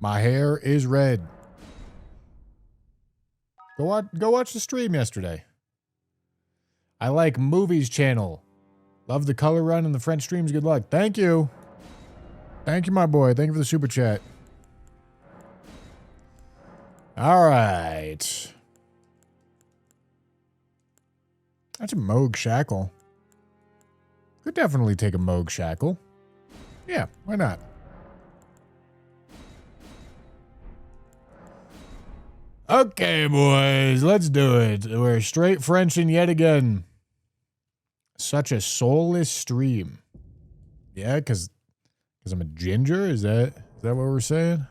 My hair is red. Go watch the stream yesterday. I like movies channel. Love the color run and the French streams. Good luck. Thank you. Thank you, my boy. Thank you for the super chat. All right. That's a Moog Shackle. Could definitely take a Moog Shackle. Yeah, why not? Okay, boys, let's do it. We're straight Frenching yet again. Such a soulless stream. Yeah, because I'm a ginger? Is that what we're saying?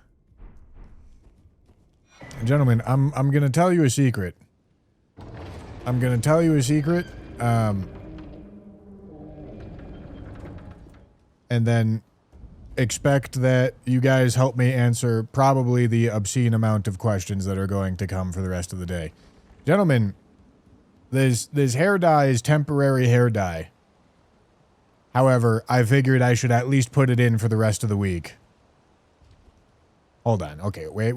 Gentlemen, I'm going to tell you a secret. I'm going to tell you a secret. And then expect that you guys help me answer probably the obscene amount of questions that are going to come for the rest of the day. Gentlemen, this hair dye is temporary hair dye. However, I figured I should at least put it in for the rest of the week. Hold on. Okay, wait.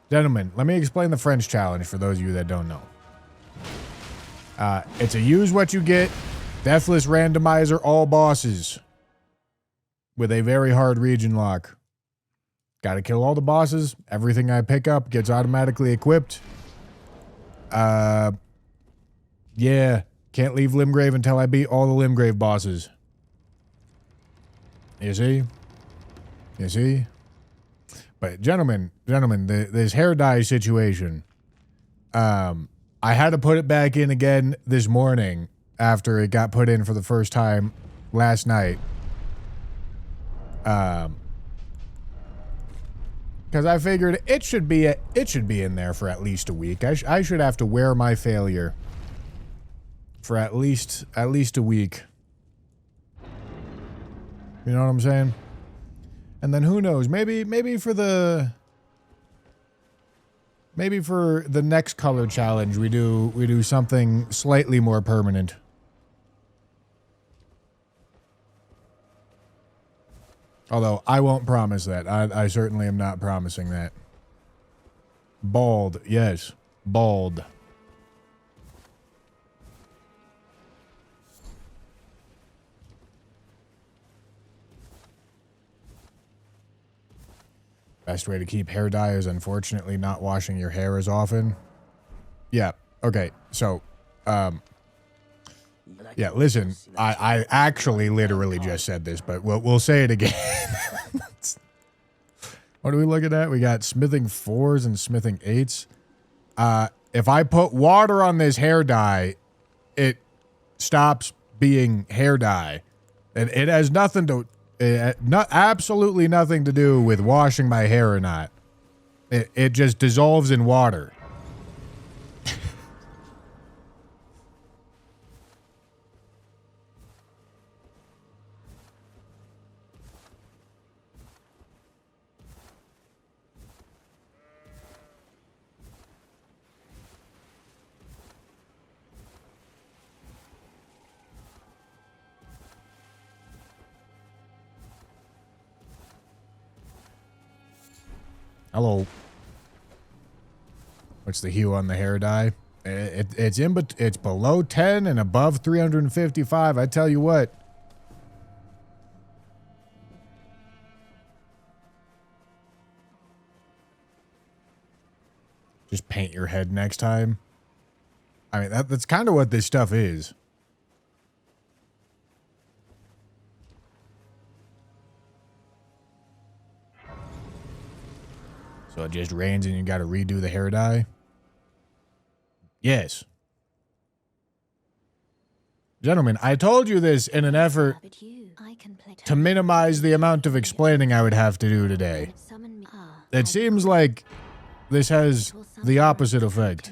Gentlemen, let me explain the French challenge for those of you that don't know. It's a use what you get, deathless randomizer, all bosses. With a very hard region lock. Gotta kill all the bosses. Everything I pick up gets automatically equipped. Yeah. Can't leave Limgrave until I beat all the Limgrave bosses. You see? You see? But gentlemen, this hair dye situation. I had to put it back in again this morning after it got put in for the first time last night. Because I figured it should be in there for at least a week. I should have to wear my failure for at least a week. You know what I'm saying? And then who knows? Maybe for the next color challenge we do something slightly more permanent. Although, I won't promise that. I certainly am not promising that. Bald. Yes. Bald. Best way to keep hair dye is unfortunately not washing your hair as often. Yeah. Okay. So, yeah, listen, I actually literally just said this, but we'll say it again. What are we looking at? We got smithing 4s and smithing 8s. If I put water on this hair dye, it stops being hair dye. It has nothing to, absolutely nothing to do with washing my hair or not. It just dissolves in water. Hello. What's the hue on the hair dye? It's below 10 and above 355. I tell you what. Just paint your head next time. I mean, that's kind of what this stuff is. So it just rains and you got to redo the hair dye? Yes. Gentlemen, I told you this in an effort to minimize the amount of explaining I would have to do today. It seems like this has the opposite effect.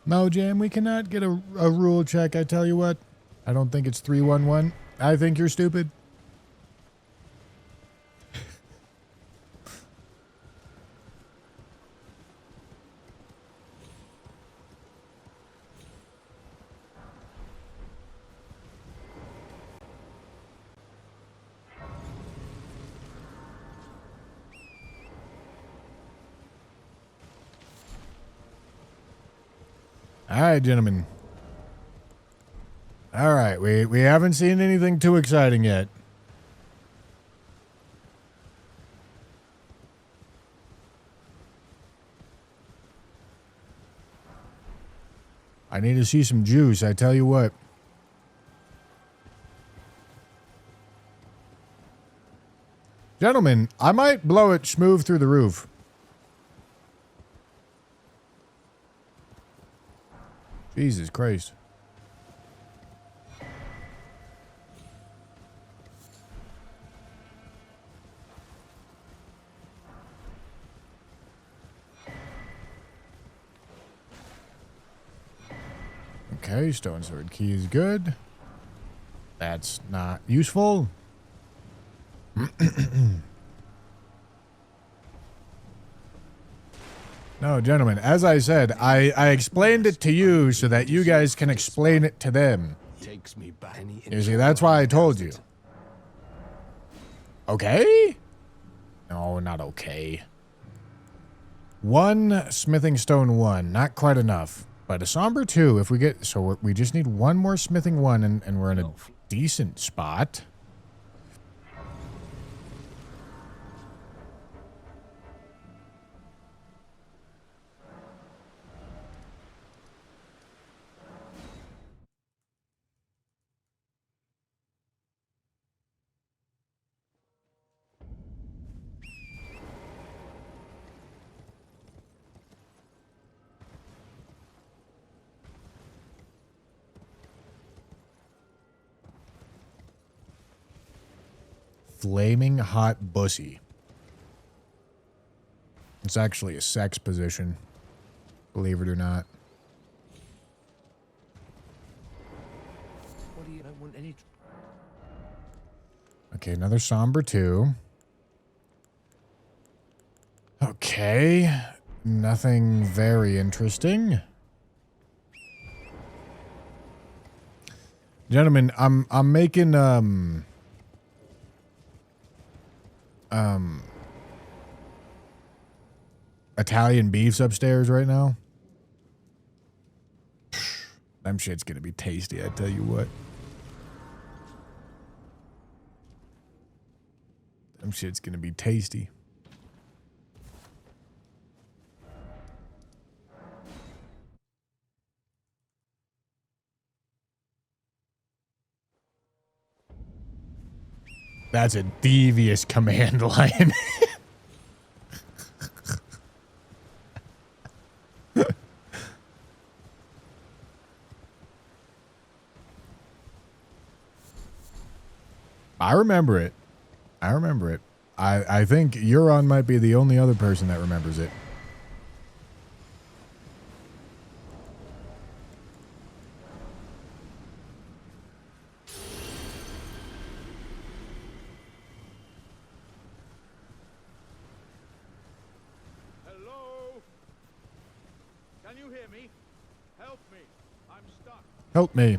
No, Jam, we cannot get a rule check. I tell you what. I don't think it's 311. I think you're stupid. All right, gentlemen. All right, we haven't seen anything too exciting yet. I need to see some juice, I tell you what. Gentlemen, I might blow it smooth through the roof. Jesus Christ. Okay, stone sword key is good. That's not useful. No, gentlemen, as I said, I explained it to you so that you guys can explain it to them. Takes me back. You see, that's why I told you. Okay? No, not okay. 1 smithing stone 1, not quite enough. But a somber 2, if we get... So we just need 1 more smithing 1 and we're in a decent spot. Flaming hot bussy. It's actually a sex position, believe it or not. What do you don't want any? Okay, another somber 2. Okay, nothing very interesting. Gentlemen, I'm making Italian beefs upstairs right now. Them shit's gonna be tasty, I tell you what. Them shit's gonna be tasty. That's a devious command line. I remember it. I remember it. I think Euron might be the only other person that remembers it. Hello? Can you hear me? Help me. I'm stuck. Help me.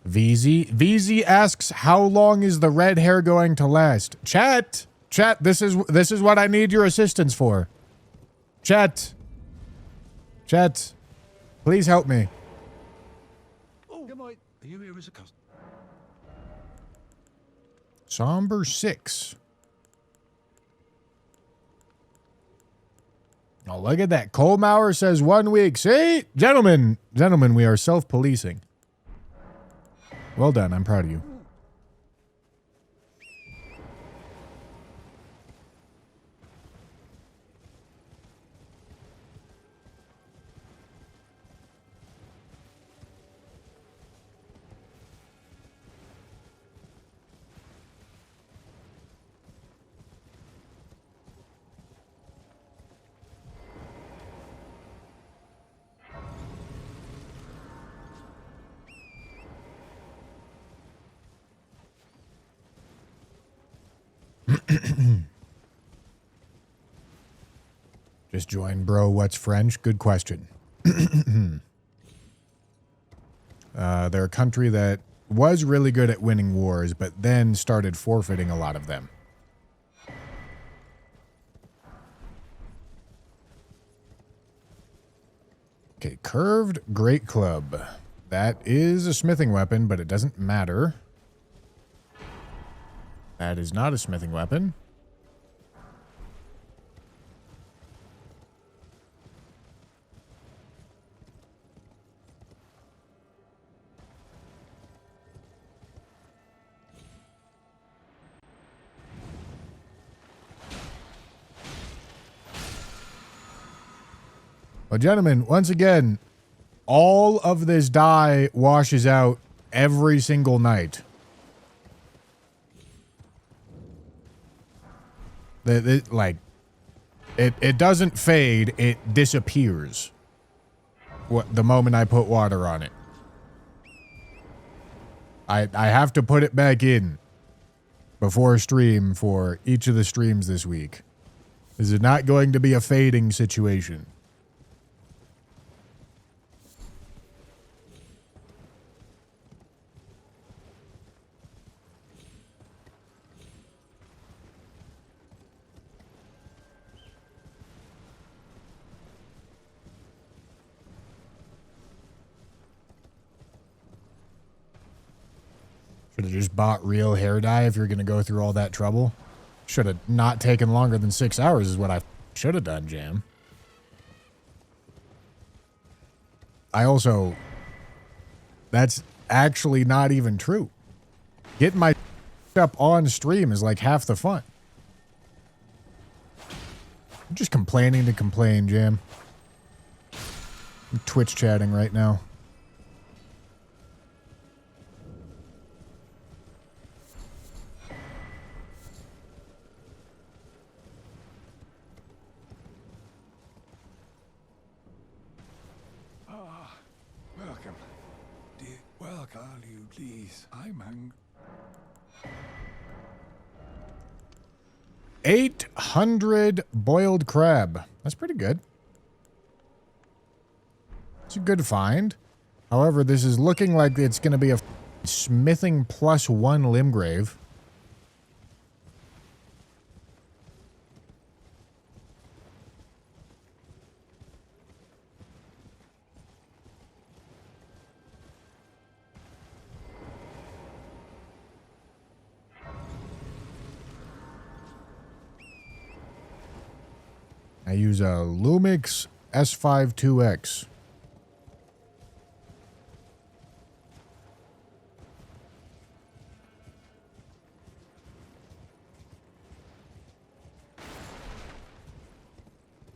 VZ asks, how long is the red hair going to last? Chat, this is what I need your assistance for. Chat, please help me. Oh, am I? Are you here as a customer? Somber 6. Oh, look at that. Colmauer says 1 week. See? Gentlemen, we are self-policing. Well done. I'm proud of you. Just join, bro. What's French? Good question. They're a country that was really good at winning wars, but then started forfeiting a lot of them. Okay, curved great club. That is a smithing weapon, but it doesn't matter. That is not a smithing weapon. Well, gentlemen, once again, all of this dye washes out every single night. It doesn't fade, it disappears. The moment I put water on it. I have to put it back in before stream for each of the streams this week. This is not going to be a fading situation. Should have just bought real hair dye if you're going to go through all that trouble. Should have not taken longer than 6 hours is what I should have done, Jam. I also... That's actually not even true. Getting my up on stream is like half the fun. I'm just complaining to complain, Jam. I'm Twitch chatting right now. Welcome. Dear, welcome you, please. I'm hungry. 800 boiled crab. That's pretty good. It's a good find. However, this is looking like it's going to be a smithing +1 limgrave. I use a Lumix S52X.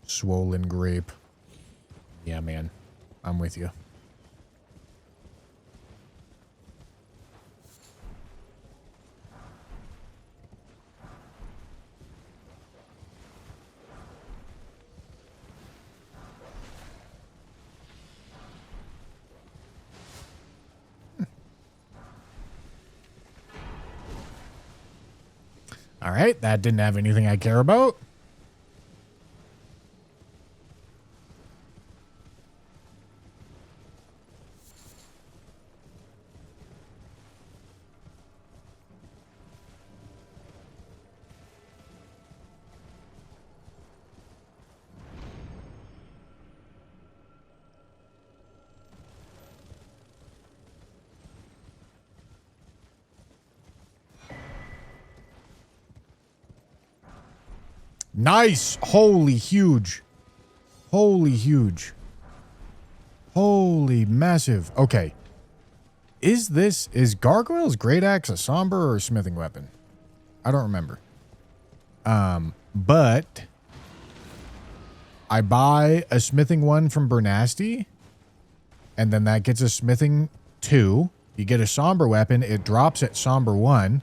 Swollen grape. Yeah, man. I'm with you. All right, that didn't have anything I care about. Nice. Holy huge. Holy huge. Holy massive. Okay. Is Gargoyle's Great Axe a somber or a smithing weapon? I don't remember. But I buy a smithing one from Bernasty, and then that gets a smithing 2. You get a somber weapon, it drops at somber 1.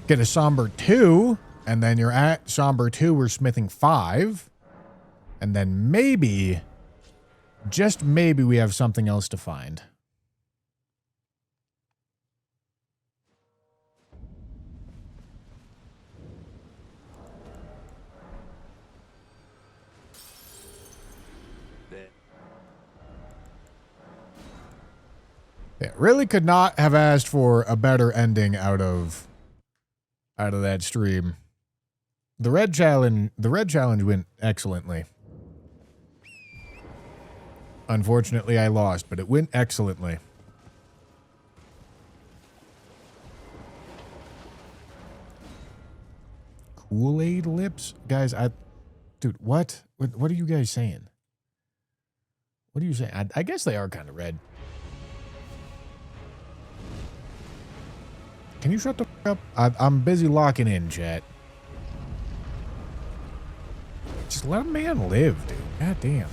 Get a somber 2, and then you're at somber 2 or smithing 5. And then maybe, just maybe, we have something else to find. Yeah, really could not have asked for a better ending out of that stream. The red challenge went excellently. Unfortunately, I lost, but it went excellently. Kool-Aid lips? Guys, dude, what? What are you guys saying? What are you saying? I guess they are kind of red. Can you shut the f up? I'm busy locking in, chat. Just let a man live, dude. God damn.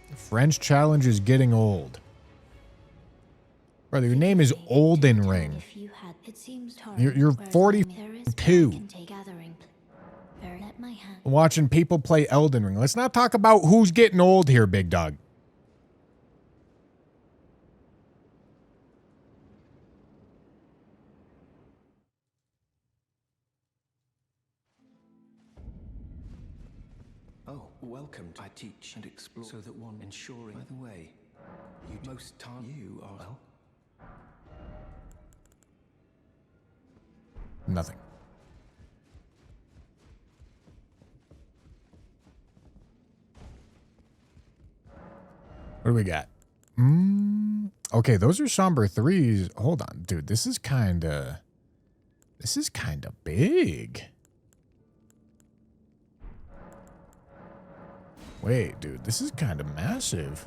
The French challenge is getting old. Brother, your name is Olden Ring. You're 42. Watching people play Elden Ring. Let's not talk about who's getting old here, big dog. Oh, welcome. I teach and explore so that one ensuring. By the way, you most time you are well. Nothing. What do we got? Okay, those are somber 3s. Hold on, dude. This is kind of big. Wait, dude. This is kind of massive.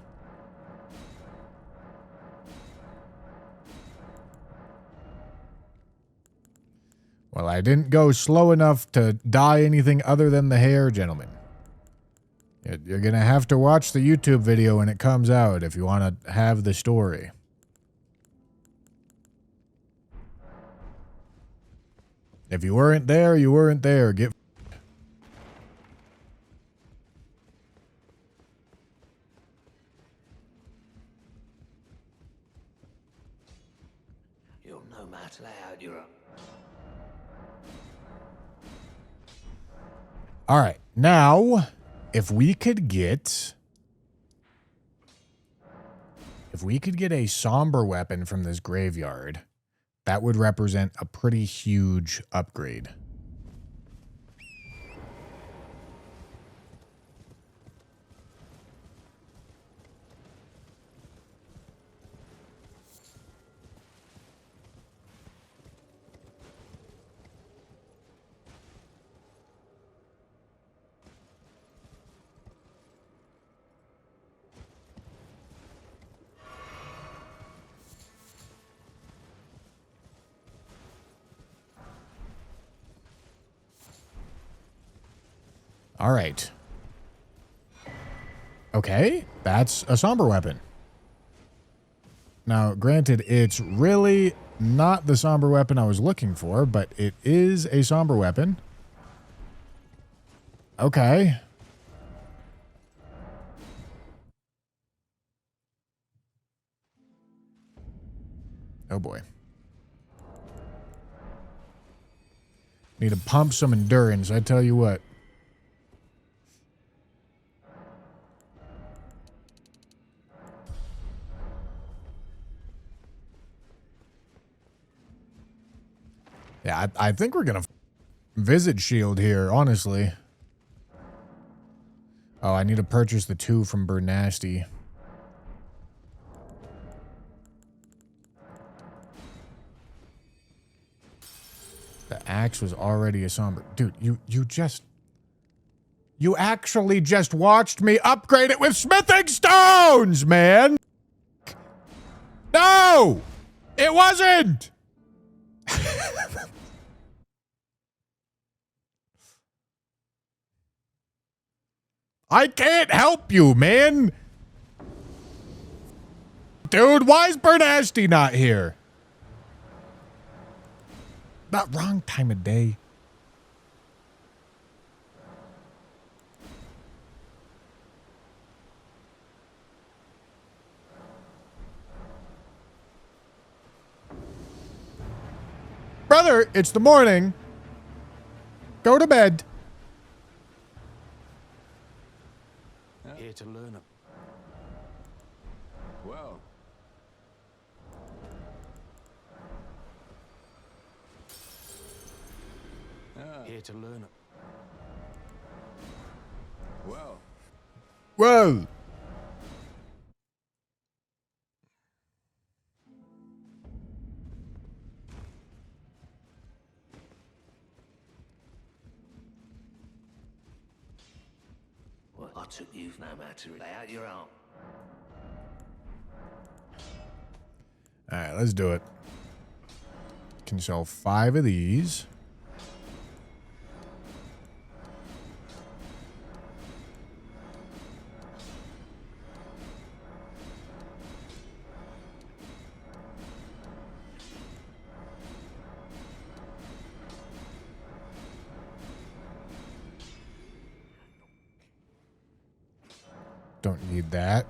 Well, I didn't go slow enough to dye anything other than the hair, gentlemen. You're going to have to watch the YouTube video when it comes out if you want to have the story. If you weren't there, you weren't there. Get You'll no matter loud you're up. All right. Now, if we could get a somber weapon from this graveyard, that would represent a pretty huge upgrade. All right. Okay, that's a somber weapon. Now, granted, it's really not the somber weapon I was looking for, but it is a somber weapon. Okay. Oh boy. Need to pump some endurance, I tell you what. Yeah, I think we're going to visit shield here, honestly. Oh, I need to purchase the 2 from Bernasty. The axe was already a somber. Dude, you actually just watched me upgrade it with smithing stones, man! No! It wasn't! I can't help you, man! Dude, why is Bernasty not here? Not wrong time of day. Brother, it's the morning. Go to bed. Here to learn. Well. Here to learn. Well. Whoa. Well, I took you no matter. Lay out your arm. All right, let's do it. Can sell 5 of these. Don't need that.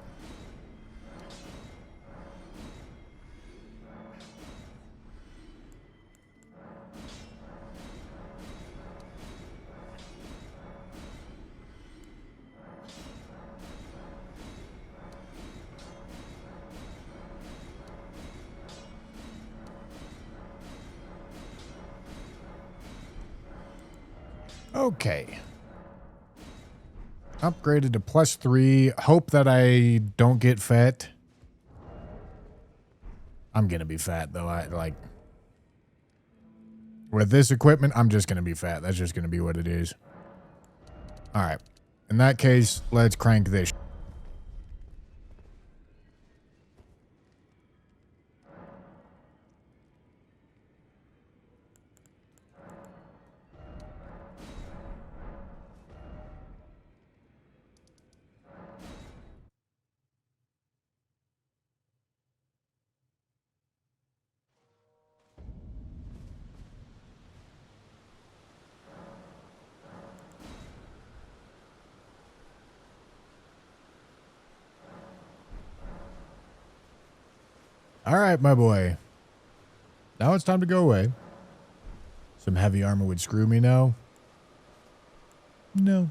Okay. Upgraded to +3. Hope that I don't get fat. I'm gonna be fat though. I like with this equipment, I'm just gonna be fat. That's just gonna be what it is. Alright. In that case, let's crank this. All right, my boy. Now it's time to go away. Some heavy armor would screw me now. No.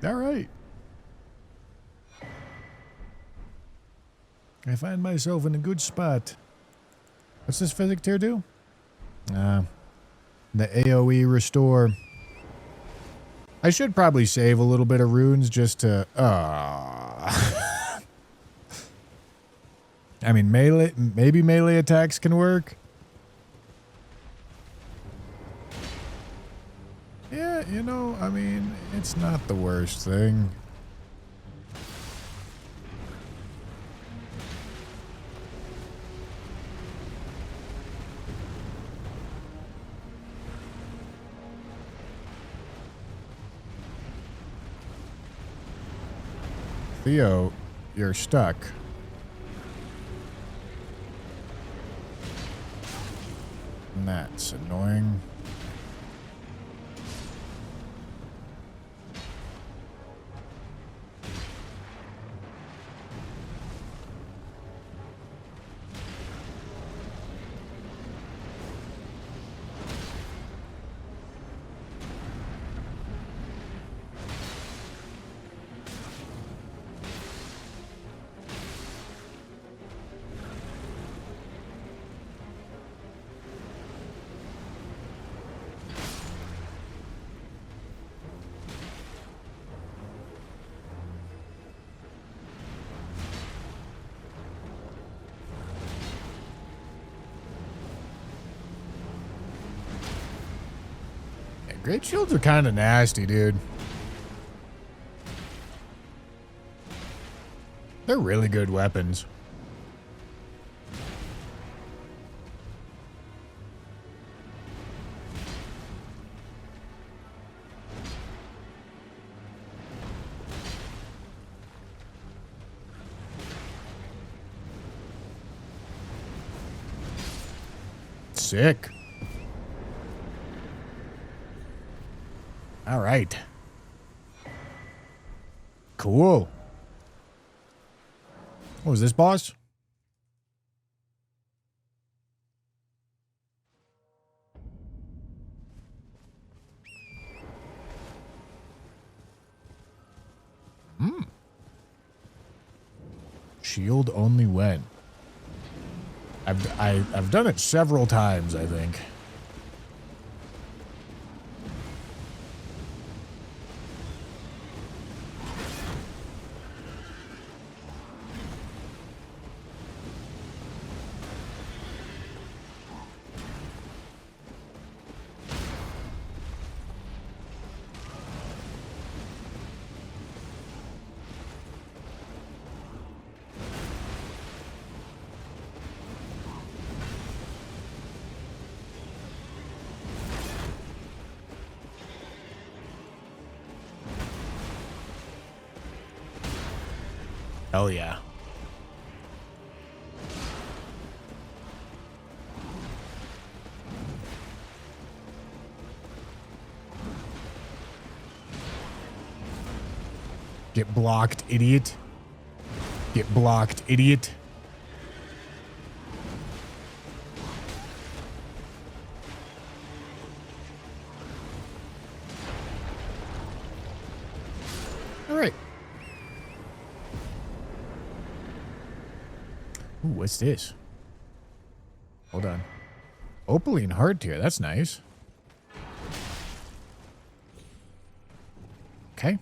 All right. I find myself in a good spot. What's this physic tier do? The AoE restore. I should probably save a little bit of runes just to... I mean, melee, maybe melee attacks can work. Yeah, you know, I mean, it's not the worst thing. Theo, you're stuck. And that's annoying. Great shields are kind of nasty, dude. They're really good weapons. Sick. All right. Cool. What was this, boss? Shield only when. I've done it several times, I think. Hell yeah. Get blocked, idiot. Get blocked, idiot. All right. Ooh, what's this? Hold on. Opaline heart tier. That's nice. Okay.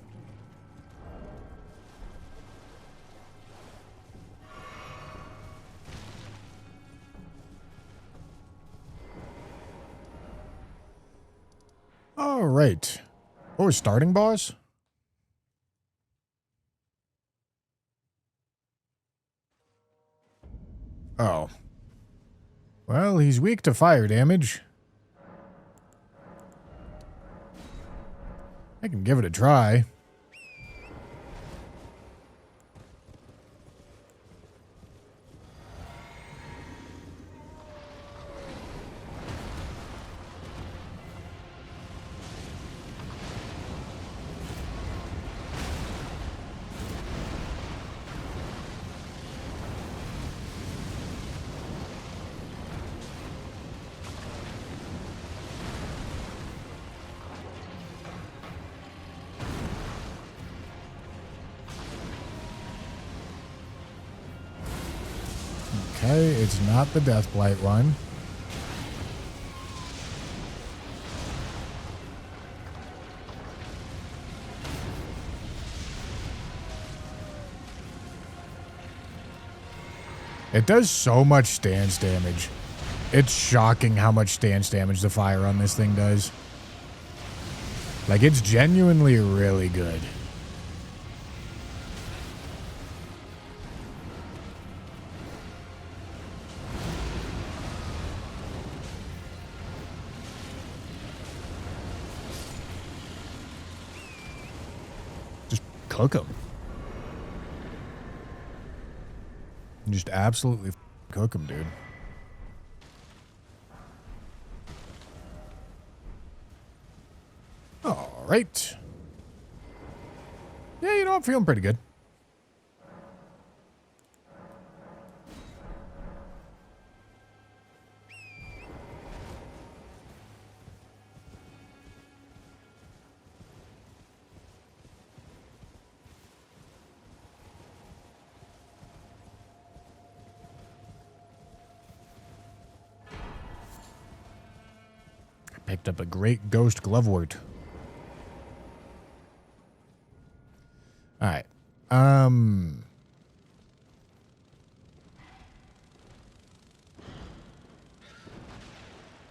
All right. Oh, we're starting, boss? Oh. Well, he's weak to fire damage. I can give it a try. Okay, it's not the Deathblight one. It does so much stance damage. It's shocking how much stance damage the fire on this thing does. Like, it's genuinely really good. Just cook them. Just absolutely cook them, dude. All right. Yeah, you know, I'm feeling pretty good. Picked up a great ghost glovewort. All right.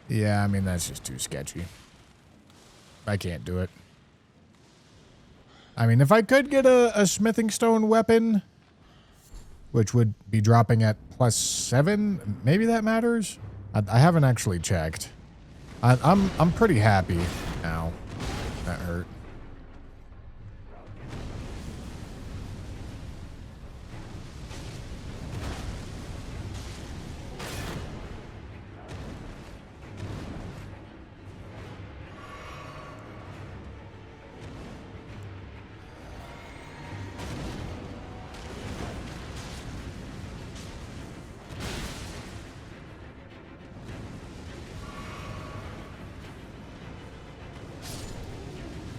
Yeah, I mean, that's just too sketchy. I can't do it. I mean, if I could get a smithing stone weapon, which would be dropping at +7, maybe that matters? I haven't actually checked. I'm pretty happy now. That hurt.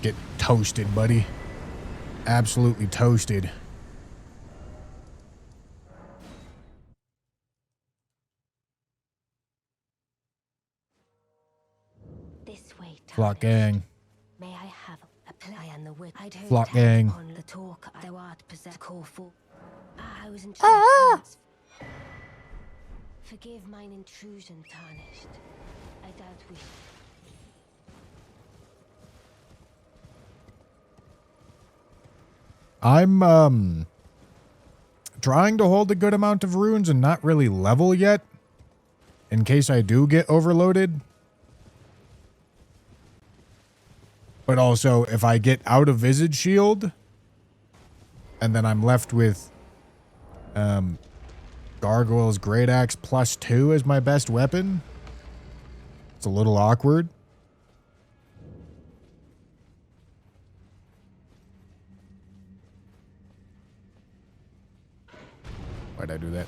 get toasted, buddy. Absolutely toasted. This way, Flock tarnished. gang. May I have a play and the wit? I don't Flock tend gang. upon the talk thou art possessed call for. I was in Forgive mine intrusion, tarnished. I doubt we. I'm trying to hold a good amount of runes and not really level yet, in case I do get overloaded. But also, if I get out of Visage Shield, and then I'm left with Gargoyle's Great Axe +2 as my best weapon, it's a little awkward. Why'd I do that?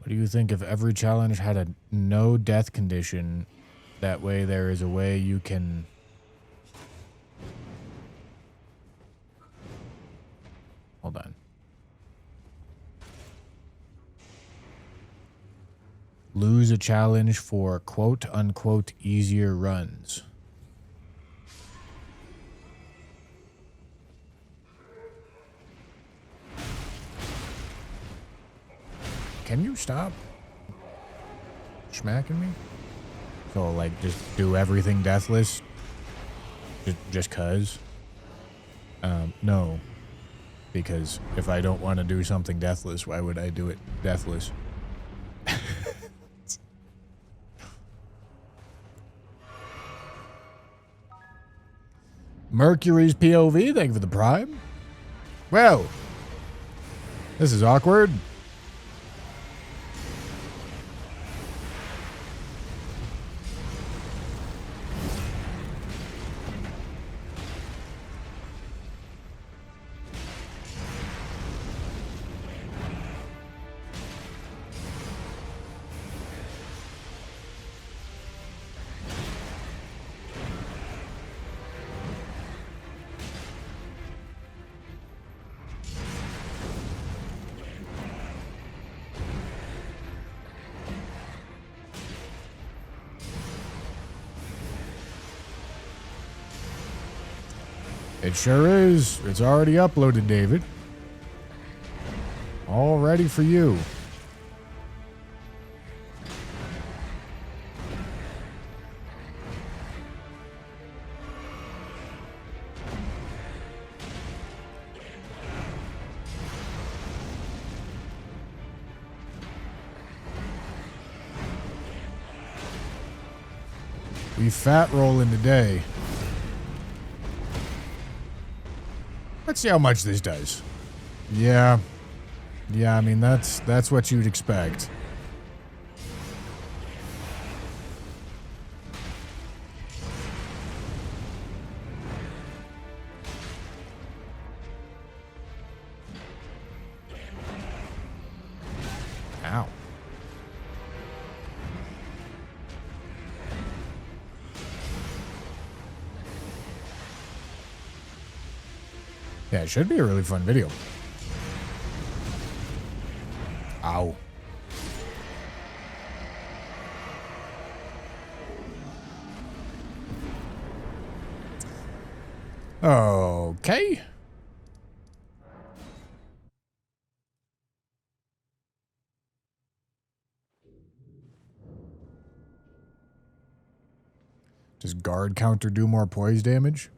What do you think if every challenge had a no death condition? That way there is a way you can... Hold on. Lose a challenge for quote-unquote easier runs. Can you stop smacking me? So, like, just do everything deathless? Just cuz? No. Because if I don't want to do something deathless, why would I do it deathless? Mercury's POV, thank you for the prime. Well, this is awkward. It sure is. It's already uploaded, David. All ready for you. We fat rolling today. Let's see how much this does. Yeah. Yeah, I mean, that's what you'd expect. Ow. Yeah, it should be a really fun video. Ow. Okay. Does guard counter do more poise damage?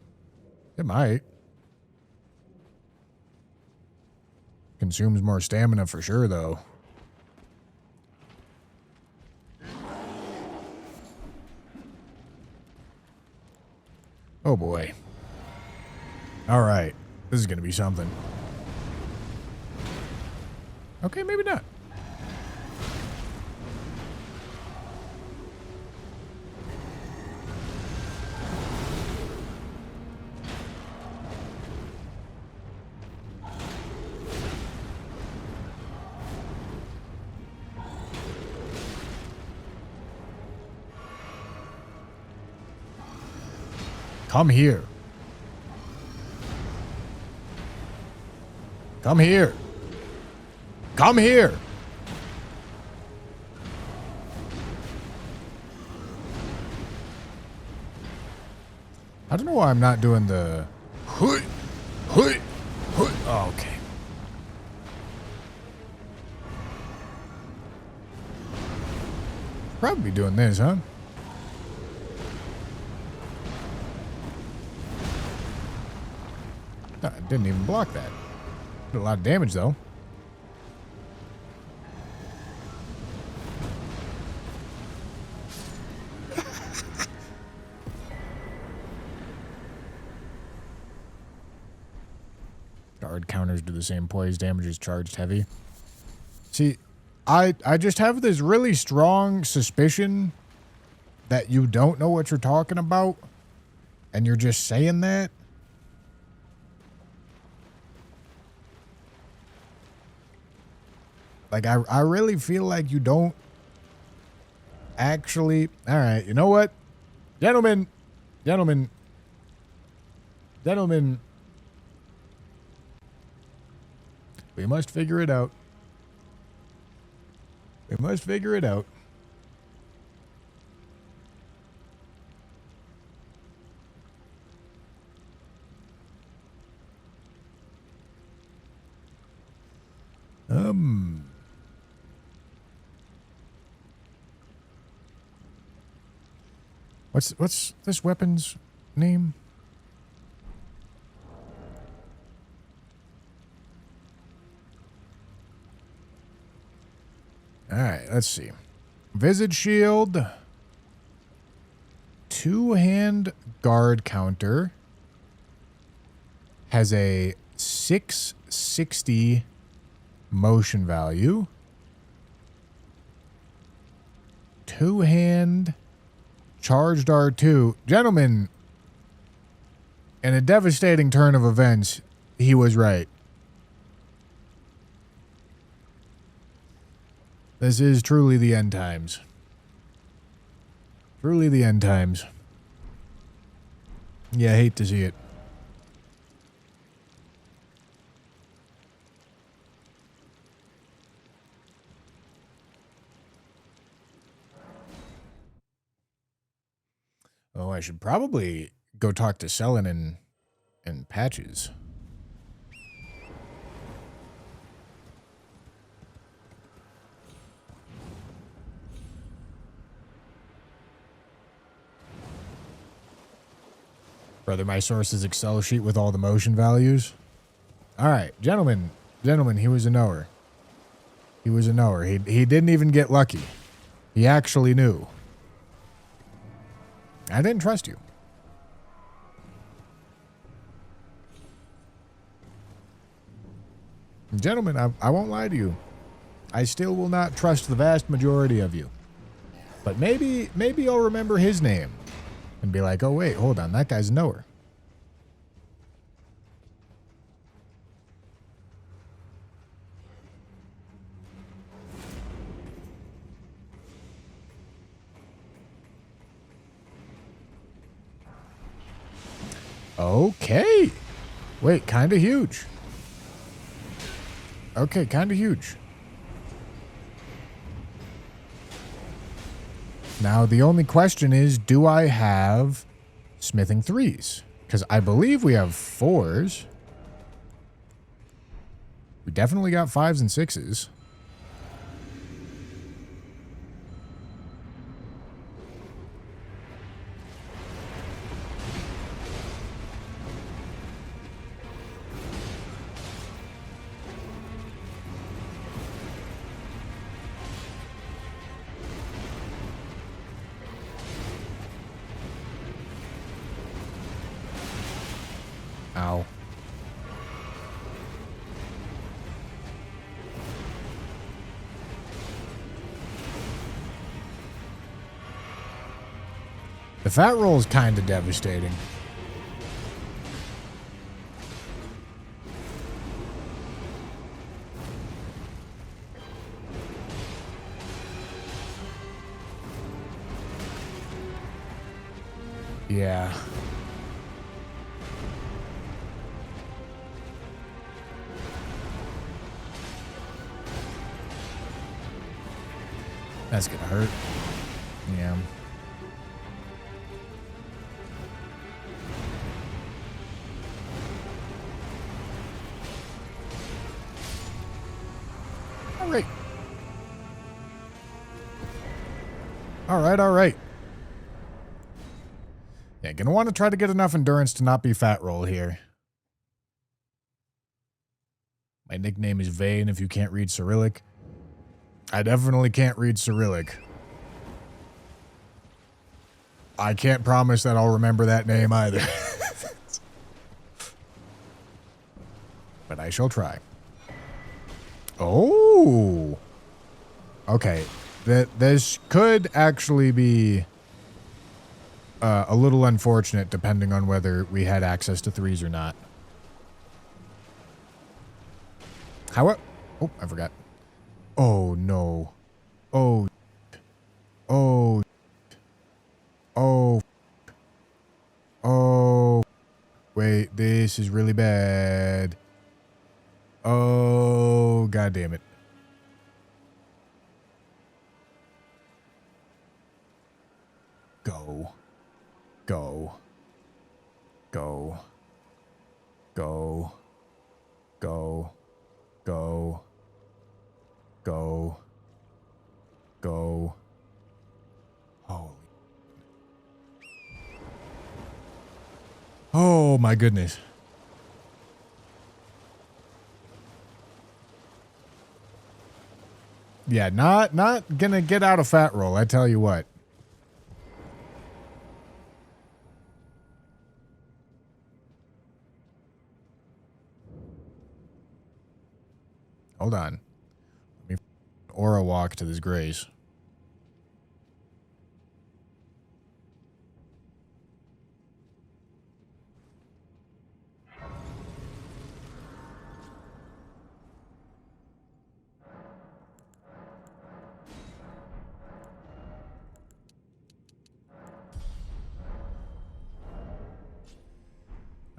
It might. Consumes more stamina for sure, though. Oh boy. All right. This is going to be something. Okay, maybe not. Come here. Come here. Come here. I don't know why I'm not doing the... Oh, okay. Probably be doing this, huh? No, I didn't even block that. Did a lot of damage, though. Guard counters do the same poise damage as charged heavy. See, I just have this really strong suspicion that you don't know what you're talking about, and you're just saying that. Like, I really feel like you don't actually... All right, you know what? Gentlemen. We must figure it out. We must figure it out. What's this weapon's name? All right, let's see. Visage shield. Two-hand guard counter. Has a 660 motion value. Two-hand charged R2. Gentlemen, in a devastating turn of events, he was right. This is truly the end times. Truly the end times. Yeah, I hate to see it. Oh, I should probably go talk to Selin and Patches. Brother, my source's Excel sheet with all the motion values. All right, gentlemen, he was a knower. He was a knower. He didn't even get lucky. He actually knew. I didn't trust you. Gentlemen, I won't lie to you. I still will not trust the vast majority of you. But maybe I'll remember his name and be like, oh, wait, hold on. That guy's a knower. Okay. Wait, kind of huge. Okay, kind of huge. Now, the only question is, do I have smithing 3s? Because I believe we have 4s. We definitely got 5s and 6s. Ow. The fat roll is kind of devastating. Yeah. That's gonna hurt. Yeah. All right. All right, all right. Yeah, gonna want to try to get enough endurance to not be fat roll here. My nickname is Vane if you can't read Cyrillic. I definitely can't read Cyrillic. I can't promise that I'll remember that name either. But I shall try. Oh. Okay. This could actually be a little unfortunate depending on whether we had access to 3s or not. How? Oh, I forgot. Oh, no. Oh. Oh. Oh. Oh. Wait, this is really bad. Oh, God damn it. Go. Go. Go. Go. Go. Go. Go. Go. Holy. Oh my goodness. Yeah, not gonna get out of fat roll, I tell you what. Hold on. Let me aura walk to this grace.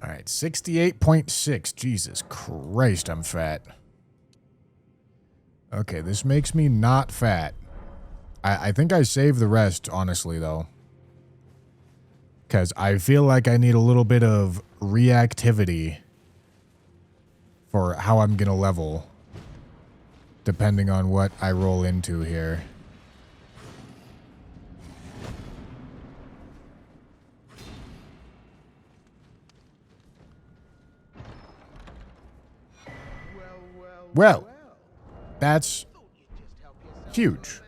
All right, 68.6. Jesus Christ, I'm fat. Okay, this makes me not fat. I think I saved the rest, honestly, though. Because I feel like I need a little bit of reactivity for how I'm going to level. Depending on what I roll into here. Well, that's huge.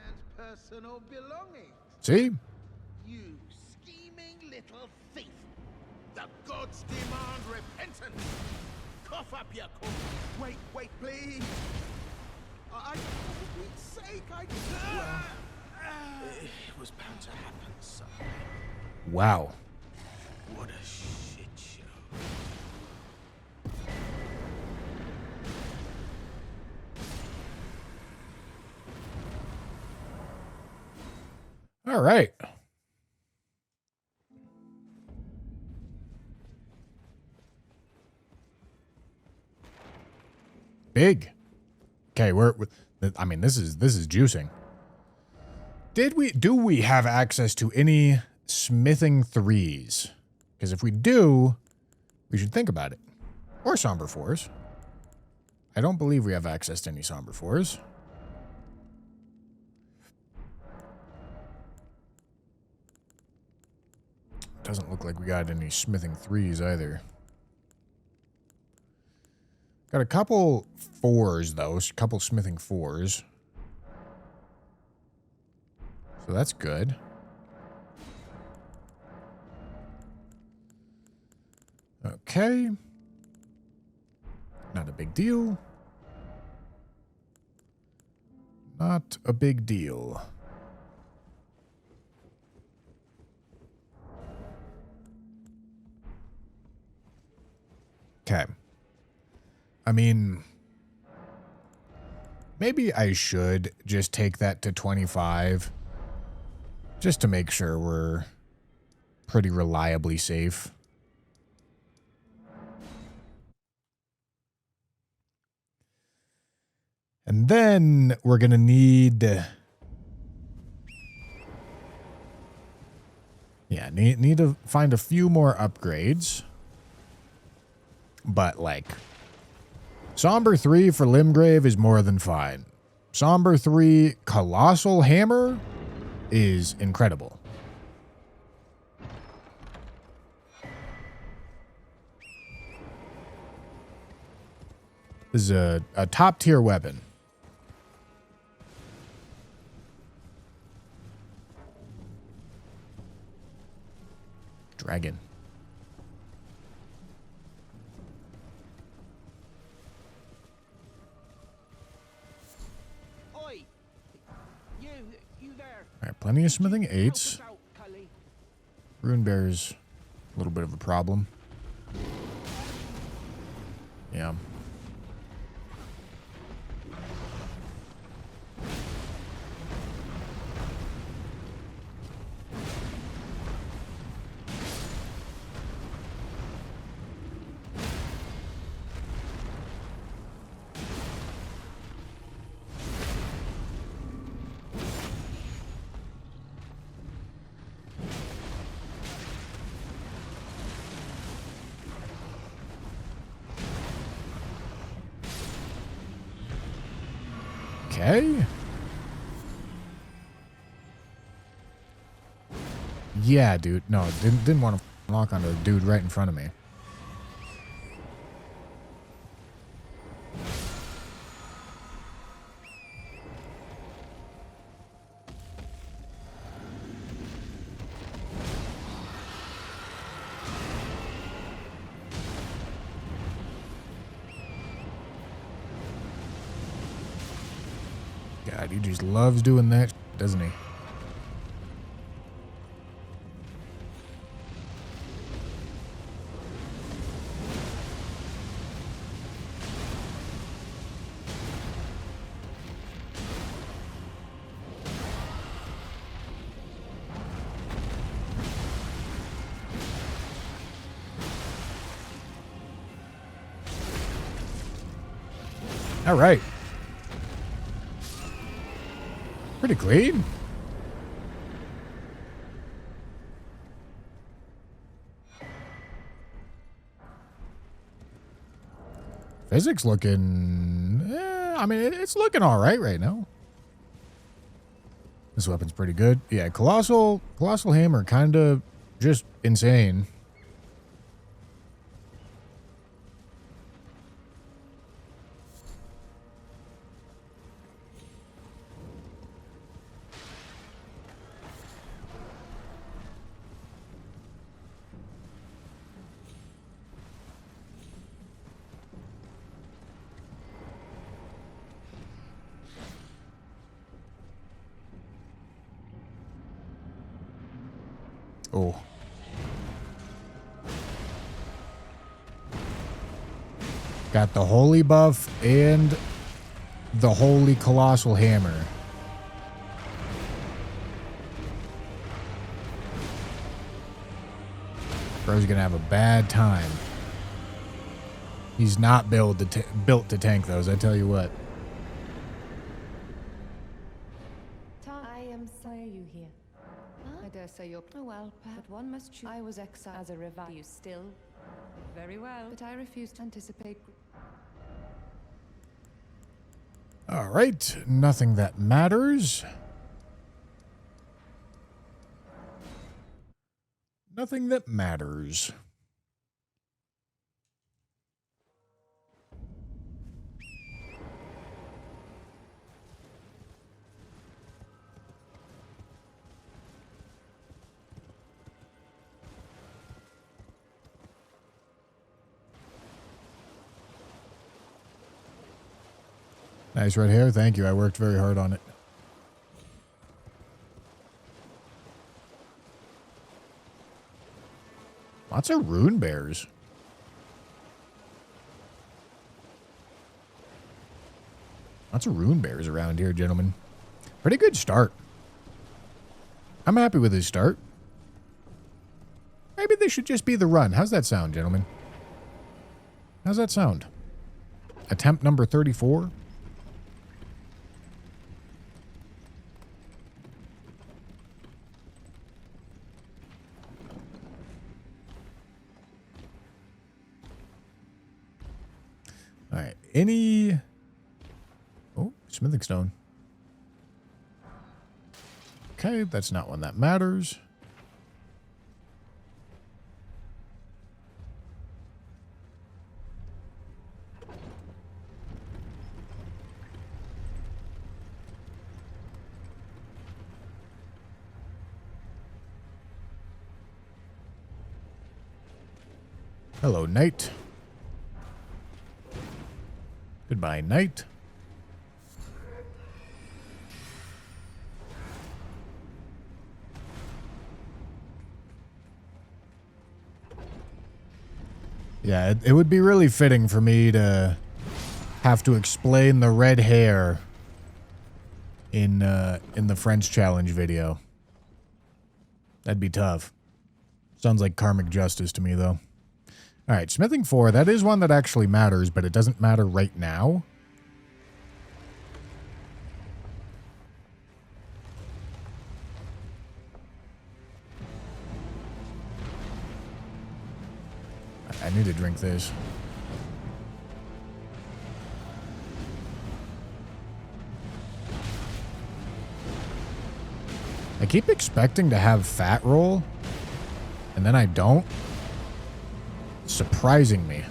See? You scheming little thief! The gods demand repentance! Cough up your corn! Wait, please! For Pete's sake, it was bound to happen someday. Wow. What a shit show. All right. Big. Okay, I mean, this is juicing. Do we have access to any smithing 3s? Because if we do, we should think about it. Or somber 4s. I don't believe we have access to any somber 4s. Doesn't look like we got any smithing 3s either. Got a couple 4s, though. A couple smithing 4s. So that's good. Okay. Not a big deal. Not a big deal. Okay. I mean, maybe I should just take that to 25. Just to make sure we're pretty reliably safe. And then we're going to need Yeah, need to find a few more upgrades. But, like, Somber 3 for Limgrave is more than fine. Somber 3 Colossal Hammer is incredible. This is a top-tier weapon. Dragon. Oi! You there? All right, plenty of smithing 8s. Help us out, Cully. Rune Bear's a little bit of a problem. Yeah. Okay. Yeah, dude. No, didn't want to lock onto a dude right in front of me. God, he just loves doing that, doesn't he? All right. Pretty clean. Physics looking... I mean, it's looking all right now. This weapon's pretty good. Yeah, Colossal Hammer, kind of just insane. Oh. Got the holy buff and the holy colossal hammer. Bro's gonna have a bad time. He's not built to tank those, I tell you what. I am sorry you here. I dare say you're... Oh well, but one must choose. I was exiled as a revive. You still... Very well. But I refuse to anticipate... All right, nothing that matters. Nothing that matters. Nice red hair. Thank you. I worked very hard on it. Lots of rune bears. Lots of rune bears around here, gentlemen. Pretty good start. I'm happy with his start. Maybe this should just be the run. How's that sound, gentlemen? How's that sound? Attempt number 34. any... Oh, smithing stone. Okay, that's not one that matters. Hello, night. Goodbye, night. Yeah, it would be really fitting for me to have to explain the red hair in the French challenge video. That'd be tough. Sounds like karmic justice to me, though. All right, smithing 4, that is one that actually matters, but it doesn't matter right now. I need to drink this. I keep expecting to have fat roll, and then I don't. Surprising me.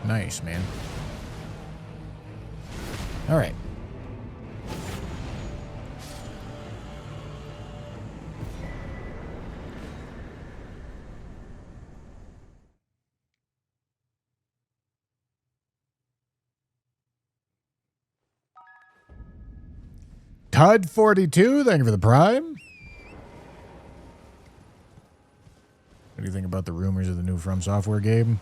Nice, man. All right. Tud42, thank you for the prime. What do you think about the rumors of the new From Software game?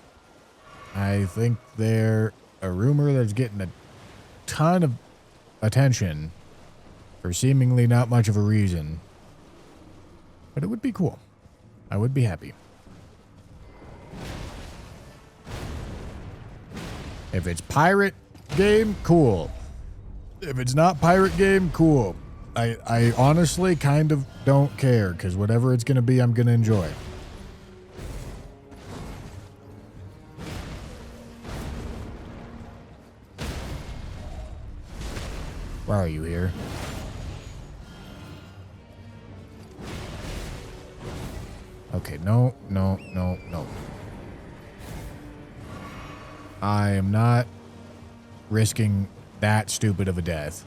I think they're a rumor that's getting a ton of attention for seemingly not much of a reason. But it would be cool. I would be happy. If it's pirate game, cool. If it's not pirate game, cool. I honestly kind of don't care, because whatever it's going to be, I'm going to enjoy. Why are you here? Okay, no. I am not risking that stupid of a death.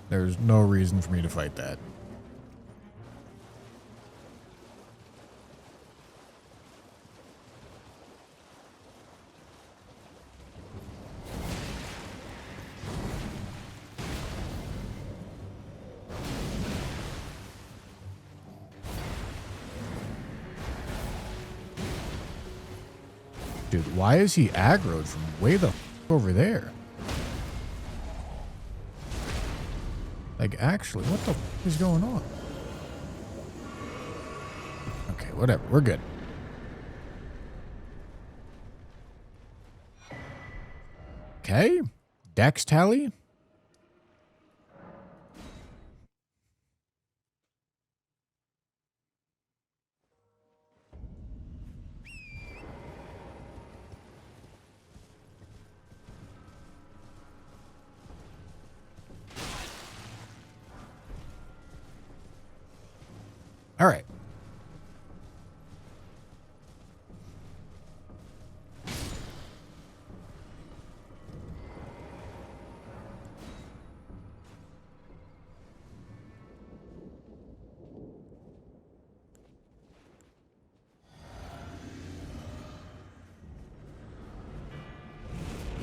There's no reason for me to fight that. Dude, why is he aggroed from way the f over there? Like, actually, what the f is going on? Okay, whatever. We're good. Okay. Dex tally. All right.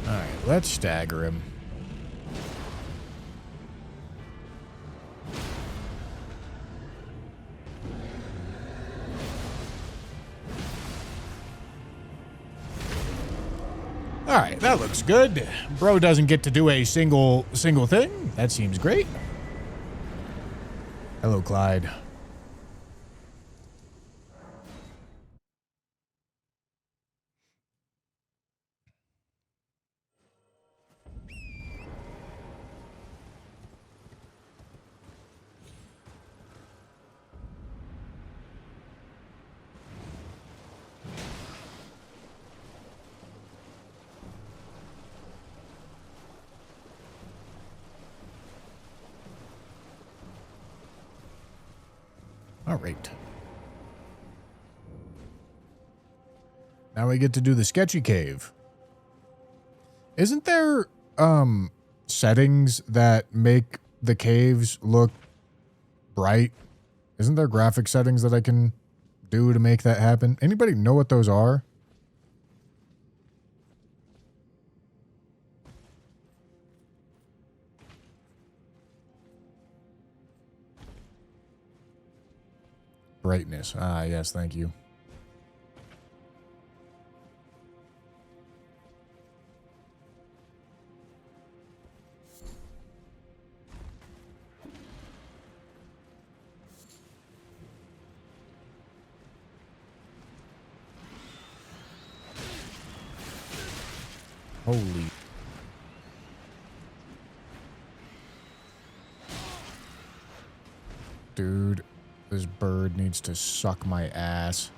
All right, let's stagger him. All right, that looks good. Bro doesn't get to do a single thing. That seems great. Hello, Clyde. All right. Now we get to do the sketchy cave. Isn't there settings that make the caves look bright? Isn't there graphic settings that I can do to make that happen? Anybody know what those are? Brightness. Ah, yes, thank you. Holy. Dude, this bird needs to suck my ass.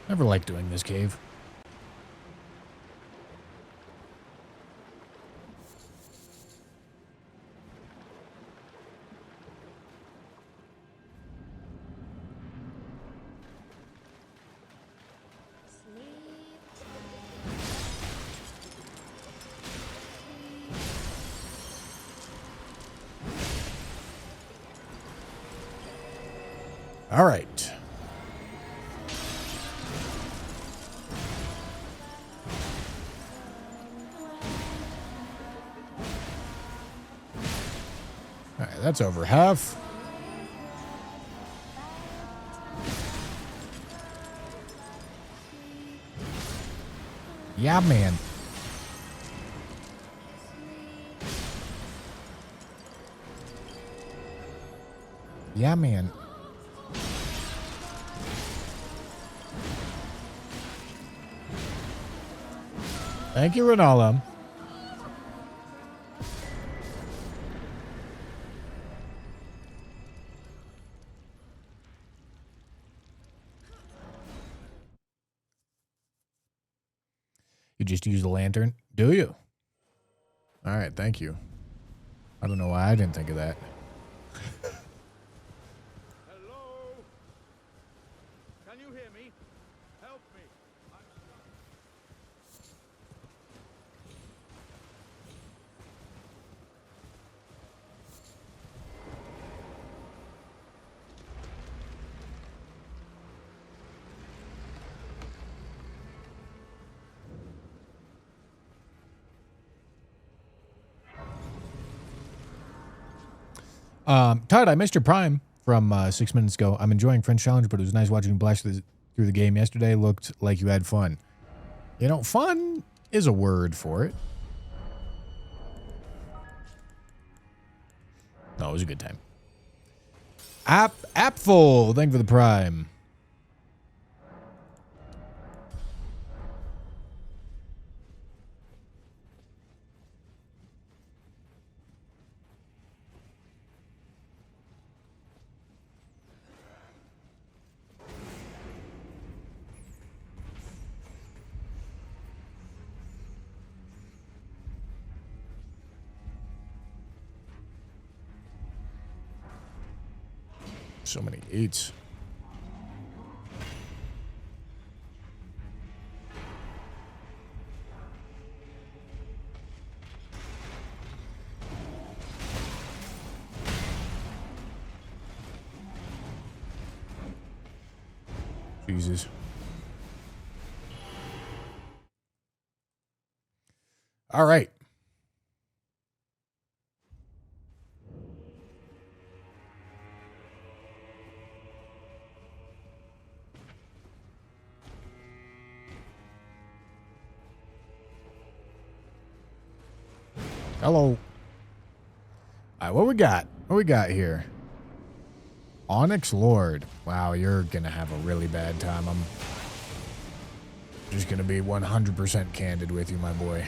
Never liked doing this cave. All right. All right, that's over half. Yeah, man. Yeah, man. Thank you, Ronaldo. You just use the lantern? Do you? All right, thank you. I don't know why I didn't think of that. Hello? Can you hear me? Help me. I'm stuck. Todd, I missed your prime from 6 minutes ago. I'm enjoying French Challenge, but it was nice watching you blast through the game yesterday. Looked like you had fun. You know, fun is a word for it. No, it was a good time. Appful, thank you for the prime. So many 8s. Jesus. All right. Hello. All right, what we got? What we got here? Onyx Lord. Wow, you're going to have a really bad time. I'm just going to be 100% candid with you, my boy.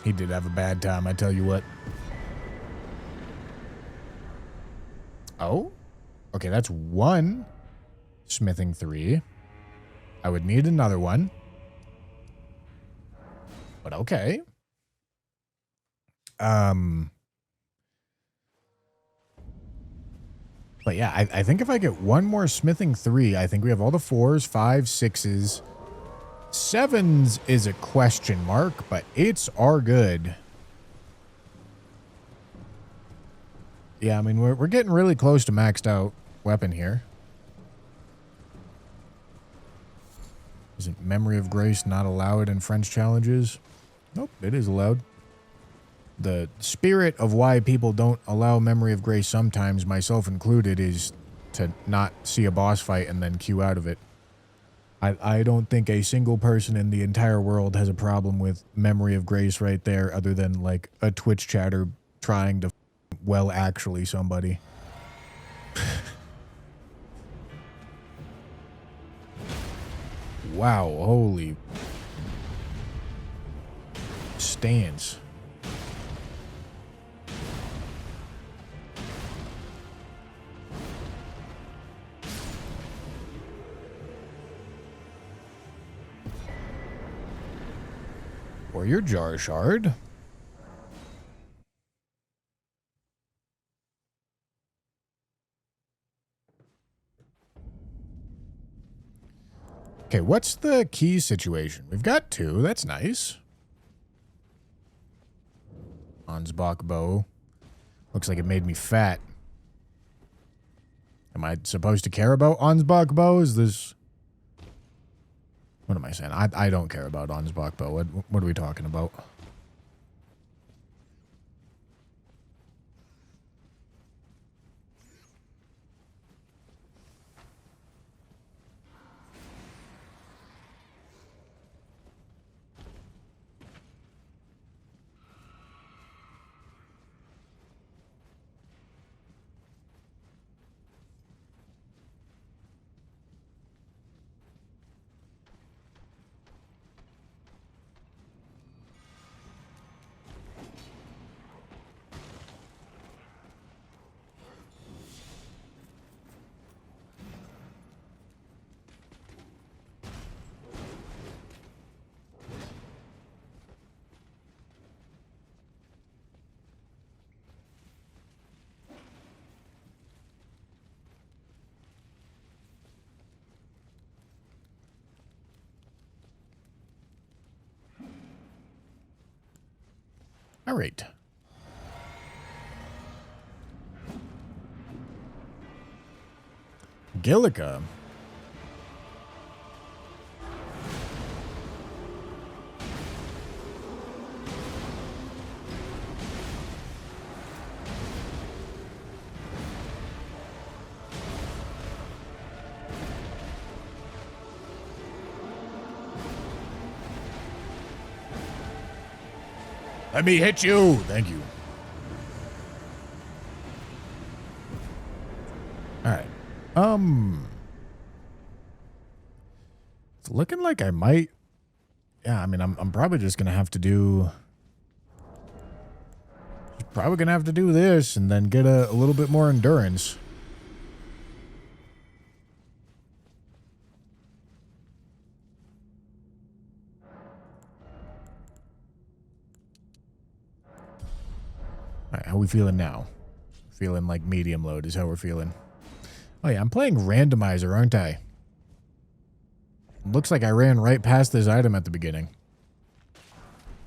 He did have a bad time, I tell you what. Oh? Okay, that's one smithing 3. I would need another one. But okay. But yeah, I think if I get one more smithing 3, I think we have all the 4s, 5s, 6s. 7s is a question mark, but 8s are good. Yeah, I mean, we're getting really close to maxed out weapon here. Isn't Memory of Grace not allowed in French challenges? Nope, it is allowed. The spirit of why people don't allow Memory of Grace sometimes, myself included, is to not see a boss fight and then queue out of it. I don't think a single person in the entire world has a problem with Memory of Grace right there, other than like a Twitch chatter trying to well actually somebody. Wow, holy stance. Or your jar shard. Okay, what's the key situation? We've got 2. That's nice. Ansbach bow. Looks like it made me fat. Am I supposed to care about Ansbach bow? Is this... What am I saying? I don't care about Ansbach bow. What are we talking about? All right. Gillica. Let me hit you. Thank you. All right. It's looking like I might. Yeah, I mean, I'm probably just gonna have to do. Probably gonna have to do this and then get a little bit more endurance. All right, how we feeling now? Feeling like medium load is how we're feeling. Oh yeah, I'm playing randomizer, aren't I? Looks like I ran right past this item at the beginning.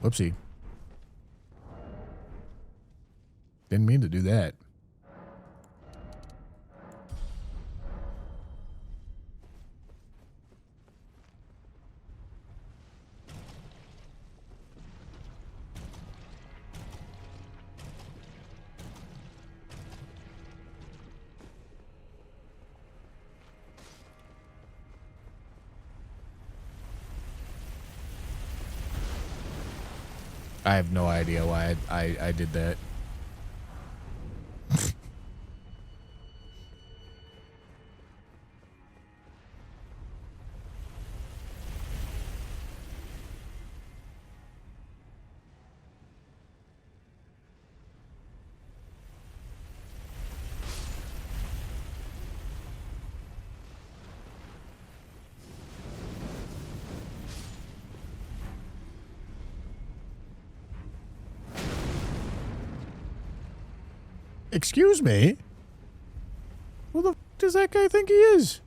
Whoopsie. Didn't mean to do that. I have no idea why I did that. Excuse me? Who the f does that guy think he is?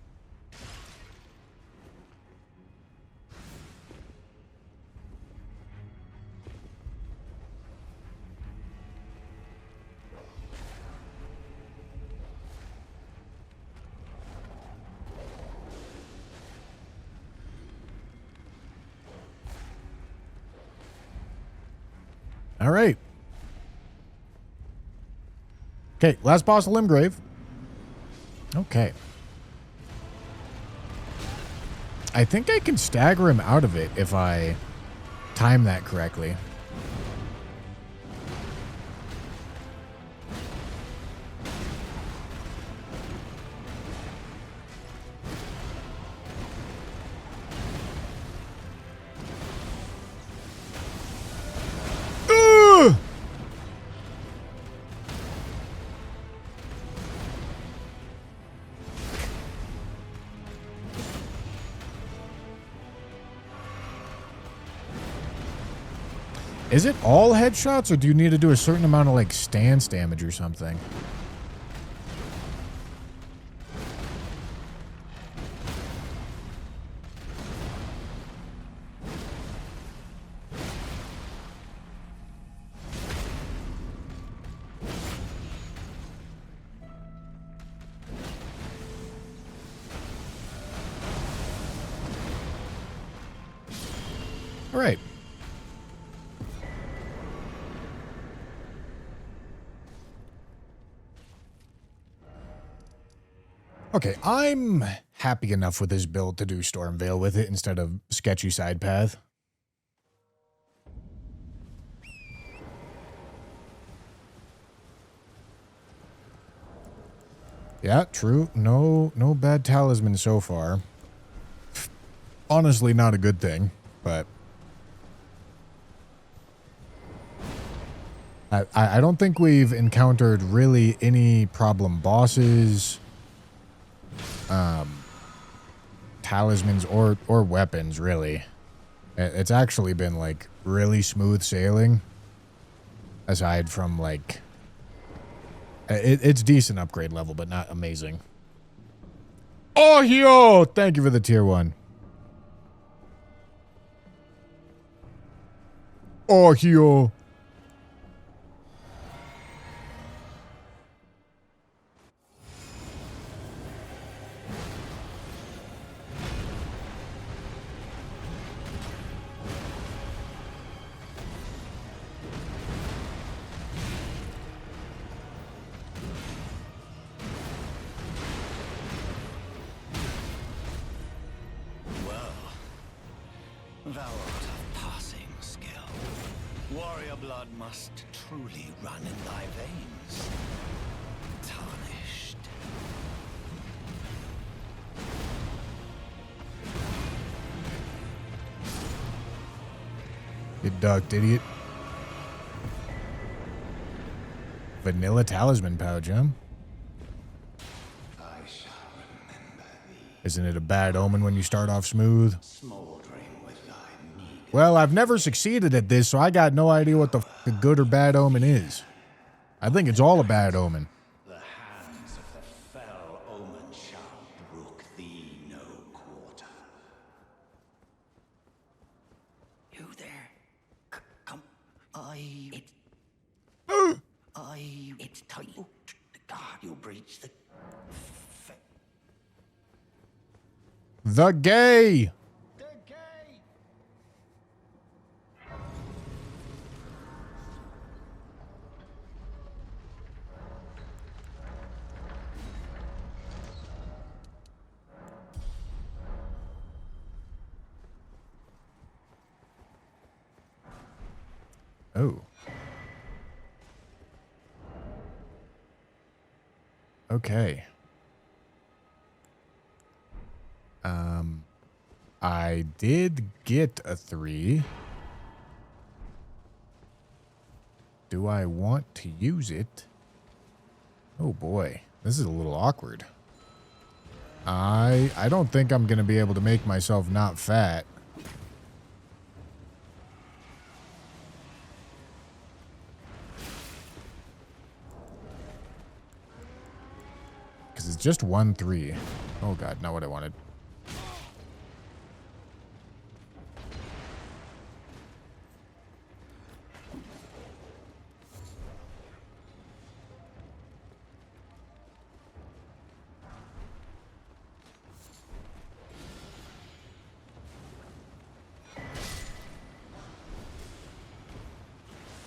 All right. Okay, last boss of Limgrave. Okay. I think I can stagger him out of it if I time that correctly. Ugh! Is it all headshots, or do you need to do a certain amount of, like, stance damage or something? All right. Okay, I'm happy enough with this build to do Stormveil with it instead of sketchy side path. Yeah, true. No bad talisman so far. Honestly, not a good thing, but I don't think we've encountered really any problem bosses, talismans, or weapons, really. It's actually been, like, really smooth sailing, aside from, like, it's decent upgrade level, but not amazing. Oh, yo! Thank you for the tier 1. Oh, yo! Thou art of passing skill. Warrior blood must truly run in thy veins. Tarnished. You ducked, idiot. Vanilla talisman pouch, huh? I shall remember thee. Isn't it a bad omen when you start off smooth? Smoldering with thy meager. Well, I've never succeeded at this, so I got no idea what the f a good or bad omen is. I think it's all a bad omen. The hands of the fell omen shall brook thee no quarter. You there? Come. It's tight. Oh, God, you'll breach the... The gay! Oh. Okay. I did get a 3. Do I want to use it? Oh boy, this is a little awkward. I don't think I'm going to be able to make myself not fat. It's just 1-3. Oh god, not what I wanted.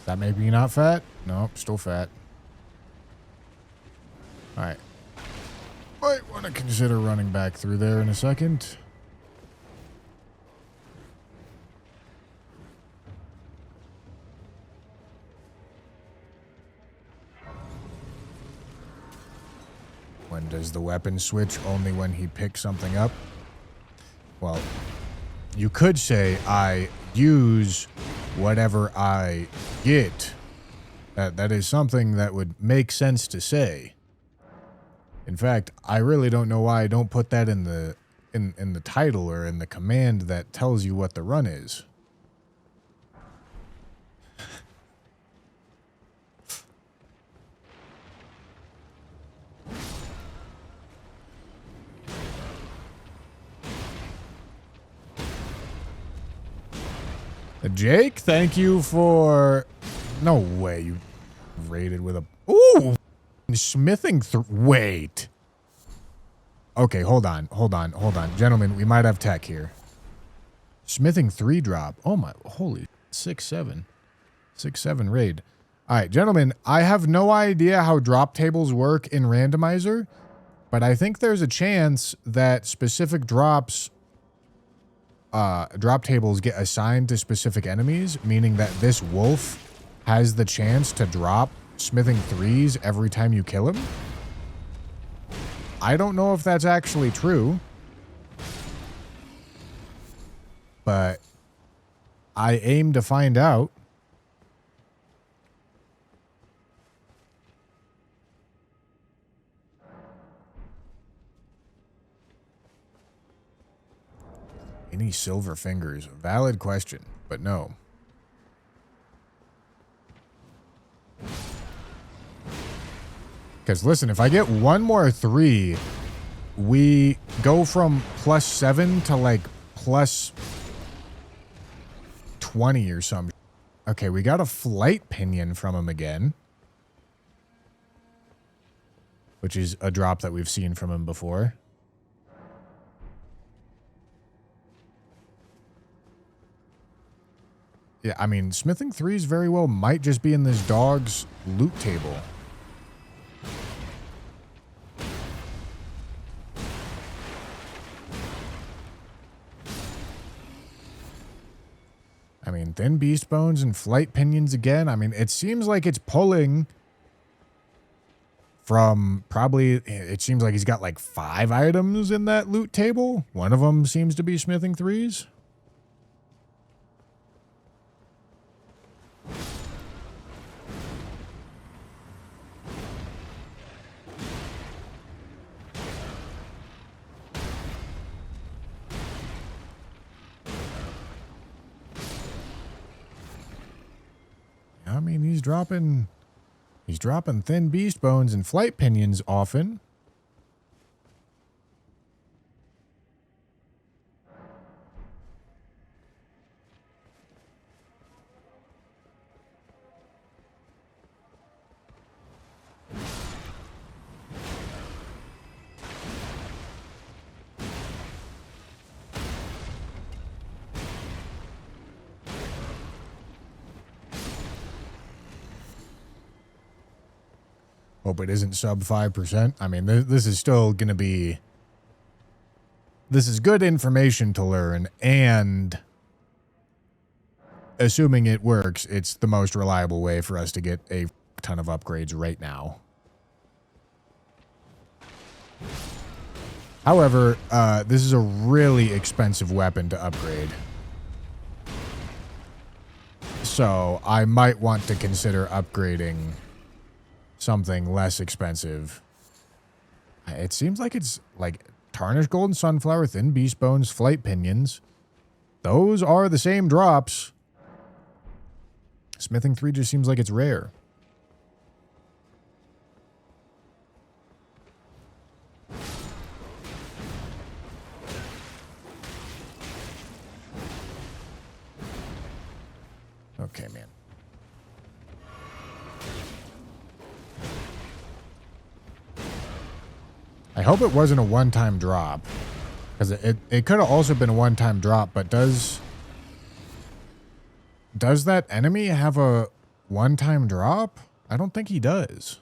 That make me not fat? Nope, still fat. Alright. Might want to consider running back through there in a second. When does the weapon switch? Only when he picks something up? Well, you could say I use whatever I get. That is something that would make sense to say. In fact, I really don't know why I don't put that in the title or in the command that tells you what the run is. Jake, thank you for... No way you raided with a... Ooh! Smithing... Wait. Okay, hold on. Gentlemen, we might have tech here. Smithing 3 drop. Oh my... Holy... 6-7. 6-7 raid. Alright, gentlemen, I have no idea how drop tables work in randomizer, but I think there's a chance that specific drops... drop tables get assigned to specific enemies, meaning that this wolf has the chance to drop smithing 3s every time you kill him. I don't know if that's actually true, but I aim to find out. Any silver fingers? Valid question, but no. Because listen, if I get one more 3, we go from +7 to like +20 or something. Okay, we got a flight pinion from him again, which is a drop that we've seen from him before. Yeah, I mean, smithing 3s very well might just be in this dog's loot table. I mean, thin beast bones and flight pinions again. I mean, it seems like it's pulling from probably... It seems like he's got like 5 items in that loot table. One of them seems to be smithing 3s. I mean, he's dropping thin beast bones and flight pinions often. Hope it isn't sub 5%. I mean, this is still going to be... This is good information to learn, and assuming it works, it's the most reliable way for us to get a ton of upgrades right now. However, this is a really expensive weapon to upgrade. So I might want to consider upgrading something less expensive. It seems like it's like tarnished golden sunflower, thin beast bones, flight pinions. Those are the same drops. Smithing 3 just seems like it's rare. I hope it wasn't a one-time drop. Because it could have also been a one-time drop, but does that enemy have a one-time drop? I don't think he does.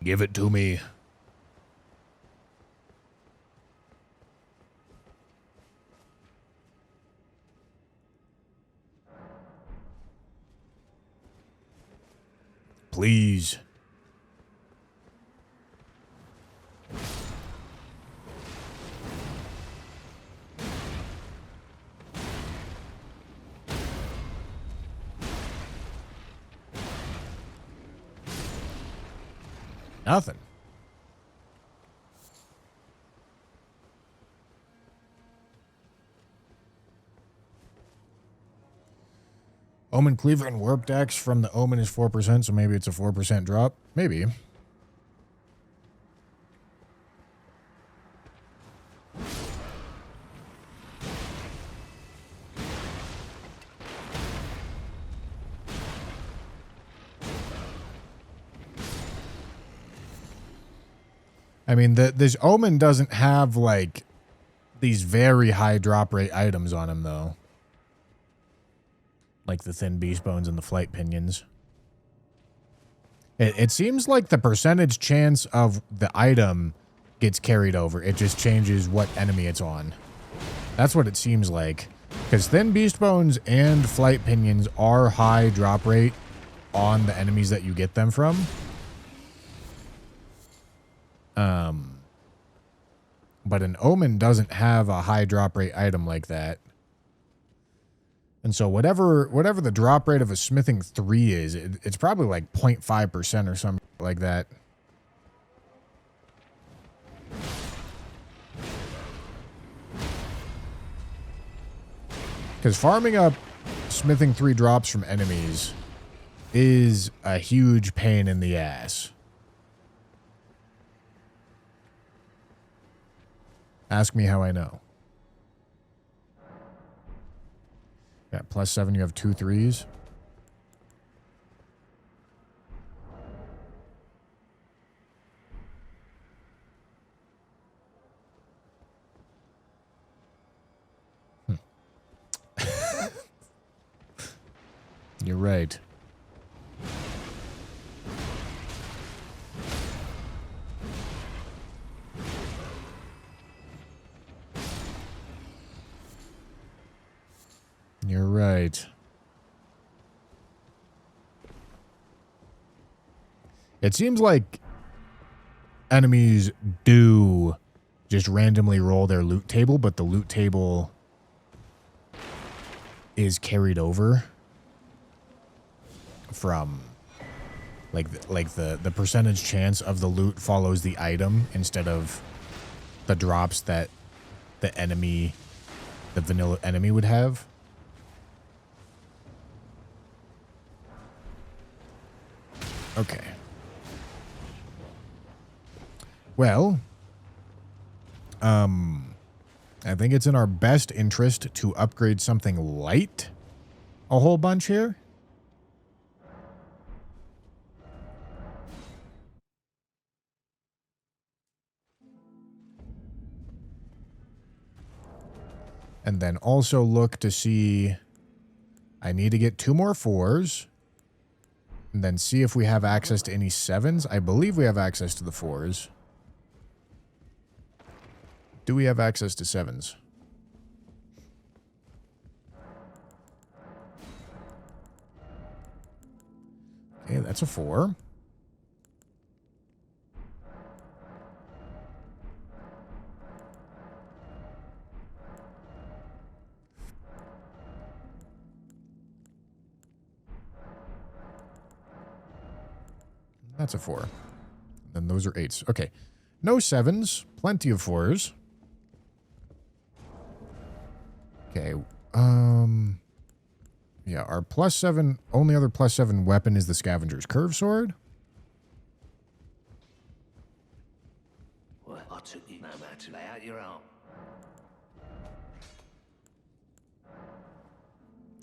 Give it to me. Please. Nothing. Omen Cleaver and Warp Dex from the Omen is 4%, so maybe it's a 4% drop. Maybe. I mean, this Omen doesn't have, like, these very high drop rate items on him, though. Like the Thin Beast Bones and the Flight Pinions. It seems like the percentage chance of the item gets carried over. It just changes what enemy it's on. That's what it seems like. Because Thin Beast Bones and Flight Pinions are high drop rate on the enemies that you get them from. But an Omen doesn't have a high drop rate item like that. And so whatever the drop rate of a Smithing 3 is, it's probably like 0.5% or something like that. Because farming up Smithing 3 drops from enemies is a huge pain in the ass. Ask me how I know. Yeah, +7, you have 2 3s. You're right. You're right. It seems like enemies do just randomly roll their loot table, but the loot table is carried over from like the percentage chance of the loot follows the item instead of the drops that the vanilla enemy would have. Okay. Well, I think it's in our best interest to upgrade something light a whole bunch here. And then also look to see, I need to get 2 more 4s. And then see if we have access to any 7s. I believe we have access to the 4s. Do we have access to 7s? Okay, that's a 4. That's a 4. Then those are 8s. Okay. No 7s. Plenty of 4s. Okay. Yeah, our +7, only other +7 weapon is the Scavenger's Curve Sword. Well, I took you no matter. Lay out your arm.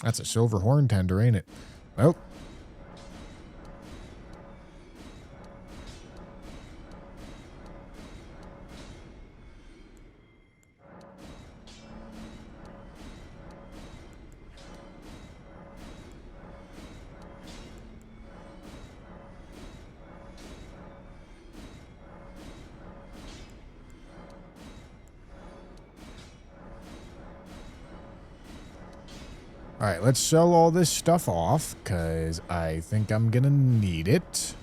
That's a silver horn tender, ain't it? Well. All right, let's sell all this stuff off because I think I'm going to need it.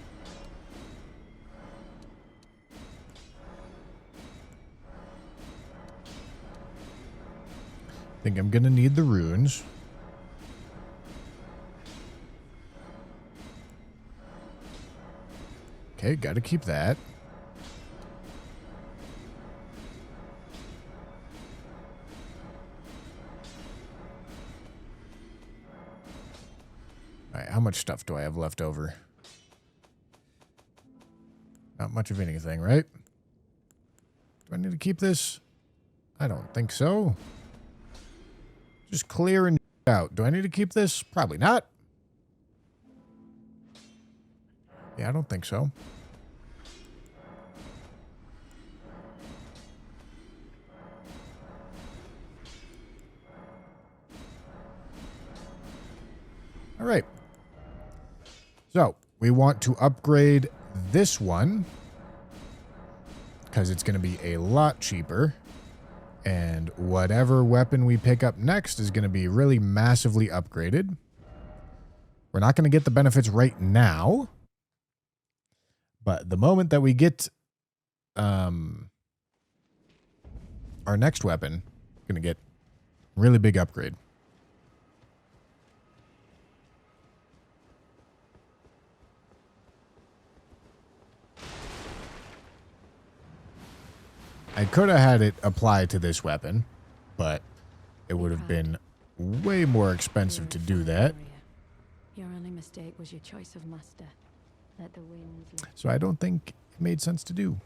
I think I'm going to need the runes. Okay, got to keep that. All right, how much stuff do I have left over? Not much of anything, right? Do I need to keep this? I don't think so. Just clearing out. Do I need to keep this? Probably not. Yeah, I don't think so. All right. So, we want to upgrade this one because it's going to be a lot cheaper. And whatever weapon we pick up next is going to be really massively upgraded. We're not going to get the benefits right now. But the moment that we get our next weapon, going to get really big upgrade. I could have had it apply to this weapon, but it would have been way more expensive to do that. Your only mistake was your choice of master. Let the winds. So I don't think it made sense to do.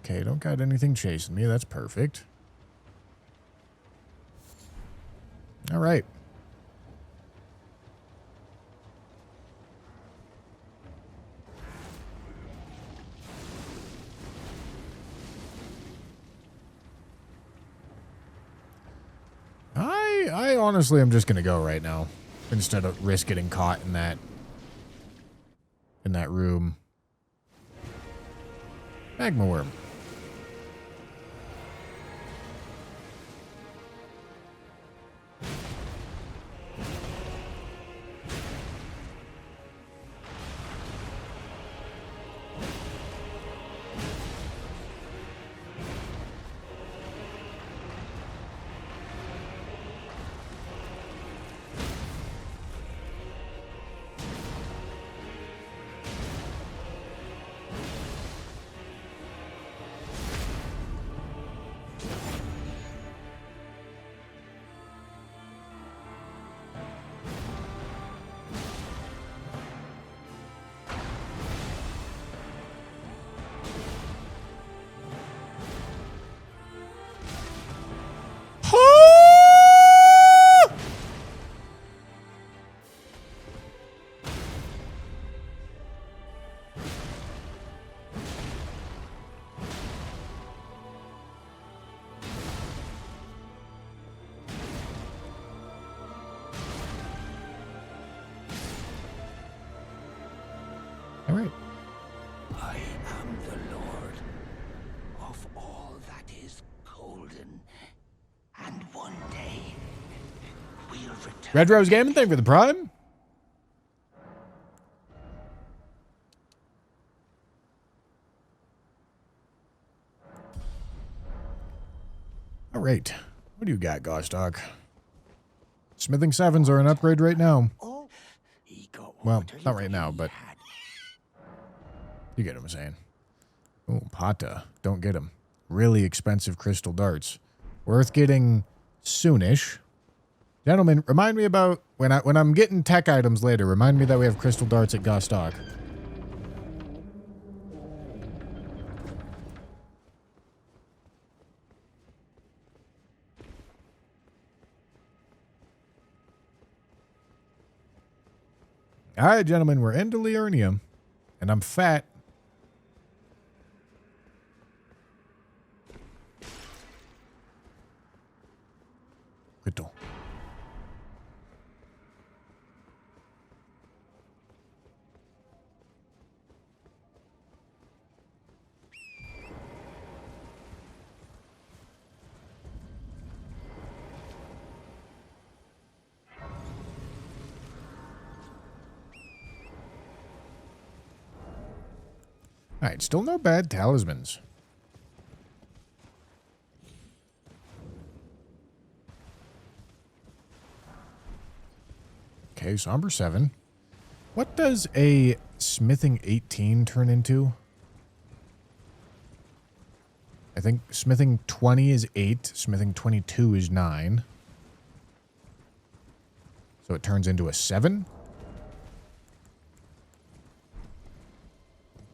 Okay, don't got anything chasing me. That's perfect. All right. I honestly am just going to go right now instead of risk getting caught in that room. Magma worm. All right. I am the Lord of all that is golden, and one day we'll return. Red Rose Gaming, thank you for the prime. All right. What do you got, Gostock? Smithing 7s are an upgrade right now. Oh, he got Well, what not right now, he but had. you get what I'm saying. Oh, Pata. Don't get them. Really expensive crystal darts. Worth getting soonish. Gentlemen, remind me about when I'm getting tech items later, remind me that we have crystal darts at Gostock. All right, gentlemen, we're into Liurnium, and I'm fat. Crystal. All right, still no bad talismans. Okay, Somber 7. What does a Smithing 18 turn into? I think Smithing 20 is 8. Smithing 22 is 9. So it turns into a 7?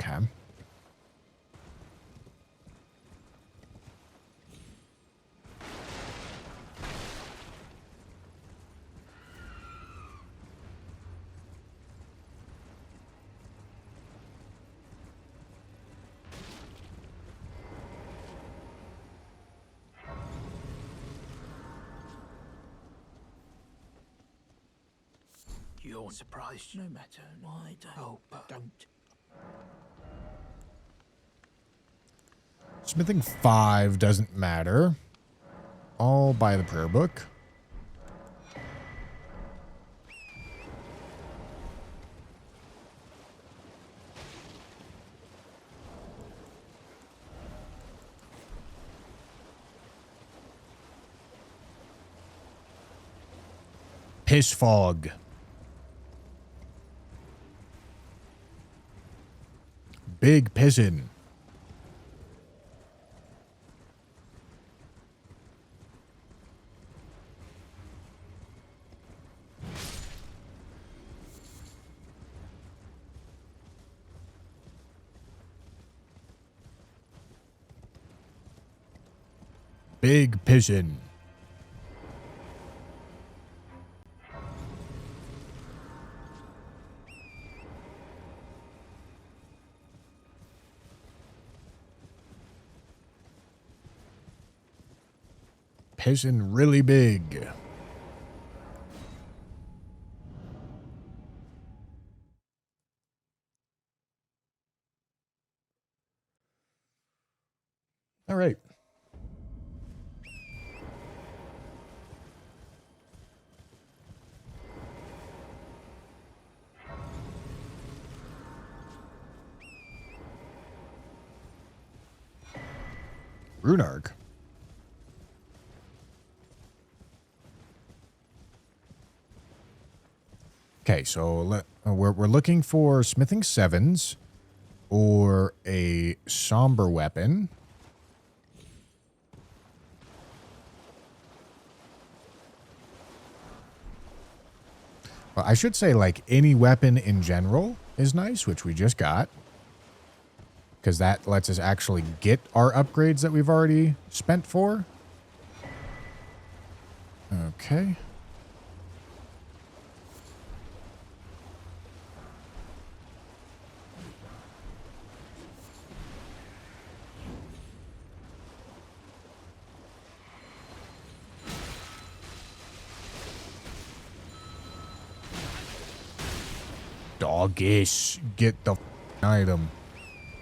Okay. You're surprised no matter why don't. Smithing 5 doesn't matter. All by the prayer book. Piss fog. Big pissin'. Big pissin'. Pissin' really big. All right. Runark. Okay, so we're looking for smithing 7s or a somber weapon. Well, I should say like any weapon in general is nice, which we just got. Because that lets us actually get our upgrades that we've already spent for. Okay. Doggish, get the item.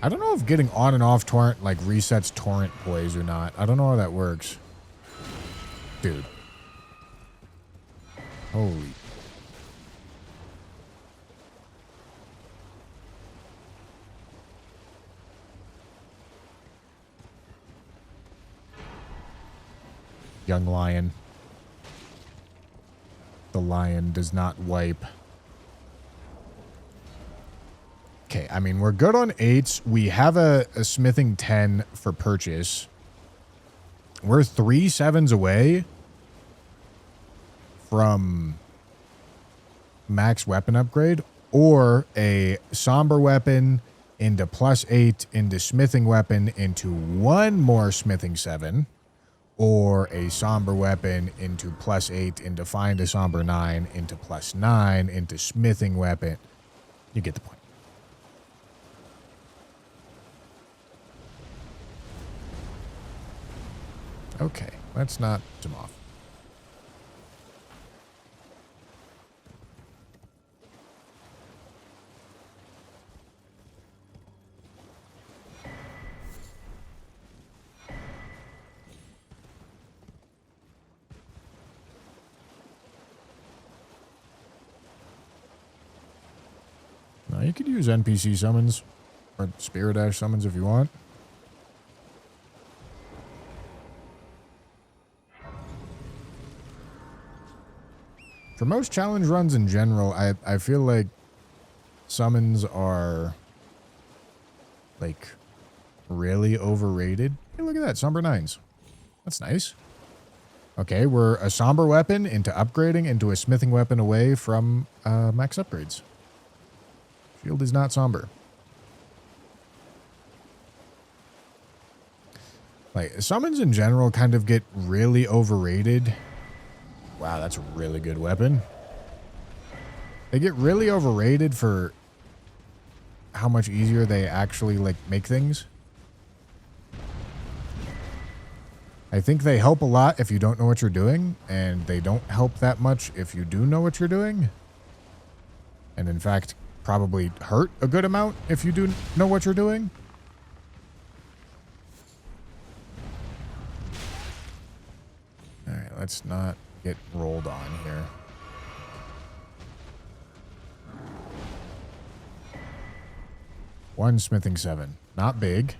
I don't know if getting on and off torrent like resets torrent plays or not. I don't know how that works. Dude. Holy. Young lion. The lion does not wipe. Okay, I mean, we're good on 8s. We have a smithing 10 for purchase. We're 3 7s away from max weapon upgrade, or a somber weapon into +8 into smithing weapon into 1 more smithing 7, or a somber weapon into +8 into find a somber 9 into +9 into smithing weapon. You get the point. Okay, let's not zoom off. Now you could use NPC summons or Spirit Ash summons if you want. For most challenge runs in general, I feel like summons are like really overrated. Hey, look at that, somber 9s. That's nice. Okay, we're a somber weapon into upgrading into a smithing weapon away from max upgrades. Shield is not somber. Like, summons in general kind of get really overrated. Wow, that's a really good weapon. They get really overrated for how much easier they actually, like, make things. I think they help a lot if you don't know what you're doing, and they don't help that much if you do know what you're doing. And in fact, probably hurt a good amount if you do know what you're doing. Alright, let's not get rolled on here. One smithing 7. Not big.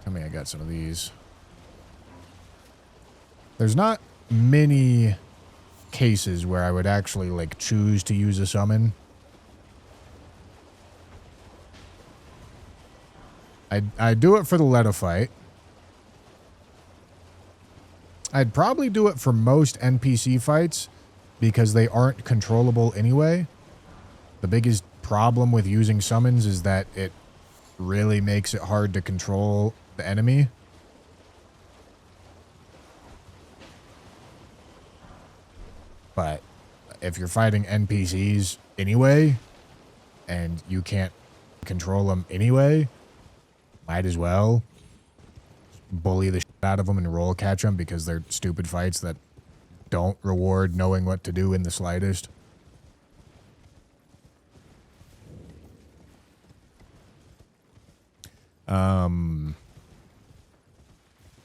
Tell me I got some of these. There's not many cases where I would actually, like, choose to use a summon. I do it for the Letta fight. I'd probably do it for most NPC fights because they aren't controllable anyway. The biggest problem with using summons is that it really makes it hard to control the enemy. But if you're fighting NPCs anyway, and you can't control them anyway, might as well bully the shit out of them and roll catch them because they're stupid fights that don't reward knowing what to do in the slightest.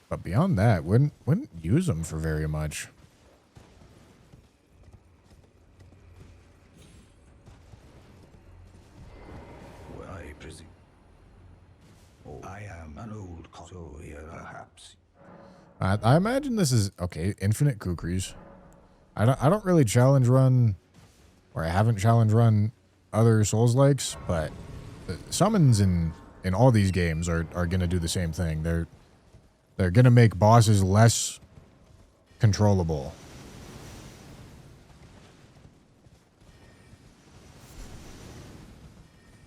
But beyond that, wouldn't use them for very much. Well, I presume. Oh, I am an old so here perhaps. I imagine this is okay. Infinite kukris. I don't really challenge run, or I haven't challenge run other Souls likes, but the summons in all these games are gonna do the same thing. They're gonna make bosses less controllable.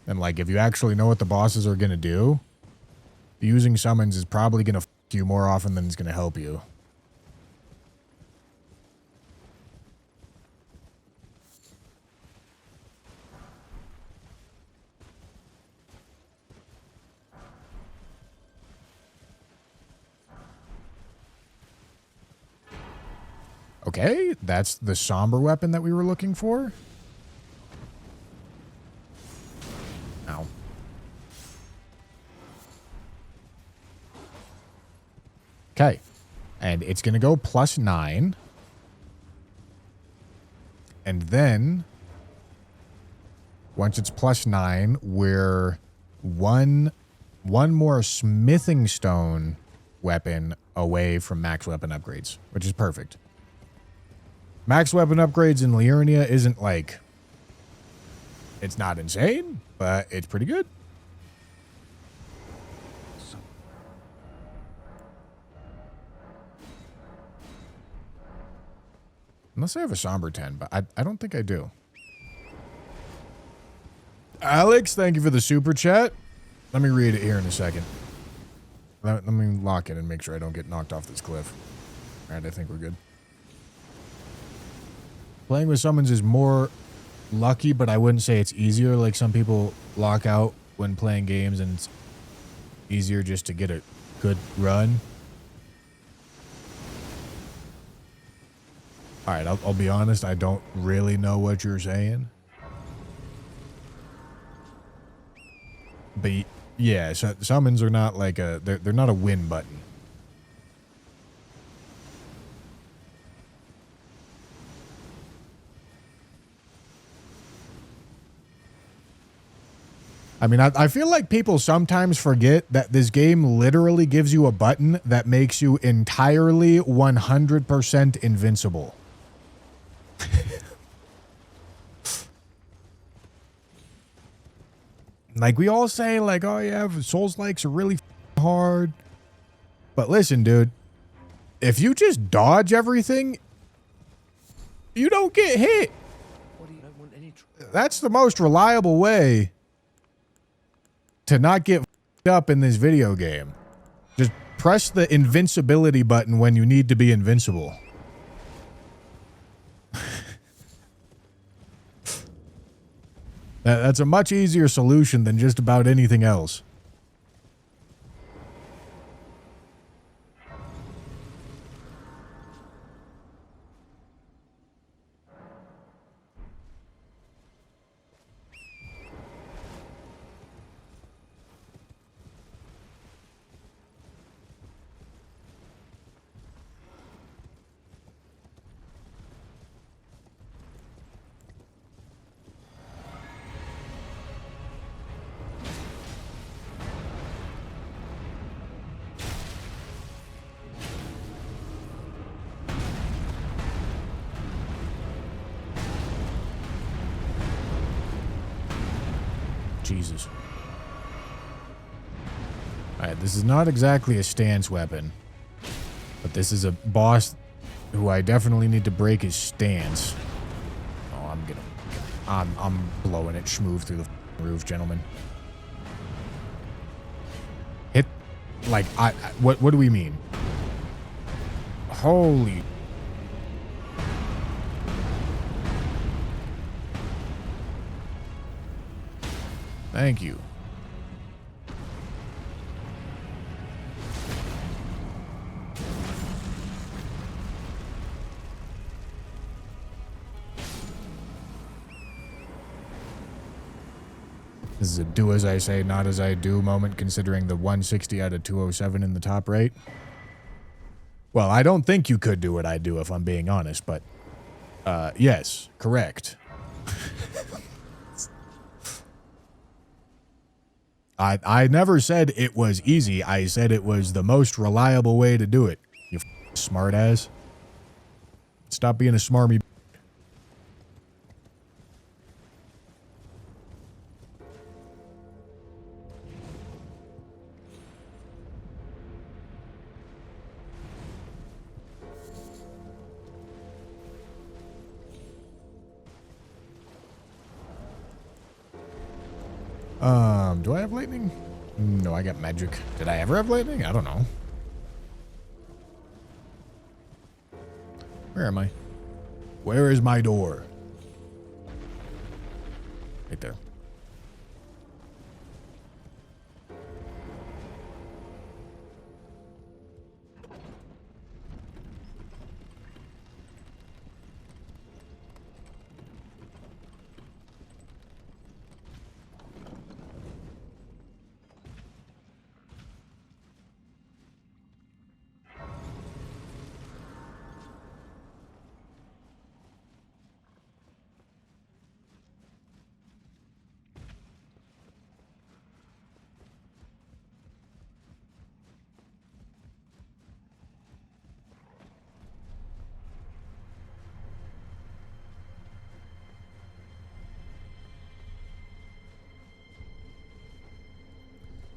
And like, if you actually know what the bosses are gonna do, using summons is probably gonna f you more often than it's gonna help you. Okay, that's the somber weapon that we were looking for. Ow. Okay, and it's going to go +9. And then, once it's +9, we're one more smithing stone weapon away from max weapon upgrades, which is perfect. Max weapon upgrades in Liurnia isn't like, it's not insane, but it's pretty good. Unless I have a somber 10, but I don't think I do. Alex, thank you for the super chat. Let me read it here in a second. Let me lock it and make sure I don't get knocked off this cliff. All right, I think we're good. Playing with summons is more lucky, but I wouldn't say it's easier. Like some people lock out when playing games and it's easier just to get a good run. All right, I'll be honest. I don't really know what you're saying. But yeah, summons are not like they're not a win button. I mean, I feel like people sometimes forget that this game literally gives you a button that makes you entirely 100% invincible. Like we all say, like, oh yeah, Souls-likes are really hard. But listen, dude, if you just dodge everything, you don't get hit. That's the most reliable way to not get up in this video game. Just press the invincibility button when you need to be invincible. That's a much easier solution than just about anything else. Jesus. Alright, this is not exactly a stance weapon. But this is a boss who I definitely need to break his stance. Oh, I'm blowing it schmoove through the roof, gentlemen. Hit, like, what do we mean? Holy... Thank you. This is a do as I say, not as I do moment, considering the 160 out of 207 in the top right. Well, I don't think you could do what I do if I'm being honest, but yes, correct. I never said it was easy. I said it was the most reliable way to do it. You smart ass. Stop being a smarmy. Do I have lightning? No, I got magic. Did I ever have lightning? I don't know. Where am I? Where is my door? Right there.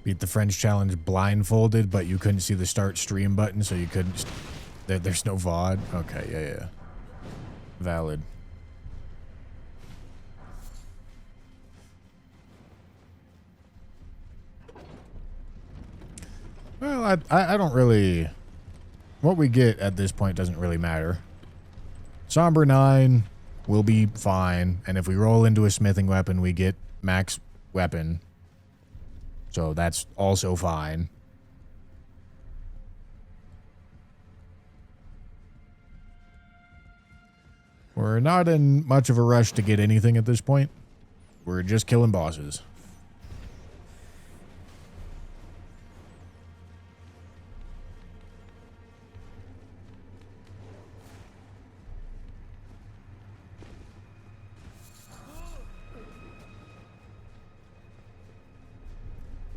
Beat the French challenge blindfolded, but you couldn't see the start stream button, so you couldn't... There's no VOD? Okay, yeah. valid. Well, I don't really... What we get at this point doesn't really matter. Somber 9 will be fine. And if we roll into a smithing weapon, we get max weapon. So that's also fine. We're not in much of a rush to get anything at this point. We're just killing bosses.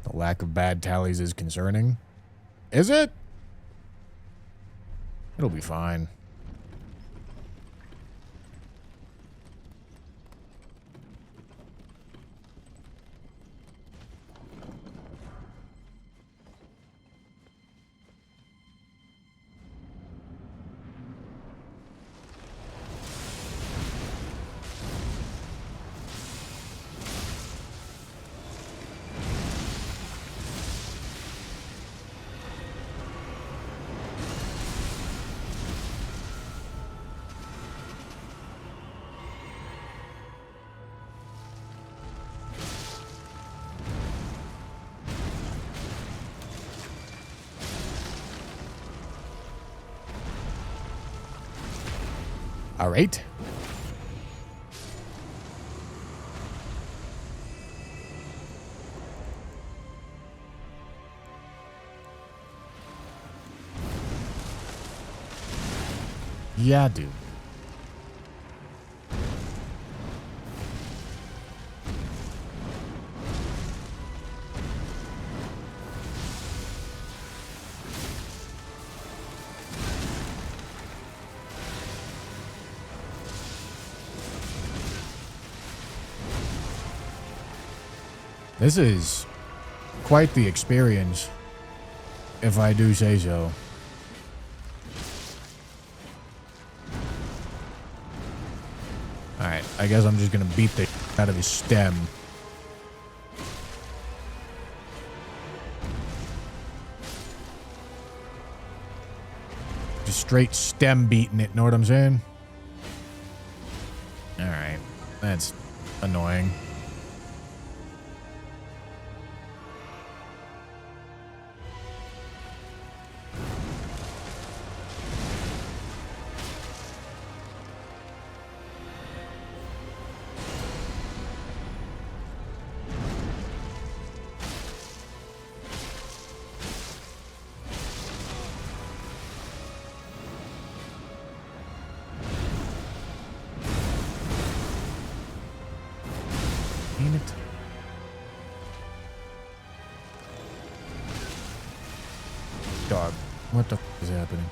The lack of bad tallies is concerning. Is it? It'll be fine. All right. Yeah, dude. This is quite the experience, if I do say so. Alright, I guess I'm just gonna beat the out of his stem. Just straight stem beating it, know what I'm saying? Alright, that's annoying. Damn it. Dog, what the f is happening?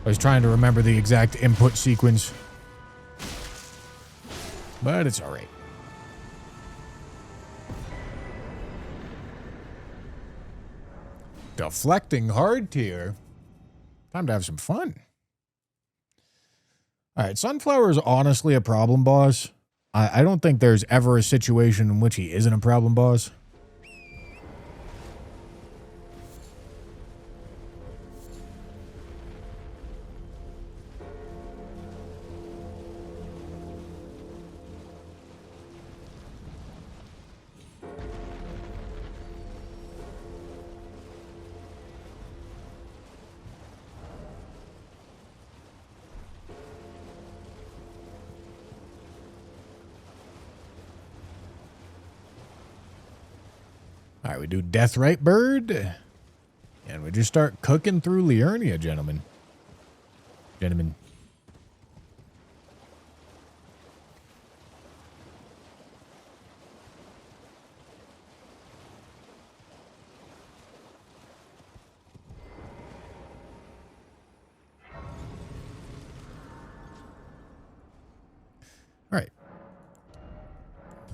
I was trying to remember the exact input sequence, but it's all right. Deflecting hard tier. Time to have some fun. All right, Sunflower is honestly a problem boss. I don't think there's ever a situation in which he isn't a problem boss. All right, we do Deathrite Bird. And we just start cooking through Liurnia, gentlemen. Gentlemen. All right.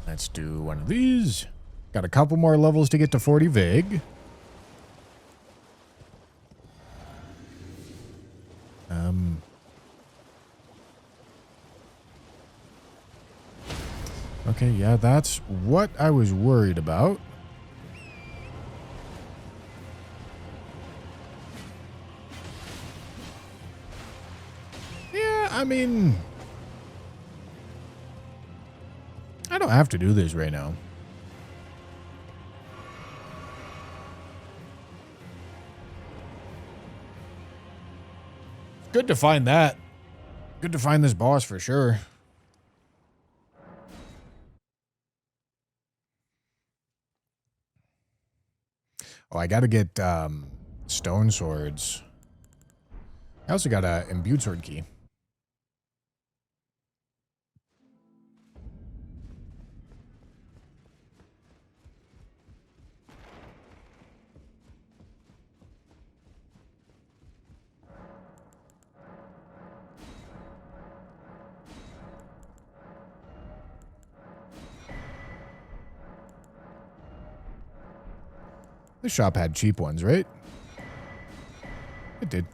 Let's do one of these. Got a couple more levels to get to 40 Vig. Okay, yeah, that's what I was worried about. Yeah, I mean, I don't have to do this right now. Good to find that. Good to find this boss for sure. Oh, I gotta get stone swords. I also got a imbued sword key. This shop had cheap ones, right? It did.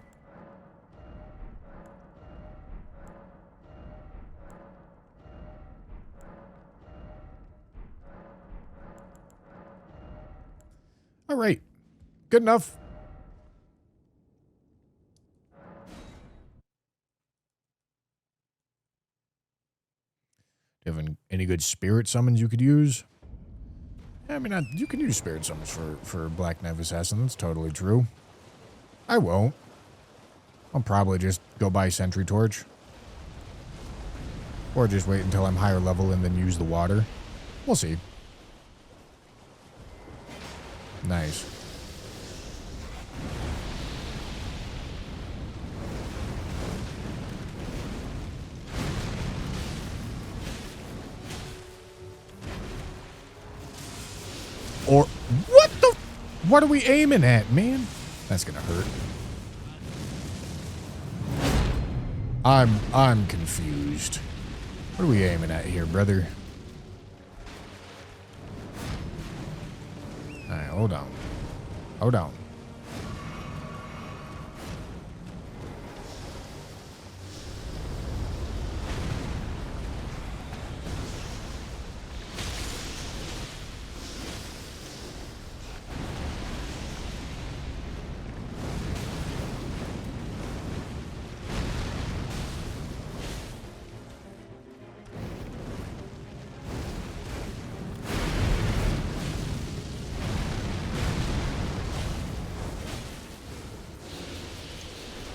All right. Good enough. Do you have any good spirit summons you could use? I mean, you can use spirit summons for Black Knight Assassin. That's totally true. I won't. I'll probably just go buy Sentry Torch. Or just wait until I'm higher level and then use the water. We'll see. Nice. Or what the? What are we aiming at, man? That's gonna hurt. I'm confused. What are we aiming at here, brother? All right, hold on. Hold on.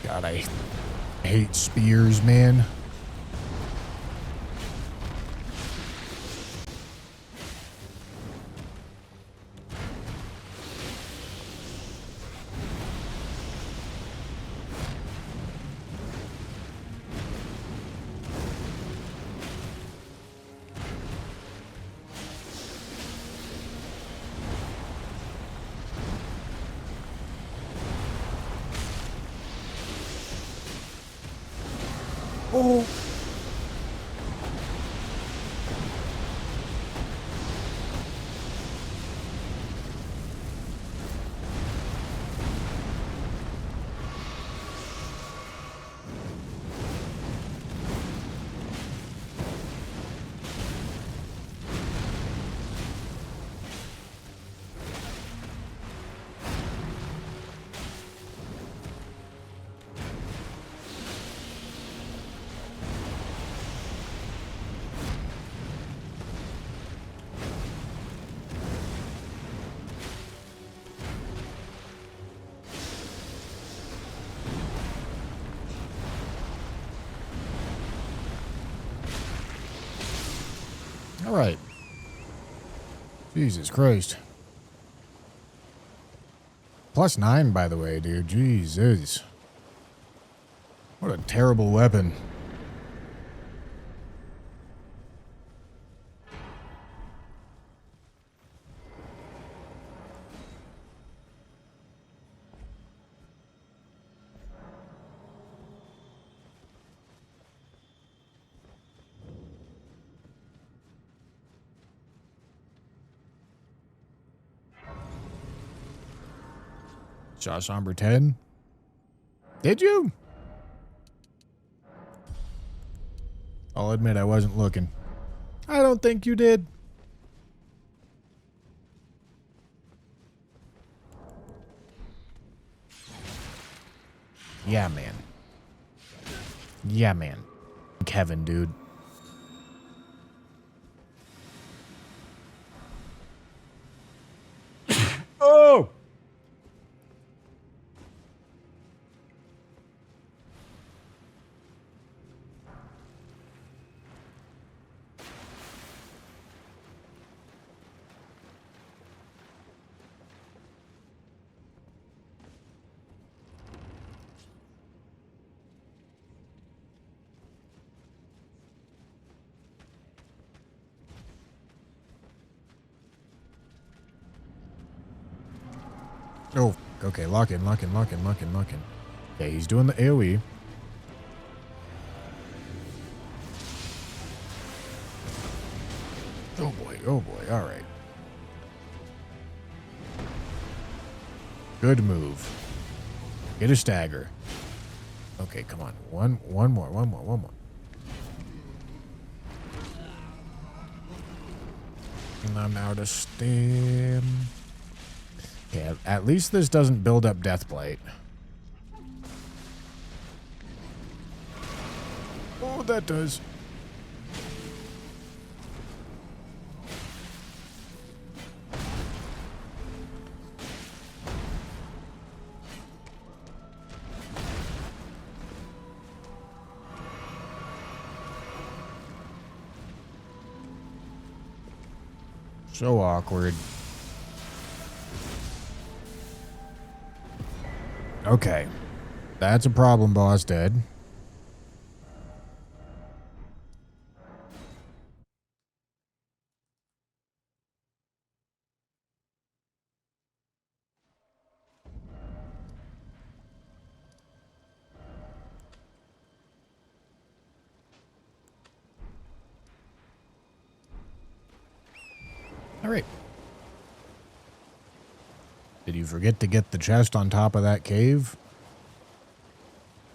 God, I hate spears, man. Oh. All right. Jesus Christ. +9, by the way, dude. Jesus. What a terrible weapon. Saw Somber 10. Did you? I'll admit I wasn't looking. I don't think you did. Yeah, man. Yeah, man. Kevin, dude. Oh! Oh, okay, lock in. Okay, he's doing the AoE. Oh boy, alright. Good move. Get a stagger. Okay, come on. One more. And I'm out of stam. Okay, at least this doesn't build up Deathblight. Oh, that does. So awkward. Okay. That's a problem, boss dead. All right. Did you forget to get the chest on top of that cave?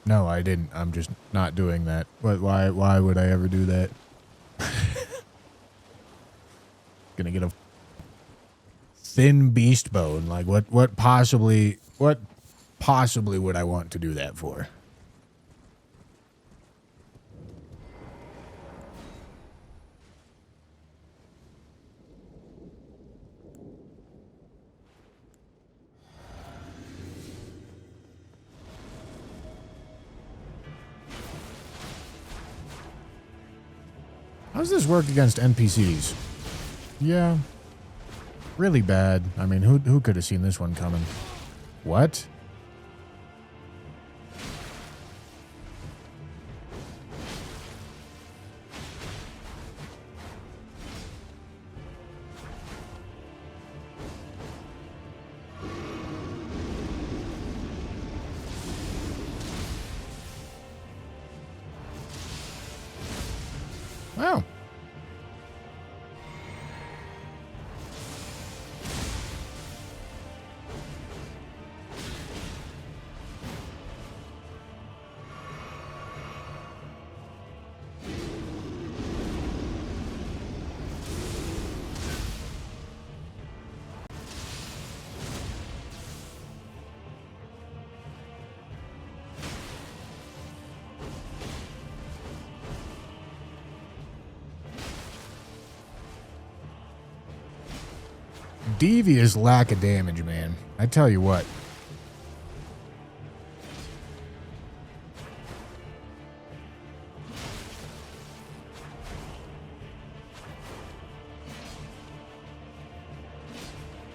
No, I didn't. I'm just not doing that. But why would I ever do that? Gonna get a thin beast bone. Like what possibly would I want to do that for? How does this work against NPCs? Yeah. Really bad. I mean, who could have seen this one coming? What? Wow. Devious lack of damage, man. I tell you what.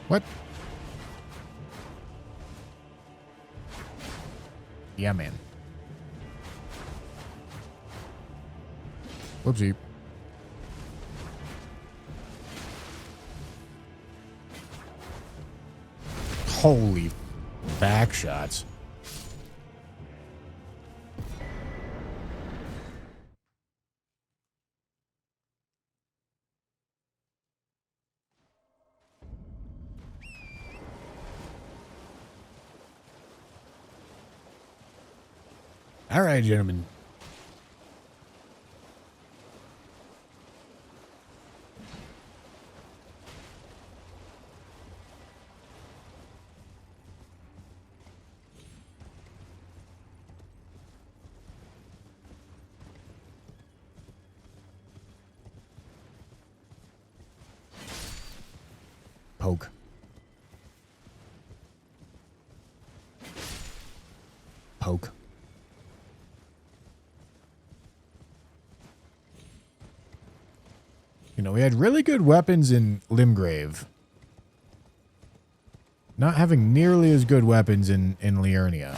What? Yeah, man. Whoopsie. Holy back shots. All right, gentlemen. Poke. Poke. You know, we had really good weapons in Limgrave. Not having nearly as good weapons in Liurnia.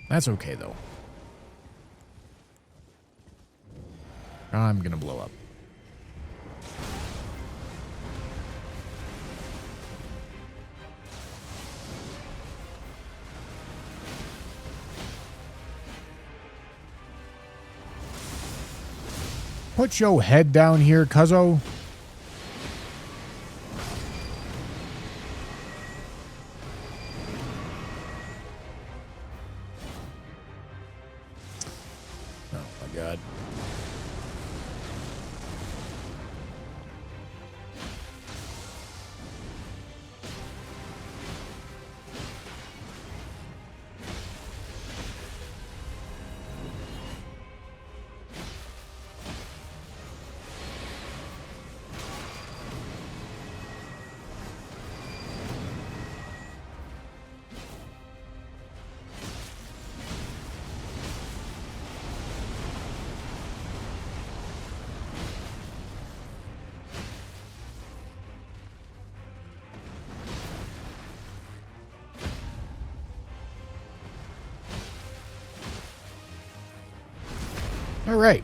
That's okay, though. I'm gonna blow up. Put your head down here, cuzzo. Oh my god. All right.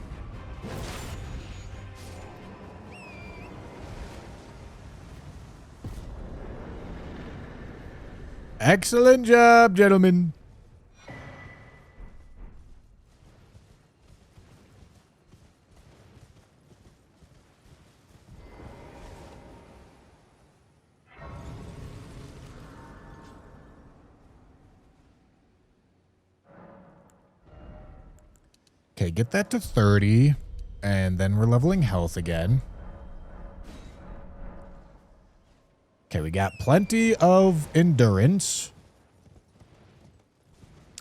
Excellent job, gentlemen. Okay, get that to 30, and then we're leveling health again. Okay, we got plenty of endurance.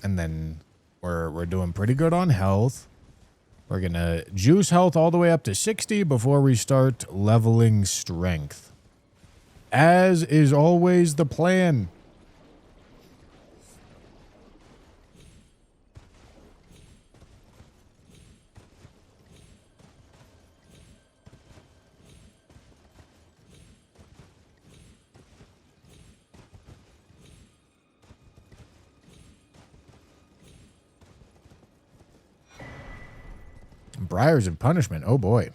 And then we're doing pretty good on health. We're going to juice health all the way up to 60 before we start leveling strength. As is always the plan. Briars of Punishment. Oh, boy.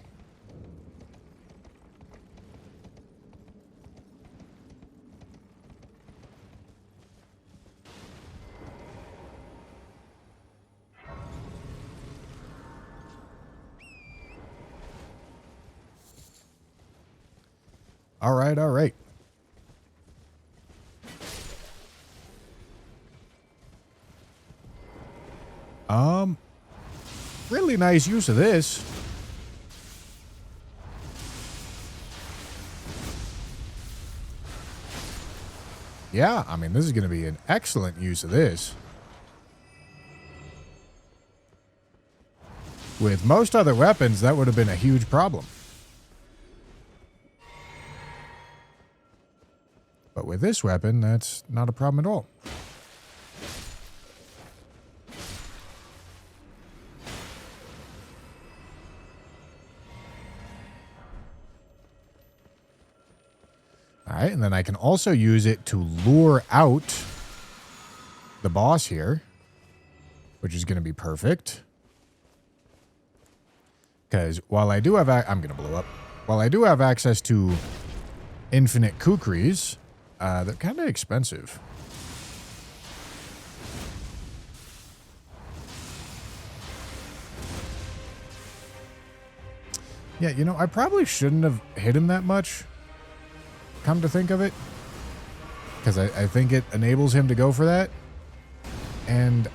All right, all right. Really nice use of this. Yeah, I mean, this is going to be an excellent use of this. With most other weapons, that would have been a huge problem. But with this weapon, that's not a problem at all. All right, and then I can also use it to lure out the boss here, which is going to be perfect. Because while I do have... I'm going to blow up. While I do have access to infinite kukris, they're kind of expensive. Yeah, you know, I probably shouldn't have hit him that much, come to think of it. Because I think it enables him to go for that. And,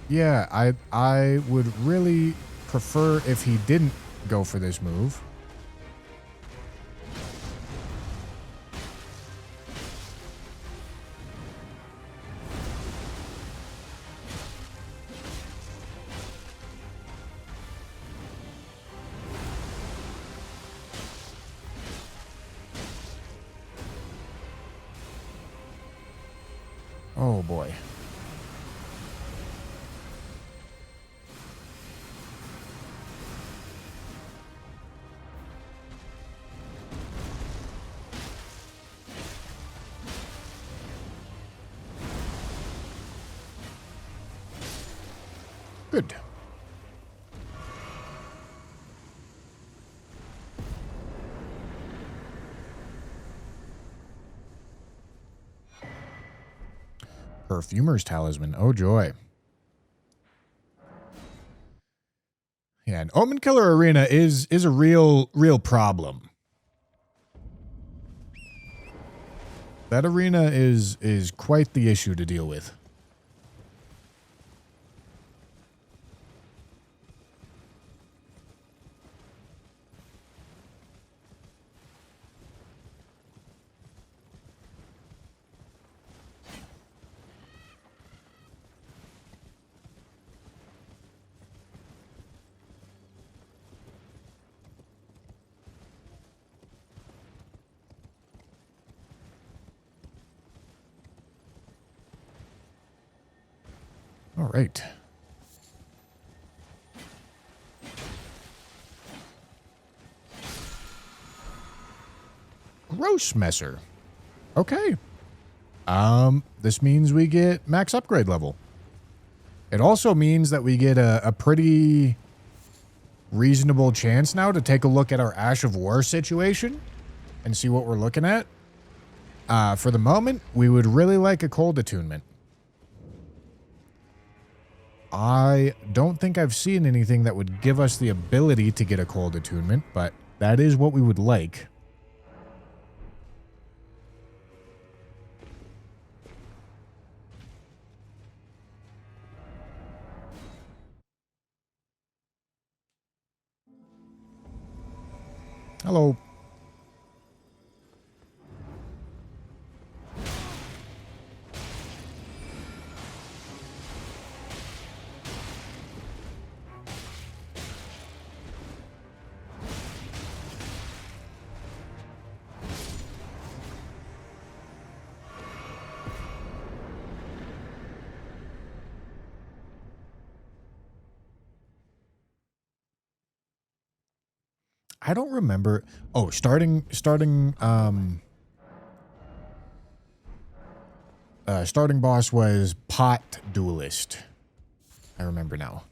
yeah, I would really prefer if he didn't go for this move. Oh boy. Good. Perfumer's Talisman. Oh, joy. Yeah, an Omen Killer Arena is a real problem. That arena is quite the issue to deal with. All right. Gross Messer. Okay. This means we get max upgrade level. It also means that we get a pretty reasonable chance now to take a look at our Ash of War situation and see what we're looking at. For the moment, we would really like a cold attunement. I don't think I've seen anything that would give us the ability to get a cold attunement, but that is what we would like. Hello. I don't remember. Oh, starting boss was Pot Duelist. I remember now.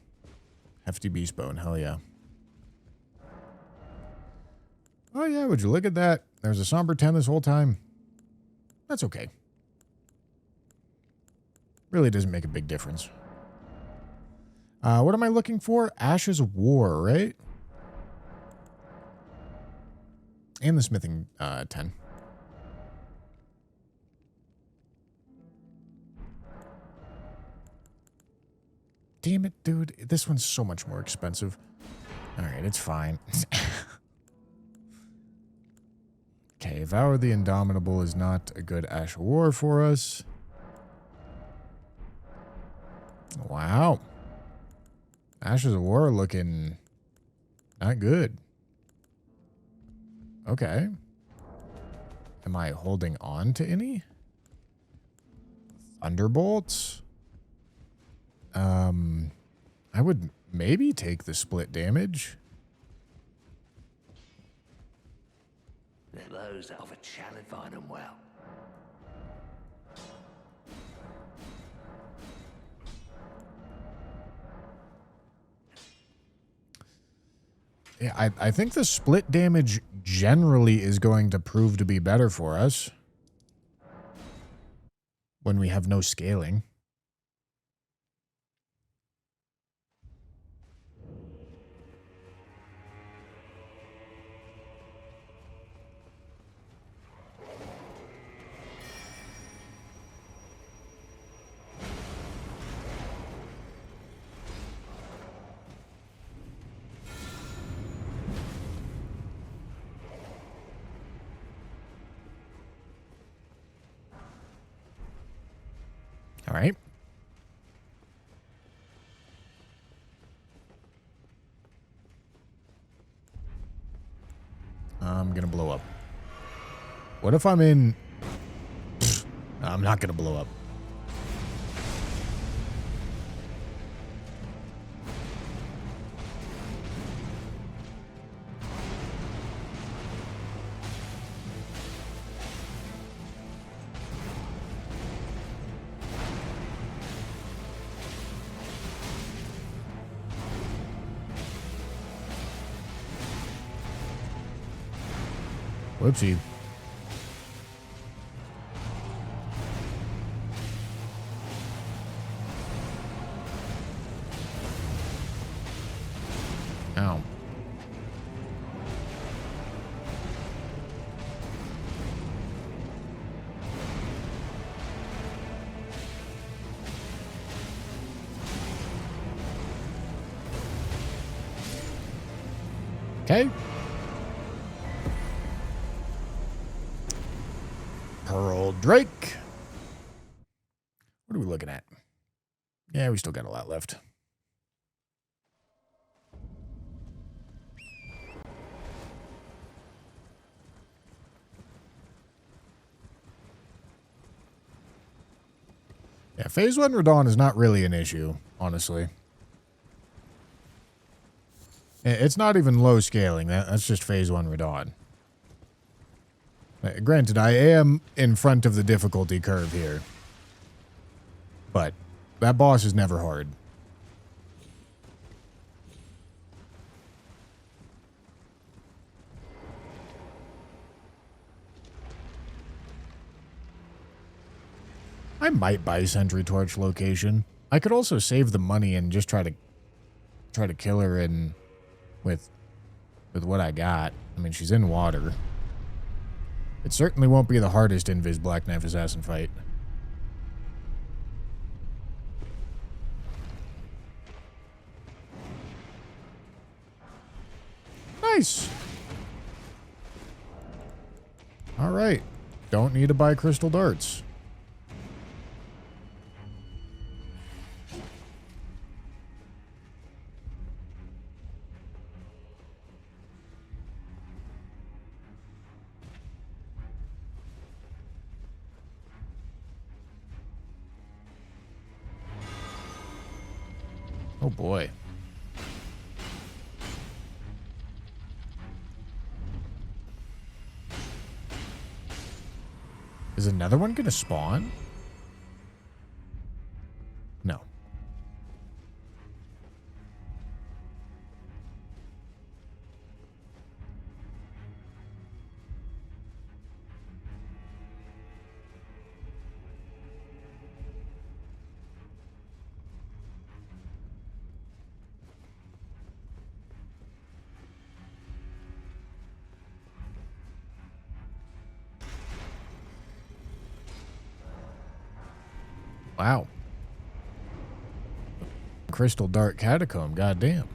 Hefty Beast Bone, hell yeah. Oh yeah, would you look at that? There's a somber 10 this whole time. That's okay. Really doesn't make a big difference. What am I looking for? Ashes of War, right? And the smithing 10. Damn it, dude. This one's so much more expensive. All right, it's fine. Okay, Vow of the Indomitable is not a good Ash of War for us. Wow. Ashes of War looking not good. Okay. Am I holding on to any? Thunderbolts? I would maybe take the split damage. Those of a challenge, find them well. Yeah, I think the split damage generally is going to prove to be better for us when we have no scaling. I'm gonna blow up. What if I'm in... I'm not gonna blow up. Whoopsie. Ow. Okay. Pearl Drake. What are we looking at? Yeah, we still got a lot left. Yeah, Phase 1 Radon is not really an issue, honestly. It's not even low scaling. That's just Phase 1 Radon. Granted, I am in front of the difficulty curve here. But that boss is never hard. I might buy Sentry Torch location. I could also save the money and just try to kill her in with what I got. I mean, she's in water. It certainly won't be the hardest Invis Black Knife Assassin fight. Nice. All right. Don't need to buy crystal darts. Oh boy. Is another one going to spawn? No. Wow. Crystal Dark Catacomb, goddamn.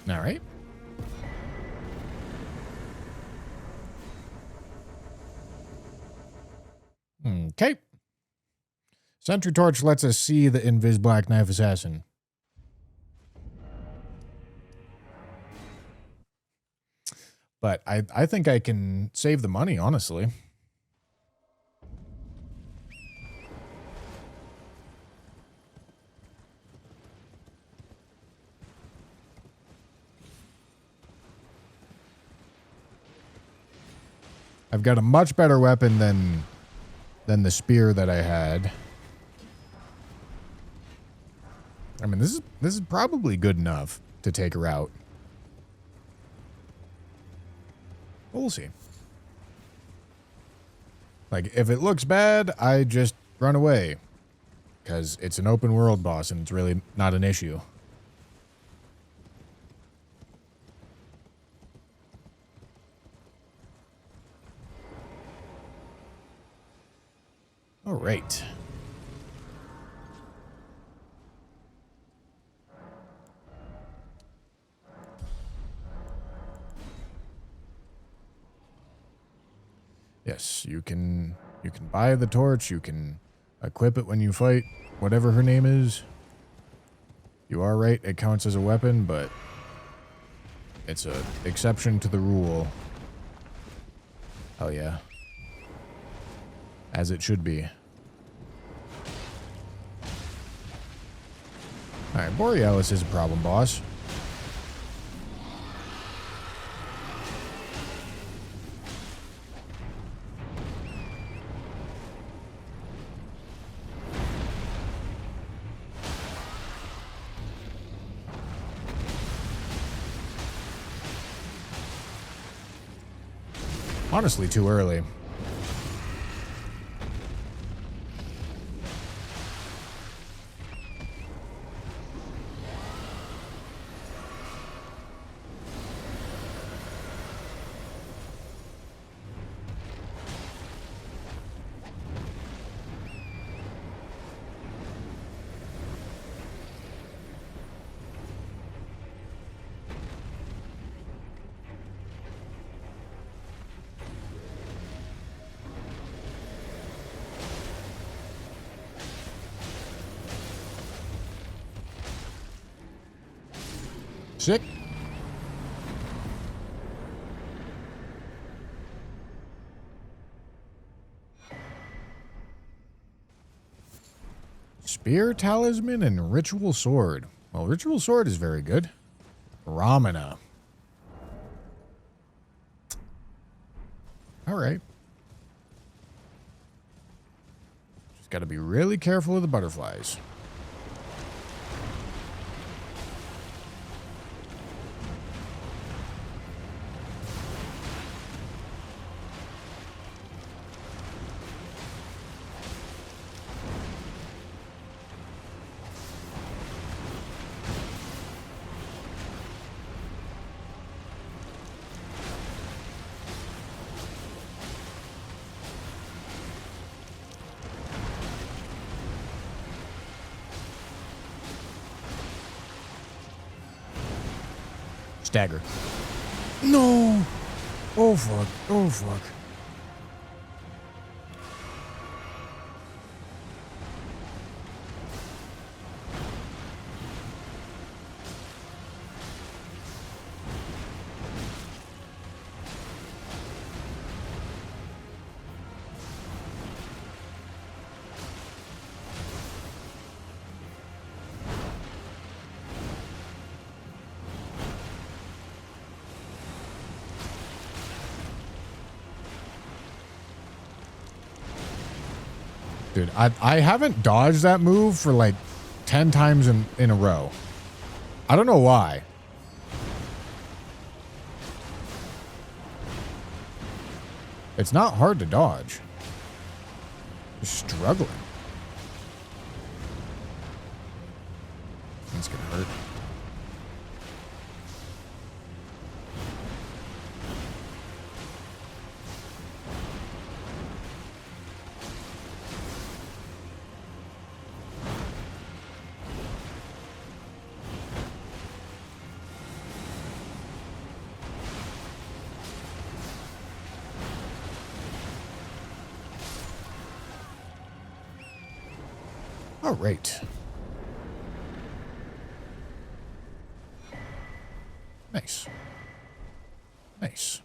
All right. Okay. Sentry Torch lets us see the Invis Black Knife Assassin. But I think I can save the money, honestly. I've got a much better weapon than the spear that I had. I mean, this is probably good enough to take her out. We'll see. Like, if it looks bad, I just run away. Because it's an open world boss and it's really not an issue. right. Yes, you can buy the torch, you can equip it when you fight whatever her name is. You are right, it counts as a weapon, but it's an exception to the rule. Hell yeah. As it should be. Alright, Borealis is a problem, boss. Honestly, too early. Sick. Spear Talisman and Ritual Sword. Well, Ritual Sword is very good. Ramana. Alright. Just gotta be really careful of the butterflies. Stagger. No! Oh, fuck. Oh, fuck. Dude, I haven't dodged that move for like 10 times in a row. I don't know why. It's not hard to dodge. Just struggling. It's gonna hurt. All right. Nice. Nice.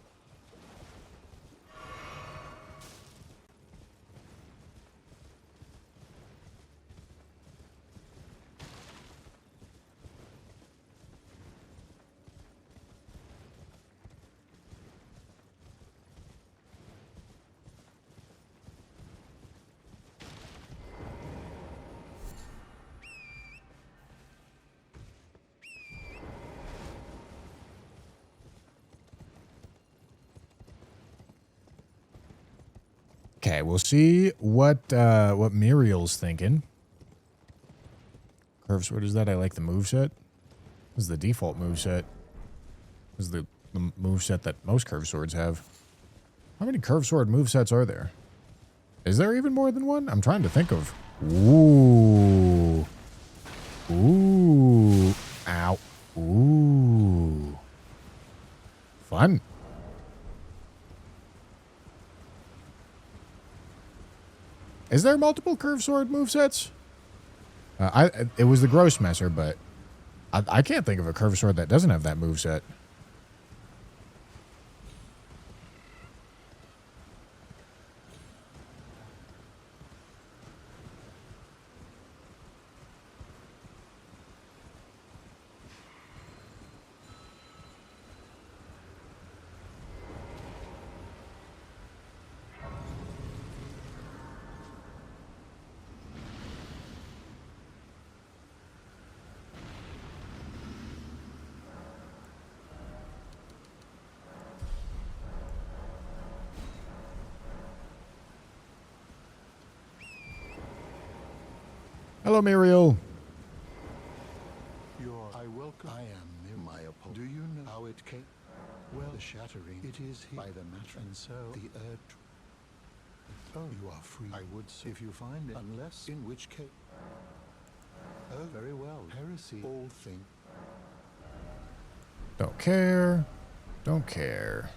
Okay, we'll see what Muriel's thinking. Curve sword is that? I like the moveset. This is the default moveset. This is the moveset that most curve swords have. How many curve sword movesets are there? Is there even more than one? I'm trying to think of. Ooh. Ooh. Ow. Ooh. Fun. Is there multiple curved sword movesets? It was the Grossmesser, but I can't think of a curved sword that doesn't have that moveset. Hello, Muriel. I welcome. I am near my opponent. Do you know how it came? Well, the shattering. It is here by the matter, and so the earth. Oh, you are free. I would say if you find it, unless in which case. Oh, very well. Heresy. All thing. Don't care. Don't care.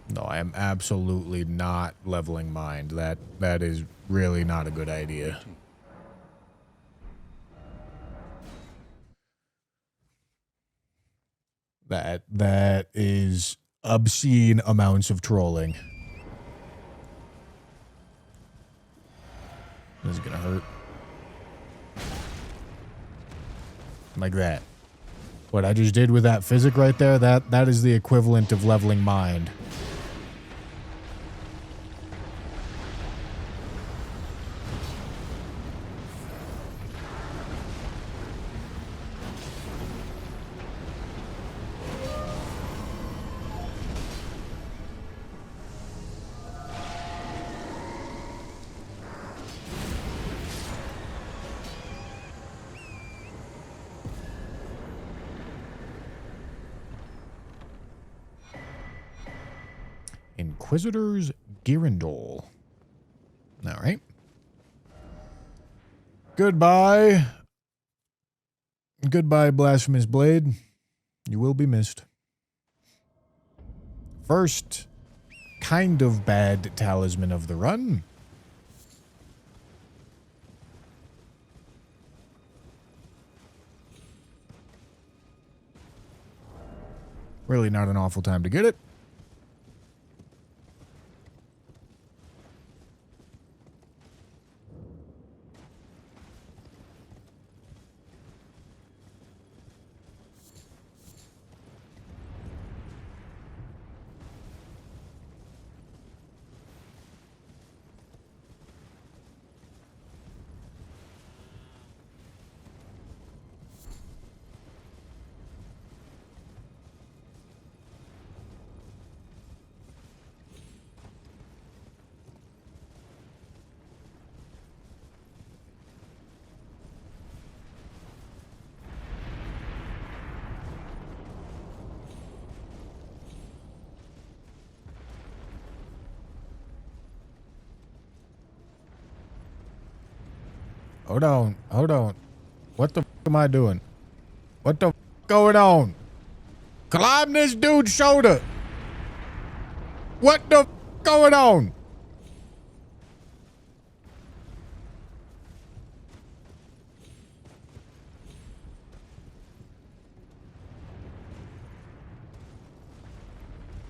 No, I am absolutely not leveling mind. That is really not a good idea. That is obscene amounts of trolling. This is gonna hurt. Like that. What I just did with that physic right there, that is the equivalent of leveling mind. Inquisitor's Girandol. All right. Goodbye. Goodbye, Blasphemous Blade. You will be missed. First, kind of bad talisman of the run. Really not an awful time to get it. Hold on. Hold on. What the f am I doing? What the f going on? Climb this dude's shoulder. What the f going on?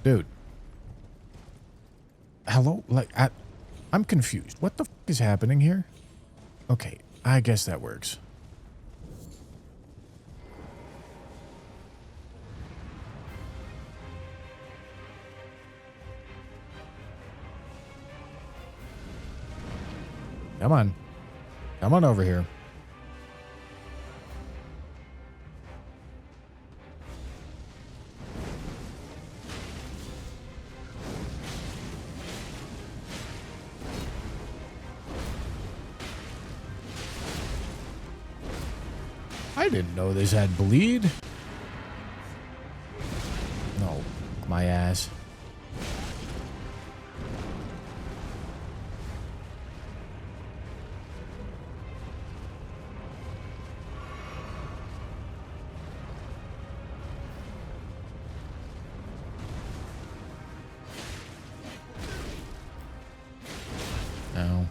Dude. Hello? Like, I'm confused. What the f is happening here? Okay, I guess that works. Come on. Come on over here. I didn't know this had bleed. No, my ass. No.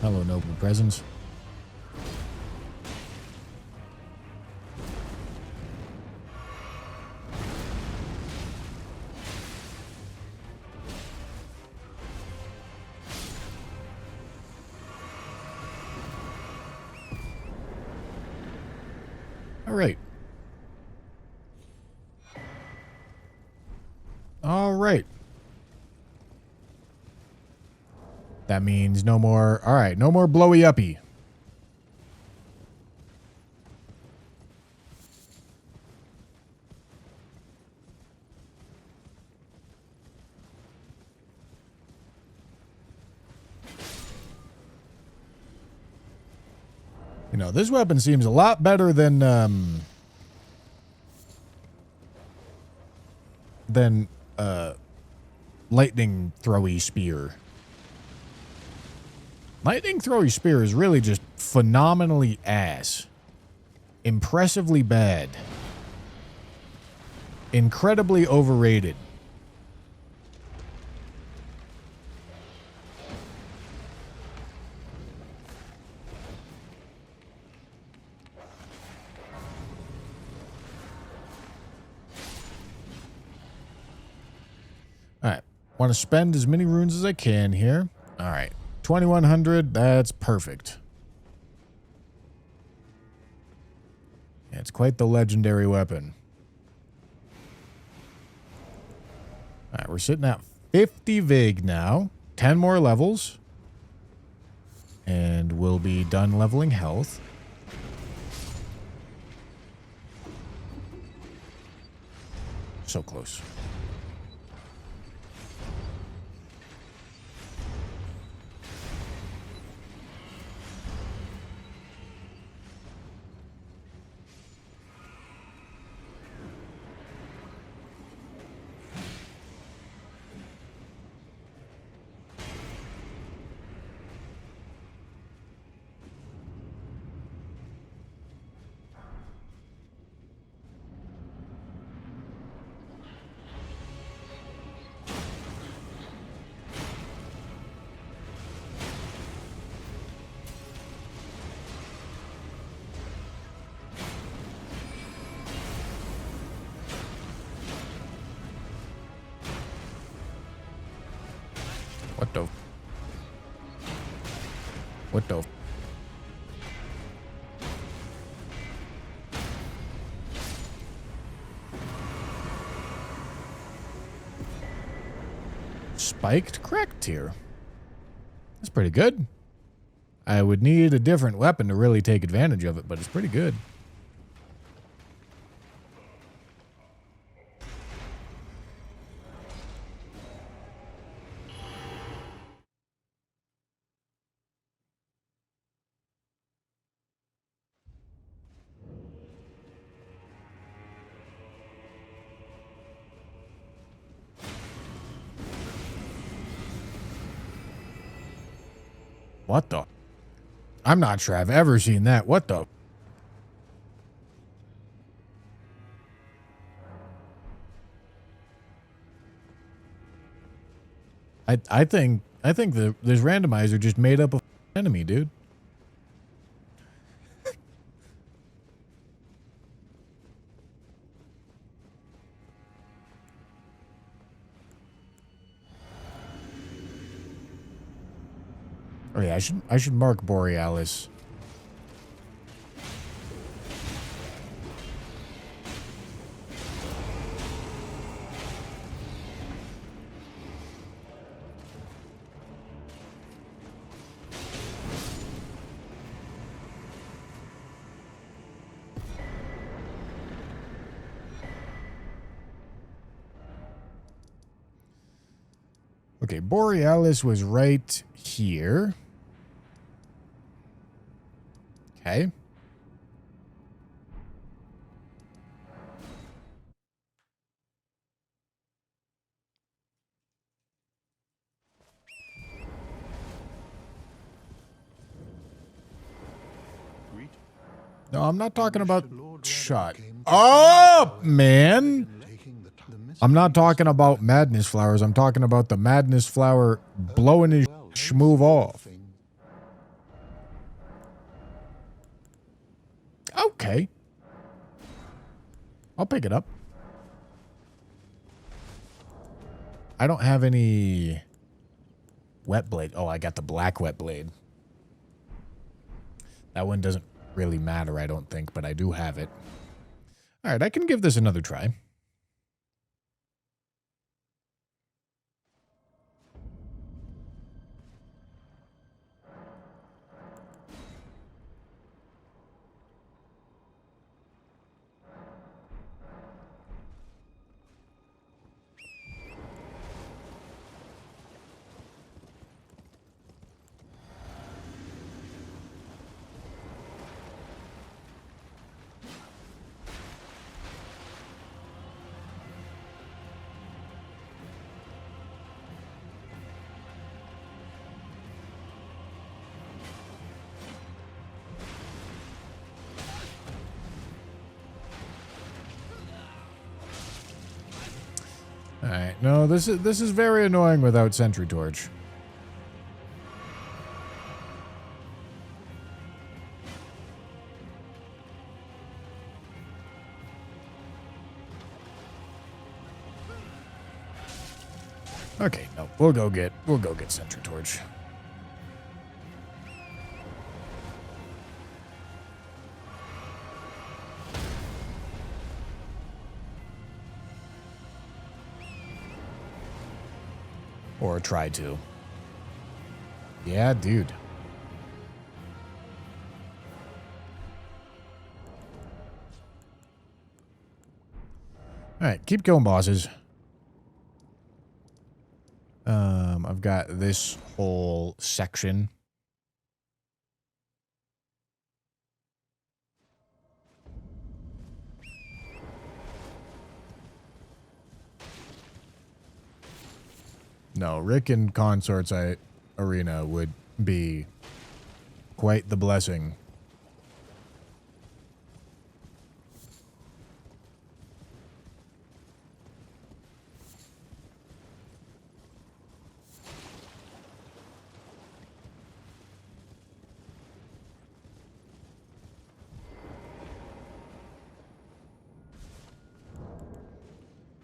Hello, noble presence. All right. All right. That means no more. All right, no more blowy uppy. You know, this weapon seems a lot better than lightning throwy spear. Lightning throwy spear is really just phenomenally ass. Impressively bad. Incredibly overrated. Alright. Want to spend as many runes as I can here. Alright. 2100, that's perfect. Yeah, it's quite the legendary weapon. Alright, we're sitting at 50 Vig now. 10 more levels. And we'll be done leveling health. So close. What the? What the? Spiked cracked tier. That's pretty good. I would need a different weapon to really take advantage of it, but it's pretty good. What the? I'm not sure I've ever seen that. What the? I think this randomizer just made up a enemy, dude. Oh yeah, I should mark Borealis. Okay, Borealis was right here. Okay. Greet. No, I'm not talking about Lord shut came up, man. taking the I'm not talking about madness flowers. I'm talking about the madness flower blowing his schmoove off. Okay. I'll pick it up. I don't have any wet blade. Oh, I got the black wet blade. That one doesn't really matter, I don't think, but I do have it. All right, I can give this another try. All right, no, this is very annoying without sentry torch. Okay, no, we'll go get sentry torch. Or try to. Yeah, dude. All right, keep killing bosses. I've got this whole section. No, Rick and Consort's arena would be quite the blessing.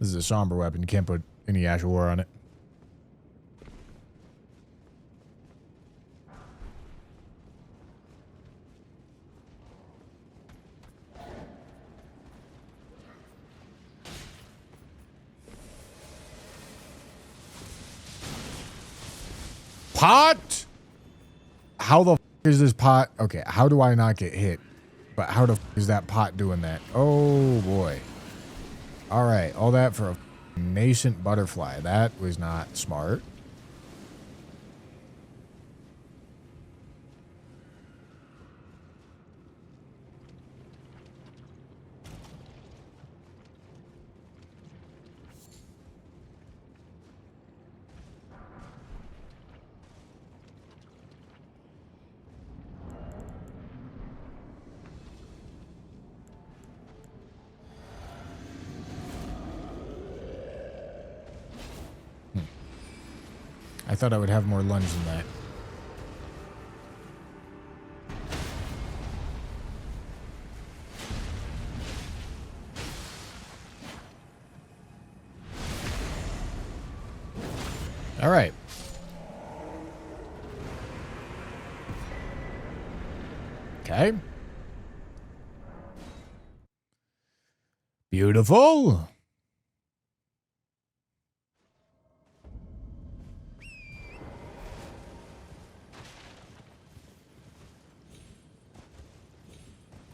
This is a somber weapon. You can't put any ash ore on it. Pot? How the f is this pot? Okay, how do I not get hit? But how the f is that pot doing that? Oh, boy. All right, all that for a nascent butterfly. That was not smart. I thought I would have more lunge than that. All right. Okay. Beautiful.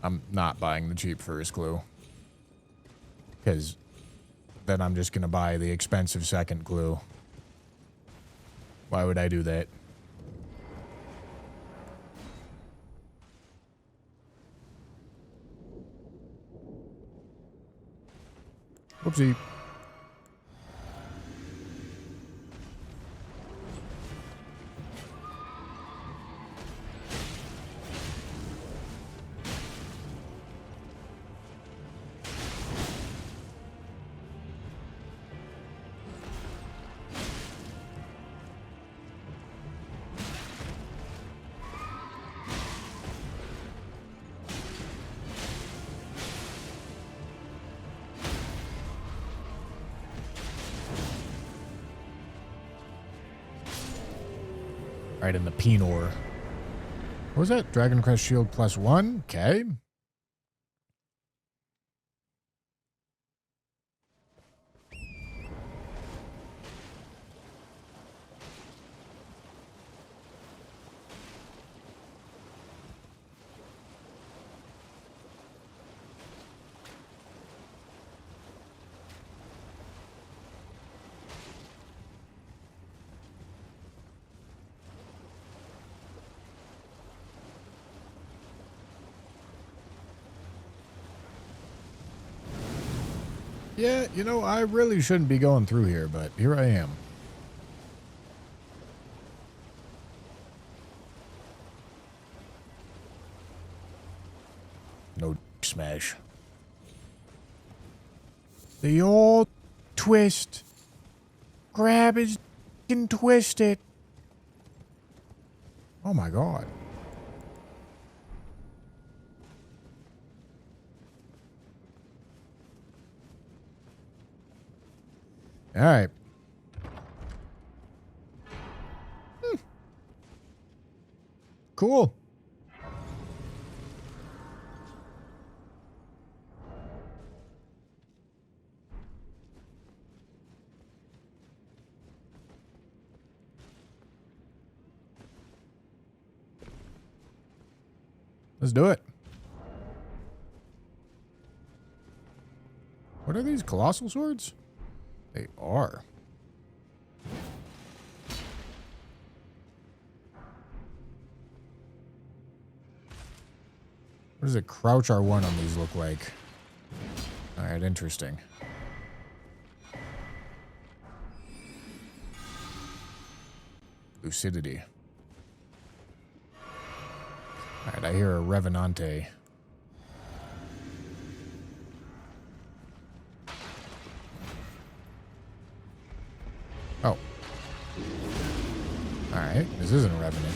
I'm not buying the cheap first clue. Because then I'm just going to buy the expensive second clue. Why would I do that? Whoopsie. Right in the Penor. What was that? Dragon Crest Shield +1. Okay. Yeah, you know, I really shouldn't be going through here, but here I am. No smash. The old twist. Grab his and twist it. Oh my god. All right. Cool. Let's do it. What are these colossal swords? They are. What does a crouch R1 on these look like? Alright, interesting. Lucidity. Alright, I hear a Revenante. Oh. Alright, this isn't a Revenant.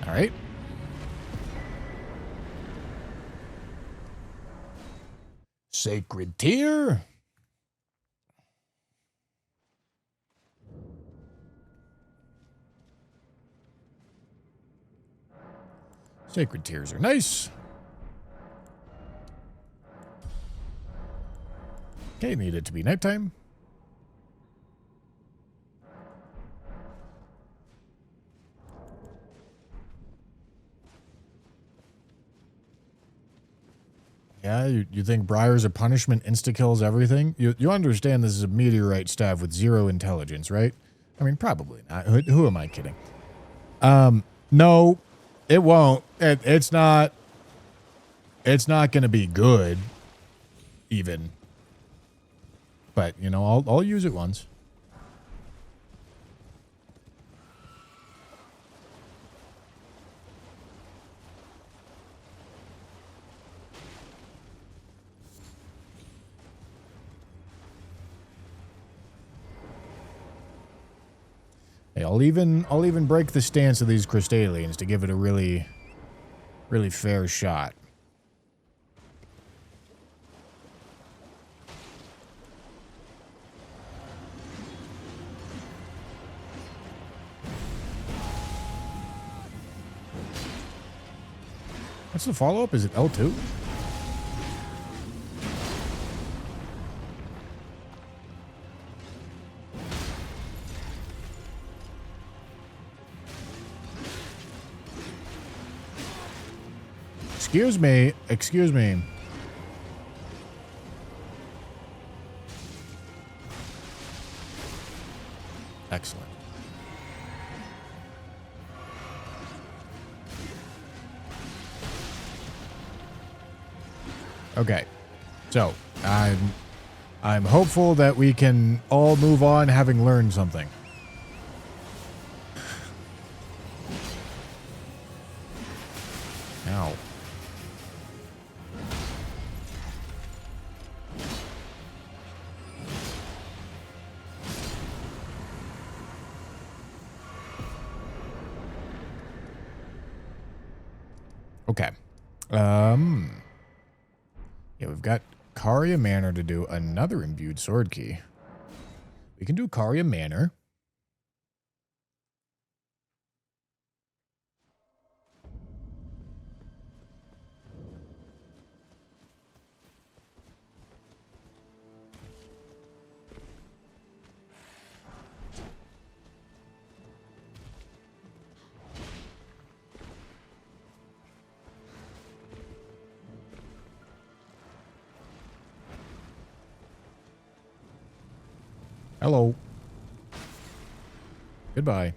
Alright. Sacred Tear. Sacred Tears are nice. Okay, need it to be nighttime. Yeah, you think Briar's a punishment insta-kills everything? You understand this is a meteorite staff with 0 intelligence, right? I mean, probably not. Who am I kidding? No, it won't. It's not going to be good, even. But, you know, I'll use it once. Hey, I'll even break the stance of these Crystalians to give it a really fair shot. What's the follow-up? Is it L2? Excuse me. Excuse me. Excellent. Okay. So, I'm hopeful that we can all move on having learned something. Ow. Okay. Yeah, we've got Karia Manor to do another imbued sword key. We can do Karia Manor. Hello. Goodbye.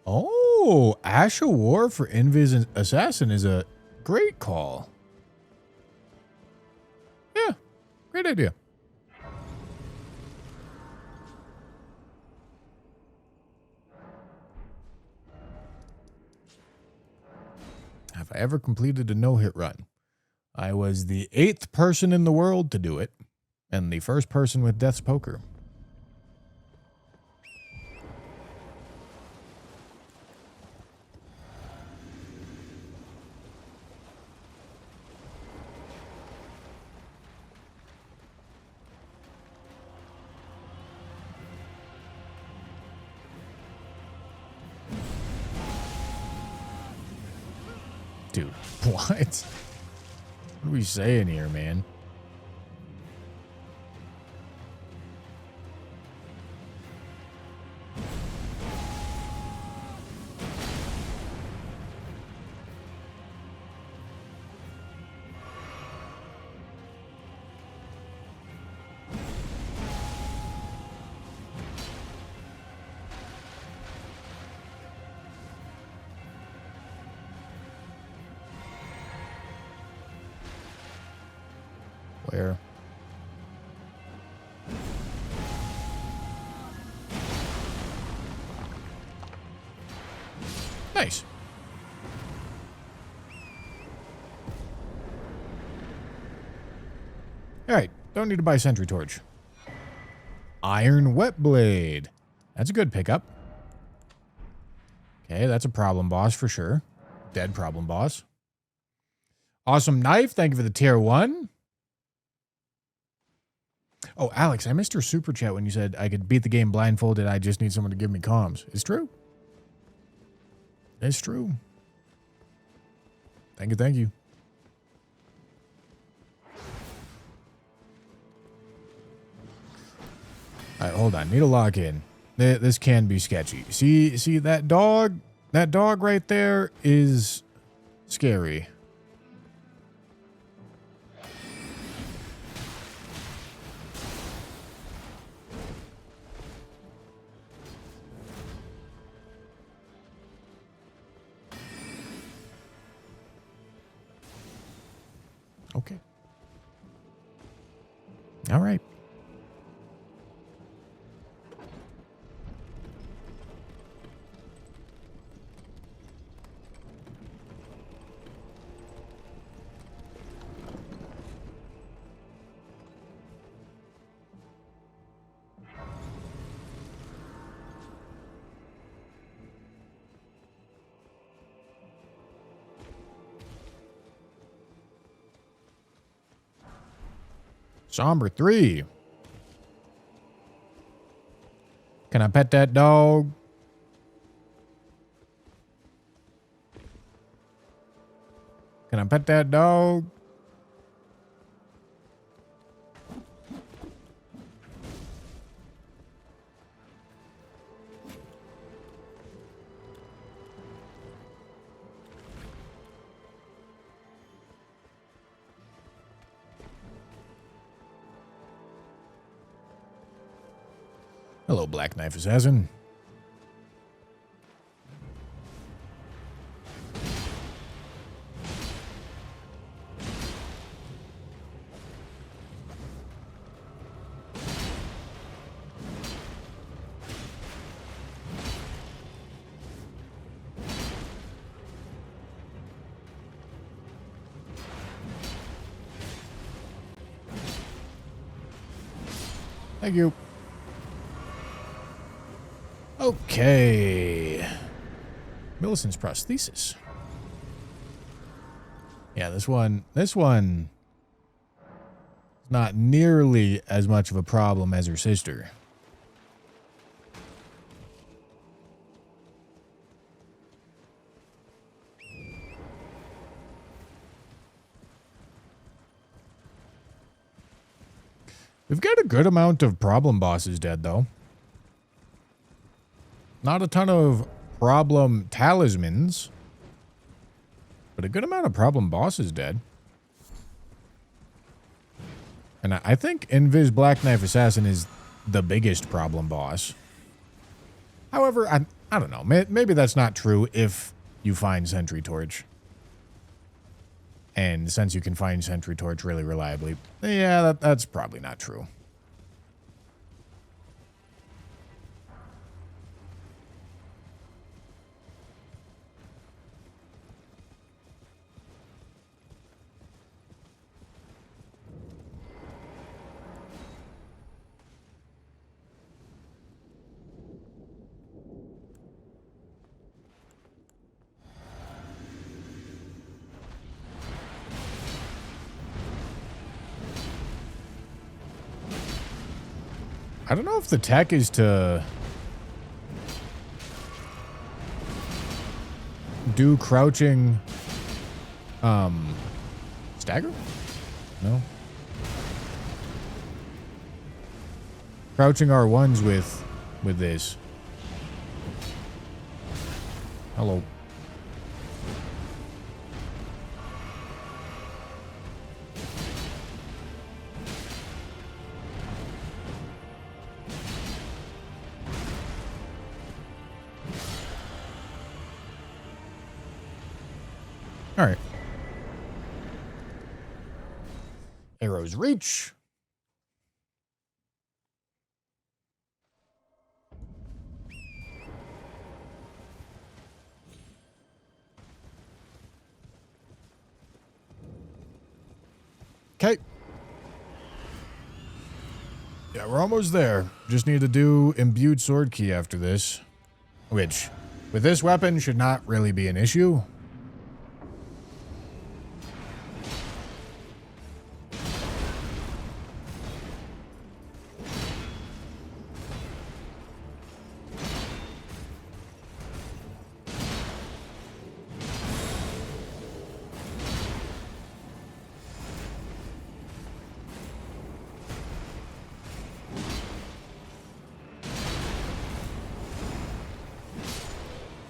Oh, Ash of War for Invis Assassin is a great call. Yeah, great idea. Have I ever completed a no-hit run? I was the 8th person in the world to do it, and the first person with Death's Poker. Dude, what? What are we saying here, man? Where? Nice. All right, don't need to buy Sentry Torch. Iron Wet Blade. That's a good pickup. Okay, that's a problem boss for sure. Dead problem boss. Awesome Knife, thank you for the tier 1. Oh, Alex, I missed your super chat when you said I could beat the game blindfolded. I just need someone to give me comms. It's true. It's true. Thank you, thank you. All right, hold on. Need a lock in. This can be sketchy. See that dog? That dog right there is scary. Okay. All right. Somber 3. Can I pet that dog? Can I pet that dog? Hello, Black Knife Assassin. Thank you. Okay. Millicent's prosthesis. Yeah, this one is not nearly as much of a problem as her sister. We've got a good amount of problem bosses dead, though. Not a ton of problem talismans, but a good amount of problem bosses dead. And I think Invis Black Knife Assassin is the biggest problem boss. However, I don't know. Maybe that's not true if you find Sentry Torch. And since you can find Sentry Torch really reliably, yeah, that's probably not true. I don't know if the tech is to do crouching stagger? No. Crouching R1s with this. Hello. All right. Arrow's reach. Okay. Yeah, we're almost there. Just need to do imbued sword key after this, which with this weapon should not really be an issue.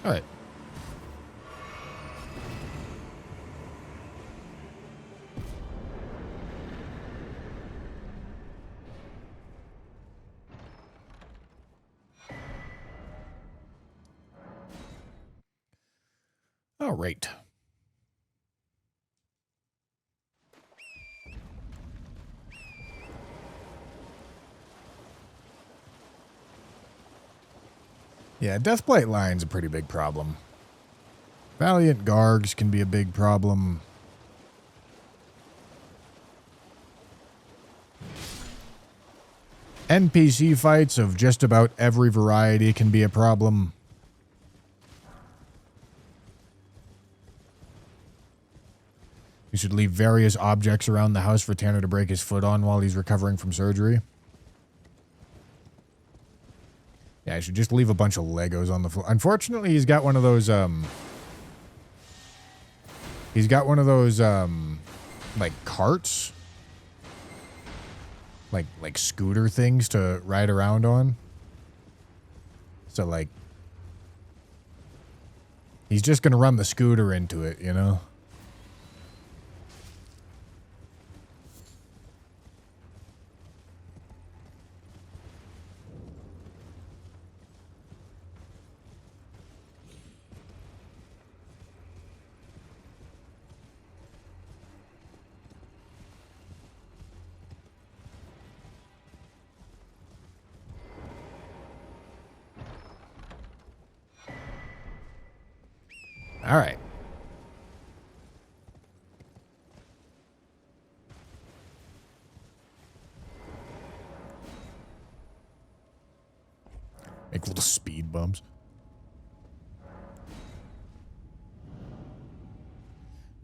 All right. All right. Yeah, Deathblight line's a pretty big problem. Valiant Gargs can be a big problem. NPC fights of just about every variety can be a problem. You should leave various objects around the house for Tanner to break his foot on while he's recovering from surgery. Yeah, I should just leave a bunch of Legos on the floor. Unfortunately, he's got one of those, like, carts. Like scooter things to ride around on. So, like, he's just gonna run the scooter into it, you know? All right. Make little speed bumps.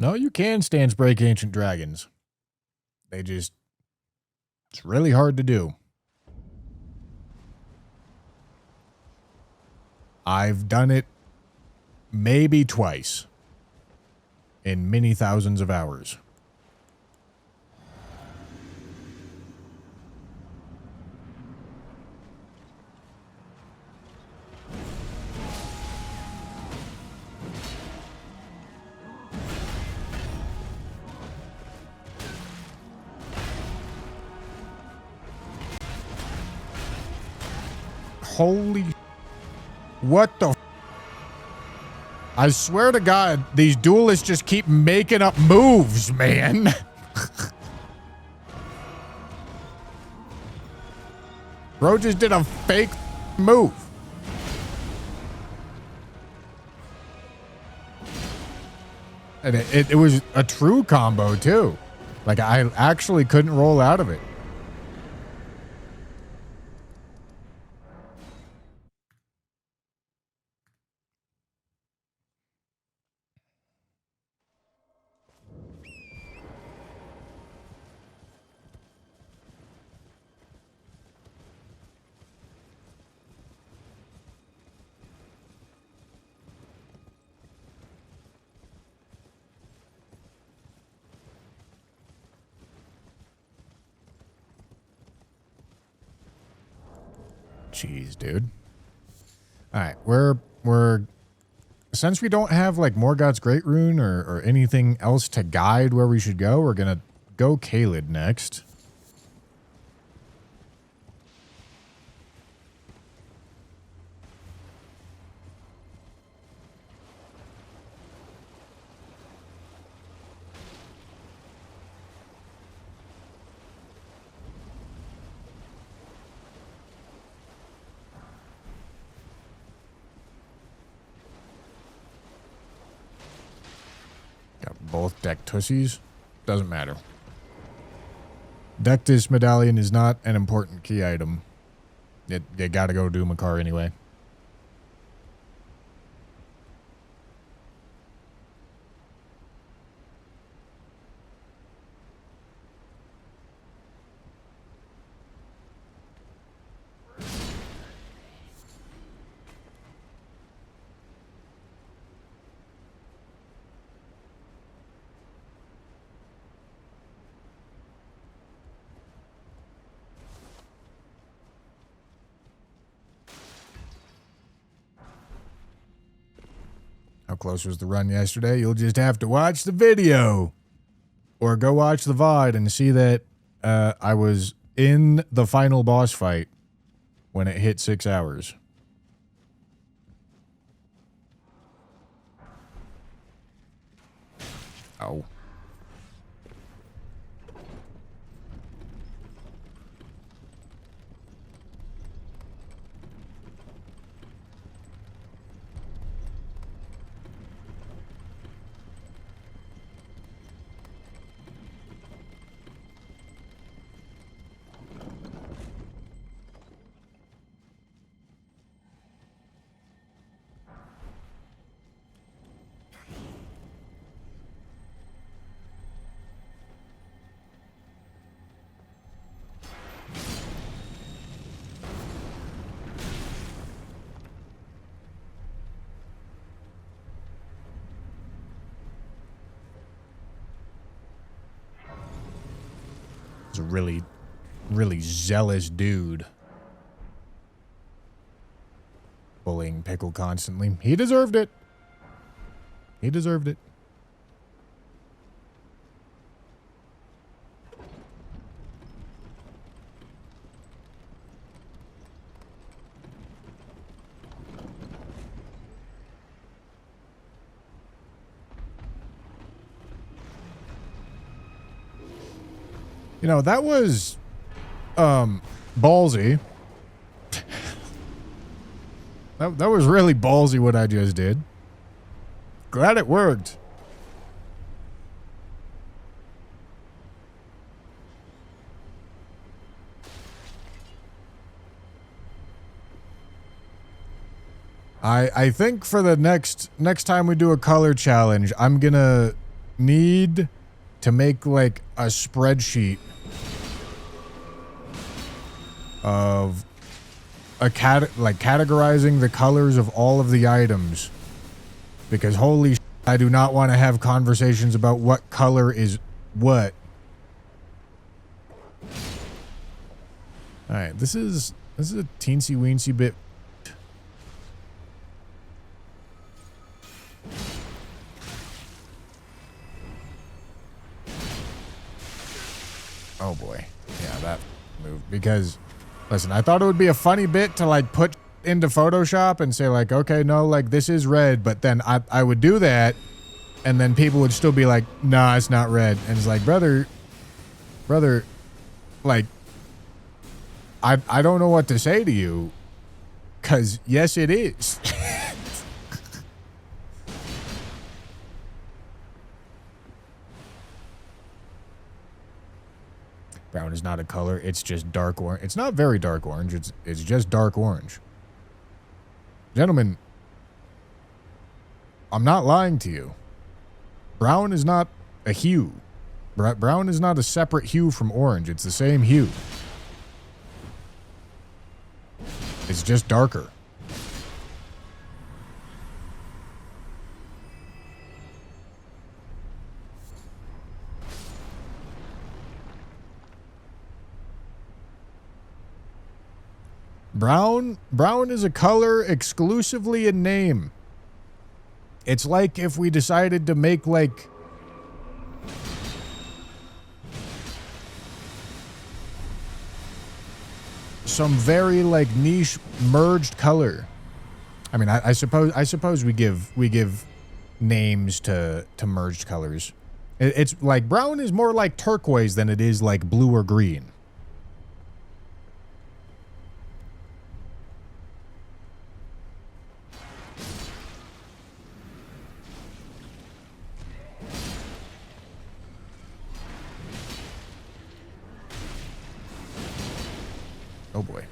No, you can stance break ancient dragons. It's really hard to do. I've done it maybe twice in many thousands of hours. Holy... What the... I swear to God, these duelists just keep making up moves, man. Bro just did a fake move. And it was a true combo, too. Like, I actually couldn't roll out of it. Jeez, dude. All right, we're since we don't have like Morgoth's Great Rune or anything else to guide where we should go, we're gonna go Caelid next. Both deck tussies. Doesn't matter. Dectus medallion is not an important key item. You gotta go do Makar anyway. How close was the run yesterday? You'll just have to watch the video or go watch the VOD and see that I was in the final boss fight when it hit 6 hours. Oh. A really, really zealous dude. Bullying Pickle constantly. He deserved it. He deserved it. You know, that was ballsy. That was really ballsy what I just did. Glad it worked. I think for the next time we do a color challenge, I'm gonna need to make like a spreadsheet of categorizing the colors of all of the items, because holy shit, I do not want to have conversations about what color is what. All right, this is a teensy weensy bit. Oh boy. Yeah, that moved. Because, listen, I thought it would be a funny bit to, like, put into Photoshop and say, like, okay, no, like, this is red. But then I would do that, and then people would still be like, nah, it's not red. And it's like, brother, like, I don't know what to say to you. Because, yes, it is. Brown is not a color. It's just dark orange. It's not very dark orange. It's just dark orange. Gentlemen, I'm not lying to you. Brown is not a hue. Brown is not a separate hue from orange. It's the same hue. It's just darker. Brown is a color exclusively in name. It's like if we decided to make like some very like niche merged color. I mean, I suppose we give names to merged colors. It's like brown is more like turquoise than it is like blue or green. Oh boy.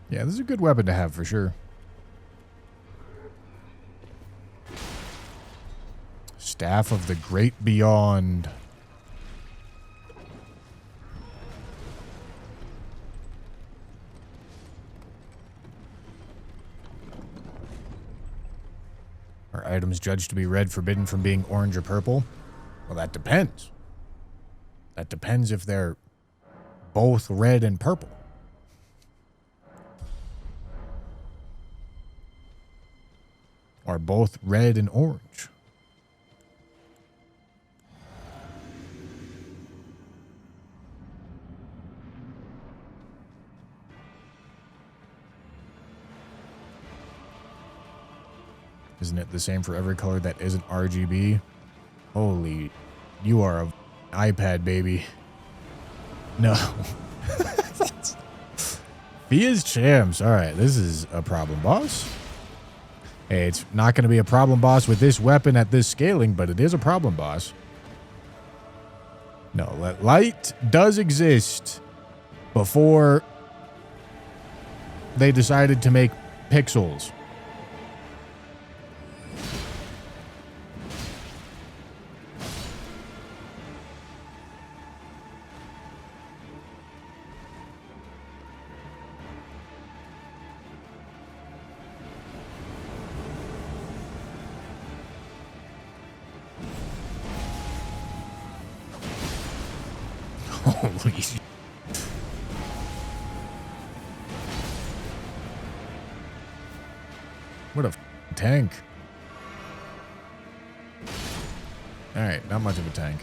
Yeah, this is a good weapon to have for sure. Staff of the Great Beyond. Are items judged to be red forbidden from being orange or purple? Well, that depends. That depends if they're both red and purple. Or both red and orange. Isn't it the same for every color that isn't RGB? Holy, you are a iPad baby. No. Fia's champs. All right, this is a problem boss. Hey, it's not going to be a problem boss with this weapon at this scaling, but it is a problem boss. No, light does exist before they decided to make pixels. Holy shit. What a tank. Alright, not much of a tank.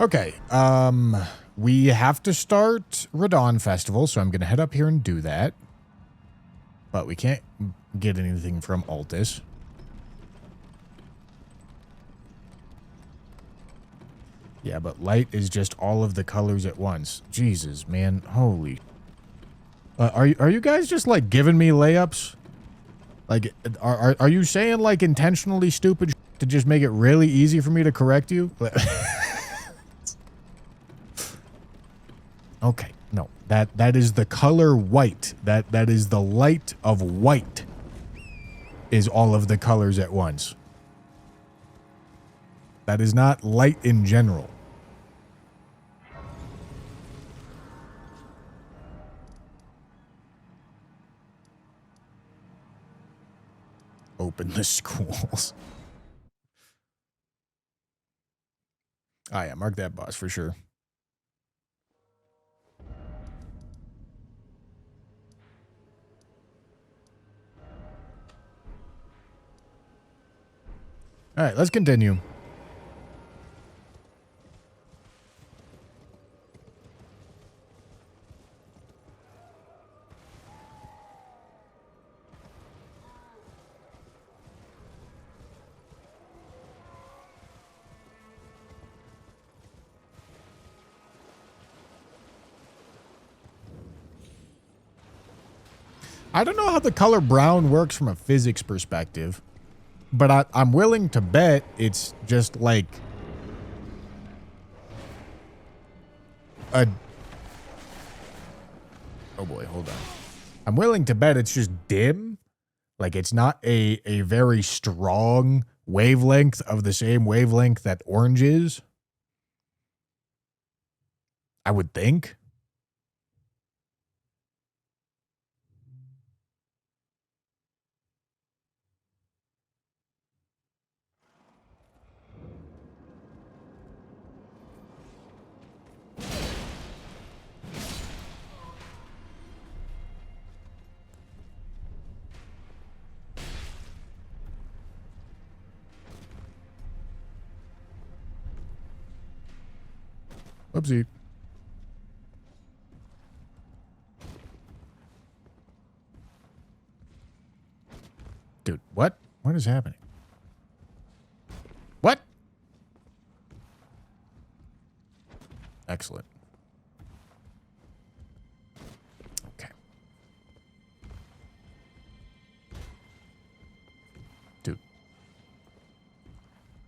Okay, we have to start Radon Festival, so I'm going to head up here and do that. But we can't get anything from Altus. Yeah, but light is just all of the colors at once. Jesus, man. Holy. Are you guys just, like, giving me layups? Like, are you saying, like, intentionally stupid to just make it really easy for me to correct you? Okay, no. That is the color white. That is the light of white. Is all of the colors at once. That is not light in general. Open the schools. Oh yeah, mark that boss for sure. All right, let's continue. I don't know how the color brown works from a physics perspective, but I'm willing to bet it's just like a... Oh boy, hold on. I'm willing to bet it's just dim. Like it's not a very strong wavelength of the same wavelength that orange is. I would think. Whoopsie. Dude, what? What is happening? What? Excellent. Okay. Dude.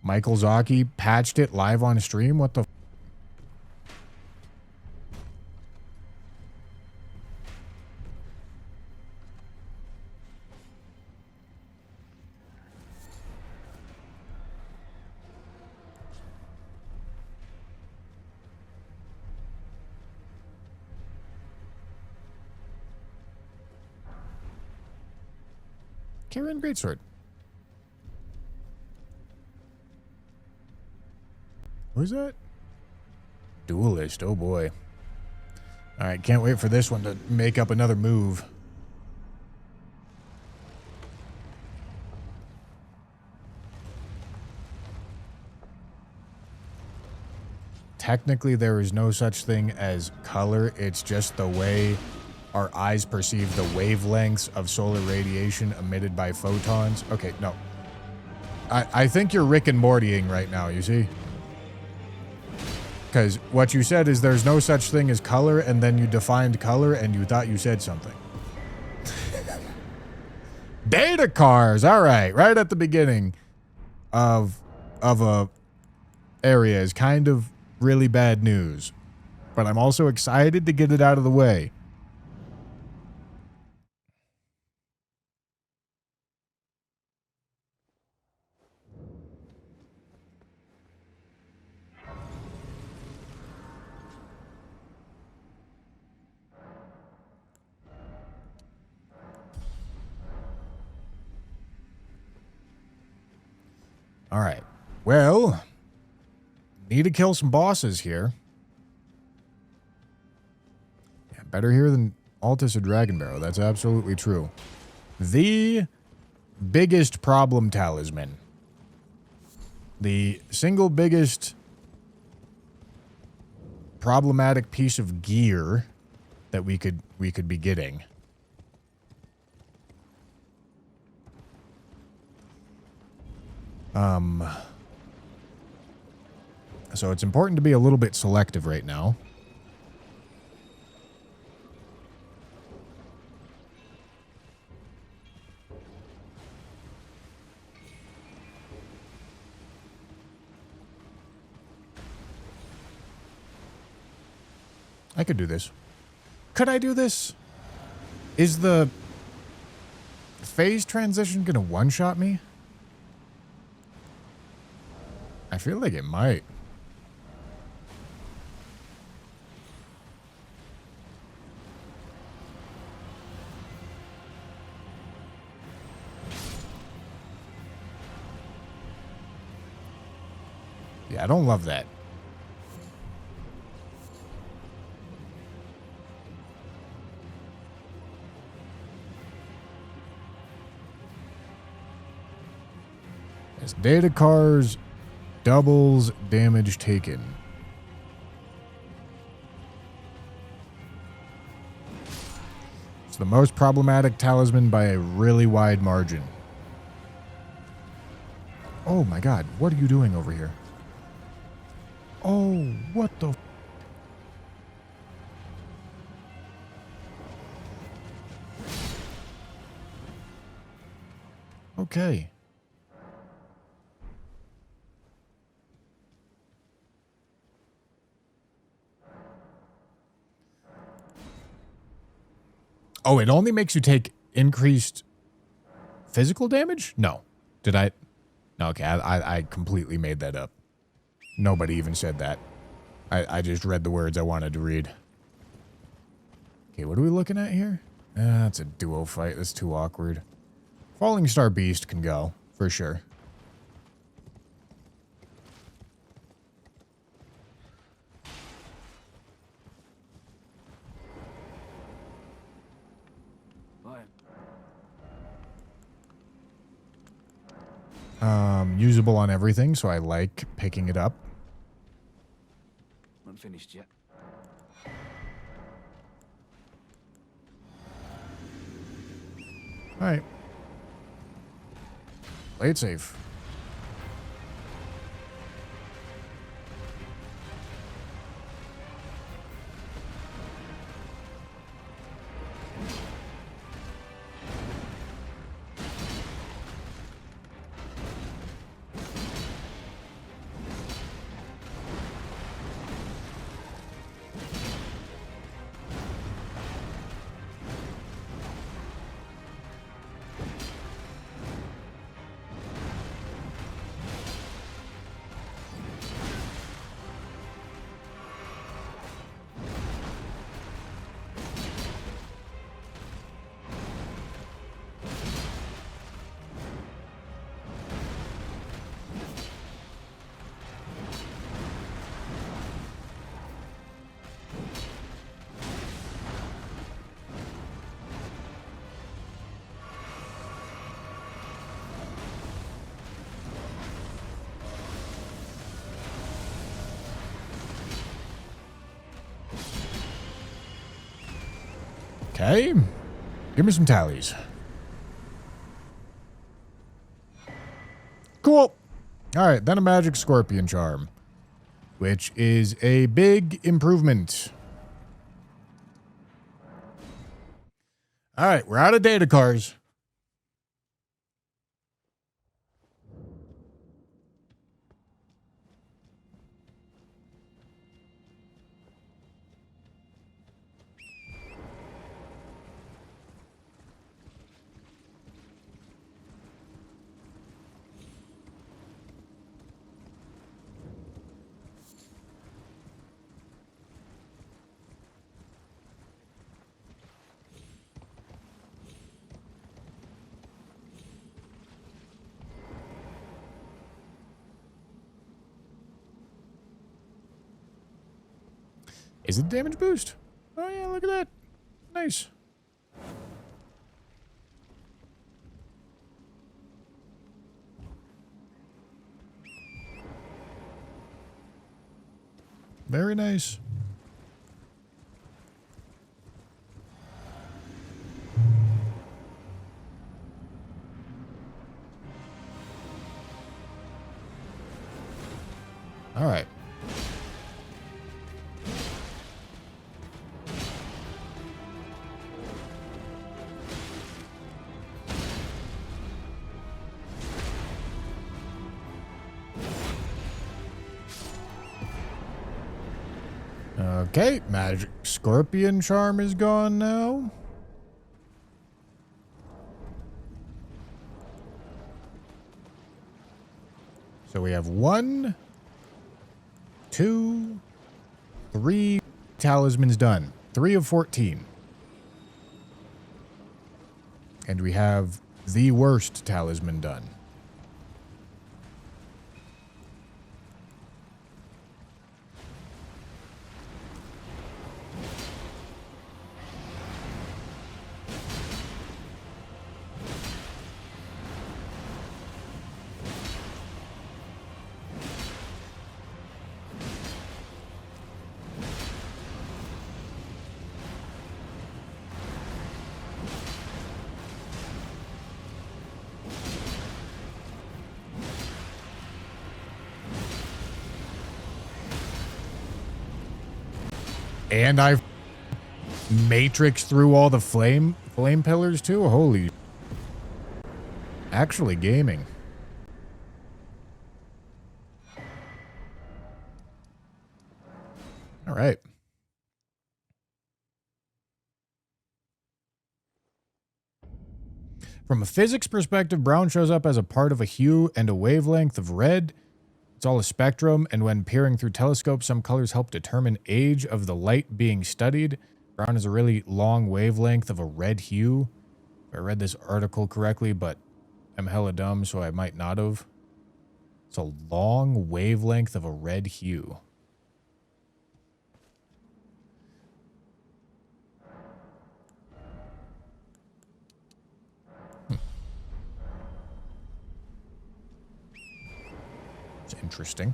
Michael Zaki patched it live on stream? What the... Karen Greatsword. Who's that? Duelist. Oh boy. All right, can't wait for this one to make up another move. Technically, there is no such thing as color. It's just the way our eyes perceive the wavelengths of solar radiation emitted by photons. Okay, no. I think you're Rick and Mortying right now, you see? Because what you said is there's no such thing as color, and then you defined color, and you thought you said something. Data cars! All right, right at the beginning of a area is kind of really bad news. But I'm also excited to get it out of the way. All right. Well, need to kill some bosses here. Yeah, better here than Altus or Dragon Barrow. That's absolutely true. The biggest problem talisman. The single biggest problematic piece of gear that we could be getting. So it's important to be a little bit selective right now. I could do this. Could I do this? Is the phase transition gonna one-shot me? I feel like it might. Yeah, I don't love that. As data cars doubles damage taken. It's the most problematic talisman by a really wide margin. Oh my god, what are you doing over here? Oh, what the... Okay. Oh, it only makes you take increased physical damage? No. Did I? No, okay, I completely made that up. Nobody even said that. I just read the words I wanted to read. Okay, what are we looking at here? That's a duo fight. That's too awkward. Falling Star Beast can go, for sure. Usable on everything, so I like picking it up. Not finished yet. Alright. Play it safe. Okay. Give me some tallies. Cool. All right, then a magic scorpion charm, which is a big improvement. All right, we're out of data cars. Is it damage boost? Oh yeah, look at that. Nice. Very nice. Okay, magic scorpion charm is gone now. So we have 1, 2, 3 talismans done. 3 of 14. And we have the worst talisman done. And I've matrix through all the flame pillars too. Holy. Actually gaming. All right. From a physics perspective, brown shows up as a part of a hue and a wavelength of red. It's all a spectrum, and when peering through telescopes, some colors help determine age of the light being studied. Brown is a really long wavelength of a red hue. I read this article correctly, but I'm hella dumb, so I might not have. It's a long wavelength of a red hue. It's interesting.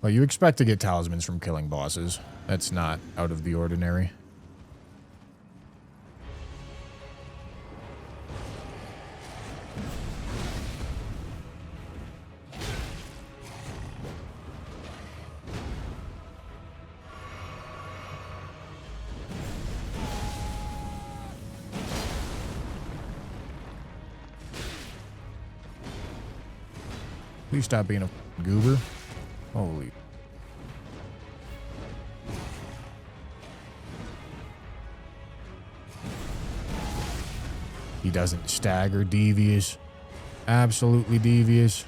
Well, you expect to get talismans from killing bosses. That's not out of the ordinary. Please stop being a goober. Holy. He doesn't stagger. Devious. Absolutely devious.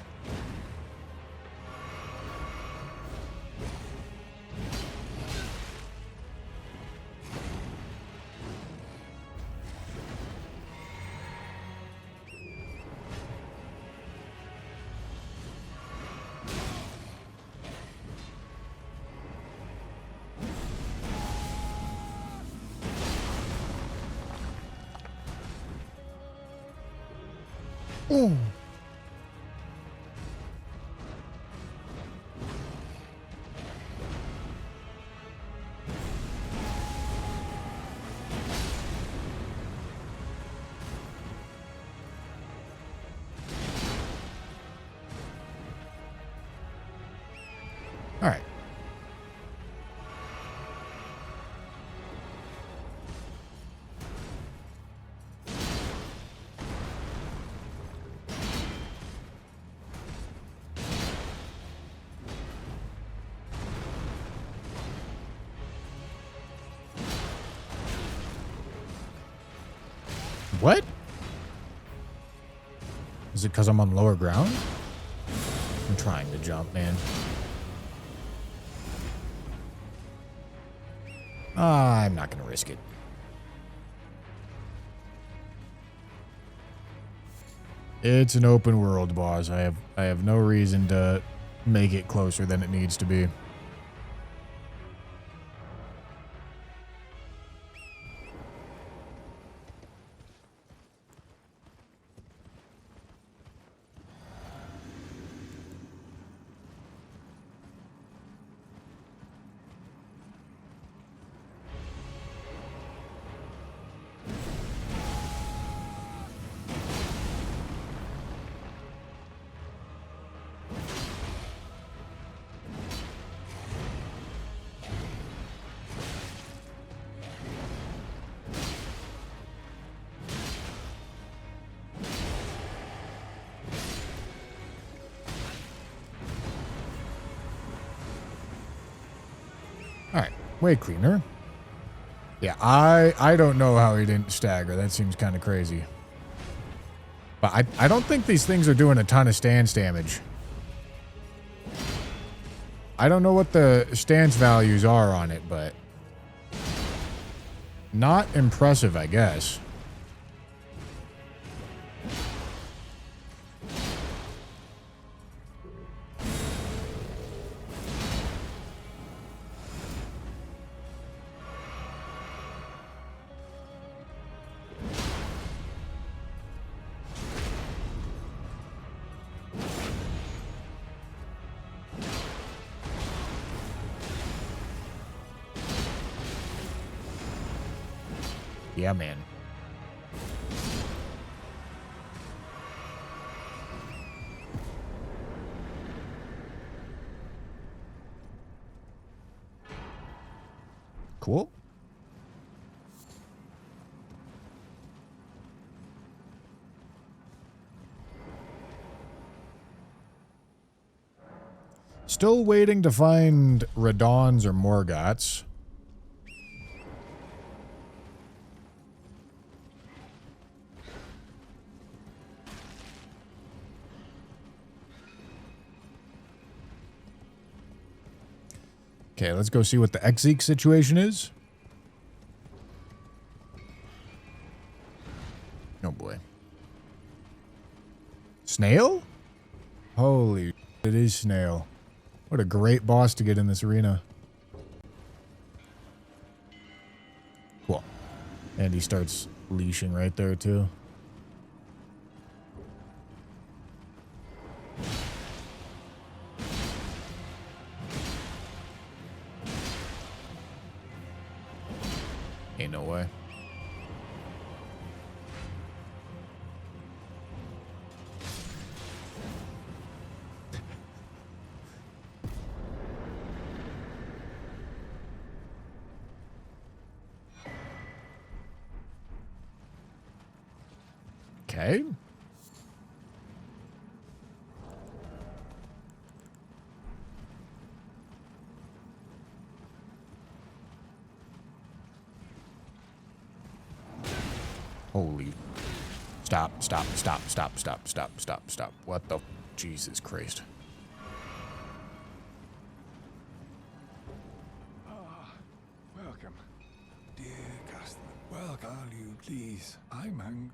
Ooh. All right. What? Is it because I'm on lower ground? I'm trying to jump, man. I'm not going to risk it. It's an open world, boss. I have no reason to make it closer than it needs to be. Way cleaner. Yeah, I don't know how he didn't stagger. That seems kind of crazy. But I don't think these things are doing a ton of stance damage. I don't know what the stance values are on it, but not impressive, I guess. Yeah, man. Cool. Still waiting to find Radons or Morgoths. Okay, let's go see what the Exeek situation is. Oh boy. Snail? Holy, it is Snail. What a great boss to get in this arena. Cool. And he starts leashing right there too. Ain't no way. Okay. Holy. Stop. What the? Jesus Christ. Welcome. Dear customer. Welcome. Are you please? I'm hungry.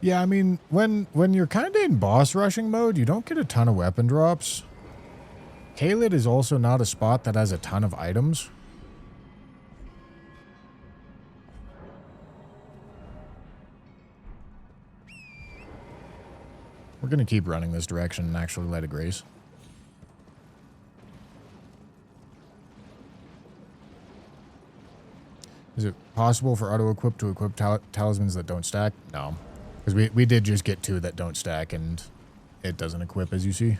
Yeah, I mean, when you're kind of in boss rushing mode, you don't get a ton of weapon drops. Caelid is also not a spot that has a ton of items. We're going to keep running this direction and actually let it graze. Is it possible for auto-equip to equip talismans that don't stack? No. Because we did just get 2 that don't stack, and it doesn't equip, as you see.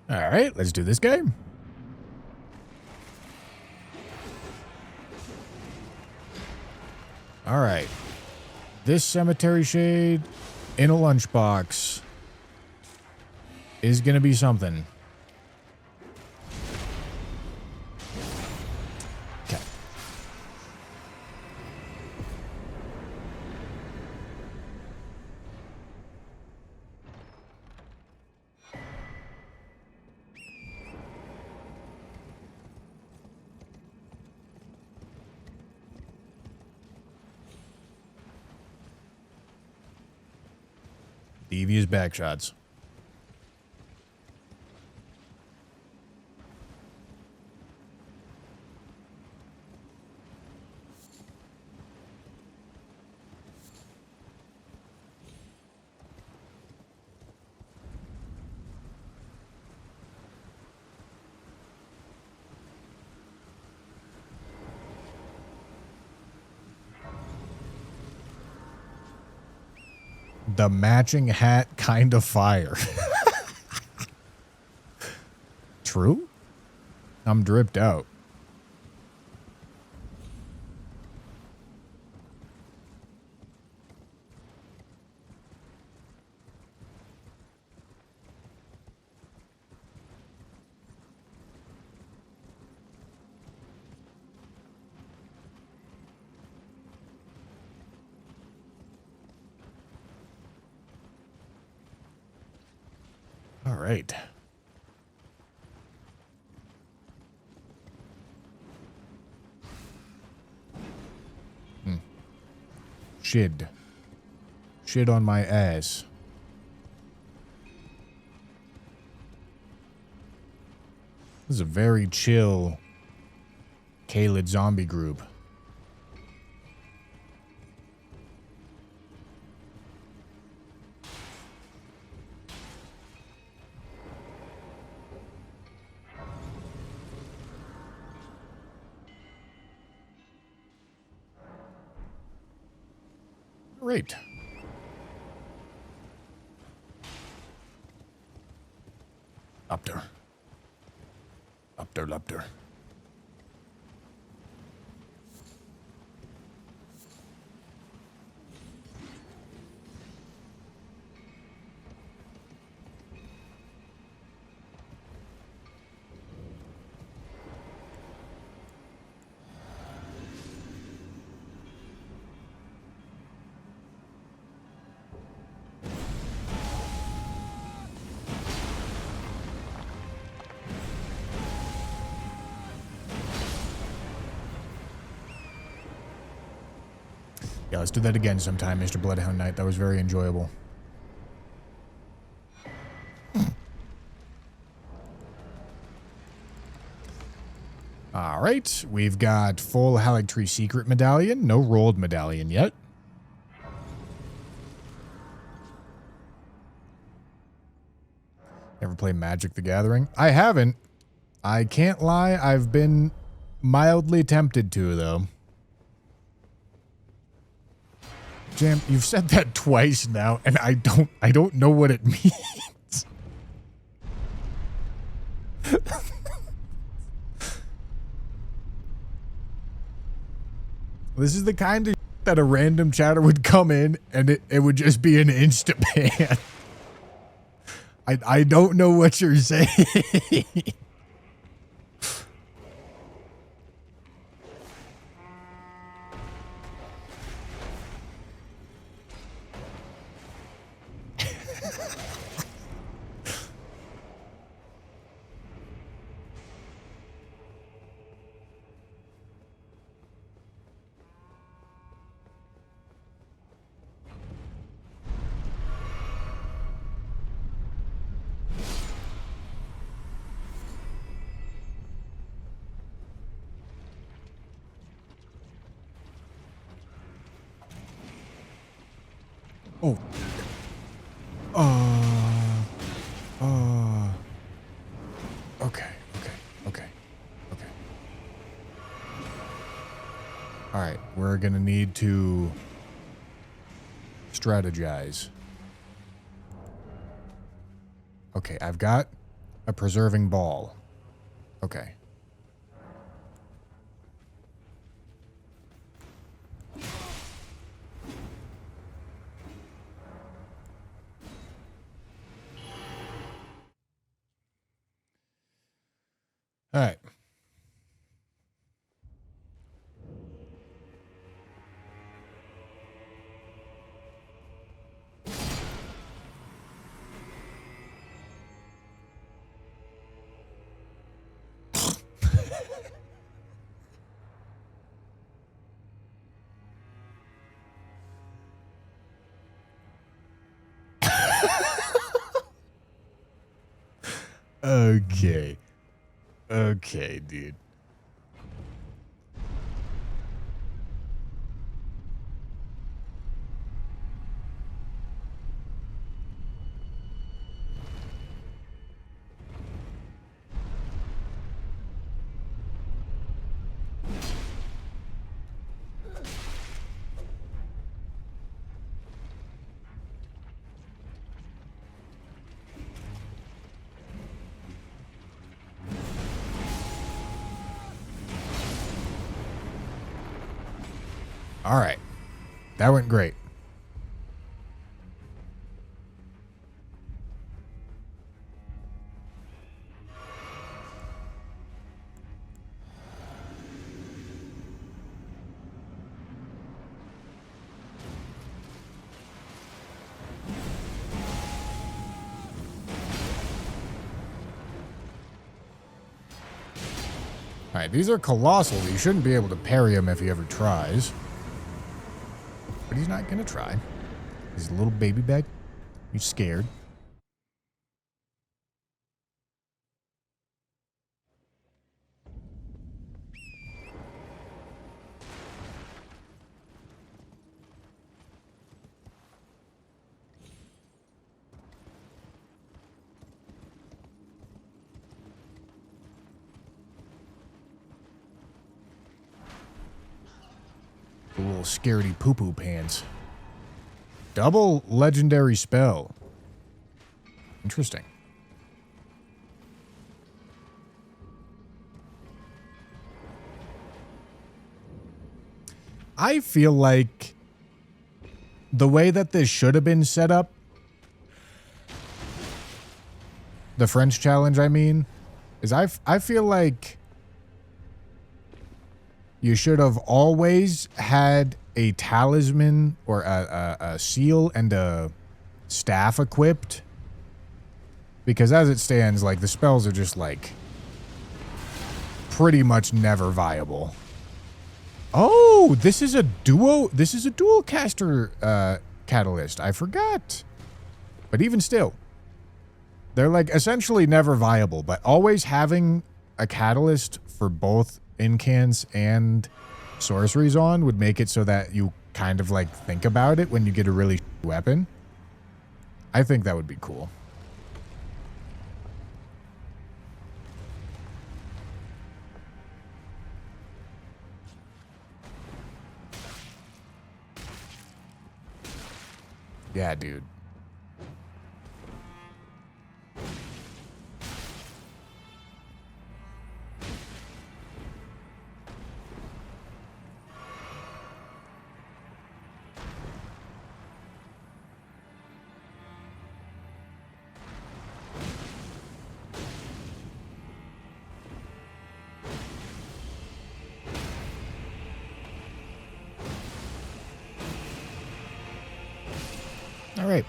All right, let's do this game. All right. This cemetery shade in a lunchbox is going to be something. Okay. Devious back shots. The matching hat kind of fire. True? I'm dripped out. All right. Shid. Shid on my ass. This is a very chill Kaled zombie group. Great. Up there. Up there, up there. Yeah, let's do that again sometime, Mr. Bloodhound Knight. That was very enjoyable. All right, we've got full Haligtree Secret Medallion. No rolled medallion yet. Ever play Magic the Gathering? I haven't. I can't lie. I've been mildly tempted to, though. Jam, you've said that twice now, and I don't know what it means. This is the kind of that a random chatter would come in, and it would just be an instant ban. I don't know what you're saying. Oh. Okay. All right, we're gonna need to strategize. Okay, I've got a preserving ball. Okay. All right. Okay. Okay, dude. All right. That went great. All right, these are colossal. You shouldn't be able to parry him if he ever tries. But he's not going to try. He's a little baby bag. He's scared. The little scaredy poo-poo pants. Double legendary spell. Interesting. I feel like the way that this should have been set up, the French challenge, I mean, is I feel like you should have always had a talisman or a seal and a staff equipped. Because as it stands, like, the spells are just, like, pretty much never viable. Oh, this is a duo caster catalyst. I forgot. But even still, they're, like, essentially never viable. But always having a catalyst for both incants and sorceries on would make it so that you kind of, like, think about it when you get a really weapon. I think that would be cool. Yeah, dude. All right.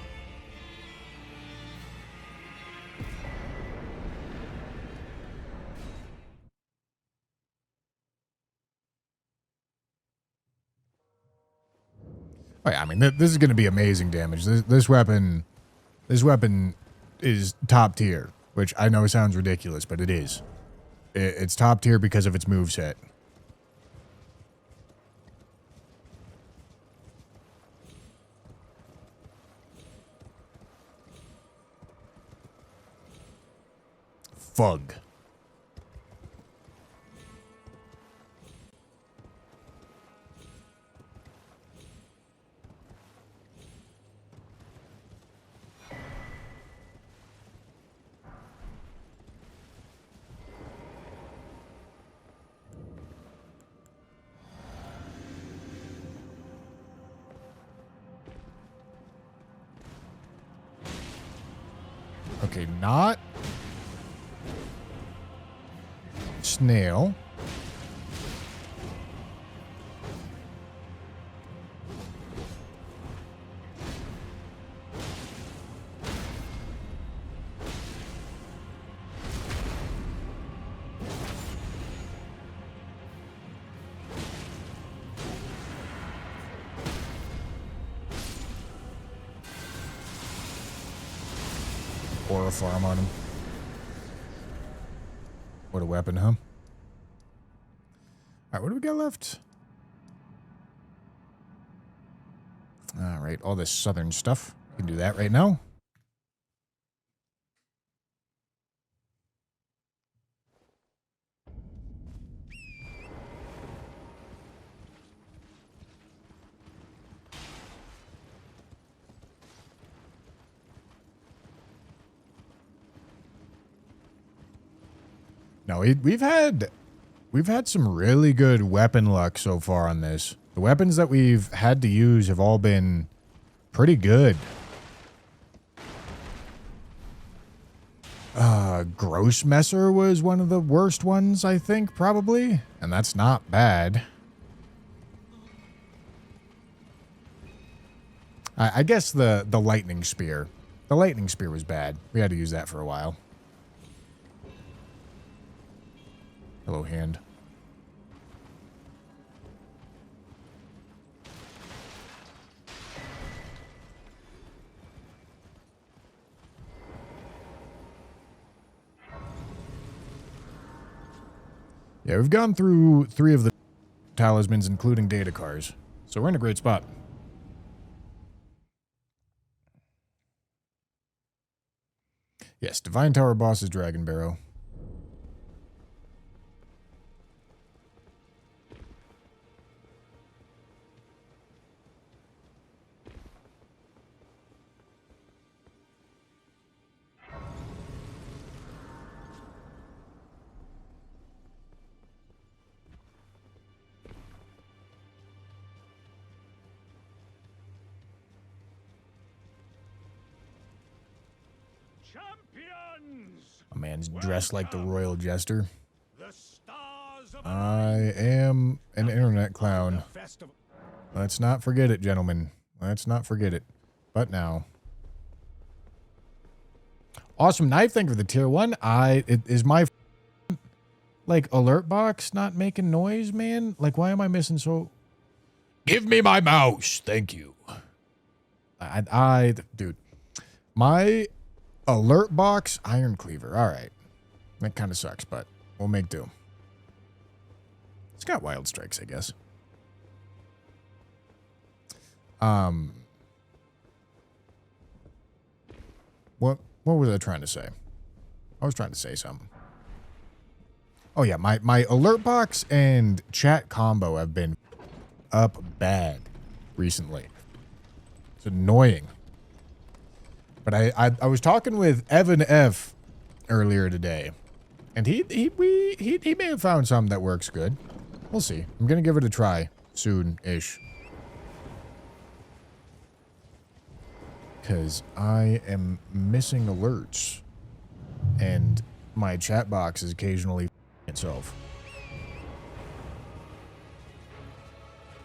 Oh, yeah, I mean, this is going to be amazing damage. This weapon is top tier, which I know sounds ridiculous, but it is. It's top tier because of its moveset. Fug. Okay, not snail. Or a farm on him. What a weapon, huh? All right, what do we got left? All right, all this southern stuff. We can do that right now. No, we've had some really good weapon luck so far on this. The weapons that we've had to use have all been pretty good. Gross Messer was one of the worst ones, I think, probably. And that's not bad. I guess the lightning spear. The lightning spear was bad. We had to use that for a while. Hello, hand. Yeah, we've gone through 3 of the talismans, including data cars. So we're in a great spot. Yes, Divine Tower boss is Dragon Barrow. A man's dressed like the royal jester. I am an internet clown. Let's not forget it, gentlemen. Let's not forget it. But now. Awesome knife, thank you for the tier 1. Is my like alert box not making noise, man? Like, why am I missing so? Give me my mouse, thank you. Dude, my alert box iron cleaver. All right, that kind of sucks, but we'll make do. It's got wild strikes, I guess. What was I trying to say? I was trying to say something. Oh yeah, my alert box and chat combo have been up bad recently. It's annoying. But I was talking with Evan F earlier today, and he may have found something that works good. We'll see. I'm gonna give it a try soon-ish. Because I am missing alerts. And my chat box is occasionally itself.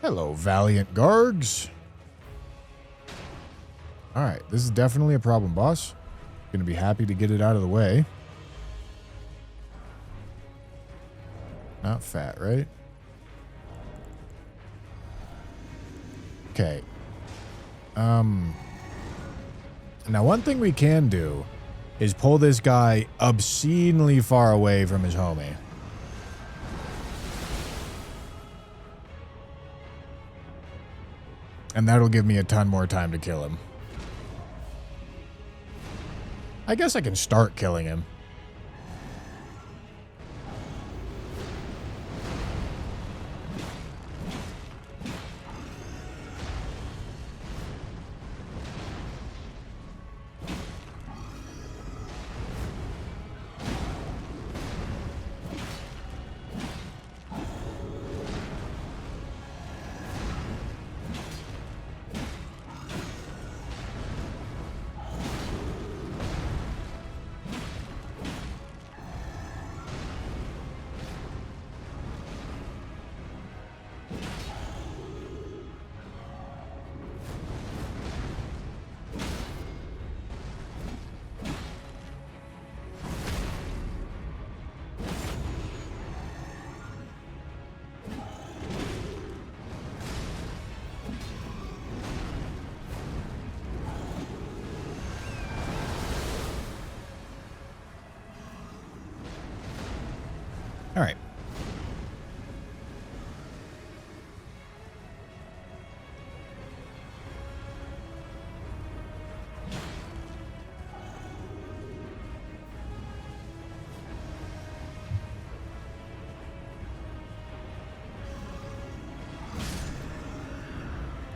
Hello, Valiant Gargs. Alright, this is definitely a problem, boss. Gonna be happy to get it out of the way. Not fat, right? Okay. Now, one thing we can do is pull this guy obscenely far away from his homie. And that'll give me a ton more time to kill him. I guess I can start killing him.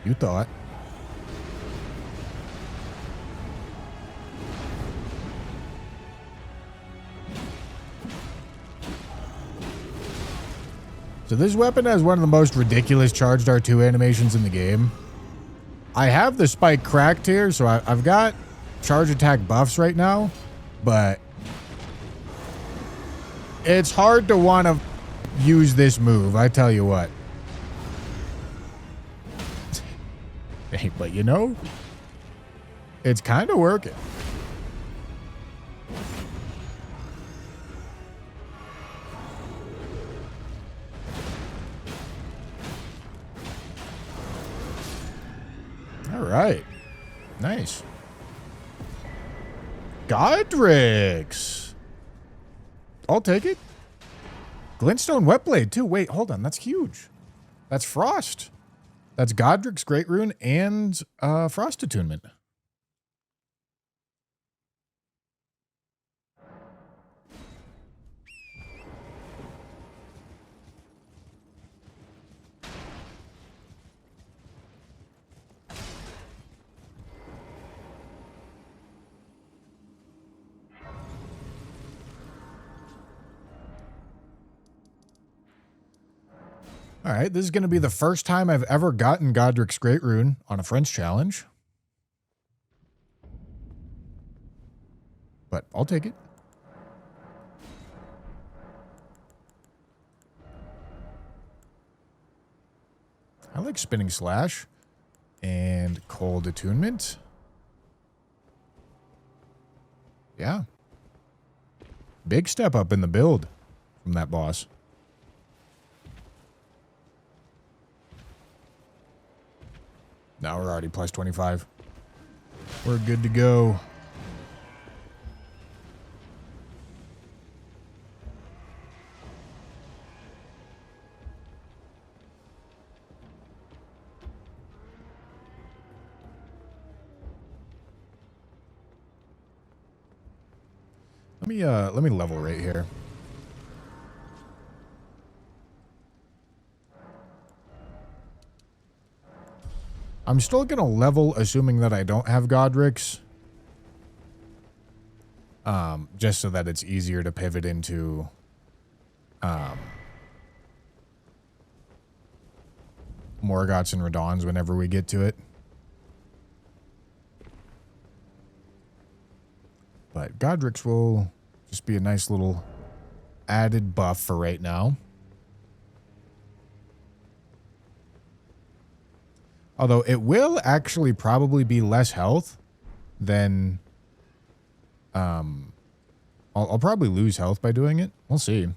You thought. So this weapon has one of the most ridiculous charged R2 animations in the game. I have the spike cracked here, so I've got charge attack buffs right now, but it's hard to want to use this move, I tell you what. Hey, but you know, it's kind of working. All right. Nice. Godrix. I'll take it. Glintstone Wetblade, too. Wait, hold on. That's huge. That's Frost. That's Godric's Great Rune and Frost Attunement. All right, this is going to be the first time I've ever gotten Godric's Great Rune on a French challenge. But I'll take it. I like Spinning Slash and Cold Attunement. Yeah. Big step up in the build from that boss. Now we're already plus 25. We're good to go. Let me level right here. I'm still going to level assuming that I don't have Godric's. Just so that it's easier to pivot into Morgoths and Radons whenever we get to it. But Godric's will just be a nice little added buff for right now. Although it will actually probably be less health than... I'll probably lose health by doing it. We'll see.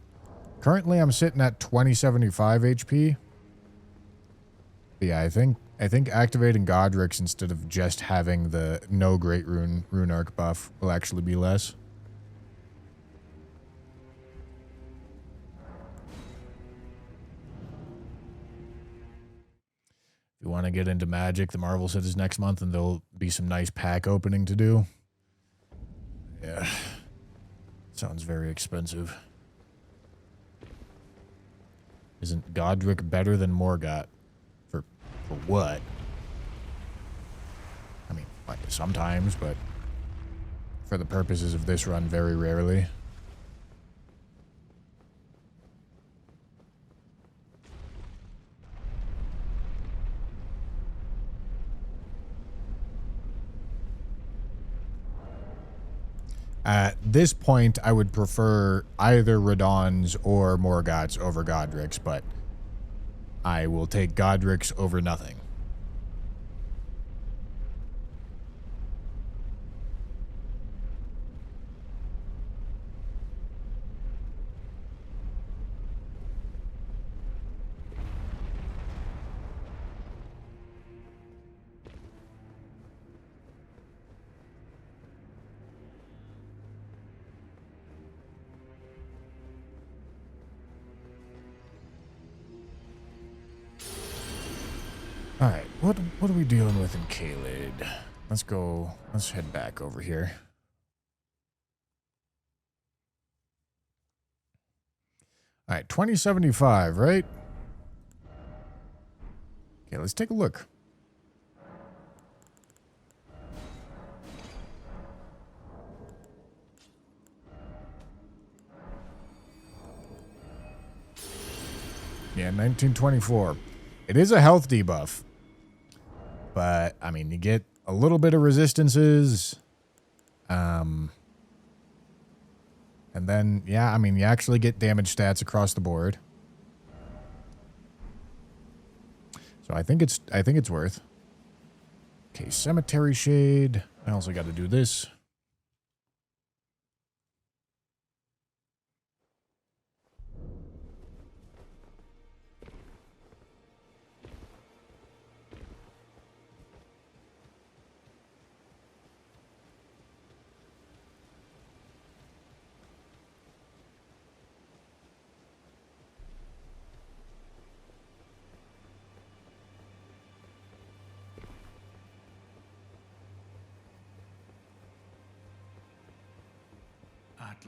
Currently, I'm sitting at 2075 HP. But yeah, I think activating Godric's instead of just having the no Great Rune Arc buff will actually be less. If you want to get into Magic, the Marvel set is next month, and there'll be some nice pack opening to do. Yeah. Sounds very expensive. Isn't Godric better than Morgott? For what? I mean, like sometimes, but for the purposes of this run, very rarely. At this point, I would prefer either Radons or Morgoths over Godric's, but I will take Godric's over nothing. All right, what are we dealing with in Caelid? Let's head back over here. All right, 2075, right? Okay, let's take a look. and 1924. It is a health debuff. But, I mean, you get a little bit of resistances. And then, yeah, I mean, you actually get damage stats across the board. So I think it's worth. Okay, Cemetery Shade. I also got to do this.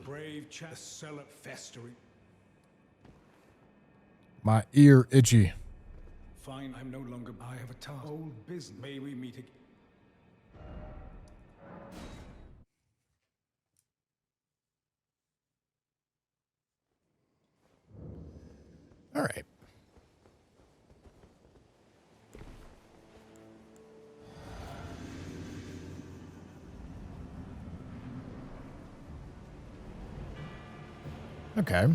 Brave chap, sell it festering. My ear itchy. Fine, I'm no longer. I have a task. Old business. May we meet again? All right. Okay.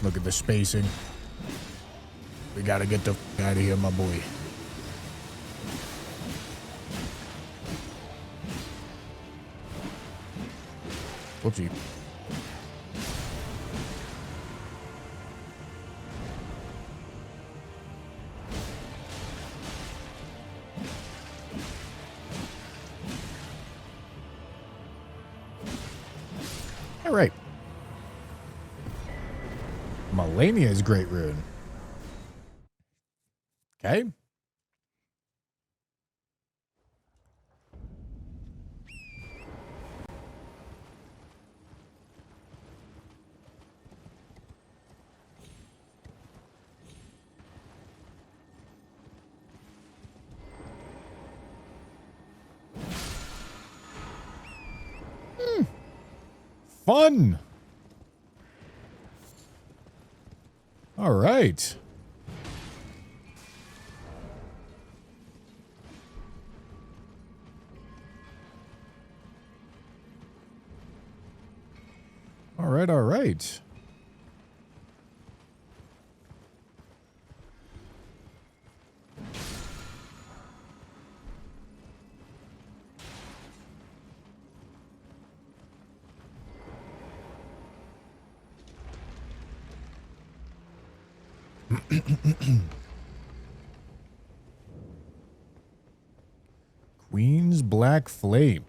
Look at the spacing. We gotta get the f out of here, my boy. Whoopsie. All right. Melania's Great Rune. Okay. Fun. All right. All right, all right. Queen's Black Flame.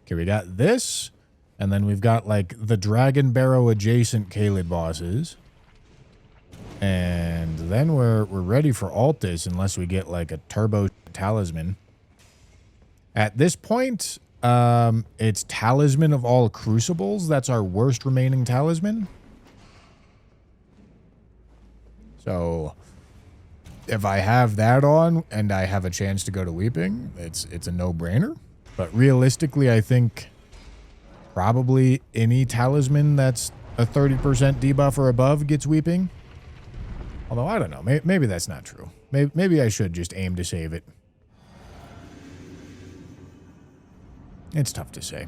Okay, we got this, and then we've got like the Dragon Barrow adjacent Caelid bosses. And then we're ready for Altus unless we get like a turbo talisman. At this point, it's Talisman of all Crucibles. That's our worst remaining talisman. So if I have that on and I have a chance to go to Weeping, it's a no-brainer. But realistically, I think probably any talisman that's a 30% debuff or above gets Weeping. Although, I don't know. Maybe that's not true. Maybe I should just aim to save it. It's tough to say.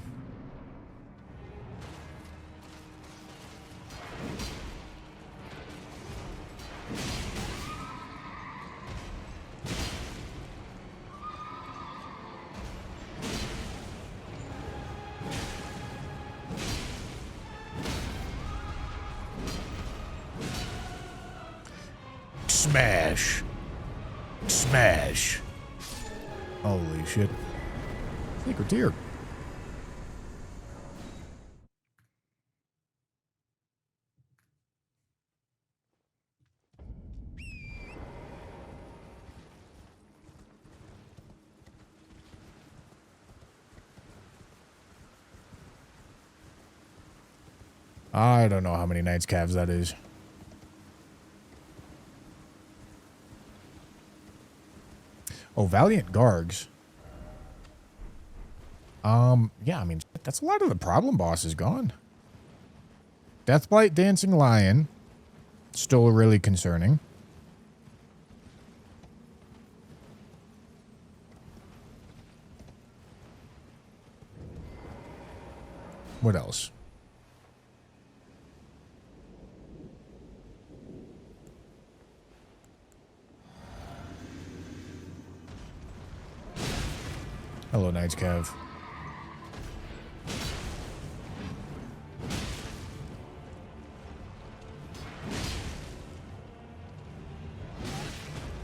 Smash. Smash. Holy shit. Secret tier. I don't know how many Knights Calves that is. Oh, Valiant Gargs. Yeah, I mean, that's a lot of the problem boss is gone. Deathblight Dancing Lion. Still really concerning. What else? Hello, Knights Cav.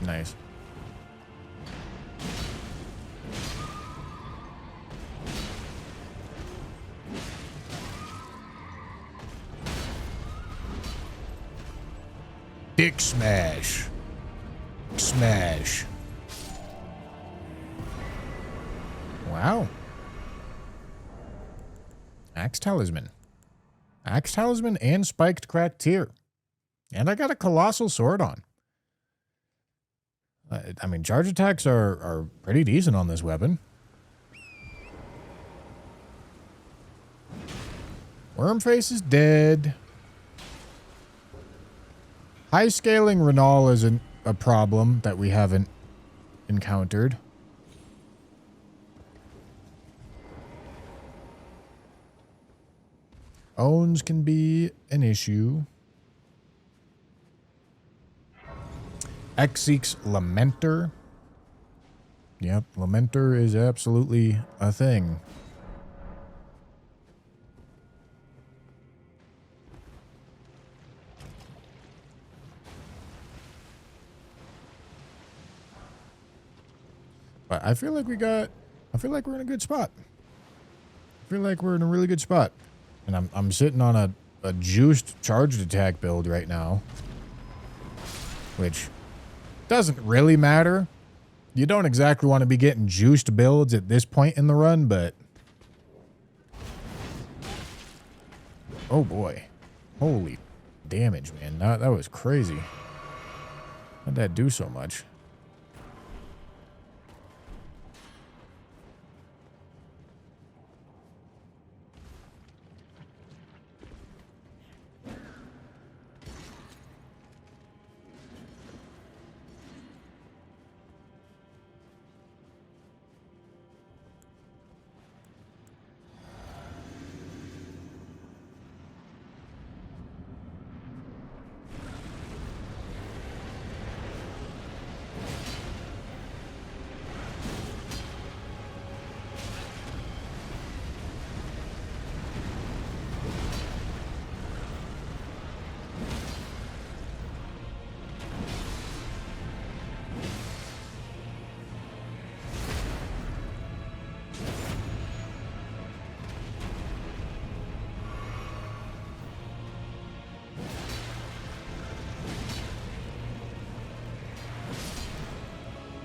Nice. Dick smash. Smash. Wow. Axe Talisman. Axe Talisman and Spiked Cracked Tear. And I got a Colossal Sword on. I mean, charge attacks are pretty decent on this weapon. Wormface is dead. High scaling Renal isn't a problem that we haven't encountered. Owns can be an issue. X seeks Lamenter. Yep, Lamenter is absolutely a thing. But I feel like we're in a good spot. I feel like we're in a really good spot. And I'm sitting on a juiced charged attack build right now. Which doesn't really matter. You don't exactly want to be getting juiced builds at this point in the run, but... Oh boy. Holy damage, man. That was crazy. How'd that do so much?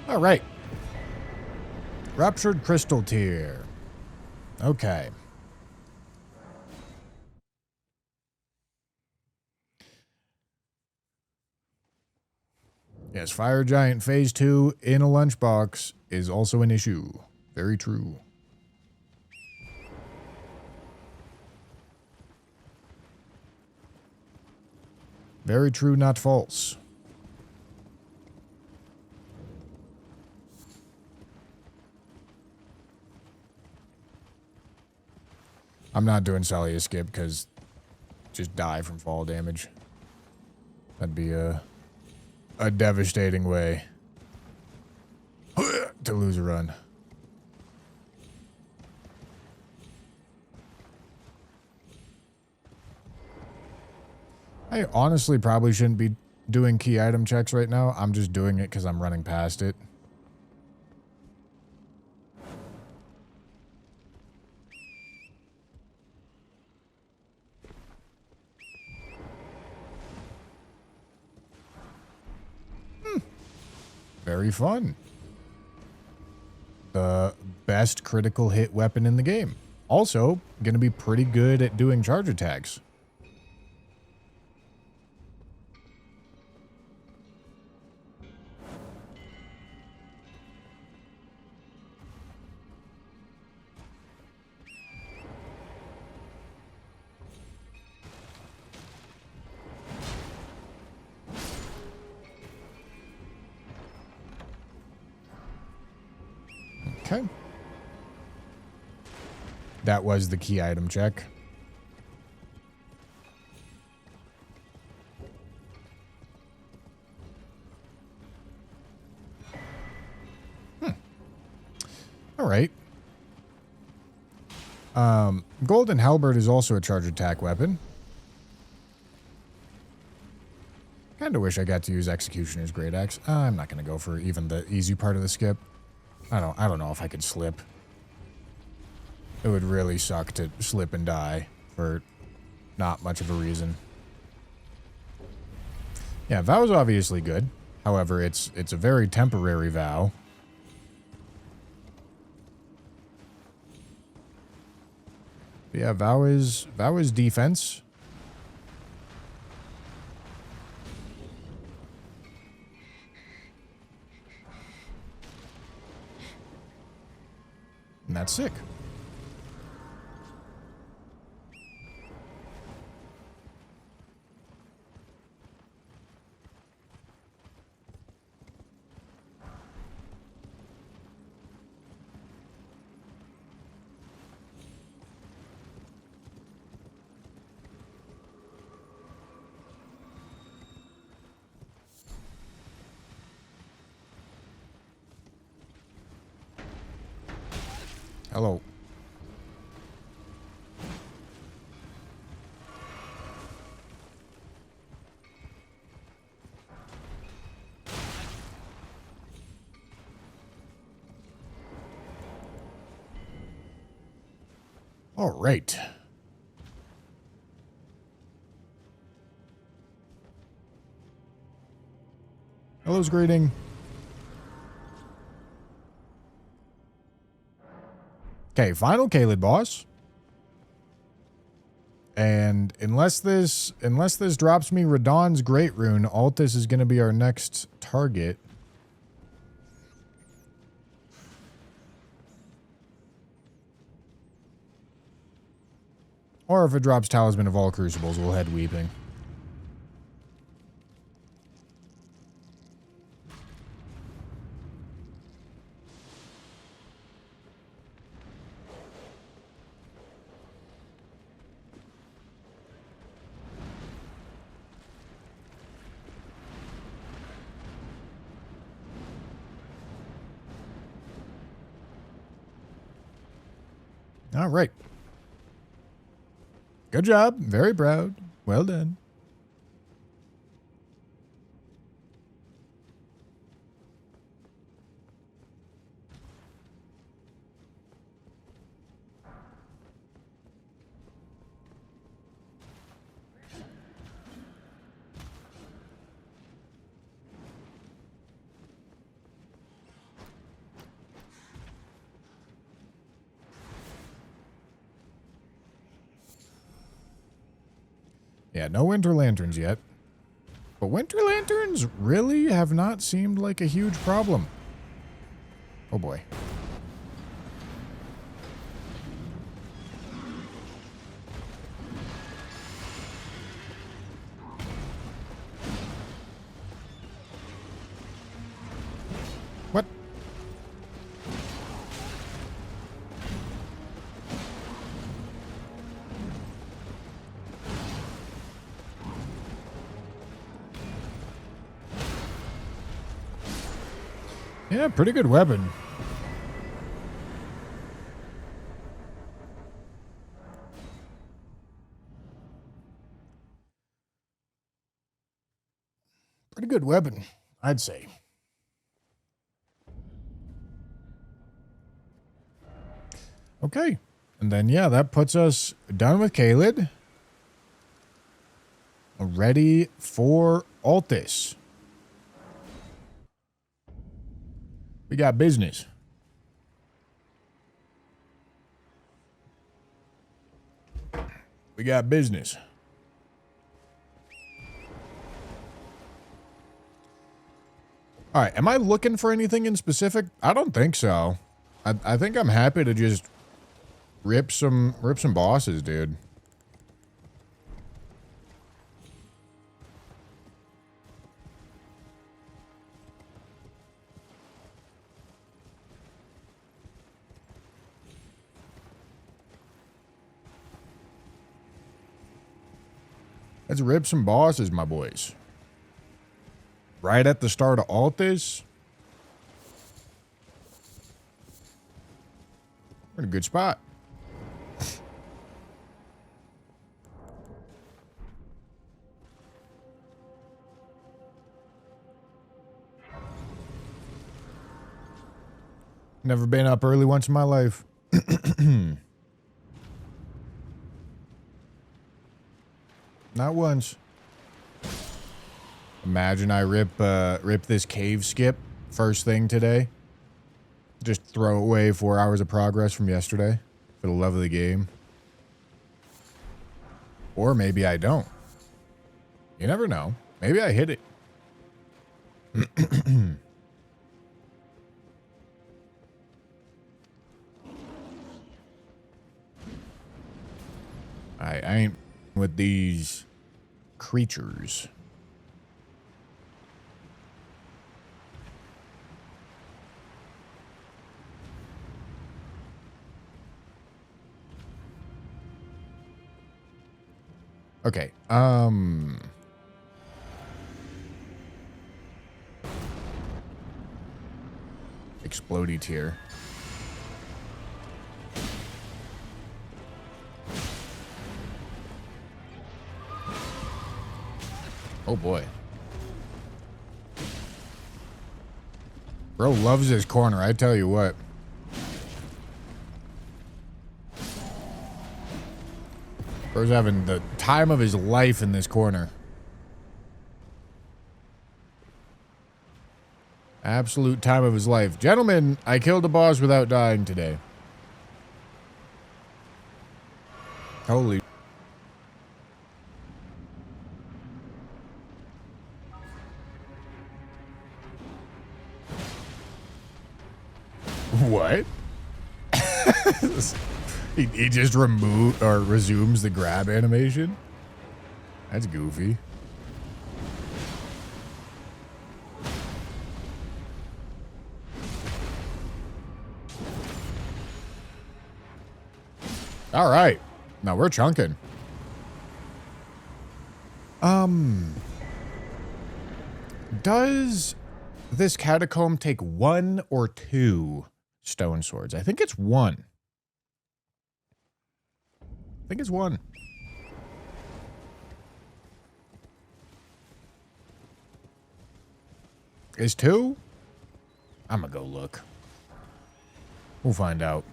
All right. Ruptured Crystal Tear. Okay. Yes, Fire Giant Phase 2 in a lunchbox is also an issue. Very true. Very true, not false. I'm not doing Salia Skip because just die from fall damage. That'd be a devastating way to lose a run. I honestly probably shouldn't be doing key item checks right now. I'm just doing it because I'm running past it. Very fun. The best critical hit weapon in the game. Also, going to be pretty good at doing charge attacks. Okay. That was the key item check. All right. Golden Halberd is also a charged attack weapon. Kinda wish I got to use Executioner's Great Axe. I'm not gonna go for even the easy part of the skip. I don't know if I could slip. It would really suck to slip and die for not much of a reason. Yeah, Vow is obviously good. However, it's a very temporary vow. Yeah, Vow is defense. And that's sick. Hello. All right. Hello's greeting. Okay, final Caelid boss. And unless this drops me Radahn's Great Rune, Altus is going to be our next target. Or if it drops Talisman of All Crucibles, we'll head weeping. All right. Good job. Very proud. Well done. Yeah, no Winter Lanterns yet. But Winter Lanterns really have not seemed like a huge problem. Oh boy. What? Yeah, pretty good weapon. Pretty good weapon, I'd say. Okay. And then, yeah, that puts us done with Caelid. Ready for Altus. We got business. We got business. All right, am I looking for anything in specific? I don't think so. I think I'm happy to just rip some bosses, dude. Let's rip some bosses, my boys. Right at the start of Altis. We're in a good spot. Never been up early once in my life. Not once. Imagine I rip this cave skip first thing today. Just throw away 4 hours of progress from yesterday for the love of the game. Or maybe I don't. You never know. Maybe I hit it. I ain't with these creatures. Okay, Explodey tier. Oh boy. Bro loves his corner, I tell you what. Bro's having the time of his life in this corner. Absolute time of his life. Gentlemen, I killed a boss without dying today. Holy. What? He just resumes the grab animation? That's goofy. All right. Now we're chunking. Does this catacomb take 1 or 2 stone swords? I think it's 1. I think it's 1. Is 2? I'm gonna go look. We'll find out.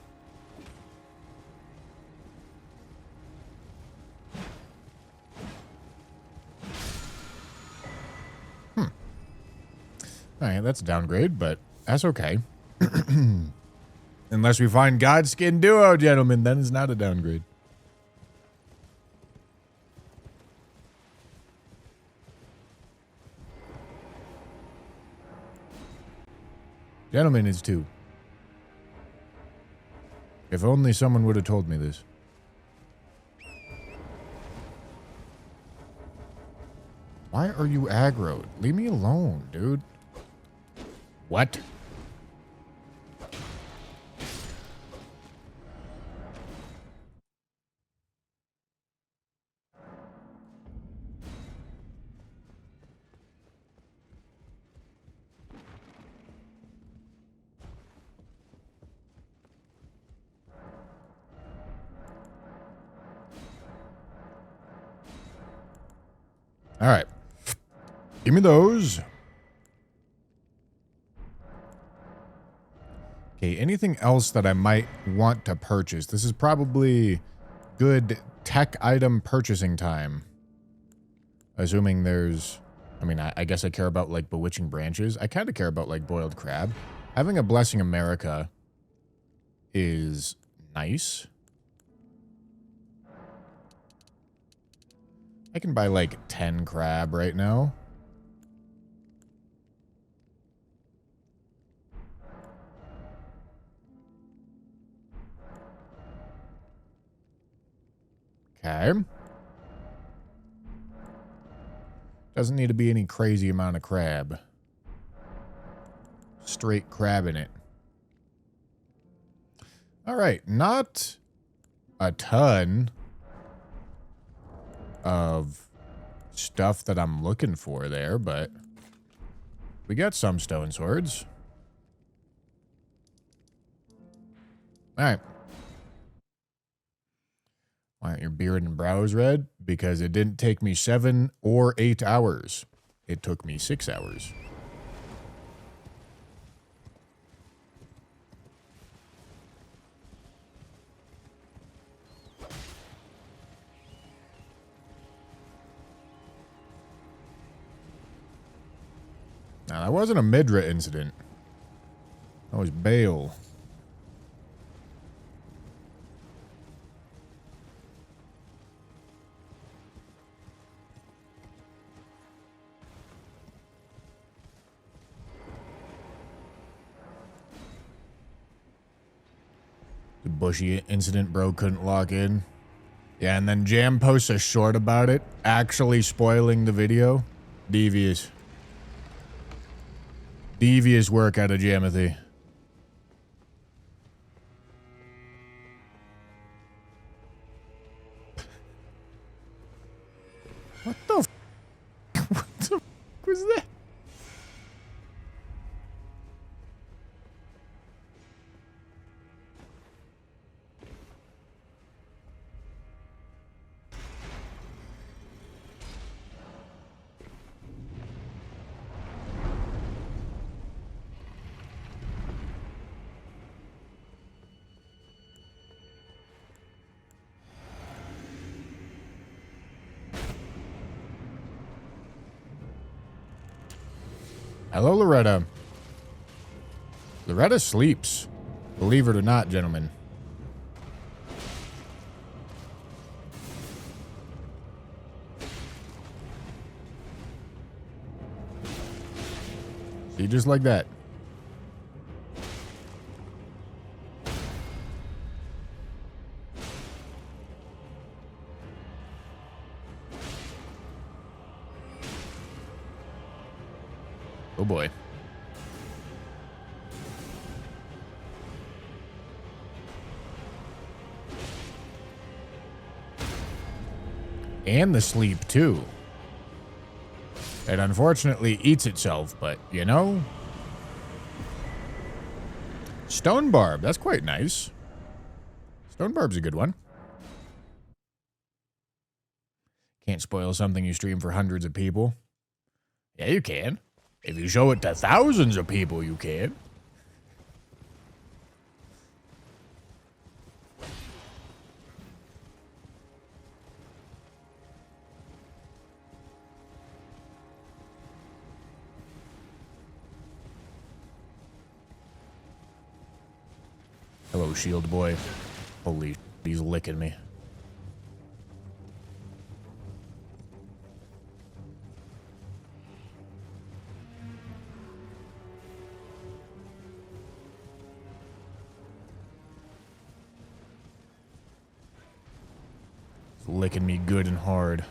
Alright, that's a downgrade, but that's okay. Unless we find Godskin Duo, gentlemen, then it's not a downgrade. Gentlemen is 2. If only someone would have told me this. Why are you aggroed? Leave me alone, dude. What? All right. Give me those. Okay, anything else that I might want to purchase? This is probably good tech item purchasing time. Assuming there's... I mean, I guess I care about, like, bewitching branches. I kind of care about, like, boiled crab. Having a Blessing America is nice. I can buy, like, 10 crab right now. Okay. Doesn't need to be any crazy amount of crab. Straight crab in it. All right, not a ton of stuff that I'm looking for there, but we got some stone swords. All right. Why aren't your beard and brows red? Because it didn't take me 7 or 8 hours. It took me 6 hours. Now, that wasn't a Midra incident. That was Bale. The bushy incident bro couldn't lock in. Yeah, and then Jam posts a short about it, actually spoiling the video. Devious. Devious work out of Jamothy. What the f? What the f was that? Hello, Loretta. Loretta sleeps. Believe it or not, gentlemen. See, just like that. Oh boy. And the sleep, too. It unfortunately eats itself, but, you know. Stone Barb, that's quite nice. Stone Barb's a good one. Can't spoil something you stream for hundreds of people. Yeah, you can. If you show it to thousands of people, you can. Hello, shield boy. Holy, he's licking me. He's licking me good and hard.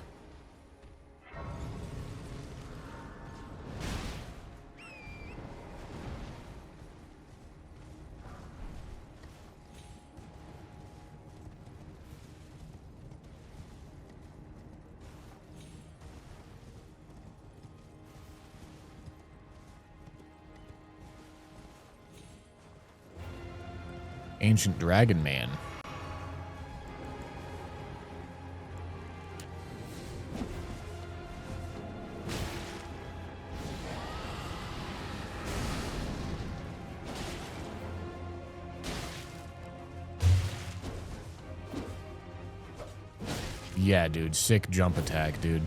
Ancient Dragon Man. Yeah, dude. Sick jump attack, dude.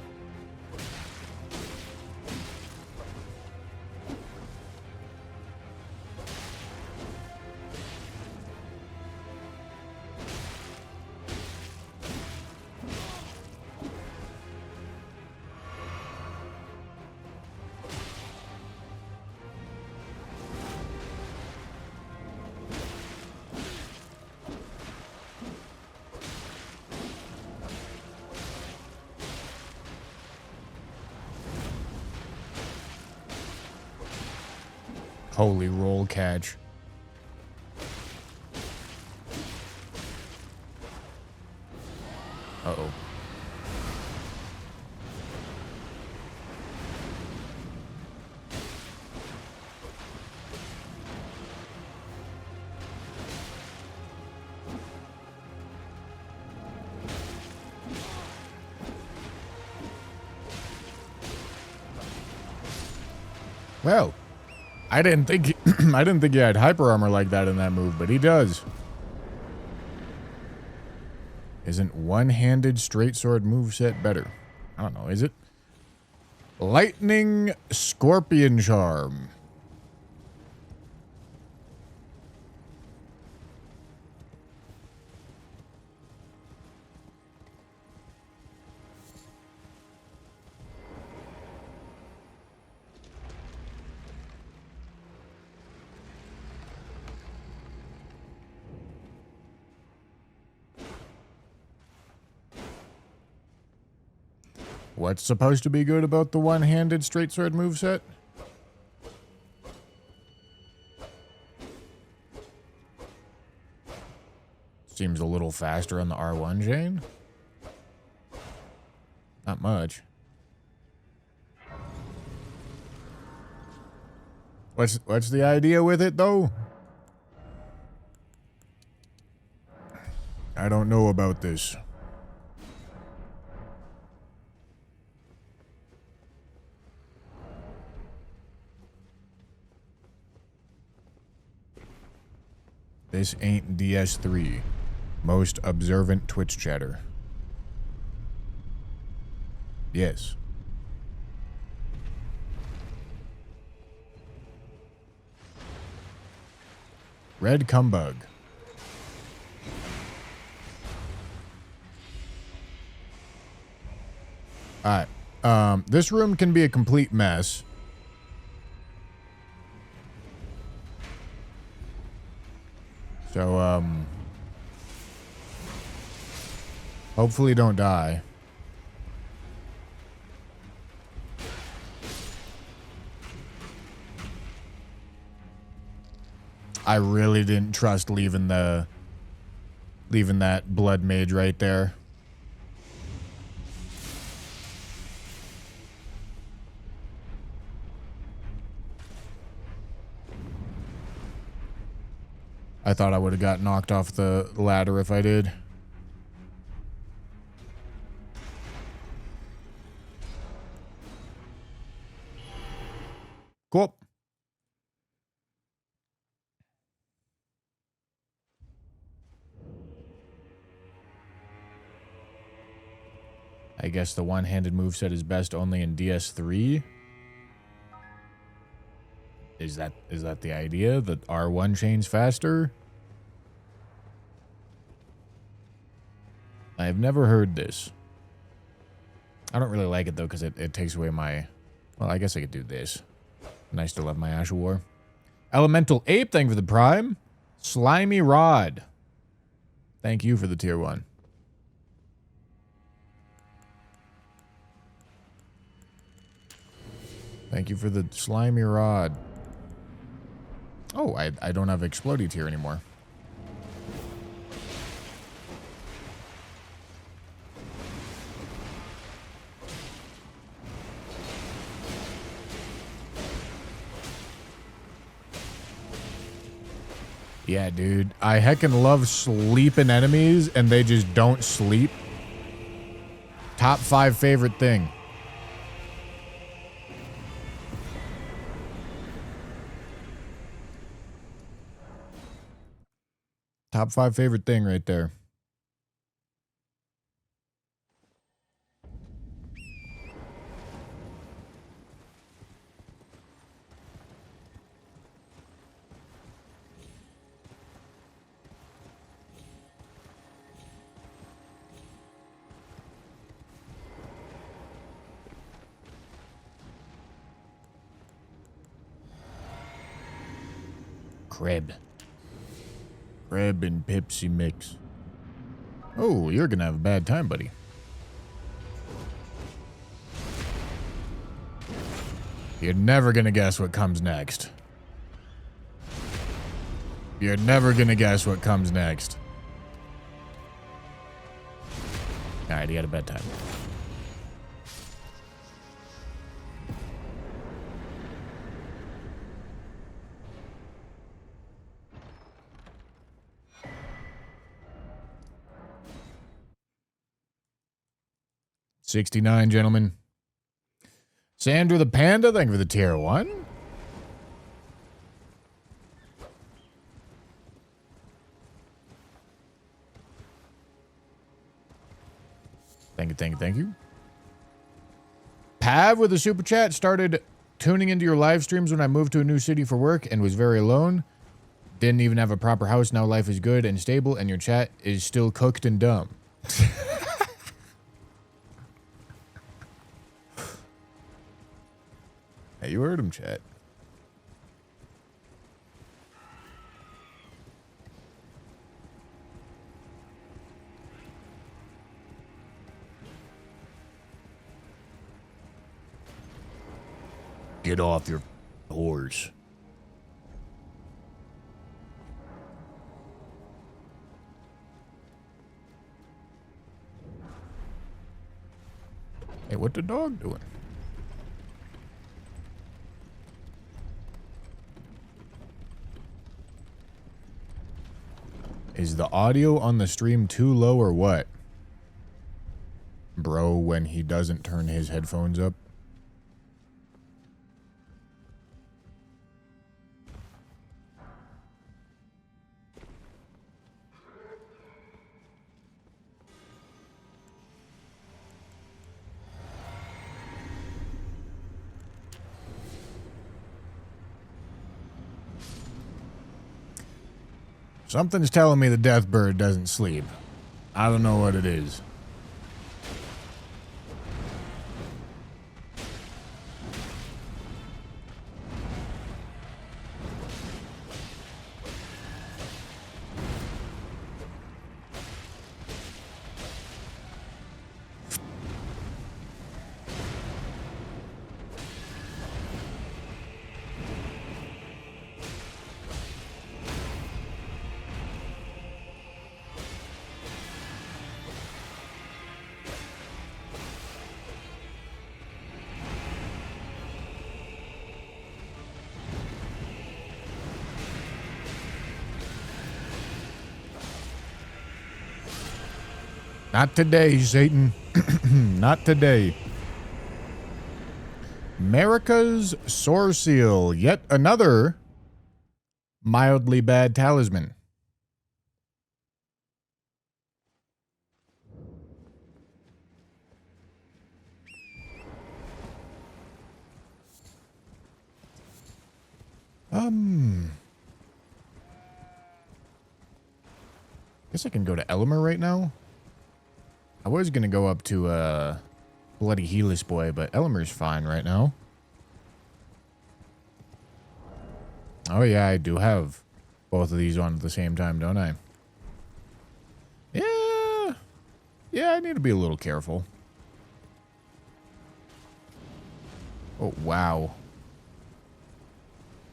Holy roll catch. Uh-oh. Well, I didn't think I didn't think he had hyper armor like that in that move, but he does. Isn't one-handed straight sword moveset better? I don't know, is it? Lightning Scorpion Charm. What's supposed to be good about the one-handed straight sword moveset? Seems a little faster on the R1 chain. Not much. What's the idea with it though? I don't know about this. This ain't DS3. Most observant Twitch chatter. Yes. Red Cumbug. Alright. This room can be a complete mess. So, hopefully don't die. I really didn't trust leaving that blood mage right there. I thought I would have got knocked off the ladder if I did. Cool. I guess the one-handed moveset is best only in DS3. Is that the idea? That R1 chains faster? I've never heard this. I don't really like it though because it takes away my... Well, I guess I could do this. And I still have my Ash of War. Elemental Ape, thank you for the Prime. Slimy Rod. Thank you for the tier 1. Thank you for the Slimy Rod. Oh, I don't have Explodey tier anymore. Yeah, dude. I heckin' love sleeping enemies and they just don't sleep. Top 5 favorite thing. Top 5 favorite thing right there. Crib. Crab and Pepsi mix. Oh, you're gonna have a bad time, buddy. You're never gonna guess what comes next. You're never gonna guess what comes next. Alright, you had a bad time. $69, gentlemen. Sandra the Panda, thank you for the tier 1. Thank you, thank you, thank you. Pav with a super chat started tuning into your live streams when I moved to a new city for work and was very alone. Didn't even have a proper house. Now life is good and stable, and your chat is still cooked and dumb. Hey, you heard him, chat. Get off your horse. Hey, what the dog doing? Is the audio on the stream too low or what? Bro, when he doesn't turn his headphones up. Something's telling me the death bird doesn't sleep. I don't know what it is. Not today, Satan. Not today. America's Sore Seal. Yet another mildly bad talisman. Guess I can go to Elmer right now. I was going to go up to, Bloody Helis Boy, but Elmer's fine right now. Oh, yeah, I do have both of these on at the same time, don't I? Yeah. Yeah, I need to be a little careful. Oh, wow.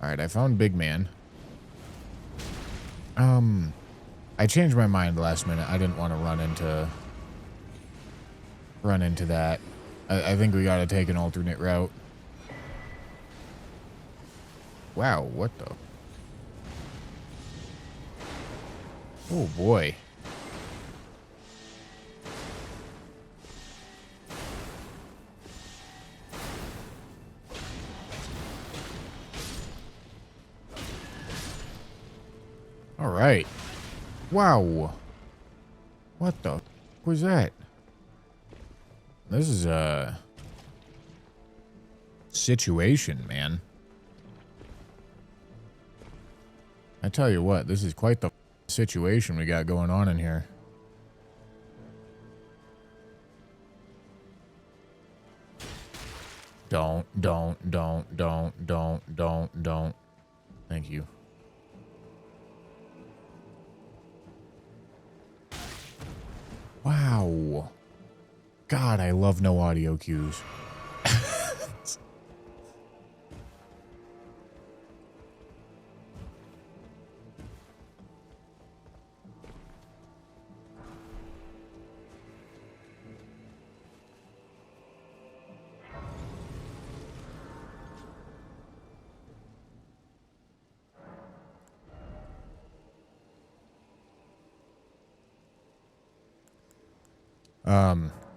Alright, I found Big Man. I changed my mind last minute. I didn't want to run into that. I think we gotta take an alternate route. Wow, what the? Oh boy. All right. Wow. What the was that? This is a situation, man. I tell you what, this is quite the situation we got going on in here. Don't. Thank you. Wow. God, I love no audio cues.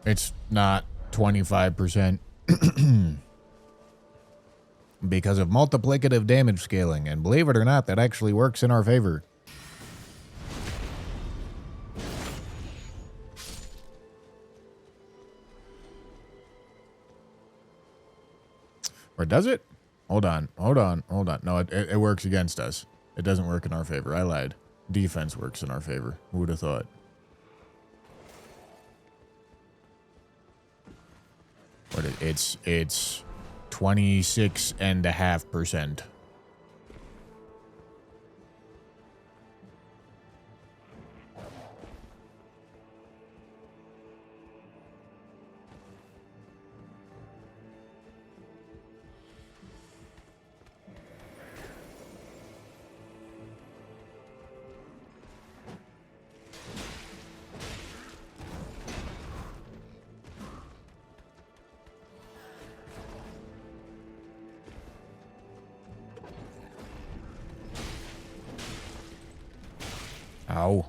It's not 25% because of multiplicative damage scaling, and believe it or not, that actually works in our favor. Or does it? Hold on. No, it works against us. It doesn't work in our favor. I lied. Defense works in our favor. Who would have thought? What it's 26.5%. Ow.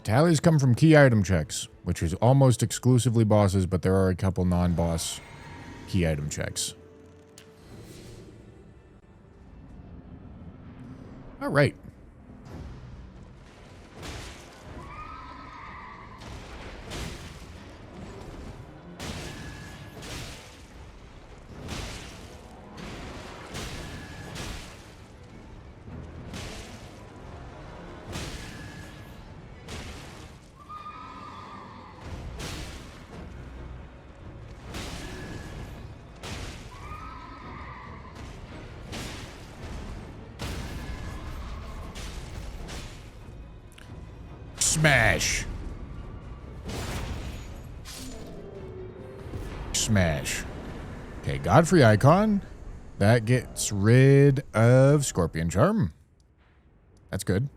Tallies come from key item checks, which is almost exclusively bosses, but there are a couple non-boss key item checks. All right. Smash. Smash. Okay, Godfrey icon. That gets rid of Scorpion Charm. That's good.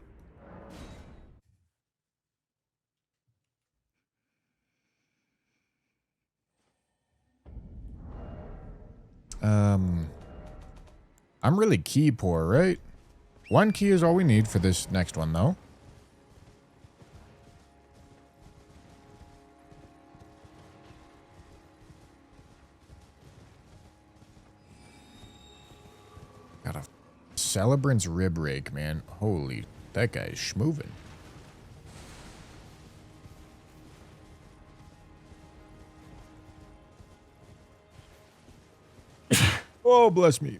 I'm really key poor, right? One key is all we need for this next one, though. Got a Celebrant's Rib Rake, man. Holy, that guy is schmovin'. Oh, bless me.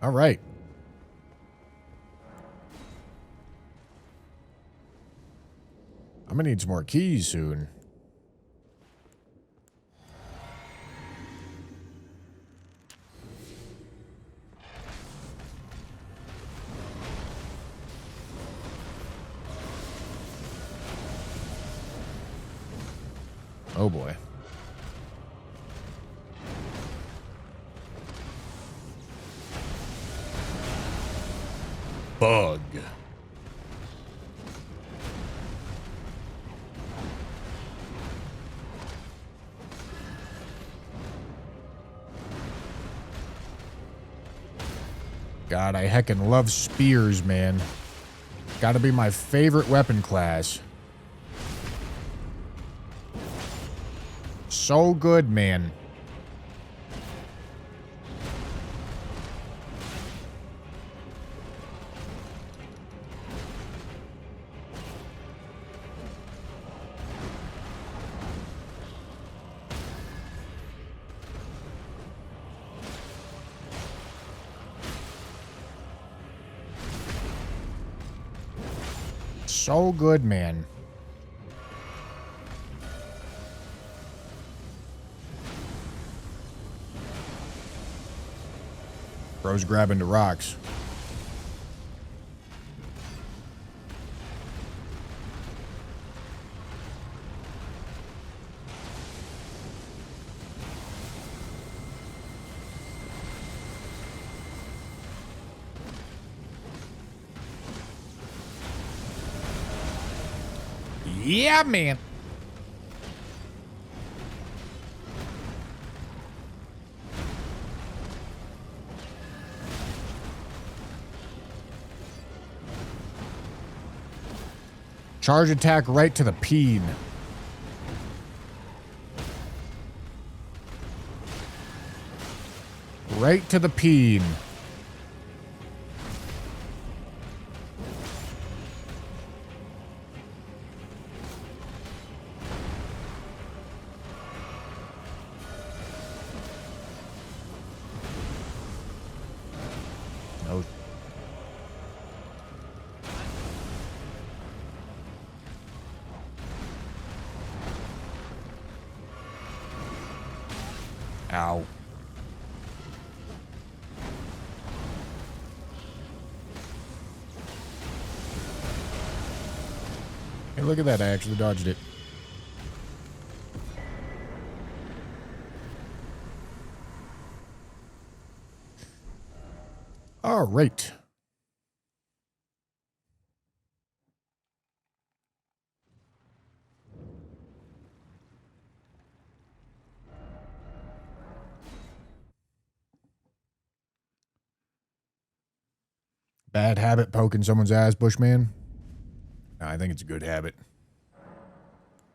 All right. I'm gonna need some more keys soon. Oh boy. Bug. God, I heckin' love spears, man. Gotta be my favorite weapon class. So good, man. So good, man. Bro's grabbing the rocks. Yeah, man. Charge attack right to the peen. Right to the peen. No. Ow. Hey, look at that. I actually dodged it. All right. Bad habit poking someone's ass, Bushman. No, I think it's a good habit.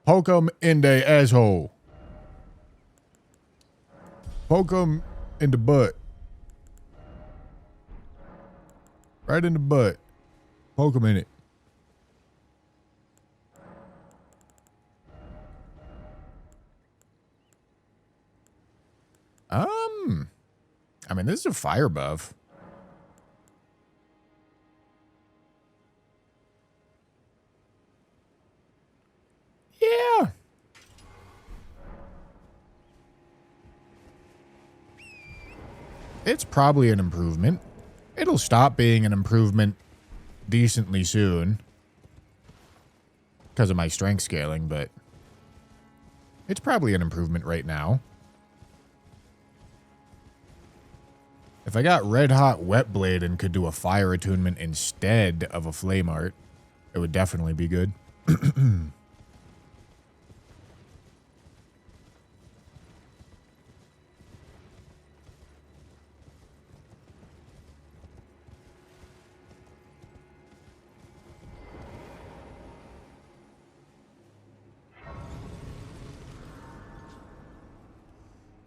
Poke 'em in the asshole. Poke 'em in the butt. Right in the butt. Poke 'em in it. I mean, this is a fire buff. Yeah. It's probably an improvement. It'll stop being an improvement decently soon because of my strength scaling, but it's probably an improvement right now. If I got Red Hot Wet Blade and could do a fire attunement instead of a Flame Art, it would definitely be good.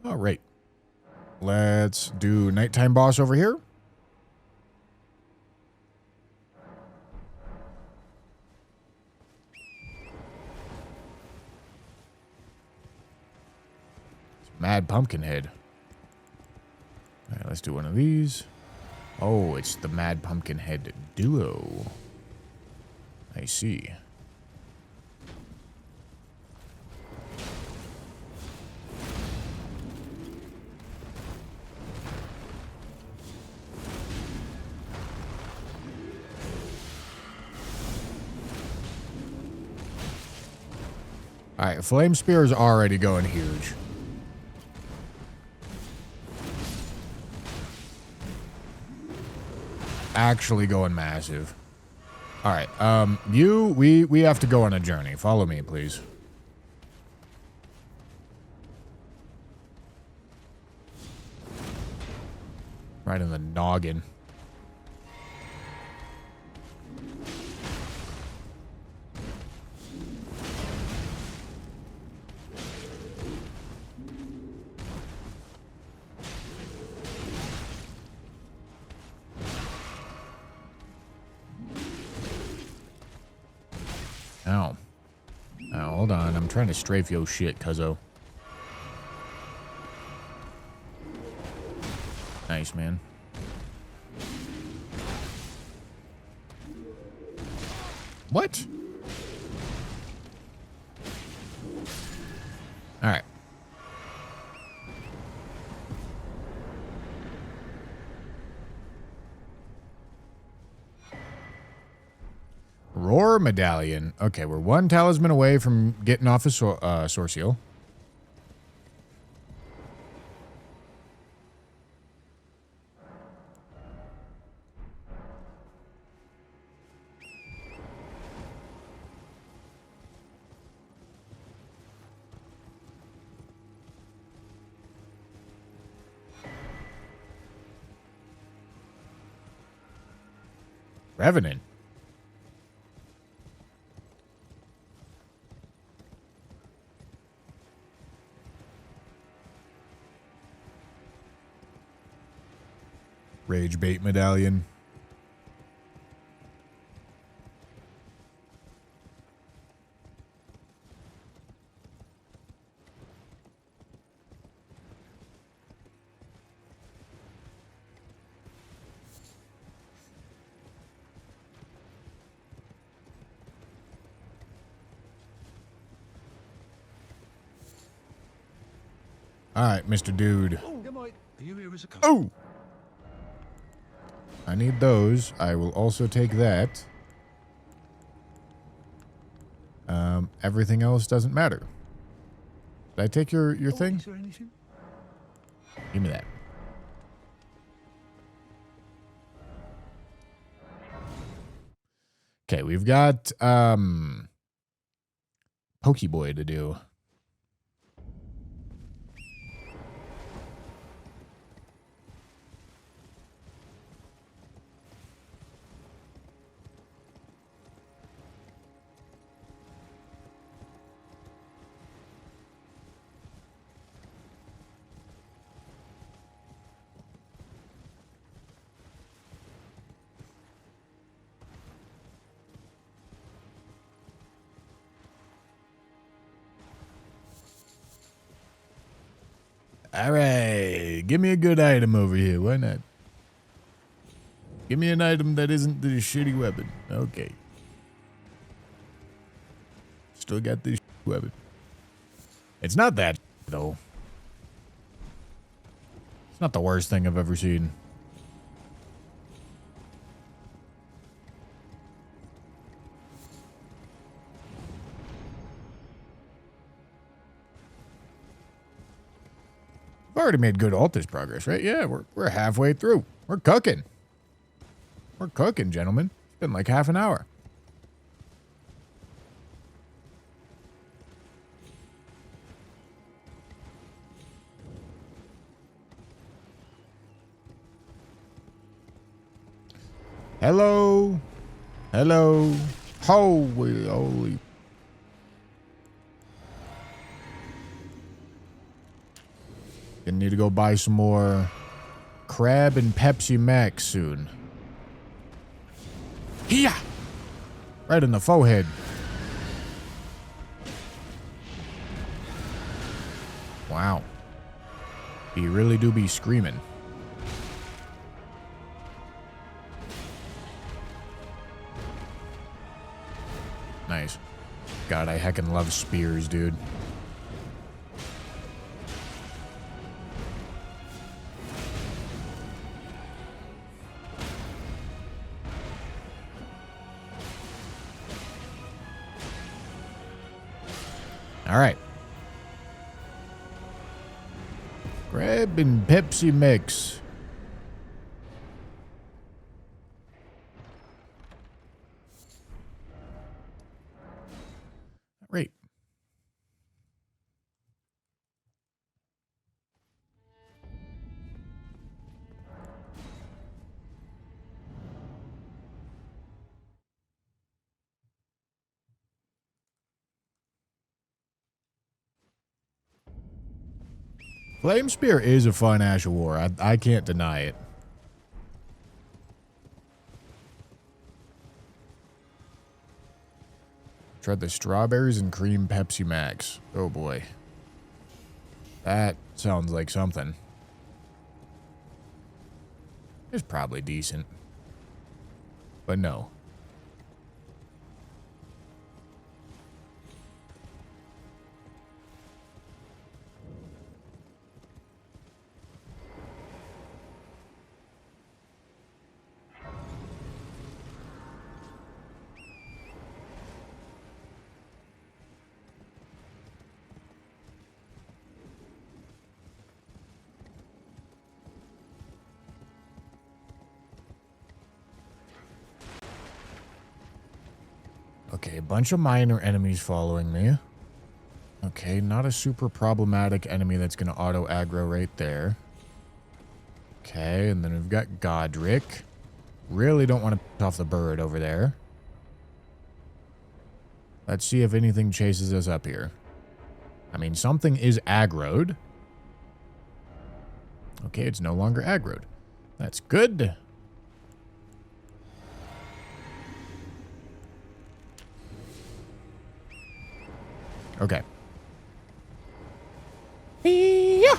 All right. Let's do nighttime boss over here. Mad Pumpkinhead. All right, let's do one of these. Oh, it's the Mad Pumpkinhead duo. I see. All right, Flame Spear is already going huge. Actually going massive. All right, we have to go on a journey. Follow me, please. Right in the noggin. Ow. Oh, hold on. I'm trying to strafe yo shit, cuzzo. Nice, man. What? All right. Roar Medallion. Okay, we're one talisman away from getting off a source seal. Revenant. Rage bait medallion. All right, Mr. Dude. Oh! I need those. I will also take that. Everything else doesn't matter. Did I take your thing? Is there anything? Give me that. Okay, we've got Pokeboy to do. All right, give me a good item over here. Why not? Give me an item that isn't this shitty weapon. Okay. Still got this weapon. It's not that, though. It's not the worst thing I've ever seen. We've already made good Altus progress, right? Yeah, we're halfway through. We're cooking. We're cooking, gentlemen. It's been like half an hour. Hello. Hello. Holy. Gonna need to go buy some more Crab and Pepsi Max soon. Yeah. Right in the forehead. Wow. You really do be screaming. Nice. God, I heckin' love spears, dude. All right. Crab and Pepsi mix. Great. Flame Spear is a fun Ash of War. I can't deny it. Tried the strawberries and cream Pepsi Max. Oh boy. That sounds like something. It's probably decent. But no. Okay, a bunch of minor enemies following me. Okay, not a super problematic enemy that's going to auto aggro right there. Okay, and then we've got Godric. Really don't want to piss off the bird over there. Let's see if anything chases us up here. I mean, something is aggroed. Okay, it's no longer aggroed. That's good. Okay. Yeah.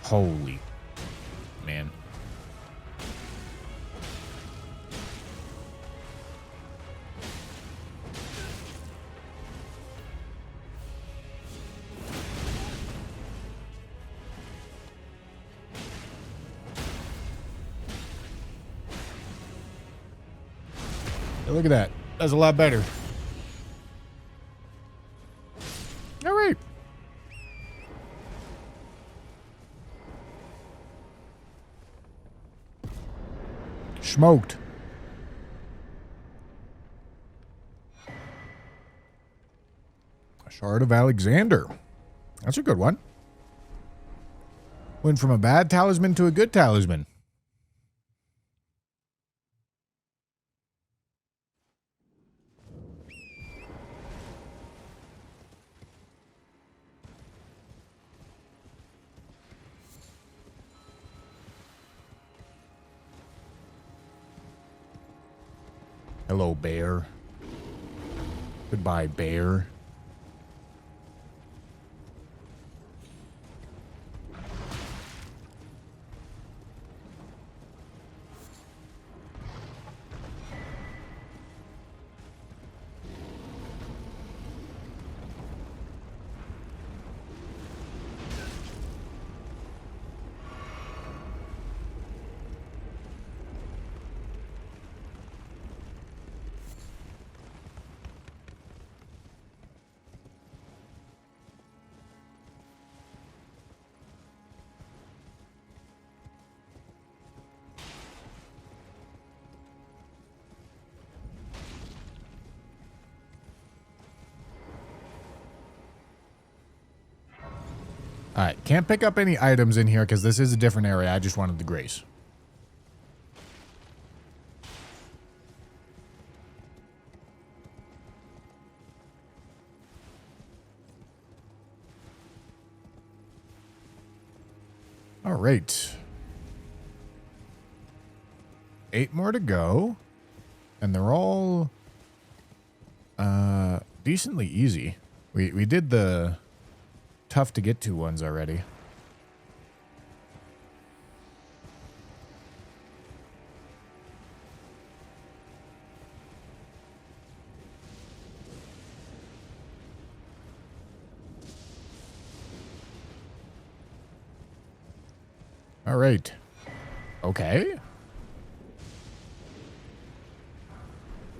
Holy man. Hey, look at that. That's a lot better. All right. Smoked. A Shard of Alexander. That's a good one. Went from a bad talisman to a good talisman. Hello, bear. Goodbye, bear. All right, can't pick up any items in here because this is a different area. I just wanted the grace. All right. 8 more to go. And they're all decently easy. We did the tough to get to ones already. All right. Okay.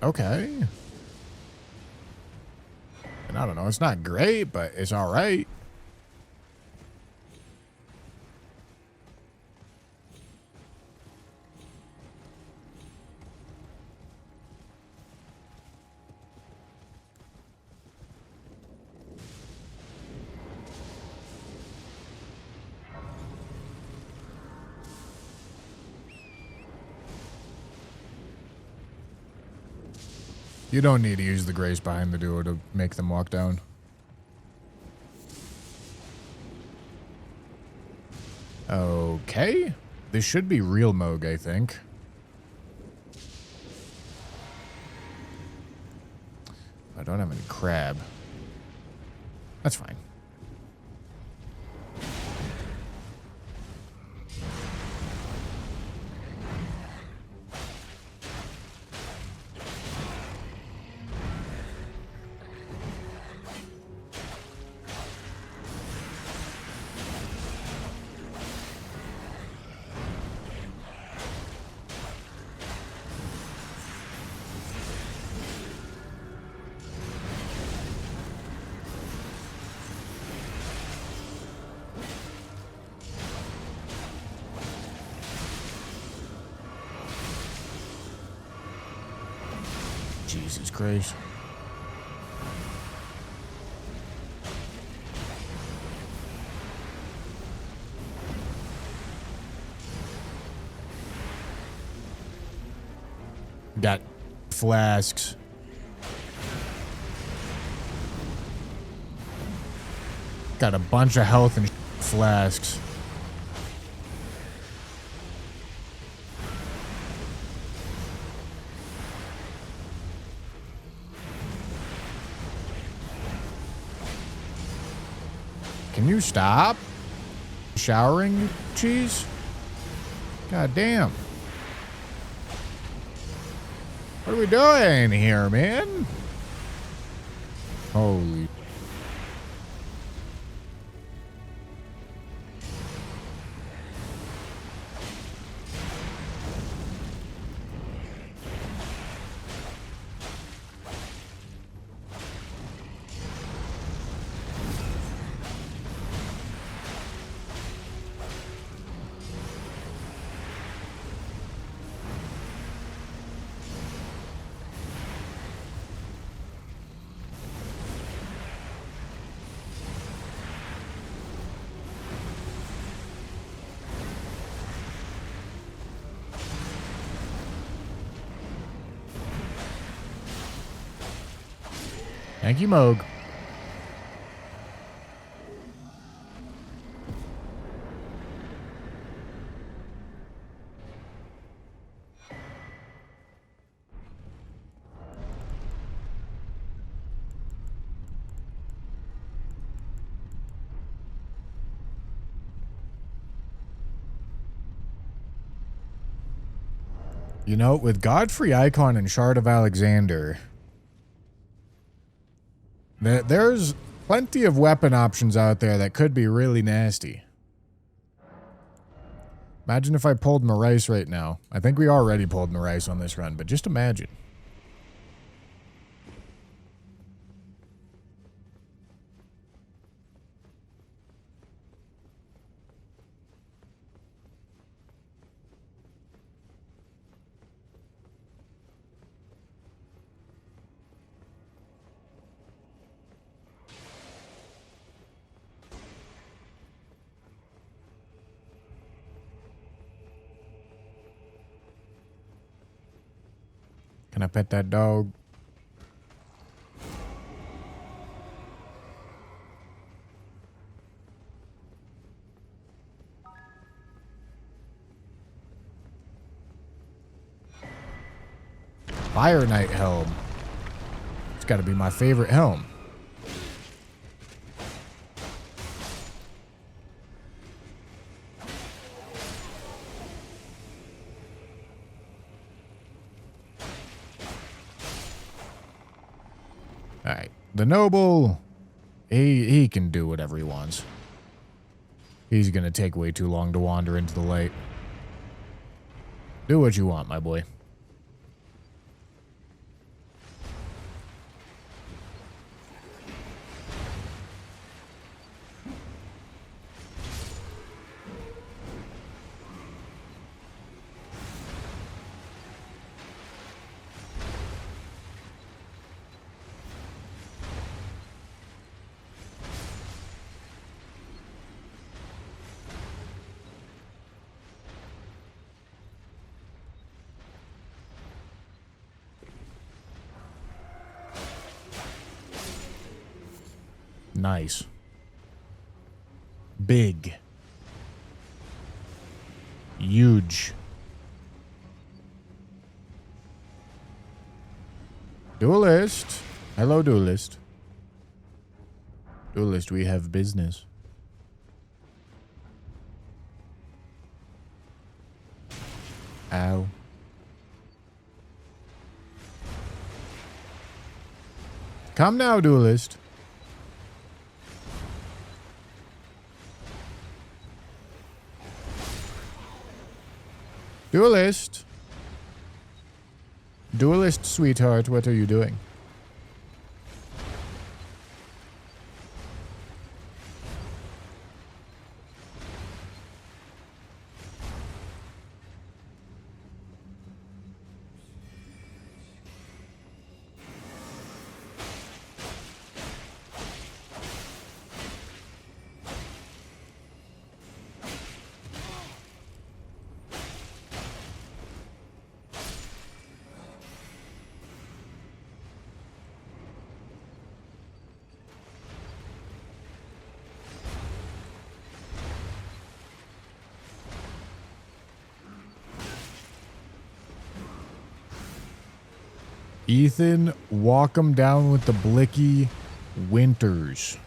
Okay. And I don't know, it's not great, but it's all right. You don't need to use the grace behind the duo to make them walk down. Okay. This should be real Moog, I think. I don't have any crab. That's fine. Jesus Christ. Got flasks. Got a bunch of health and flasks. Can you stop showering, you cheese? God damn. What are we doing here, man? Holy. Thank you, Moog. You know, with Godfrey Icon and Shard of Alexander, there's plenty of weapon options out there that could be really nasty. Imagine if I pulled Marais right now. I think we already pulled Marais on this run, but just imagine. Can I pet that dog? Fire Knight helm. It's got to be my favorite helm. Alright. The noble, he can do whatever he wants. He's gonna take way too long to wander into the light. Do what you want, my boy. Nice. Big. Huge. Duelist. Hello, Duelist. Duelist, we have business. Ow. Come now, Duelist. Duelist. Duelist, sweetheart, what are you doing? Ethan, walk him down with the blicky winters.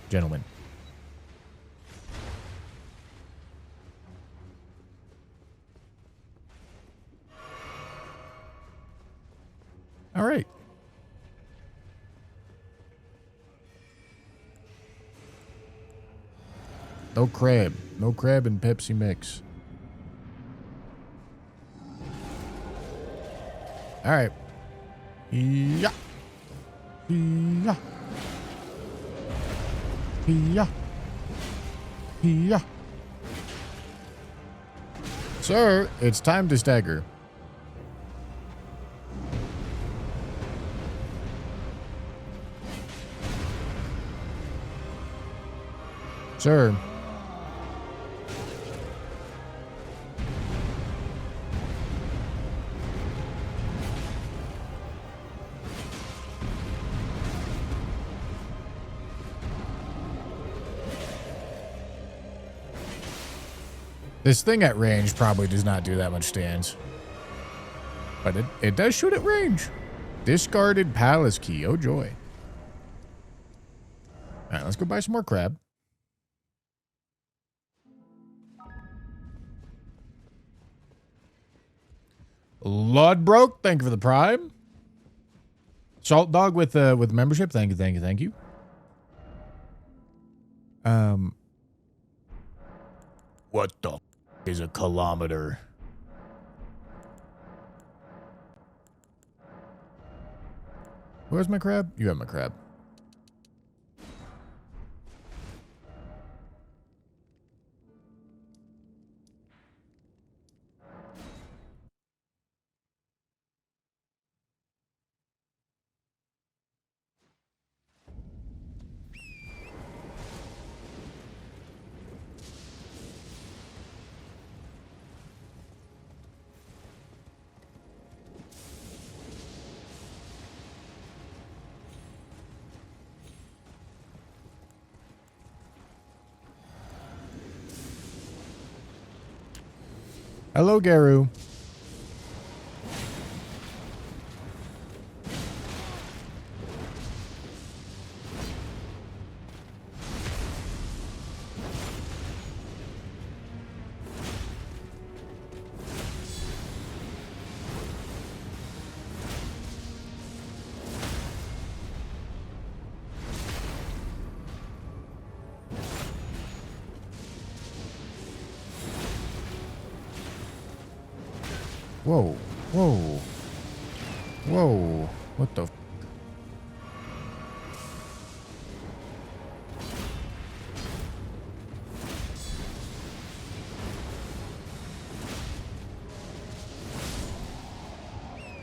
Gentlemen. All right. No crab. No crab and Pepsi mix. All right. Yeah. Yeah. Yeah. Yeah. Sir, it's time to stagger. Sir. This thing at range probably does not do that much damage. But it does shoot at range. Discarded palace key. Oh, joy. All right, let's go buy some more crab. Ludbroke, thank you for the prime. Salt Dog with membership. Thank you, thank you, thank you. What the is a kilometer? Where's my crab? You have my crab. Hello, Garu. Whoa, whoa, whoa, what the f.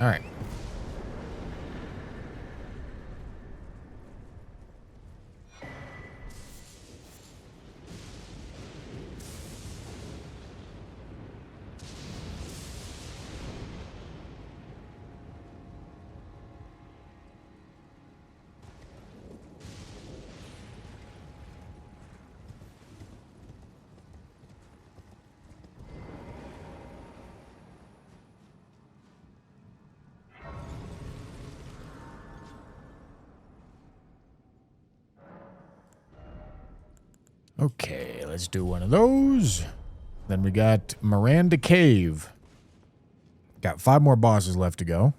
All right. Okay, let's do one of those. Then we got Miranda Cave. Got 5 more bosses left to go.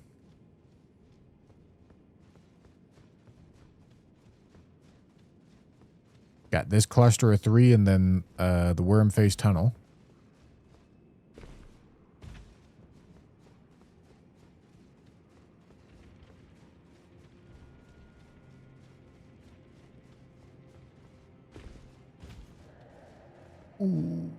Got this cluster of 3 and then the worm face tunnel. Ooh.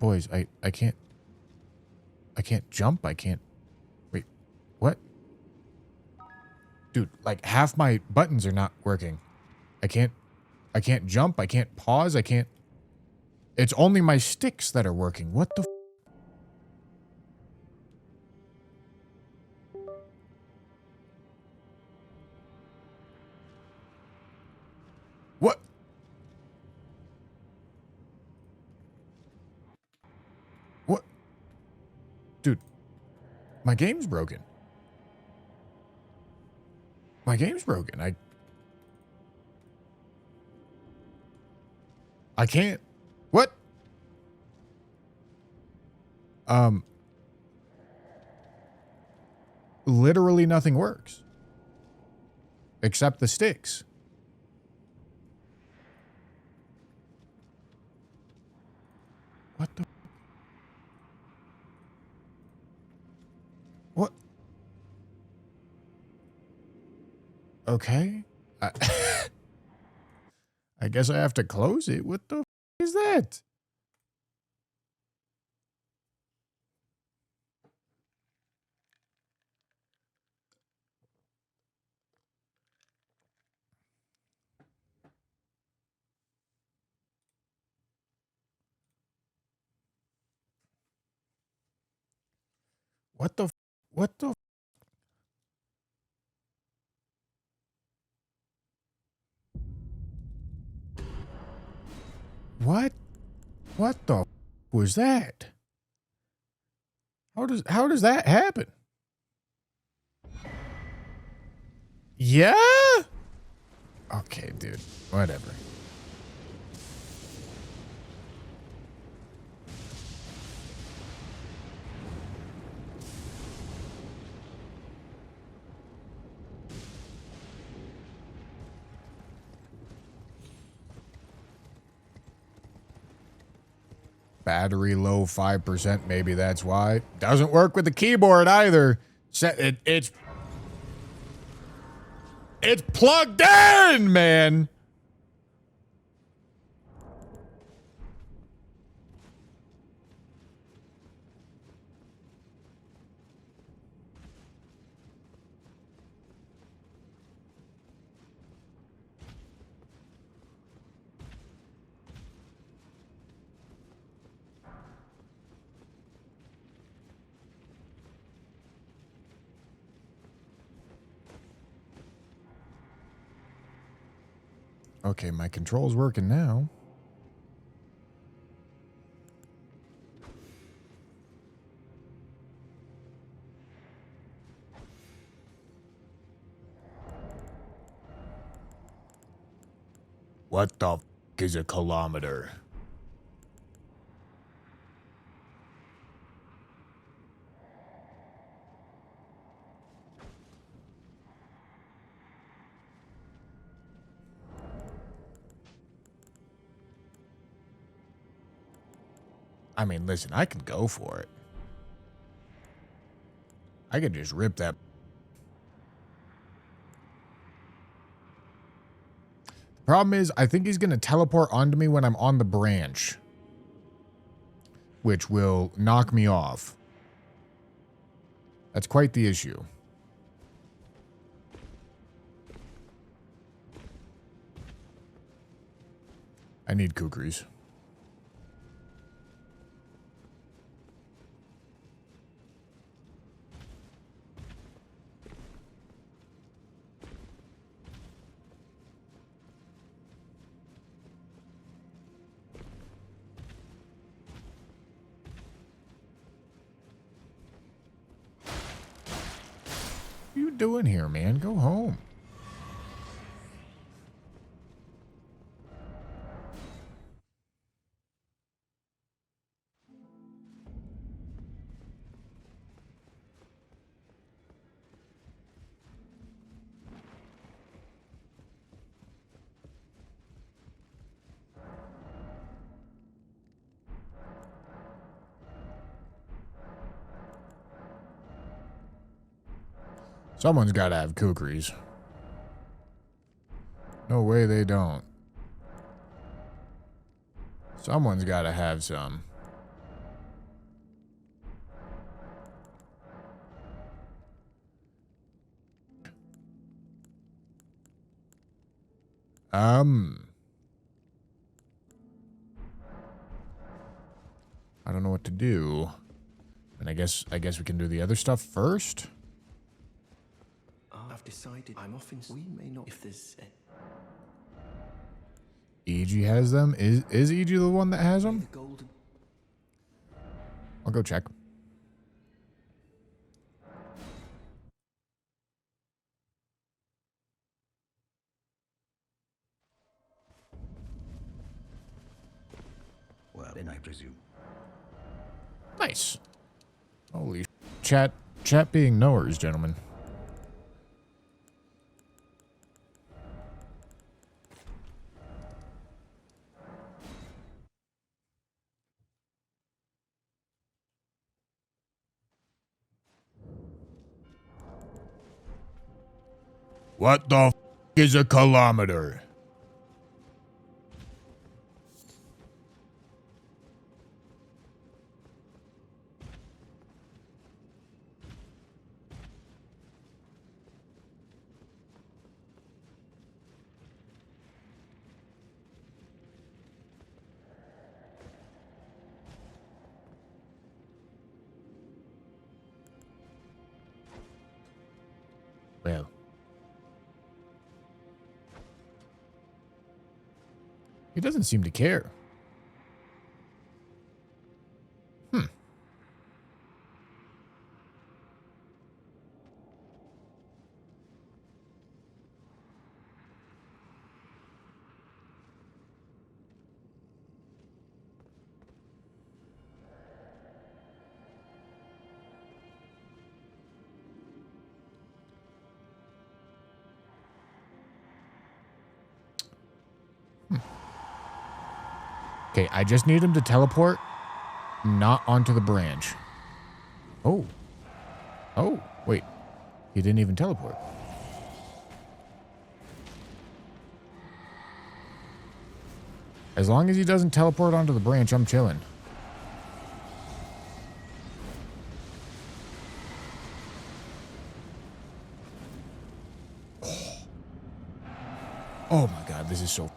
Boys, I can't jump. I can't. Wait, what? Dude, like half my buttons are not working. I can't jump. I can't pause. I can't. It's only my sticks that are working. What the f. What? My game's broken. My game's broken. I can't. What? Literally nothing works. Except the sticks. What the? What? Okay. I guess I have to close it. What the is that? What the? What the? What? What the was that? How does that happen? Yeah? Okay, dude. Whatever. Battery low 5%. Maybe that's why. Doesn't work with the keyboard either. It's plugged in, man. Okay, my control's working now. What the f is a kilometer? I mean, listen, I can go for it. I could just rip that. The problem is, I think he's going to teleport onto me when I'm on the branch, which will knock me off. That's quite the issue. I need kukris. What are you doing here, man? Go home. Someone's got to have kukris. No way they don't. Someone's got to have some. I don't know what to do. And I guess we can do the other stuff first. I've decided I'm off in. We may not if there's. EG has them. Is EG the one that has them? Golden. I'll go check. Nice. Holy chat being knowers, gentlemen. What the f is a kilometer? Well. He doesn't seem to care. Okay, I just need him to teleport, not onto the branch. Oh. Oh, wait. He didn't even teleport. As long as he doesn't teleport onto the branch, I'm chilling. Oh my god, this is so...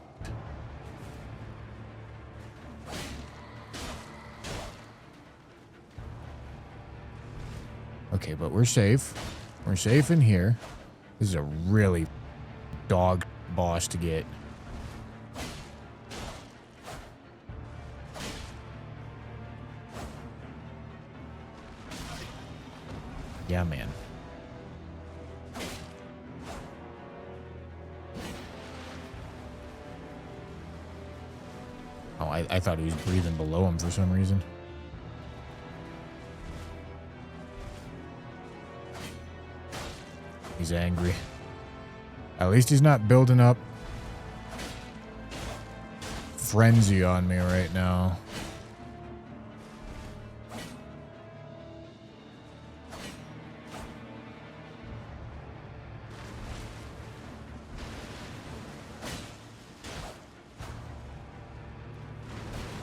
Okay, but we're safe. We're safe in here. This is a really dog boss to get. Yeah, man. Oh, I thought he was breathing below him for some reason. He's angry. At least he's not building up frenzy on me right now.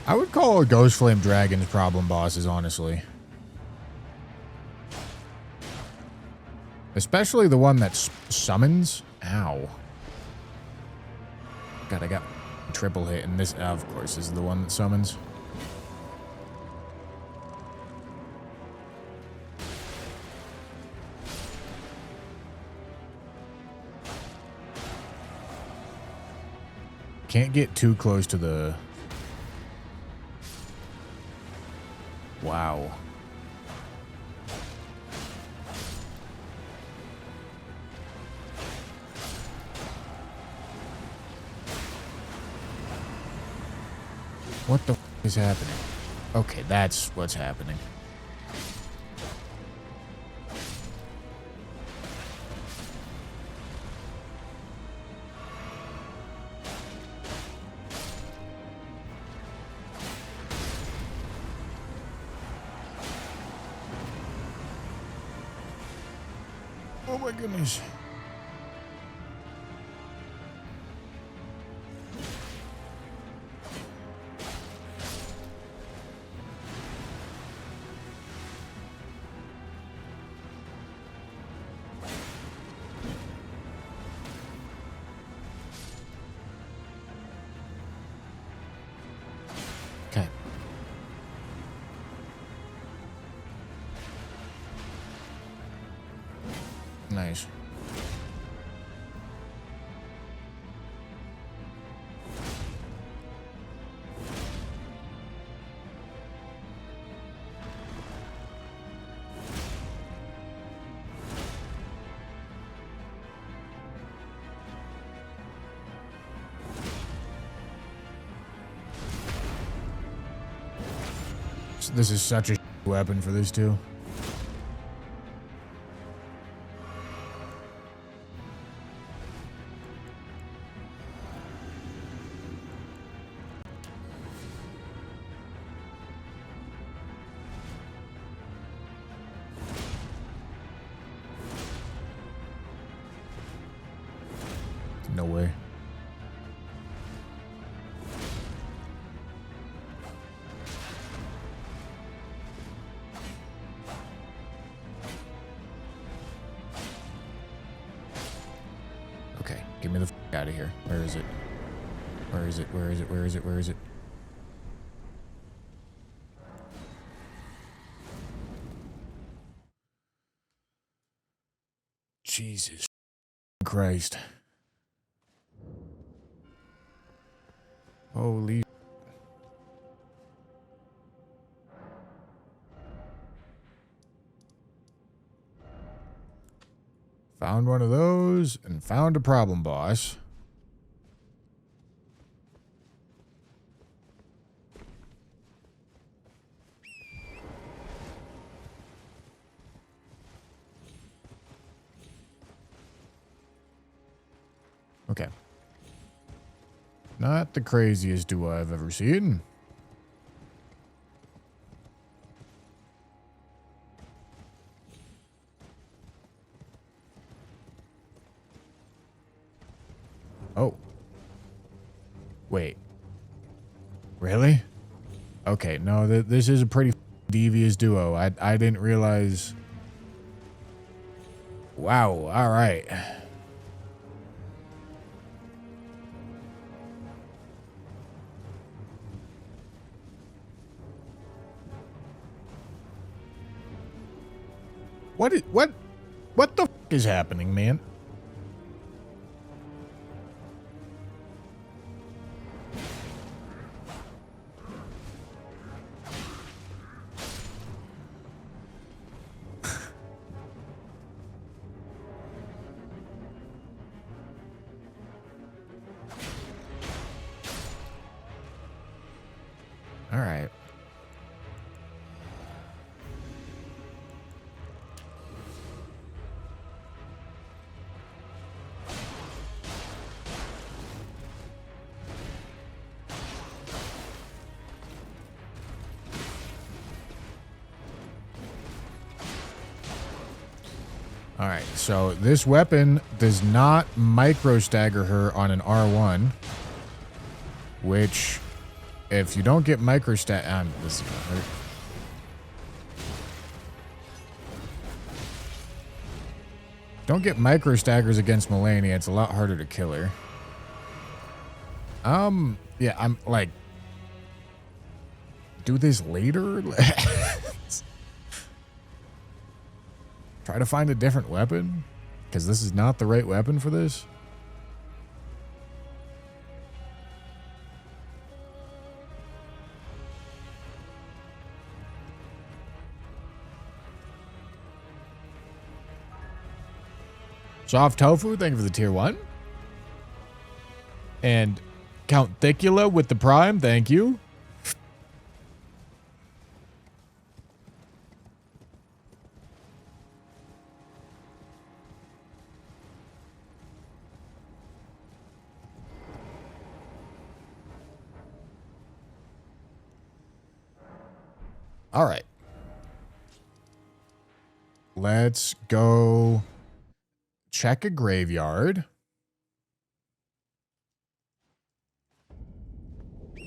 I would call a Ghost Flame Dragon's problem bosses, honestly. Especially the one that summons. Ow. God, I got triple hit, and this, of course, is the one that summons. Can't get too close to the... Wow. What the f is happening? Okay, that's what's happening. Oh my goodness. Okay. Nice. This is such a weapon for this too. No way. Okay, get me the f out of here. Where is it? Where is it? Where is it? Where is it? Where is it? Jesus Christ. Holy. Found one of those and found a problem boss. Okay. Not the craziest duo I've ever seen. Oh. Wait. Really? Okay, no, this is a pretty devious duo. I didn't realize. Wow, all right. What the f is happening, man? All right. All right, so this weapon does not micro stagger her on an R1, which, if you don't get micro stagger, this is gonna hurt. Don't get micro staggers against Melania. It's a lot harder to kill her. Yeah, I'm like, do this later. Try to find a different weapon, because this is not the right weapon for this. Soft Tofu, thank you for the tier 1. And Count Thicula with the Prime, thank you. All right. Let's go check a graveyard.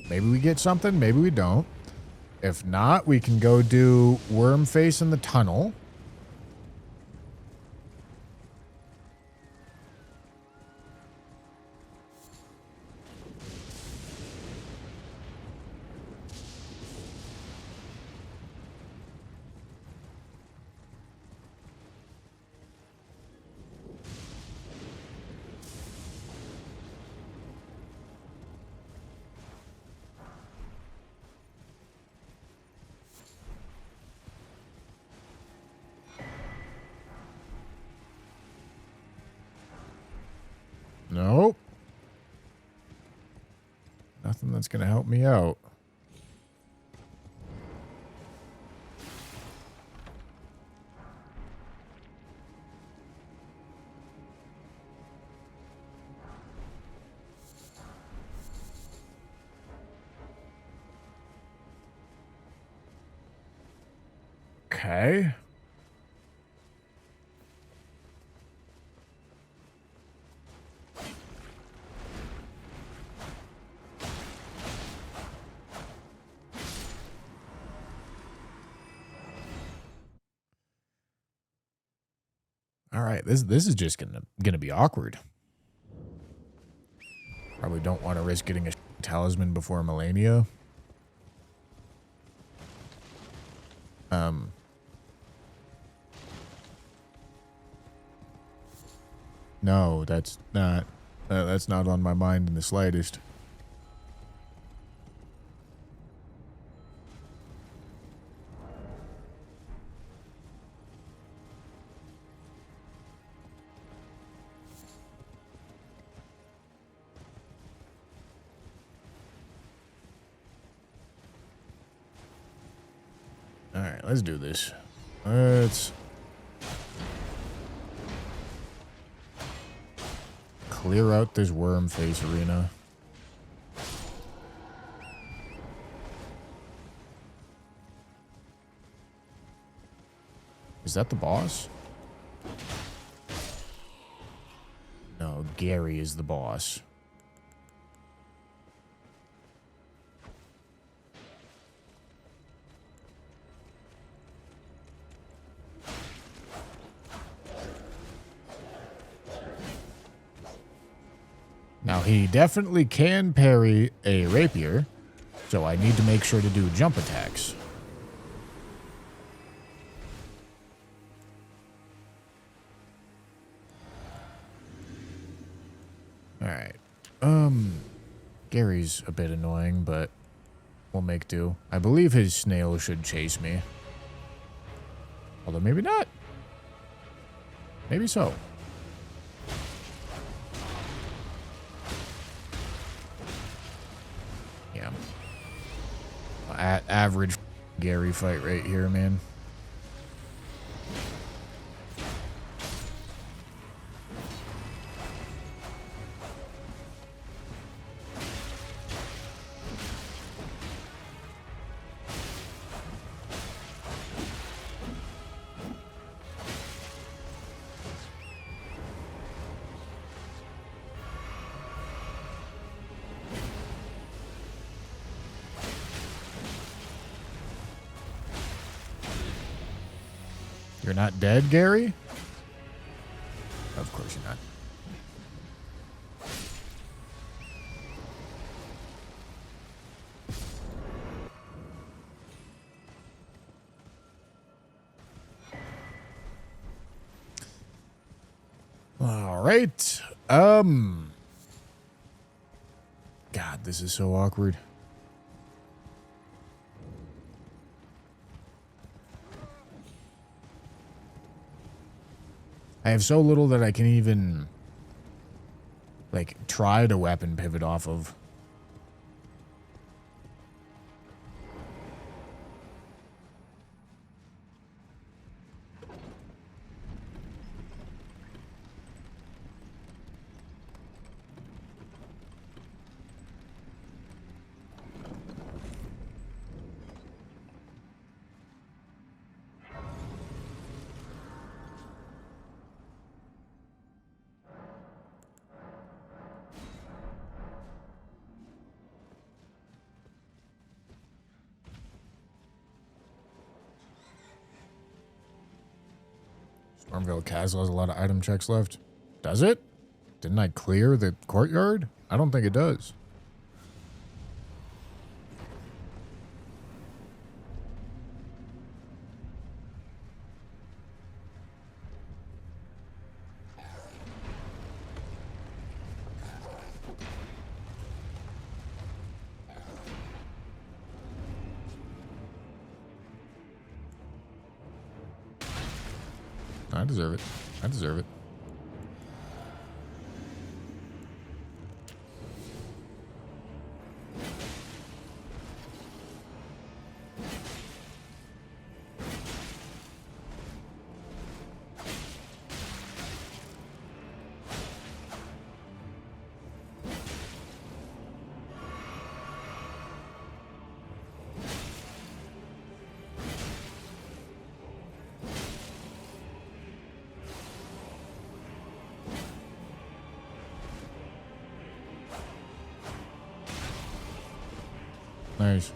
Maybe we get something, maybe we don't. If not, we can go do Worm Face in the tunnel. Nope. Nothing that's going to help me out. Okay. All right, this is just gonna be awkward. Probably don't want to risk getting a talisman before Melania. No, that's not on my mind in the slightest. All right, let's do this. Let's clear out this worm face arena. Is that the boss? No, Gary is the boss. Now, he definitely can parry a rapier, so I need to make sure to do jump attacks. Alright. Gary's a bit annoying, but we'll make do. I believe his snail should chase me. Although maybe not. Maybe so. Yeah. Average Gary fight right here, man. You're not dead, Gary? Of course you're not. All right. God, this is so awkward. I have so little that I can even, like, try to weapon pivot off of. Stormville Castle has a lot of item checks left. Does it? Didn't I clear the courtyard? I don't think it does. I deserve it. I deserve it. Nice.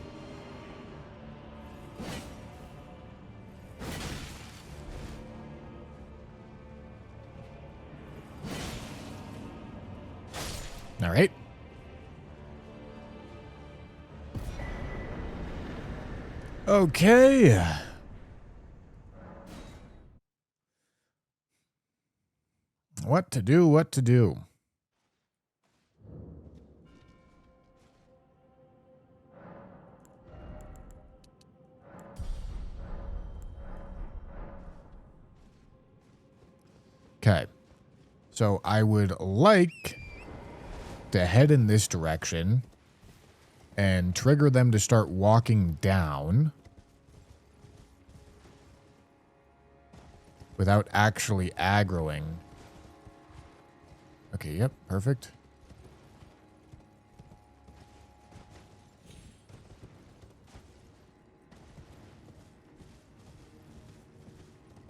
All right. Okay. What to do, what to do. Okay. So I would like to head in this direction and trigger them to start walking down without actually aggroing. Okay, yep, perfect.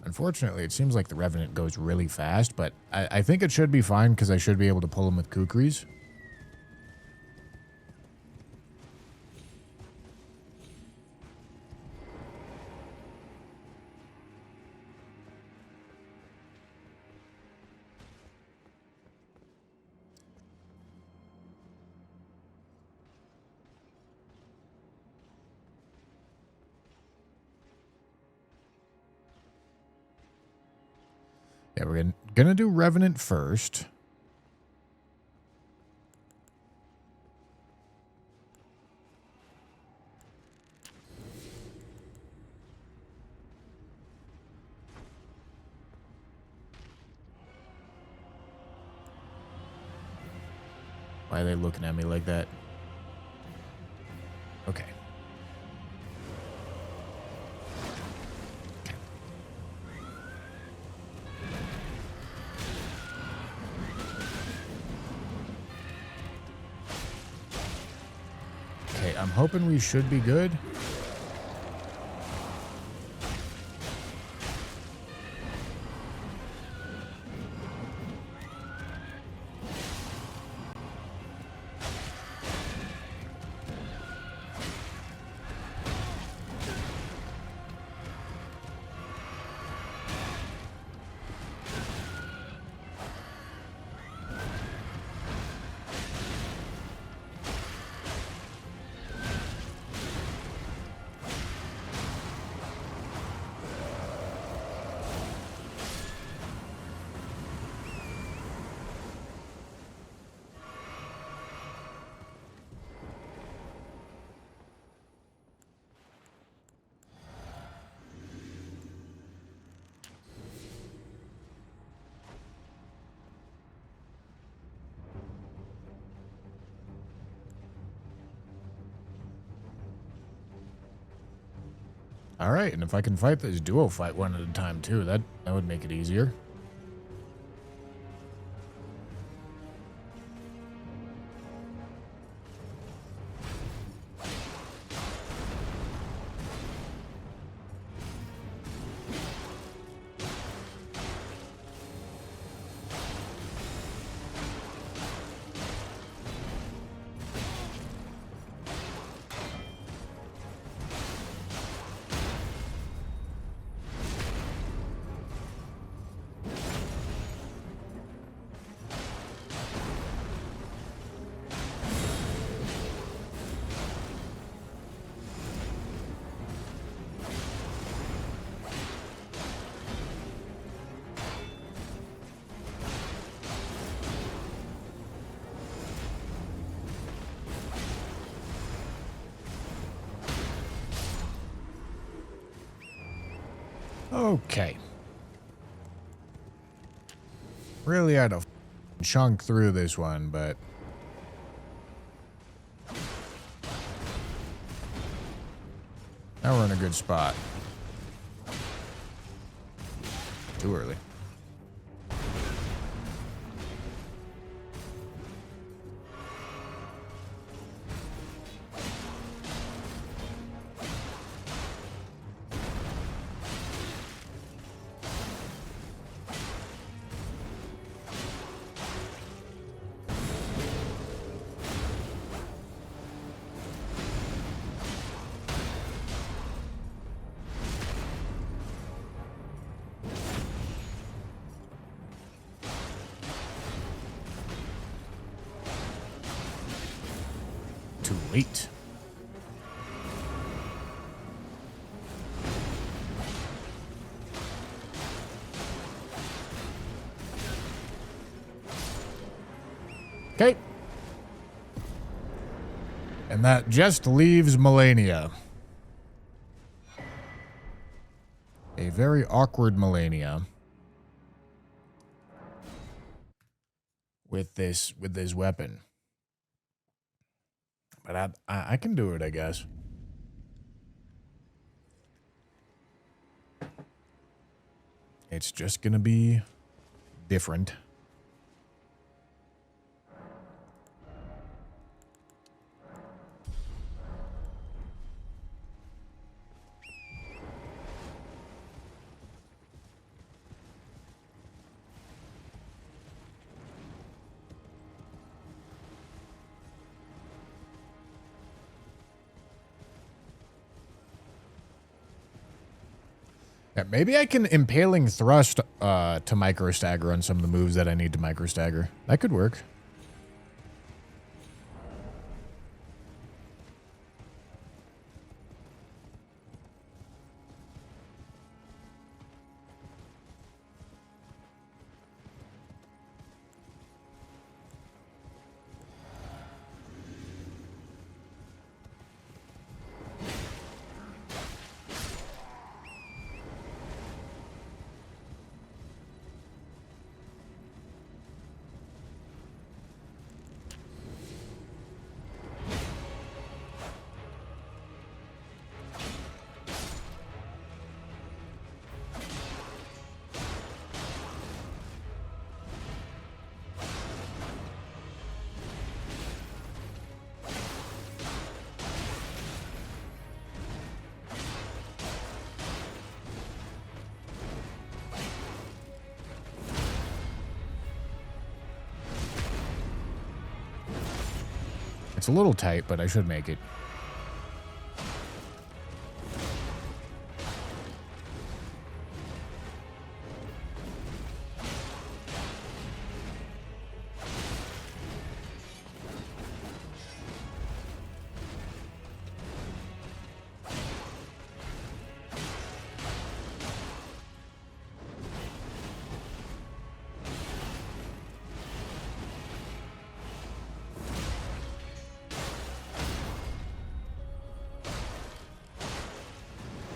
Unfortunately, it seems like the Revenant goes really fast, but I think it should be fine because I should be able to pull him with kukris. Yeah, we're gonna do Revenant first. Why are they looking at me like that? Okay. Okay, I'm hoping we should be good. All right, and if I can fight this duo fight one at a time too, that would make it easier. Okay. Really had to chunk through this one, but now we're in a good spot. Too early. Sweet. Okay. And that just leaves Melania. A very awkward Melania. With this weapon. But I can do it, I guess. It's just gonna be different. Yeah, maybe I can Impaling Thrust to micro stagger on some of the moves that I need to micro stagger. That could work. It's a little tight, but I should make it.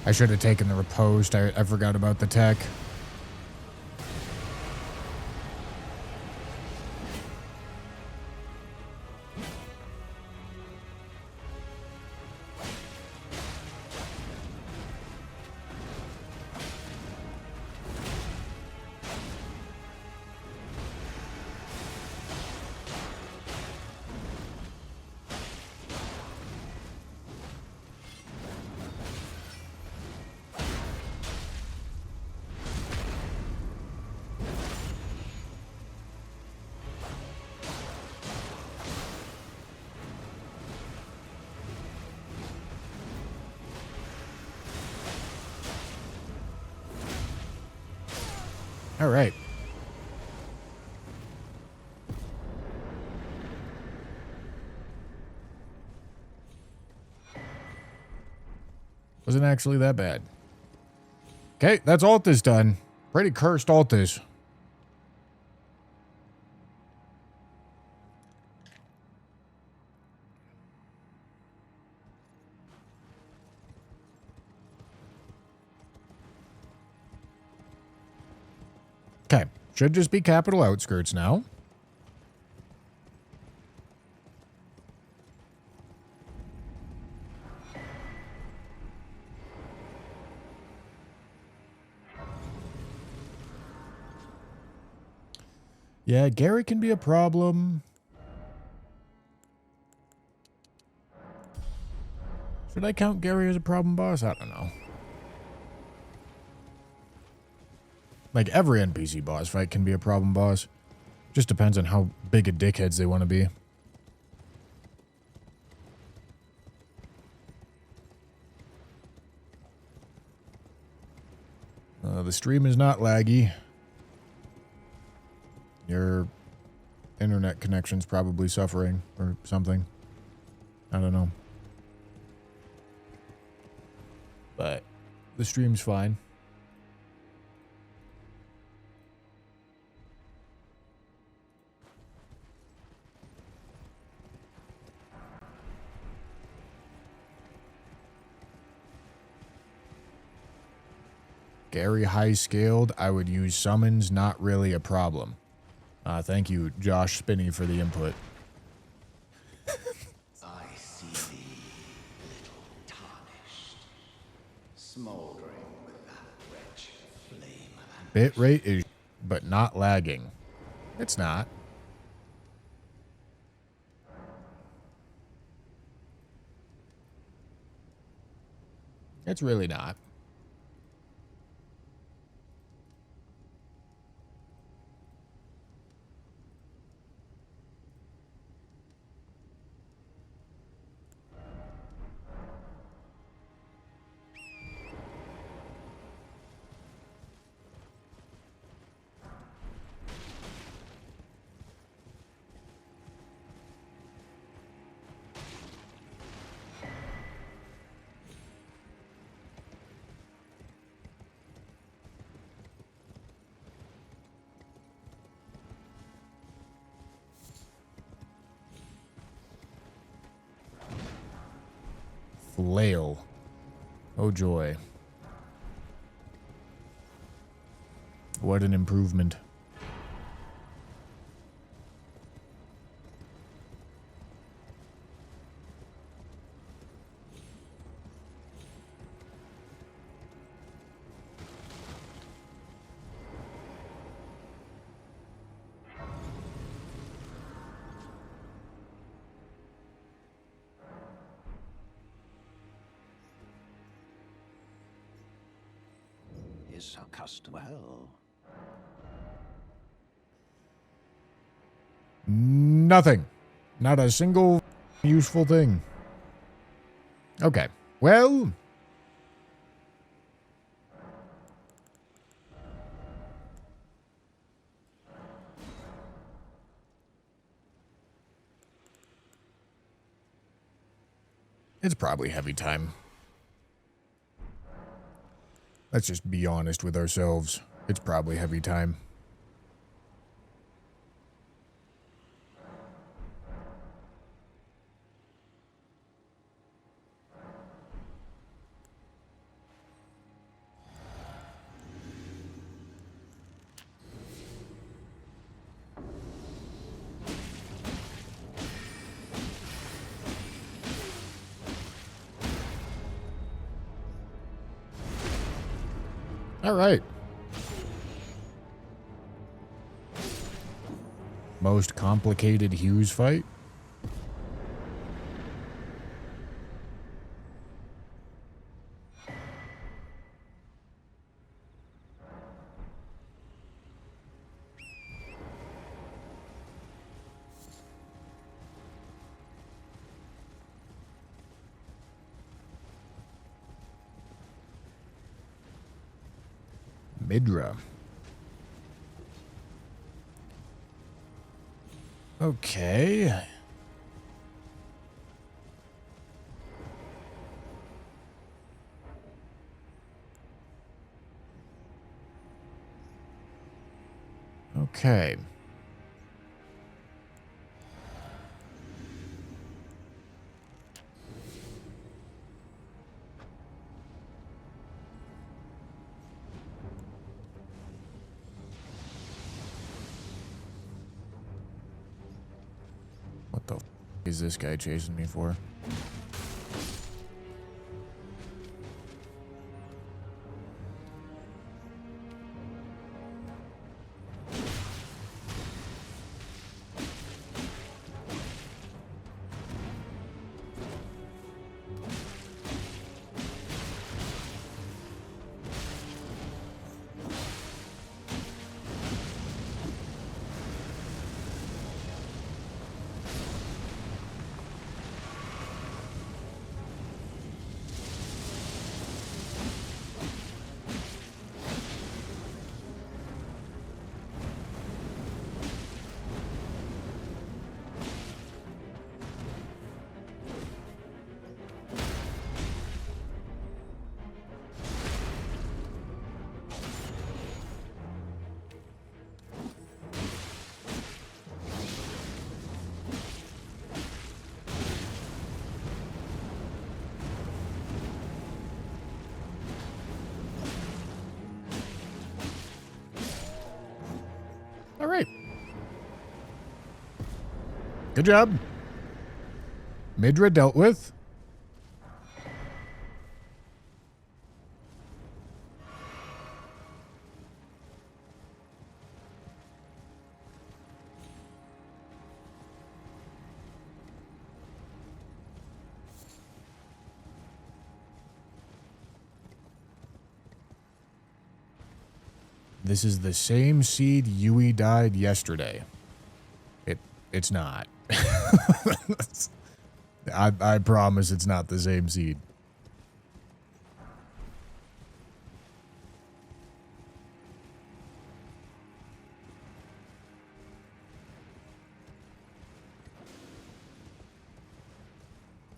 I should have taken the riposte. I forgot about the tech. All right. Wasn't actually that bad. Okay, that's Altus done. Pretty cursed Altus. Okay, should just be capital outskirts now. Yeah, Gary can be a problem. Should I count Gary as a problem boss? I don't know. Like, every NPC boss fight can be a problem boss. Just depends on how big a dickheads they want to be. The stream is not laggy. Your internet connection's probably suffering or something. I don't know. But the stream's fine. Gary high scaled. I would use summons. Not really a problem. Thank you, Josh Spinney, for the input. I see thee, little tarnished, smoldering with that wretched flame of Bit rate is, but not lagging. It's not. It's really not. Flail. Oh joy. What an improvement. is accustomed. Well, Nothing. Not a single useful thing. Okay. Well. It's probably heavy time. Let's just be honest with ourselves. It's probably heavy time. All right. Most complicated Hughes fight? Midra. Okay. Okay. What the f is this guy chasing me for? Good job. Midra dealt with. This is the same seed Yui died yesterday. It's not. I promise it's not the same seed.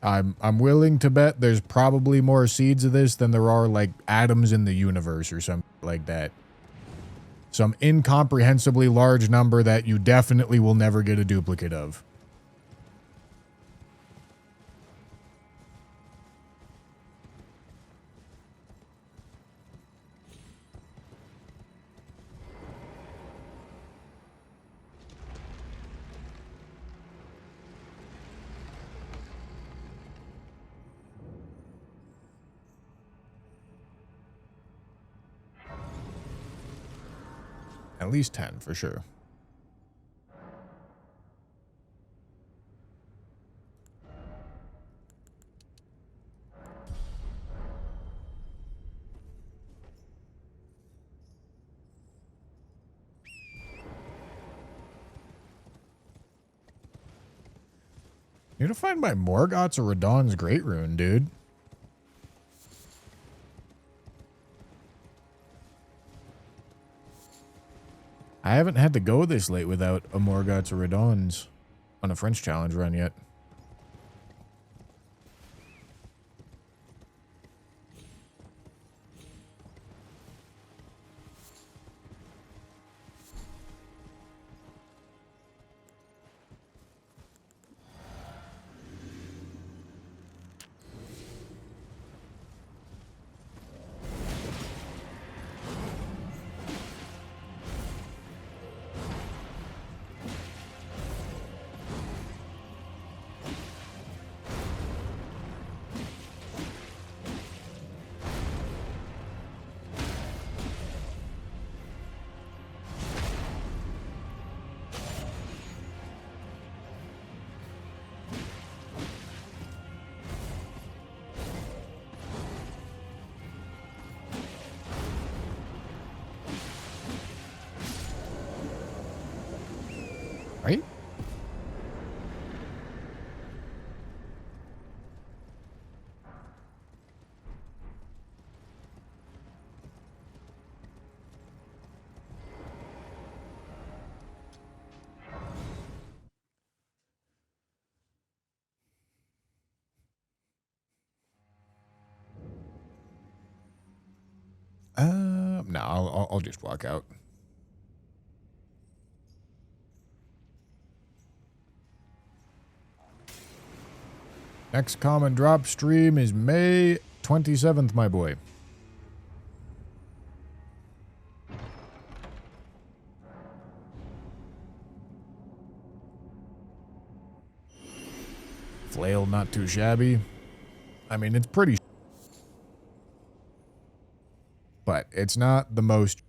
I'm willing to bet there's probably more seeds of this than there are like atoms in the universe or something like that. Some incomprehensibly large number that you definitely will never get a duplicate of. At least 10 for sure. Need to find my Morgoth's or Radon's Great Rune, dude. I haven't had to go this late without a Morgoth's or Radon's on a French challenge run yet. Right? No, I'll just walk out. Next common drop stream is May 27th, my boy. Flail, not too shabby. I mean, it's pretty, but it's not the most.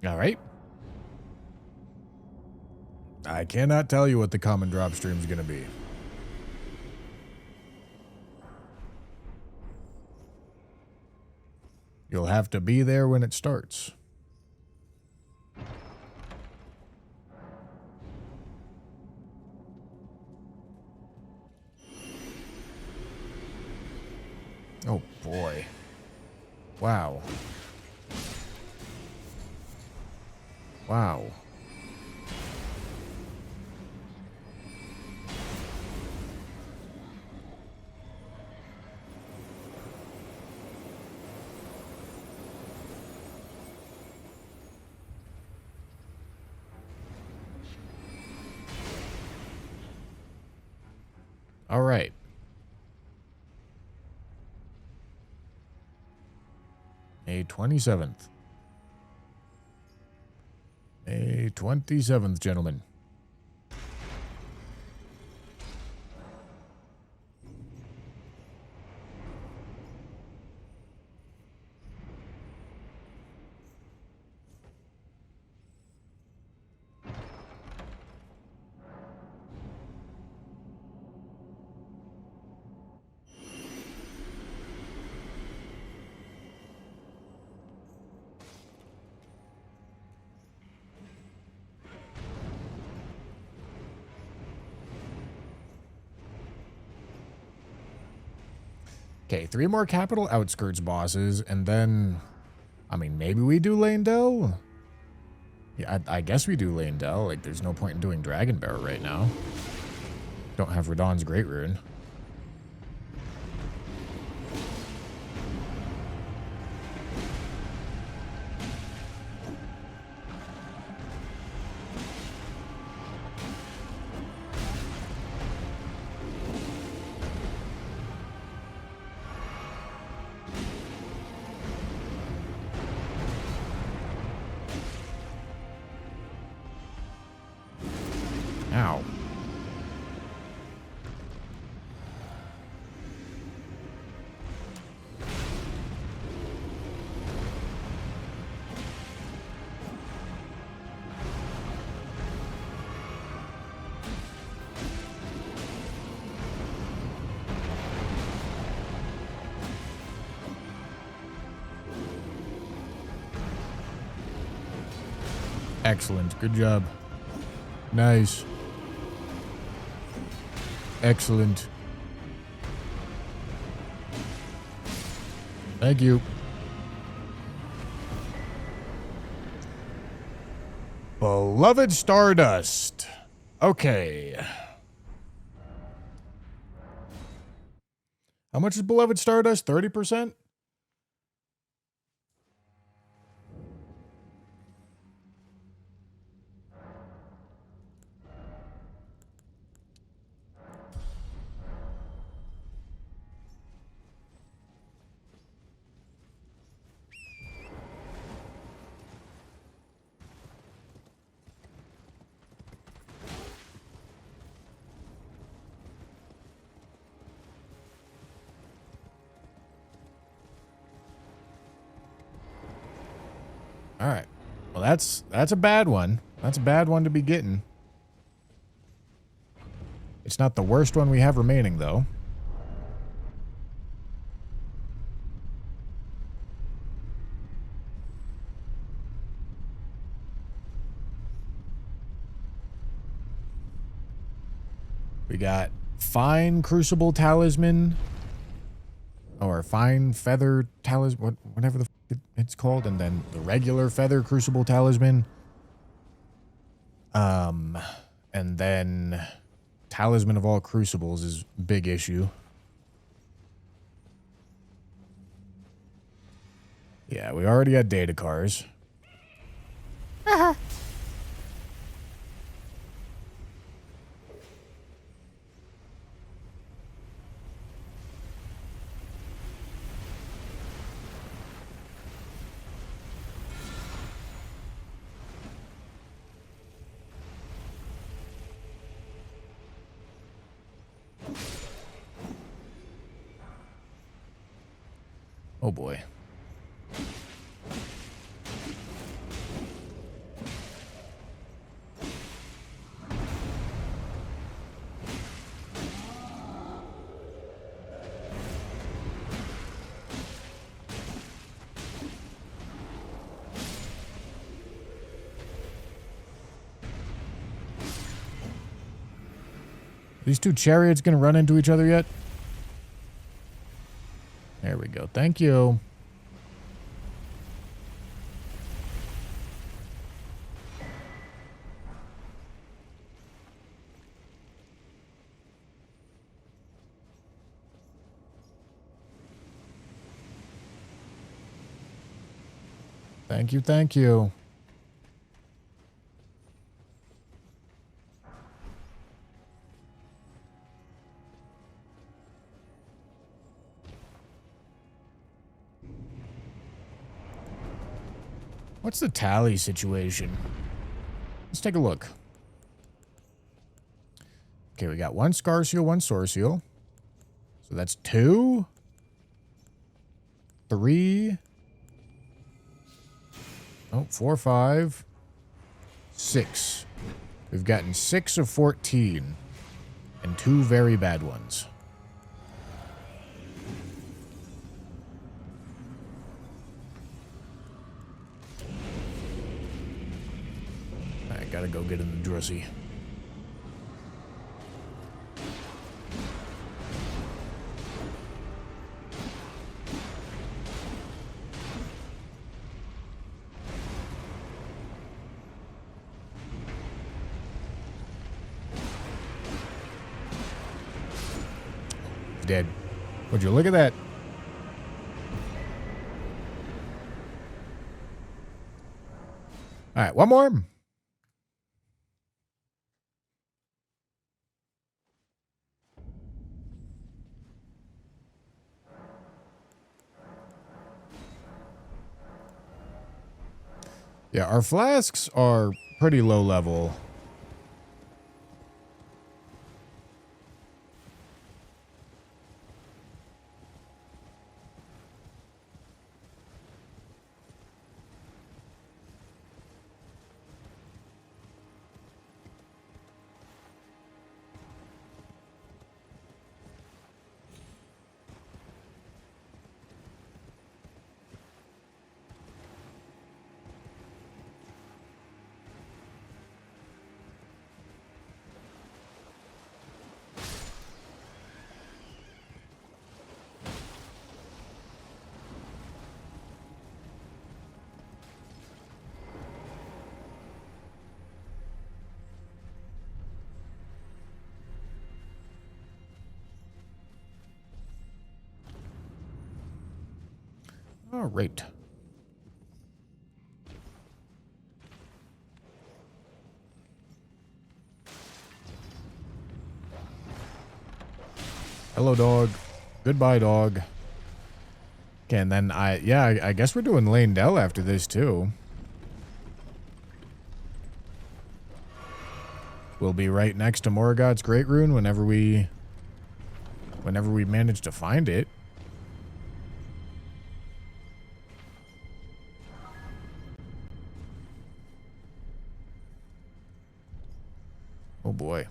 All right. I cannot tell you what the common drop stream is going to be. You'll have to be there when it starts. Oh boy. Wow. Wow. All right. May 27th. May 27th, gentlemen. Okay, 3 more Capital Outskirts bosses, and then, I mean, maybe we do Leyndell? Yeah, I guess we do Leyndell. Like, there's no point in doing Dragonbearer right now. Don't have Radahn's Great Rune. Ow. Excellent. Good job. Nice. Excellent. Thank you. Beloved Stardust. Okay. How much is Beloved Stardust? 30%? All right. Well, that's a bad one. That's a bad one to be getting. It's not the worst one we have remaining, though. We got Fine Crucible Talisman. Or Fine Feather Talisman, whatever the f it's called. And then the regular Feather Crucible Talisman. And then Talisman of All Crucibles is a big issue. Yeah, we already had data cars. Oh boy. These two chariots gonna run into each other yet? There we go. Thank you. Thank you, thank you. What's the tally situation? Let's take a look. Okay, we got 1 Scar Seal, 1 Sword Seal. So that's 2, 3, 4, 5, 6. We've gotten 6 of 14 and 2 very bad ones. I gotta go get in the drussy. Dead. Would you look at that? All right, one more. Yeah, our flasks are pretty low level. All right. Hello, dog. Goodbye, dog. Okay, and then I guess we're doing Lane Dell after this too. We'll be right next to Morgoth's Great Rune whenever we manage to find it. Oh boy.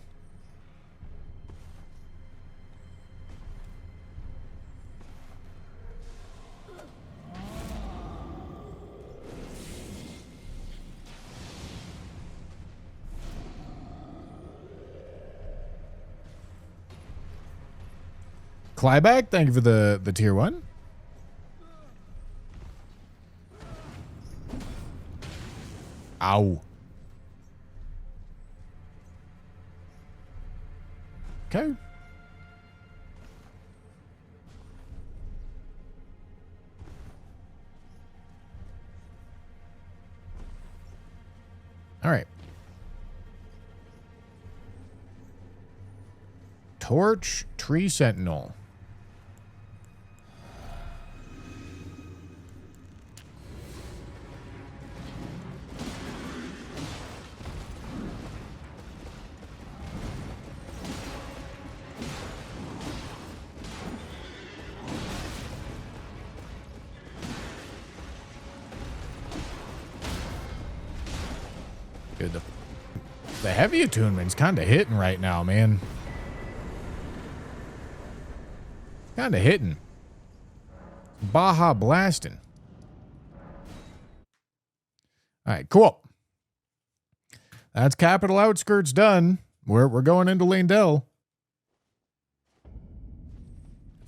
Clyback, thank you for the tier 1. Ow. Okay. All right. Torch, Tree Sentinel. Dude, the heavy attunement's kind of hitting right now, man. Kind of hitting. Baja blasting. All right, cool. That's Capital Outskirts done. We're going into Lane Dell.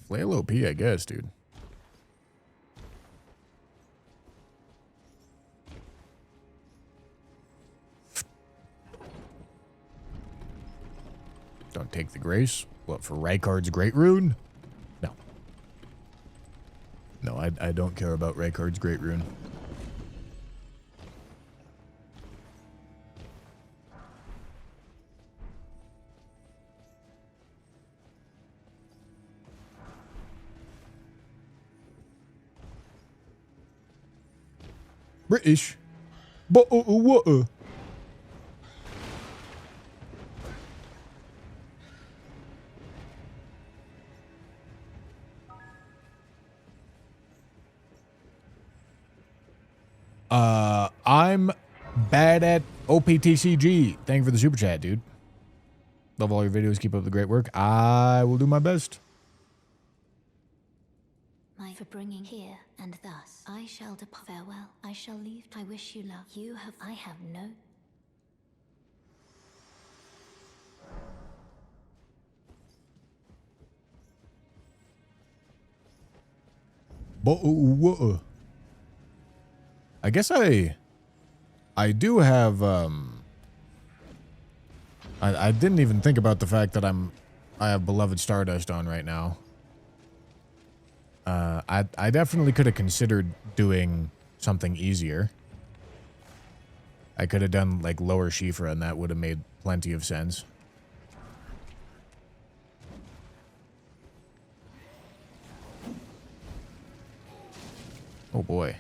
Flail OP, I guess, dude. Don't take the grace. What, for Rykard's Great Rune? No. No, I don't care about Rykard's Great Rune. British. But what? I'm bad at OPTCG. Thank you for the super chat, dude. Love all your videos. Keep up the great work. I will do my best. For bringing here and thus I shall depart. Farewell. I shall leave. I wish you luck. I have no. But what? I guess I do have I didn't even think about the fact that I have Beloved Stardust on right now. I definitely could have considered doing something easier. I could have done like lower Shiefra and that would have made plenty of sense. Oh boy.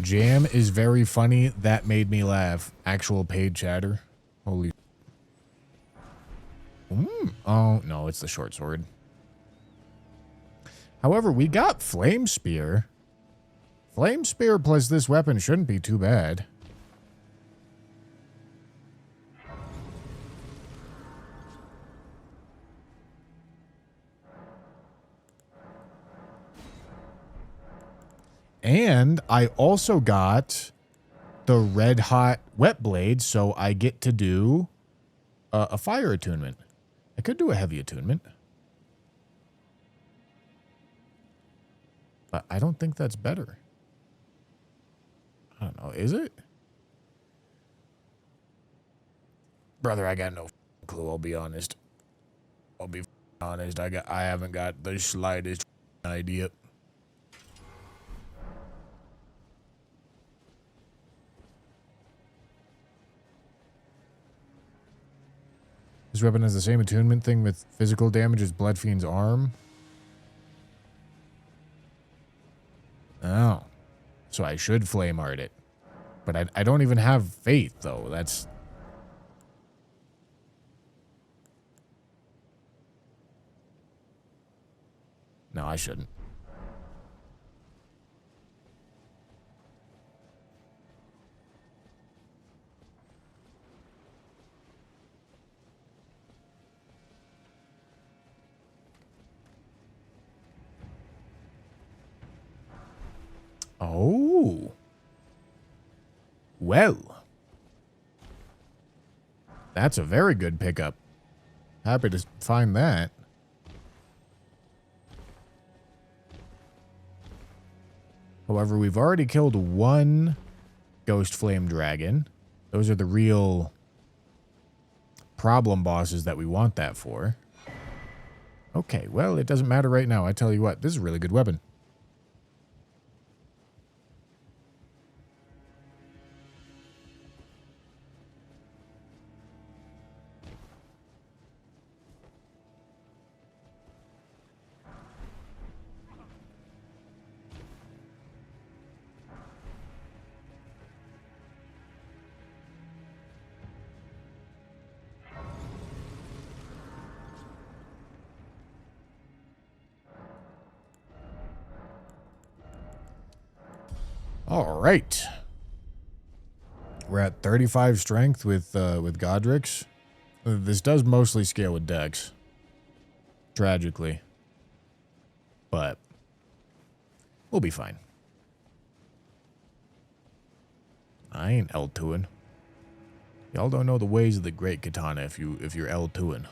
Jam is very funny. That made me laugh. Actual paid chatter. Holy. Oh, no, it's the short sword. However, we got Flame Spear. Flame Spear plus this weapon shouldn't be too bad. And I also got the Red Hot Wet Blade, so I get to do a fire attunement. I could do a heavy attunement. But I don't think that's better. I don't know. Is it? Brother, I got no clue. I'll be honest. I'll be honest. I haven't got the slightest idea. This weapon has the same attunement thing with physical damage as Bloodfiend's arm. Oh. So I should flame art it. But I don't even have faith, though. That's... No, I shouldn't. Oh. Well. That's a very good pickup. Happy to find that. However, we've already killed one Ghost Flame Dragon. Those are the real problem bosses that we want that for. Okay, well, it doesn't matter right now. I tell you what, this is a really good weapon. All right. We're at 35 strength with Godric's. This does mostly scale with Dex. Tragically. But we'll be fine. I ain't L2ing. Y'all don't know the ways of the great katana if you're L2ing.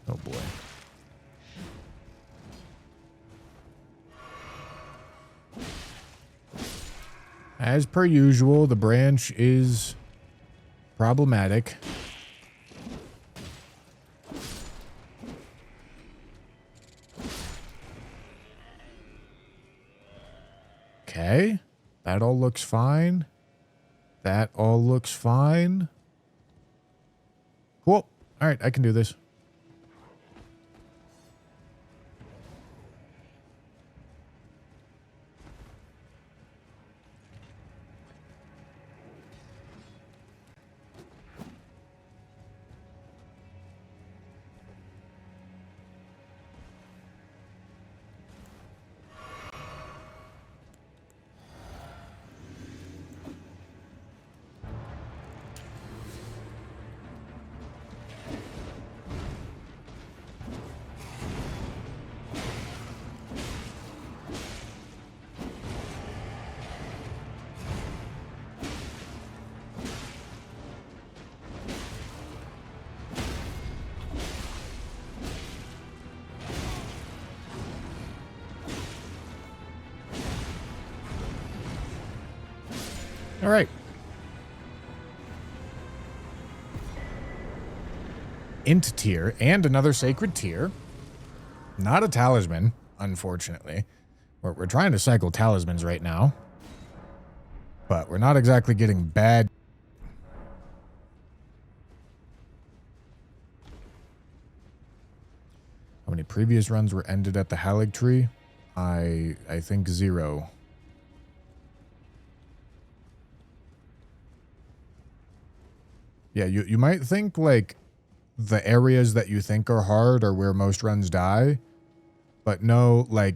Oh boy. As per usual, the branch is problematic. Okay. That all looks fine. That all looks fine. Cool. All right, I can do this. All right. Int tier and another sacred tier. Not a talisman, unfortunately. We're trying to cycle talismans right now. But we're not exactly getting bad. How many previous runs were ended at the Halig tree? I think 0. Yeah, you might think, like, the areas that you think are hard are where most runs die. But no, like,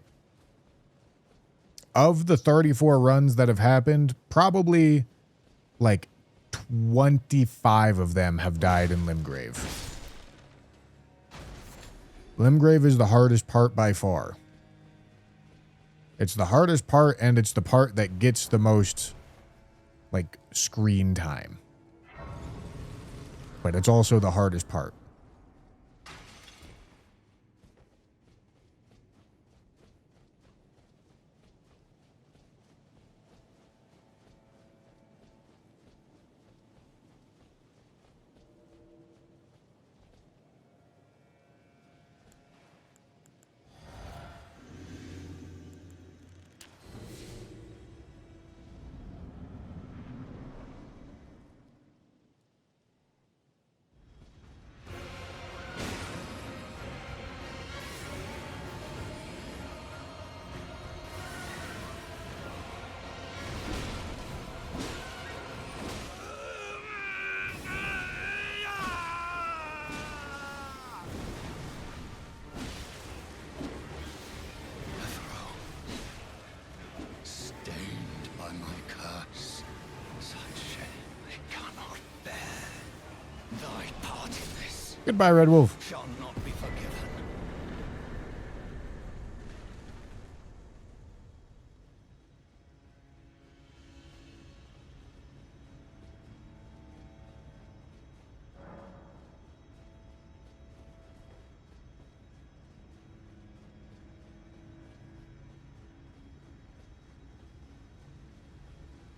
of the 34 runs that have happened, probably, like, 25 of them have died in Limgrave. Limgrave is the hardest part by far. It's the hardest part, and it's the part that gets the most, like, screen time. But it's also the hardest part. Goodbye, Red Wolf. Shall not be forgiven.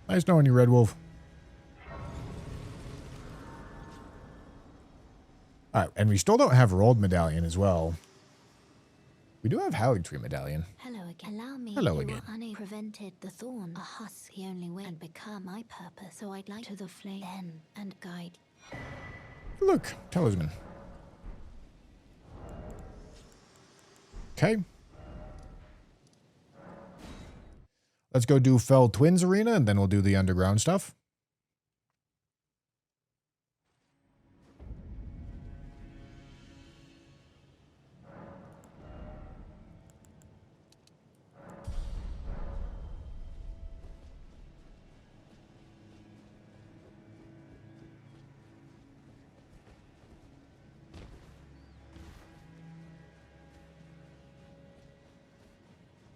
Nice knowing you, Red Wolf. All right, and we still don't have Rolled Medallion as well. We do have Halig Tree Medallion. Hello again. Allow me. Hello you again. Are prevented the thorn. A husk, the only way and become my purpose. So I'd like to the flame then and guide. Look, talisman. Okay. Let's go do Fell Twins Arena, and then we'll do the underground stuff.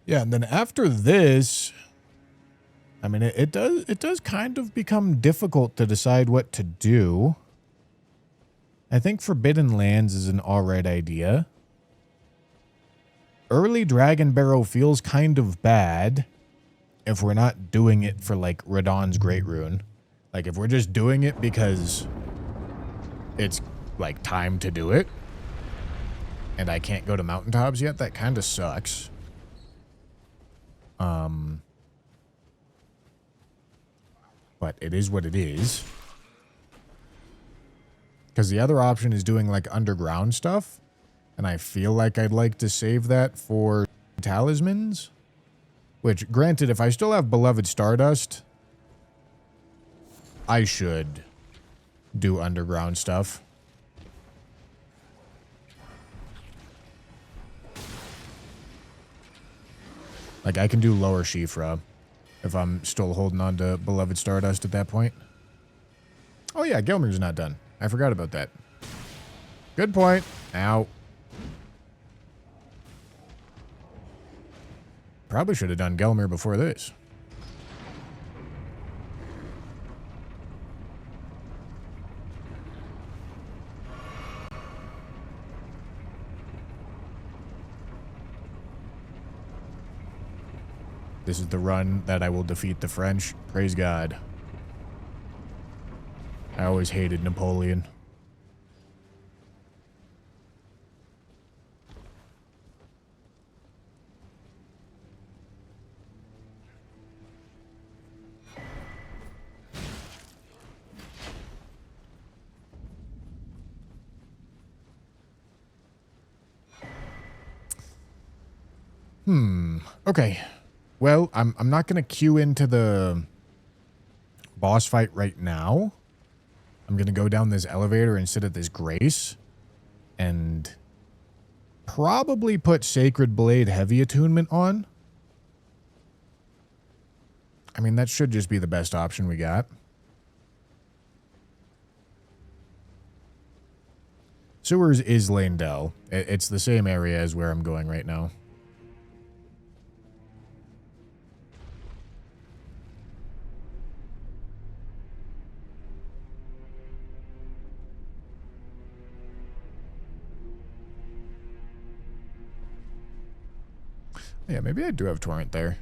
Yeah, and then after this, I mean, it does kind of become difficult to decide what to do. I think Forbidden Lands is an alright idea. Early Dragon Barrow feels kind of bad if we're not doing it for, like, Radahn's Great Rune. Like, if we're just doing it because it's, like, time to do it, and I can't go to mountaintops yet, that kind of sucks. But it is what it is. Because the other option is doing, like, underground stuff, and I feel like I'd like to save that for talismans. Which, granted, if I still have Beloved Stardust, I should do underground stuff. Like, I can do Lower Shifra if I'm still holding on to Beloved Stardust at that point. Oh yeah, Gelmir's not done. I forgot about that. Good point. Ow. Probably should have done Gelmir before this. This is the run that I will defeat the French. Praise God. I always hated Napoleon. Okay. Well, I'm not going to queue into the boss fight right now. I'm going to go down this elevator and sit at this Grace and probably put Sacred Blade Heavy Attunement on. I mean, that should just be the best option we got. Sewers is Lanedell. It's the same area as where I'm going right now. Yeah, maybe I do have Torrent there.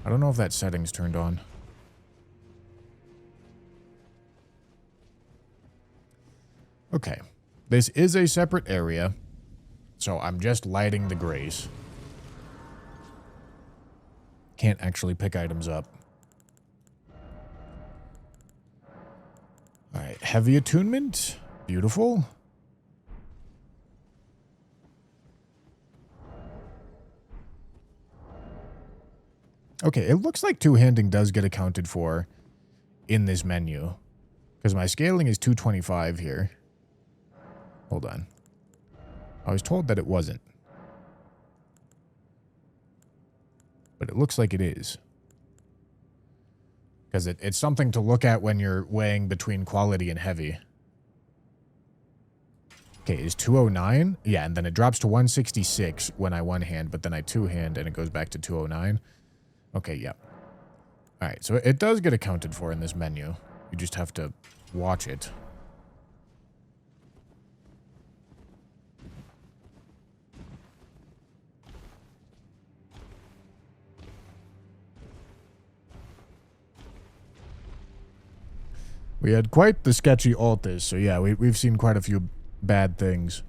I don't know if that setting's turned on. Okay. This is a separate area, so I'm just lighting the Grace. Can't actually pick items up. Alright, Heavy Attunement. Beautiful. Okay, it looks like two-handing does get accounted for in this menu. Because my scaling is 225 here. Hold on. I was told that it wasn't. But it looks like it is. Because it's something to look at when you're weighing between quality and heavy. Okay, is 209? Yeah, and then it drops to 166 when I one-hand, but then I two-hand and it goes back to 209. Okay, yeah. Alright, so it does get accounted for in this menu. You just have to watch it. We had quite the sketchy Altis, so yeah, we've seen quite a few bad things.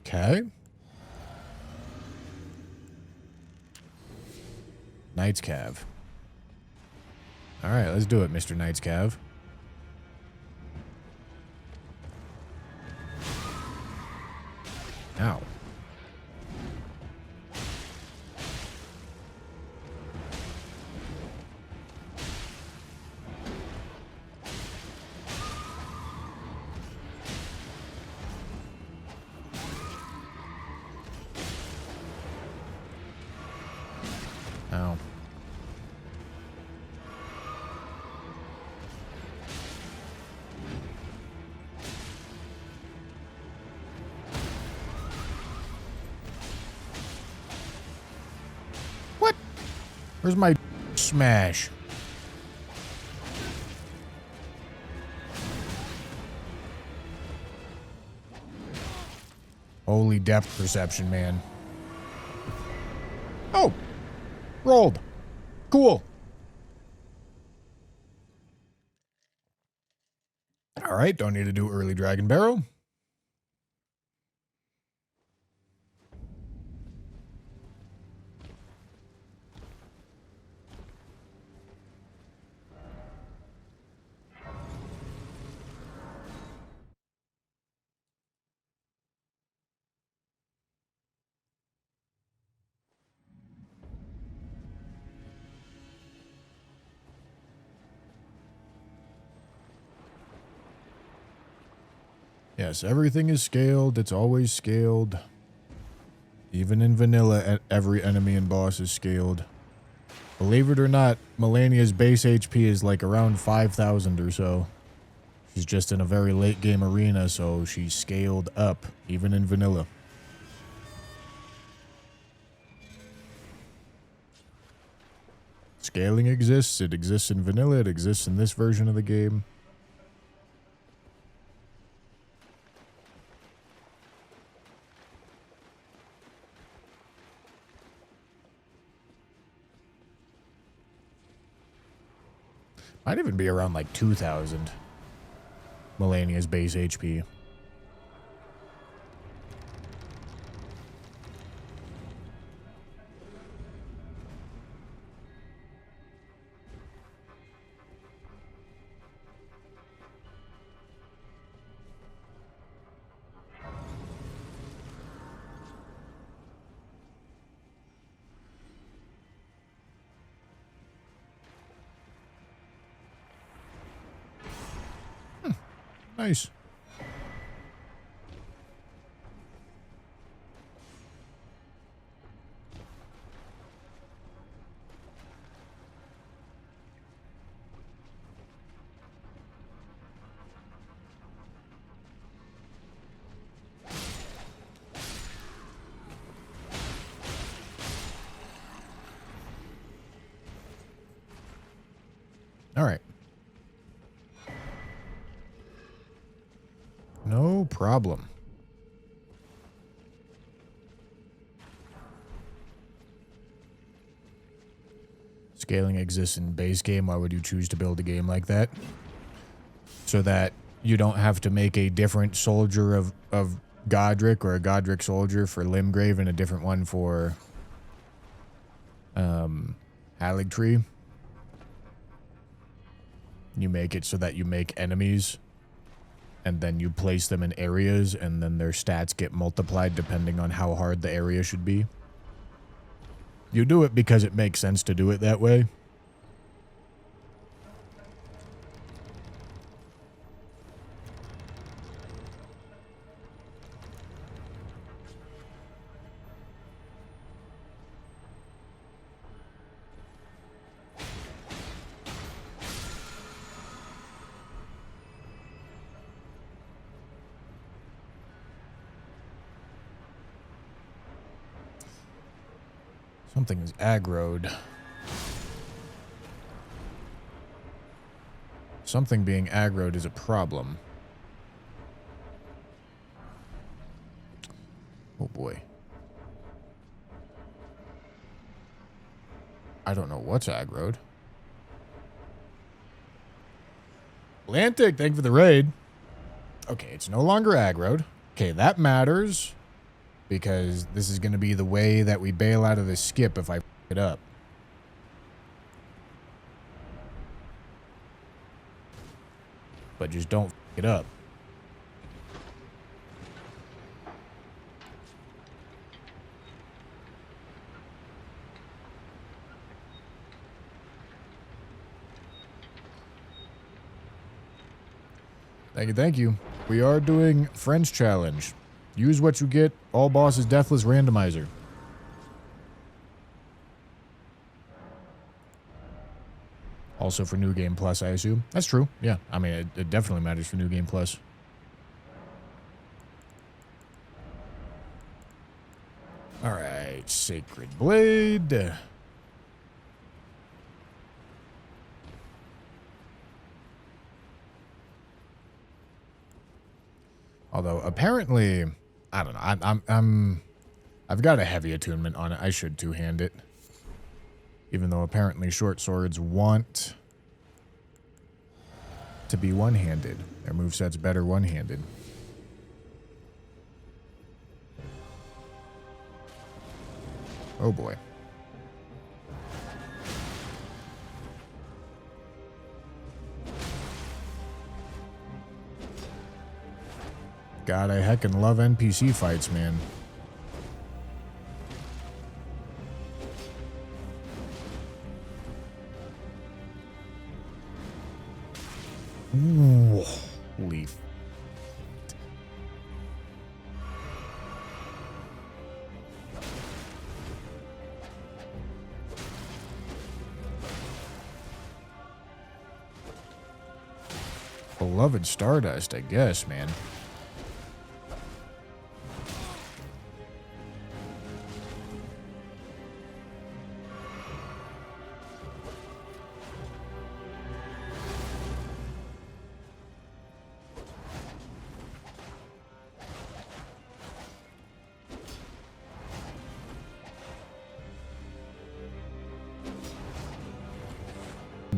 Okay. Knight's Cav. Alright, let's do it, Mr. Knight's Cav. Ow. Ow. What? Where's my smash? Holy depth perception, man. Oh! Rolled. Cool. Alright, don't need to do early Dragon Barrow. Yes, everything is scaled. It's always scaled. Even in vanilla, every enemy and boss is scaled. Believe it or not, Melania's base HP is like around 5,000 or so. She's just in a very late game arena, so she's scaled up, even in vanilla. Scaling exists. It exists in vanilla. It exists in this version of the game. Might even be around like 2,000. Melania's base HP. Nice. All right. No problem. Scaling exists in base game. Why would you choose to build a game like that? So that you don't have to make a different soldier of Godric or a Godric soldier for Limgrave and a different one for Haligtree. You make it so that you make enemies and then you place them in areas, and then their stats get multiplied depending on how hard the area should be. You do it because it makes sense to do it that way. Something's aggroed. Something being aggroed is a problem. Oh boy. I don't know what's aggroed. Atlantic, thank you for the raid. Okay, it's no longer aggroed. Okay, that matters. Because this is going to be the way that we bail out of this skip if I f it up. But just don't f it up. Thank you, thank you. We are doing Friends Challenge. Use what you get. All bosses deathless randomizer. Also for New Game Plus, I assume. That's true. Yeah. I mean, it definitely matters for New Game Plus. All right. Sacred Blade. Although apparently, I don't know. I've got a heavy attunement on it. I should two-hand it. Even though apparently short swords want to be one-handed. Their moveset's better one-handed. Oh boy. God, I heckin' love NPC fights, man. Ooh, leaf. Beloved Stardust, I guess, man.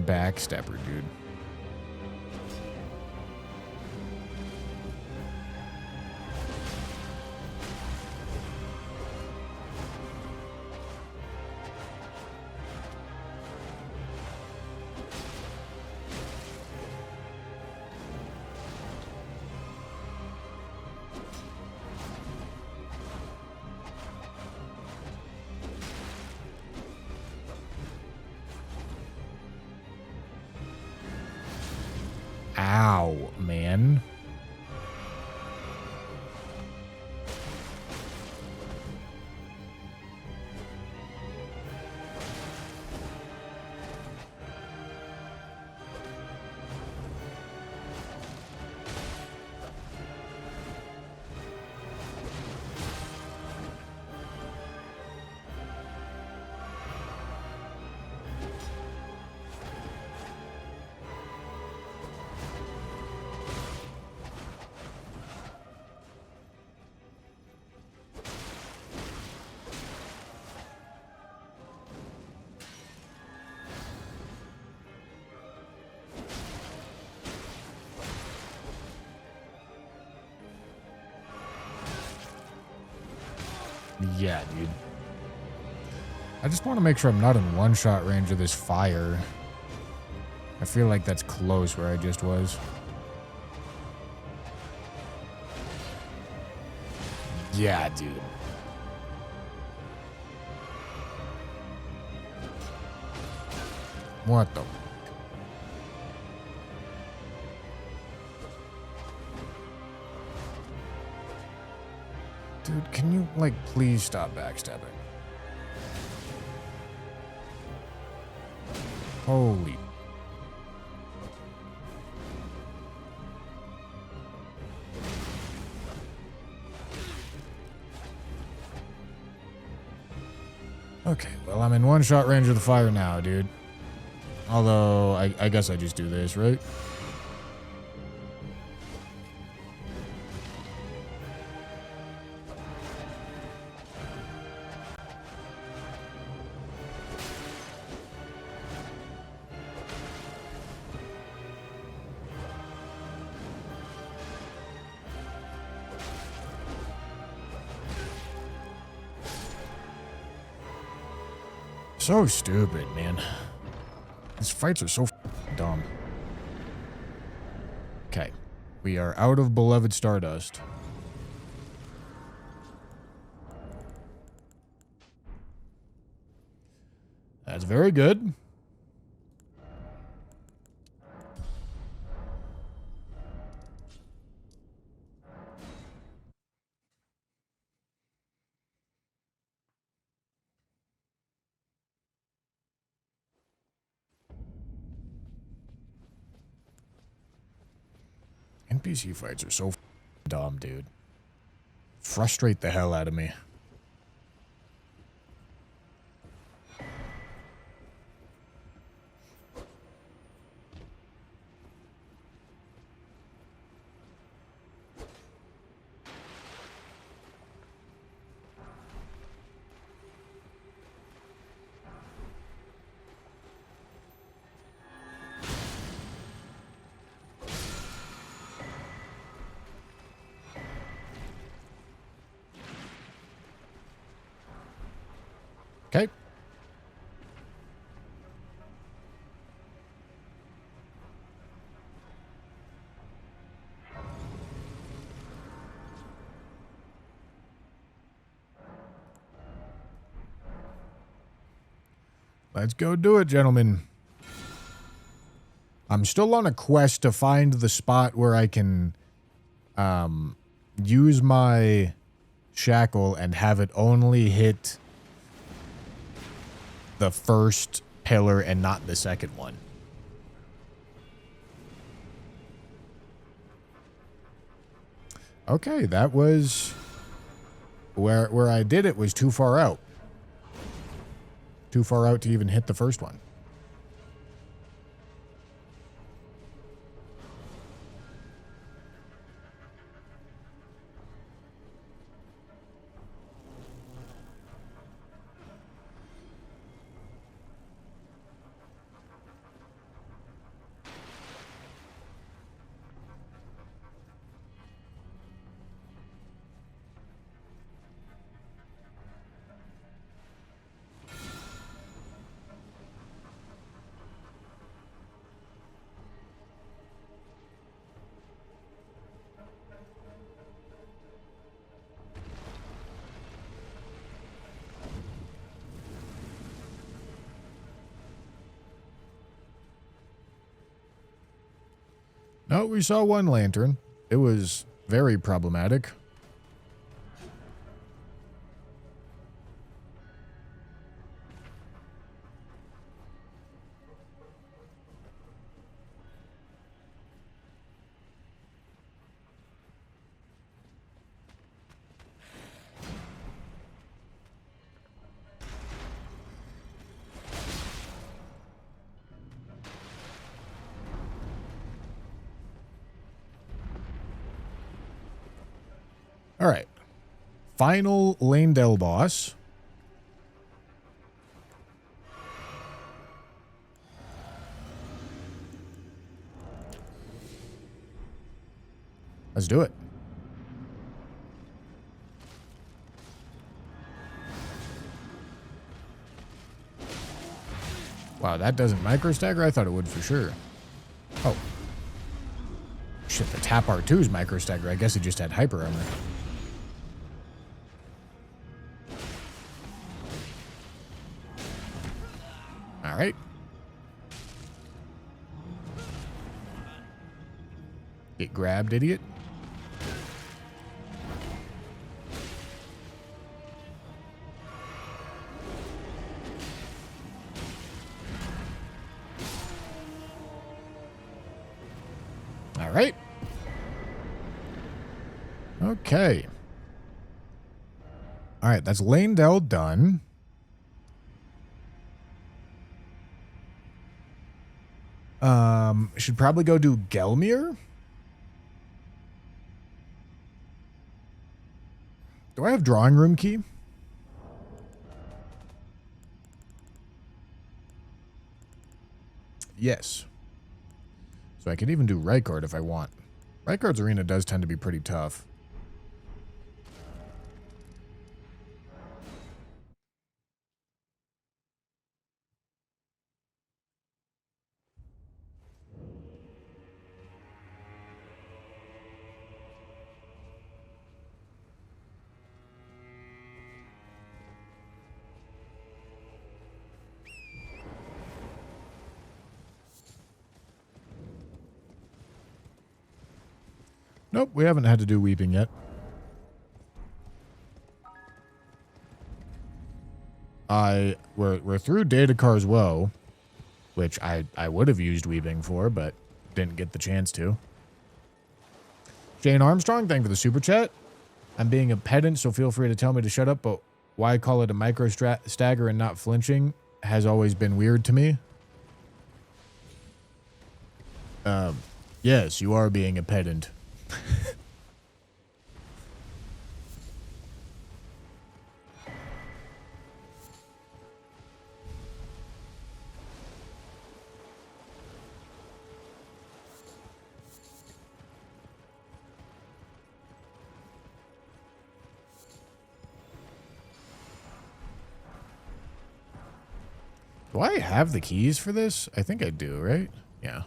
Backstepper, dude. Ow, man. Yeah, dude. I just want to make sure I'm not in one-shot range of this fire. I feel like that's close where I just was. Yeah, dude. What the... Dude, can you, like, please stop backstabbing? Holy... Okay, well, I'm in one-shot range of the fire now, dude. Although, I guess I just do this, right? So stupid, man. These fights are so dumb. Okay. We are out of Beloved Stardust. That's very good. NPC fights are so dumb, dude. Frustrate the hell out of me. Okay. Let's go do it, gentlemen. I'm still on a quest to find the spot where I can use my shackle and have it only hit the first pillar and not the second one. Okay, that was where I did it was too far out. Too far out to even hit the first one. No, we saw one lantern. It was very problematic. All right. Final Lanedell boss. Let's do it. Wow, that doesn't micro stagger? I thought it would for sure. Oh. Shit, the Tap R2's micro stagger. I guess he just had hyper armor. All right. Get grabbed, idiot. All right. Okay. All right, that's Lanedell done. Should probably go do Gelmir. Do I have drawing room key? Yes. So I could even do Rykard if I want. Rykard's arena does tend to be pretty tough. Nope, we haven't had to do weeping yet. We're through Datakar's Woe, which I would have used weeping for, but didn't get the chance to. Jane Armstrong, thank you for the super chat. I'm being a pedant, so feel free to tell me to shut up, but why call it a micro stagger and not flinching has always been weird to me. Yes, you are being a pedant. Do I have the keys for this? I think I do, right? Yeah.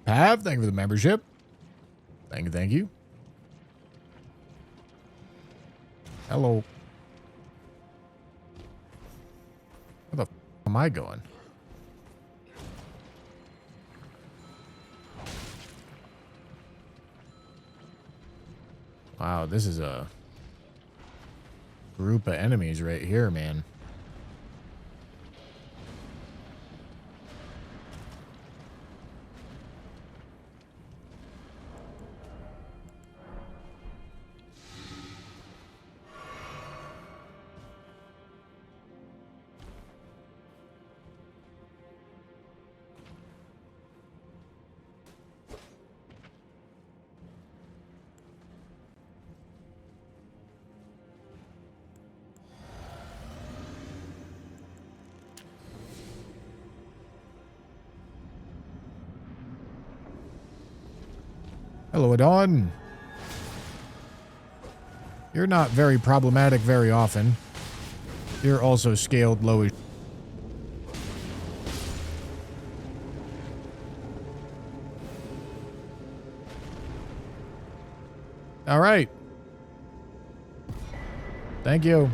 Pav, thank you for the membership. Thank you, thank you. Hello. Where the f am I going? Wow, this is a group of enemies right here, man. Hello, Adon. You're not very problematic very often. You're also scaled low as... All right. Thank you.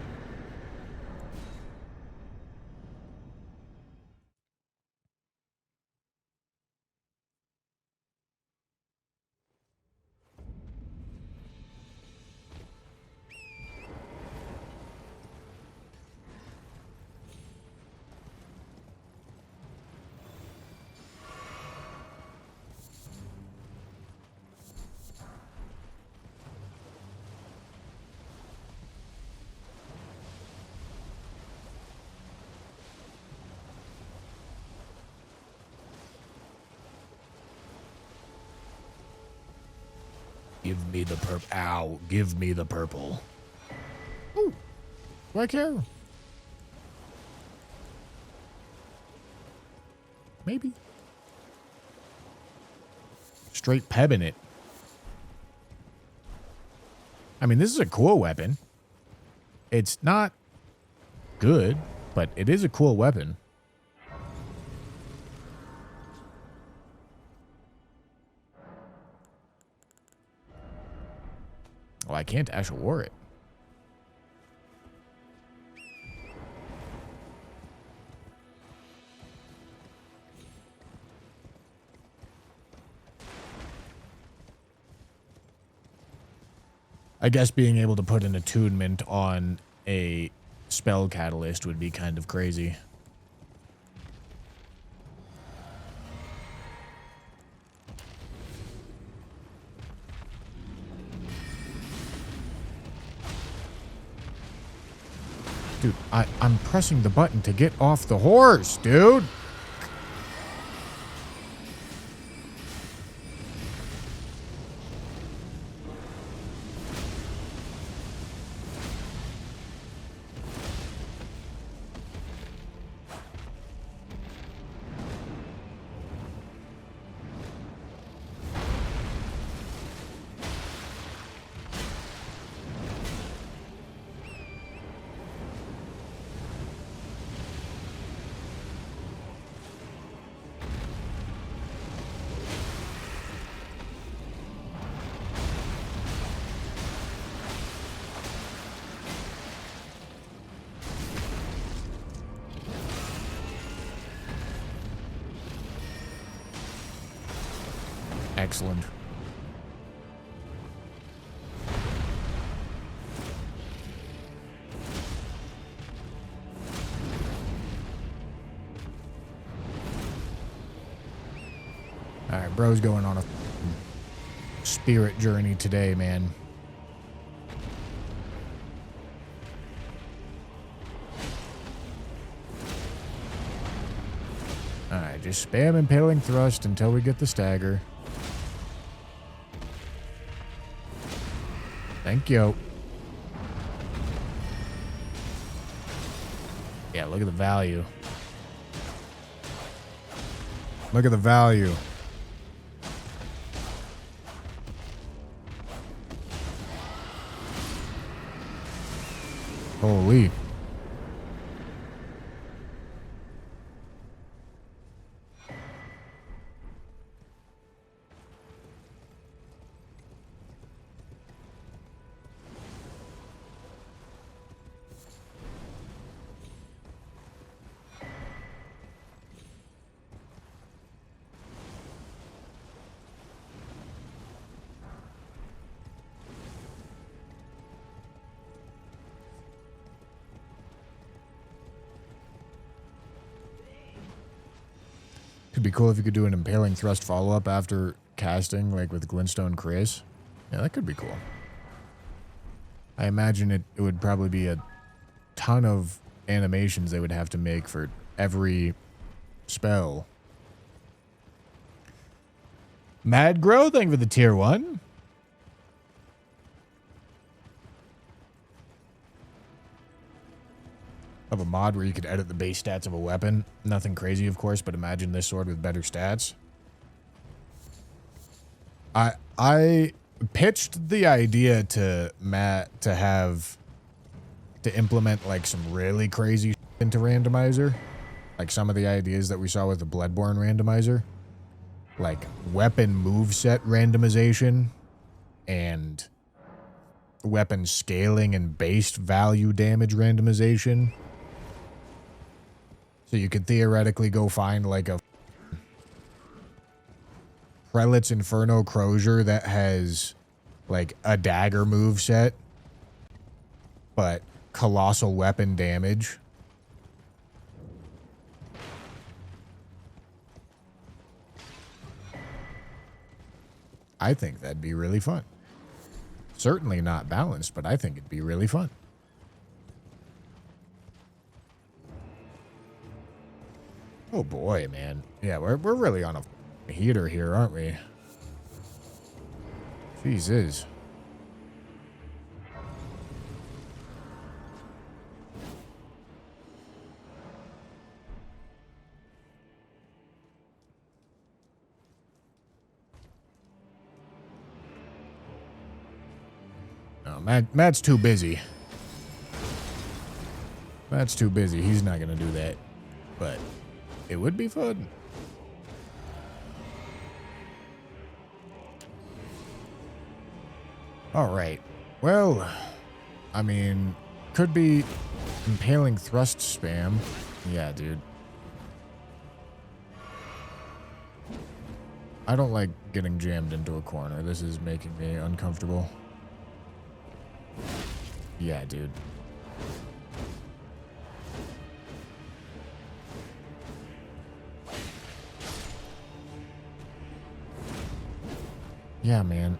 Give me the purple. Ow. Give me the purple. Ooh. Do I care? Maybe. Straight pebbing it. I mean, this is a cool weapon. It's not good, but it is a cool weapon. Oh, I can't actually war it. I guess being able to put an attunement on a spell catalyst would be kind of crazy. Dude, I'm pressing the button to get off the horse, dude. Excellent. Alright, bro's going on a spirit journey today, man. Alright, just spam impaling thrust until we get the stagger. Thank you. Yeah, look at the value. Look at the value. Holy. Could be cool if you could do an impaling thrust follow-up after casting, like with Glintstone Chris. Yeah, that could be cool. I imagine it would probably be a ton of animations they would have to make for every spell. Mad Grow, thank you for the tier 1. Of a mod where you could edit the base stats of a weapon. Nothing crazy, of course, but imagine this sword with better stats. I pitched the idea to Matt to implement like some really crazy shit into randomizer. Like some of the ideas that we saw with the Bloodborne randomizer. Like weapon moveset randomization and weapon scaling and base value damage randomization. So you could theoretically go find like a Prelate's Inferno Crozier that has like a dagger moveset, but colossal weapon damage. I think that'd be really fun. Certainly not balanced, but I think it'd be really fun. Oh boy, man. Yeah, we're really on a heater here, aren't we? Jesus. No, Matt's too busy. Matt's too busy. He's not gonna do that. But it would be fun. All right. Well, I mean, could be impaling thrust spam. Yeah, dude. I don't like getting jammed into a corner. This is making me uncomfortable. Yeah, dude. Yeah, man.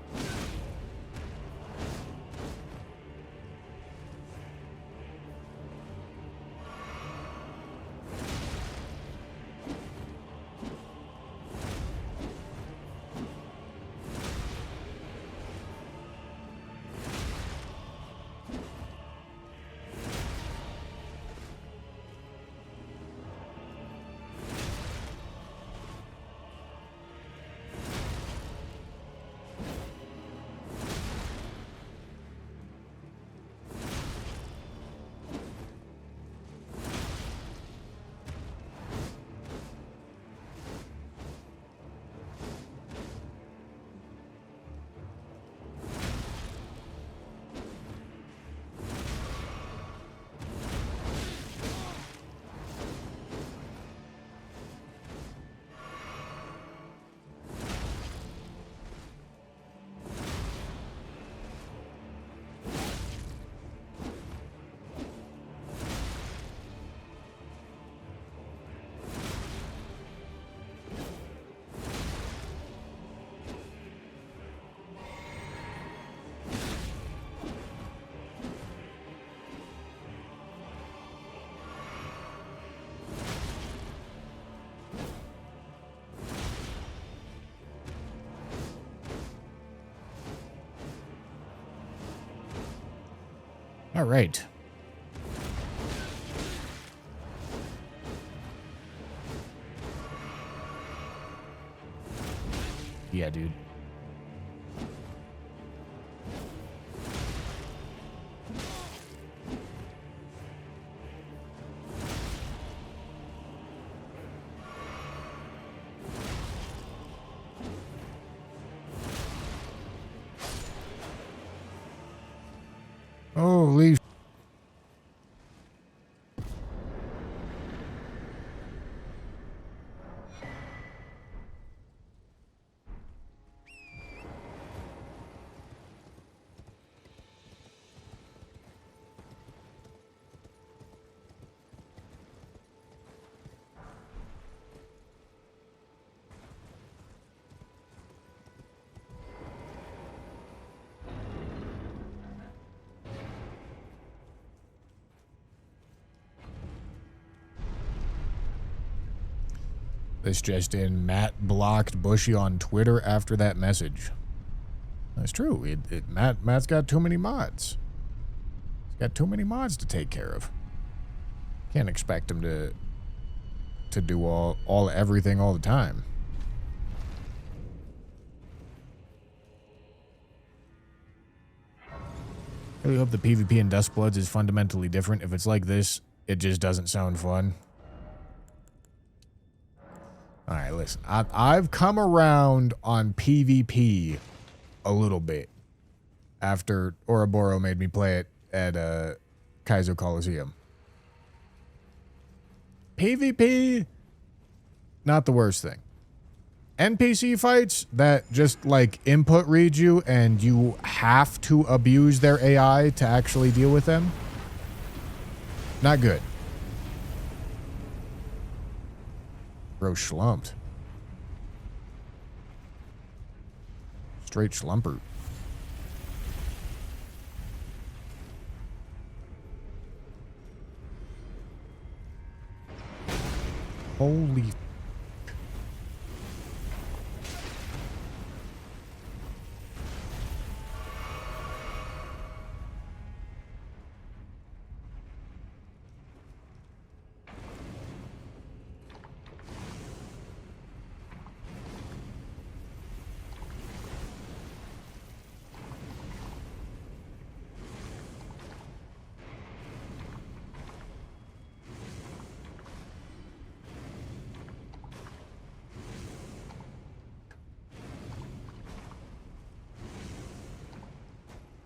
All right. Yeah, dude. Holy. This just in, Matt blocked Bushy on Twitter after that message. That's true. Matt's got too many mods. He's got too many mods to take care of. Can't expect him to do all everything all the time. I really hope the PvP in Dustbloods is fundamentally different. If it's like this, it just doesn't sound fun. All right, listen. I've come around on PvP a little bit after Ouroboros made me play it at Kaizo Coliseum. PvP, not the worst thing. NPC fights that just like input read you and you have to abuse their AI to actually deal with them. Not good. Bro schlumped. Straight schlumpert. Holy.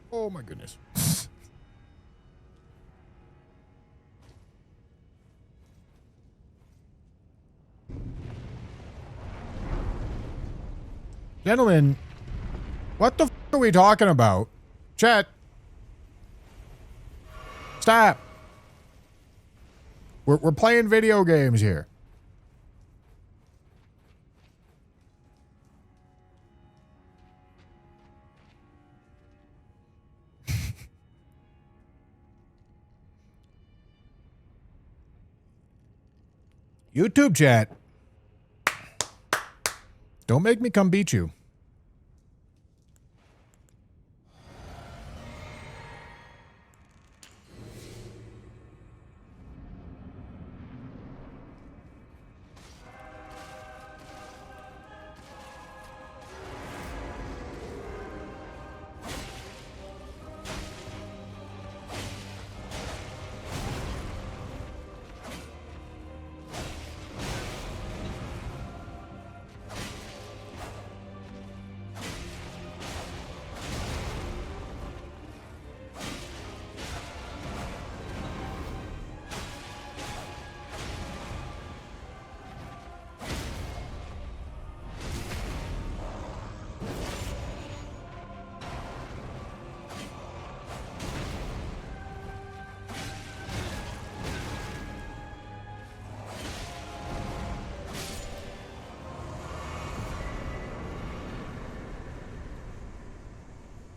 Oh my goodness. Gentlemen, what the f are we talking about? Chat. Stop. We're playing video games here. YouTube chat. Don't make me come beat you.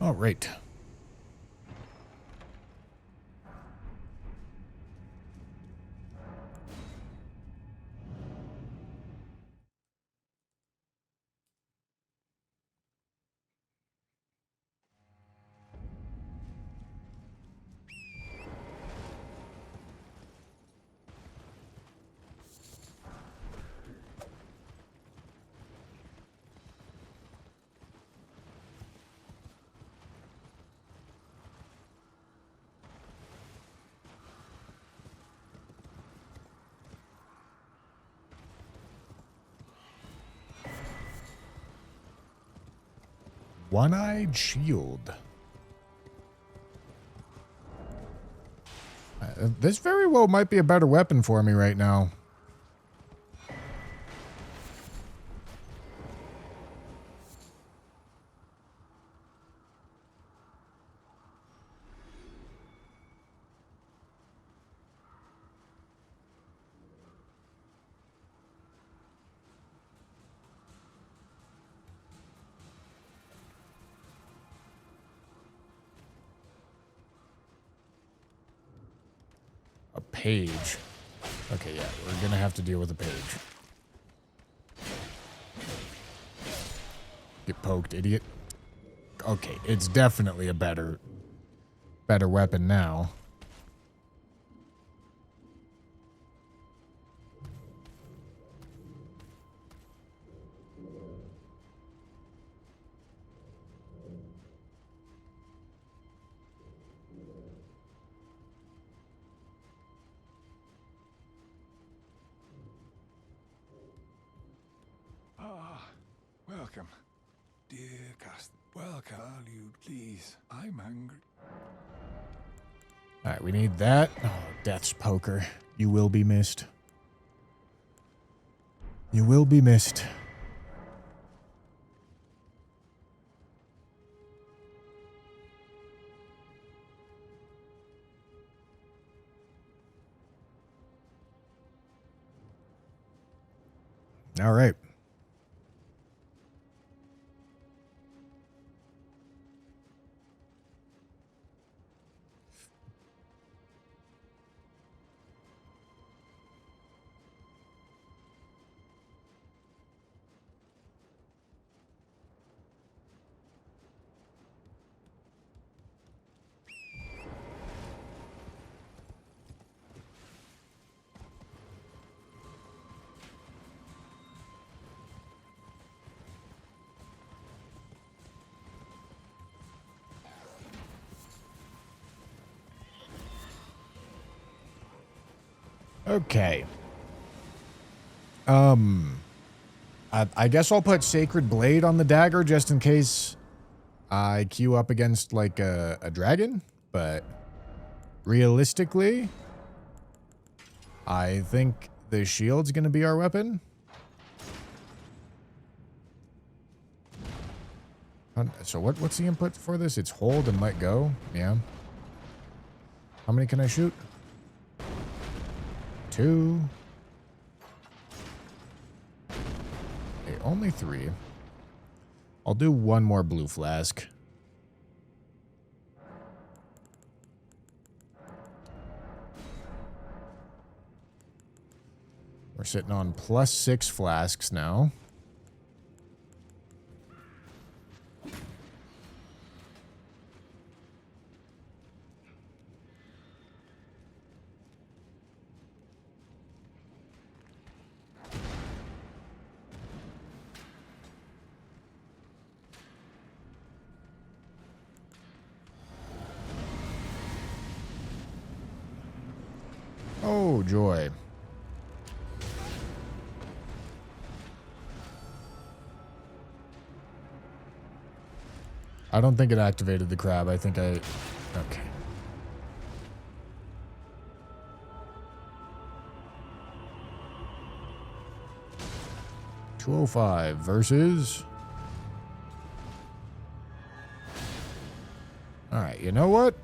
All right. One-eyed shield. This very well might be a better weapon for me right now. A page. Okay, yeah, we're gonna have to deal with a page. Get poked, idiot. Okay, it's definitely a better weapon now. Welcome, dear cast. Welcome, valued. Please, I'm angry. All right, we need that. Oh, Death's Poker. You will be missed. You will be missed. All right. Okay. I guess I'll put Sacred Blade on the dagger just in case I queue up against like a dragon, but realistically, I think the shield's gonna be our weapon. So what's the input for this? It's hold and let go. Yeah. How many can I shoot? 2. Okay, only 3. I'll do one more blue flask. We're sitting on +6 flasks now. Oh, joy. I don't think it activated the crab. I think I... Okay. $205 versus... Alright, you know what?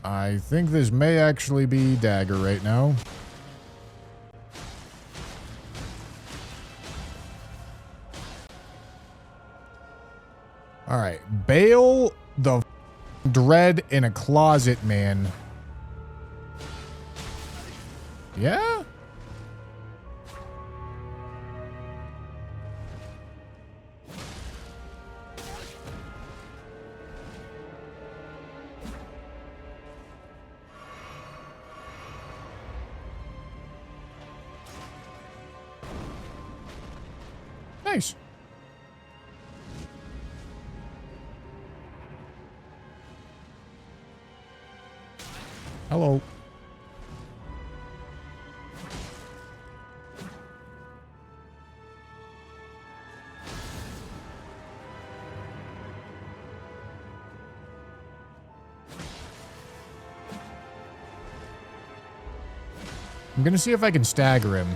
I think this may actually be dagger right now. All right, bail the dread in a closet, man. Yeah? Nice. Hello. I'm going to see if I can stagger him.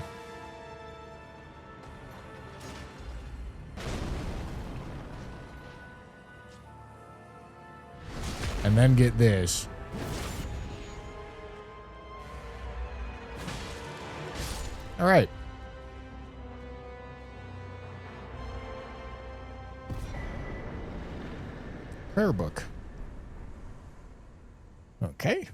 And then get this. All right. Prayer book. Okay.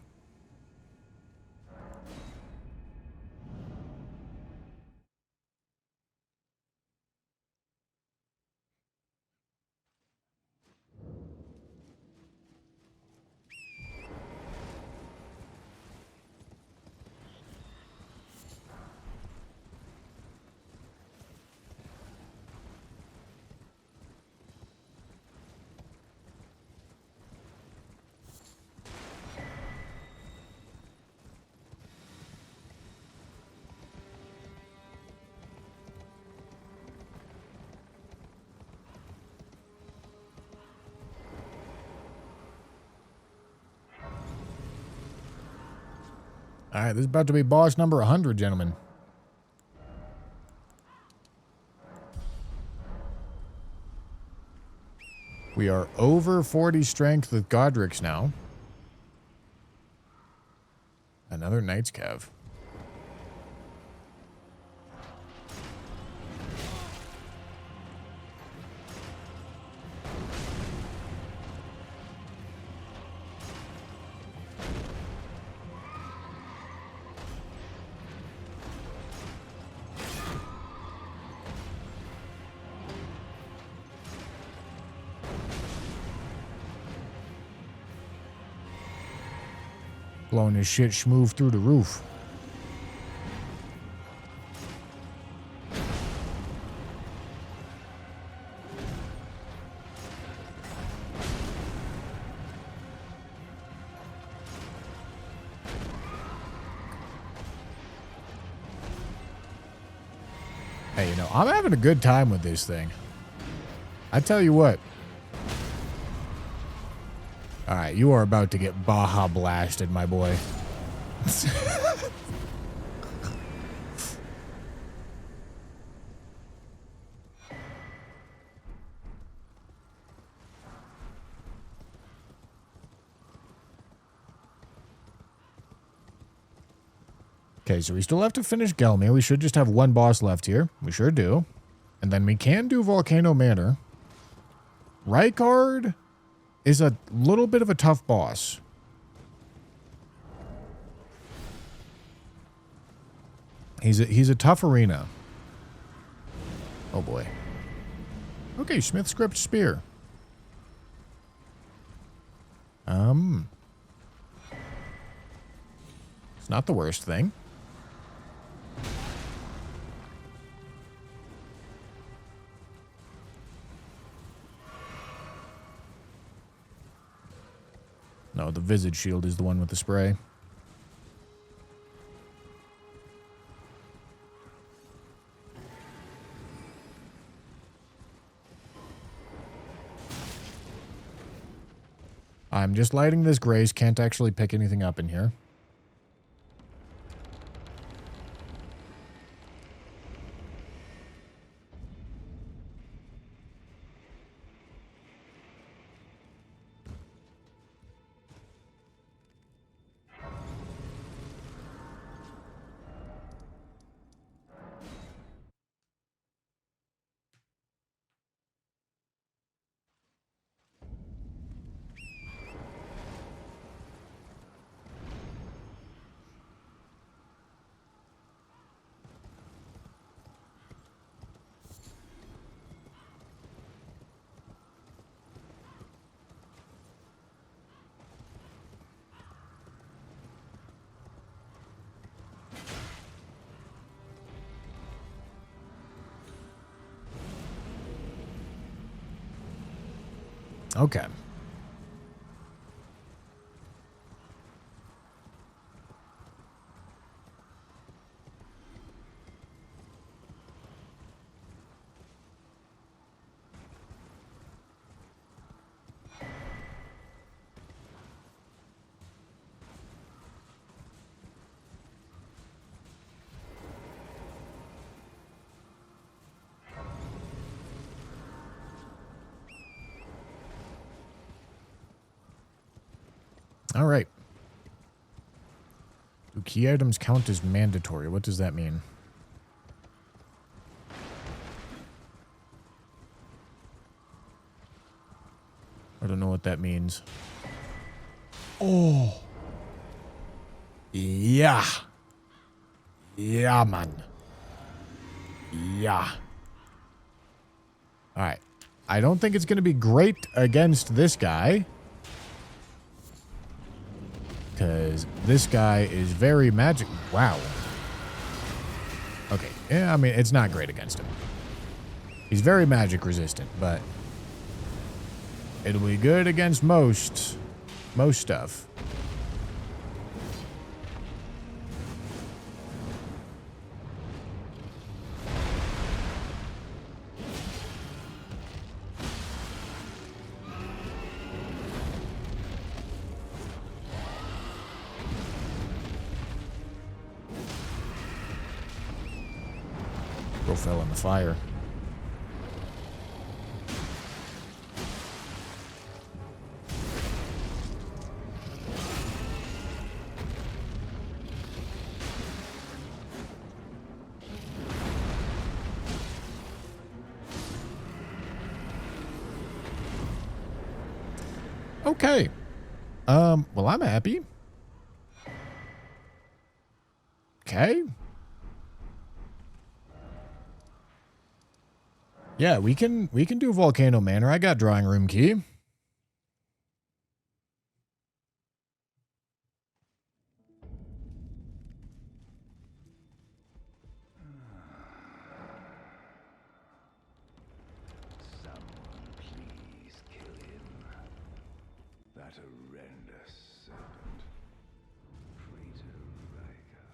All right, this is about to be boss number 100, gentlemen. We are over 40 strength with Godric's now. Another Knight's Cav. Blowing his shit schmoove through the roof. Hey, you know, I'm having a good time with this thing. I tell you what. All right, you are about to get Baja blasted, my boy. Okay, so we still have to finish Gelmir. We should just have one boss left here. We sure do. And then we can do Volcano Manor. Rykard is a little bit of a tough boss. He's a tough arena. Oh boy. Okay, Smith Script Spear. It's not the worst thing. No, the Visage Shield is the one with the spray. I'm just lighting this grace. Can't actually pick anything up in here. Okay. All right. Do key items count as mandatory? What does that mean? I don't know what that means. Oh. Yeah. Yeah, man. Yeah. All right. I don't think it's going to be great against this guy. Because this guy is very magic. Wow. Okay. Yeah, I mean, it's not great against him. He's very magic resistant, but it'll be good against most stuff. Bro fell in the fire. Okay. Well, I'm happy. Okay. Yeah, we can do Volcano Manor. I got drawing room key. Someone please kill him. That horrendous serpent. Praetor Rykard.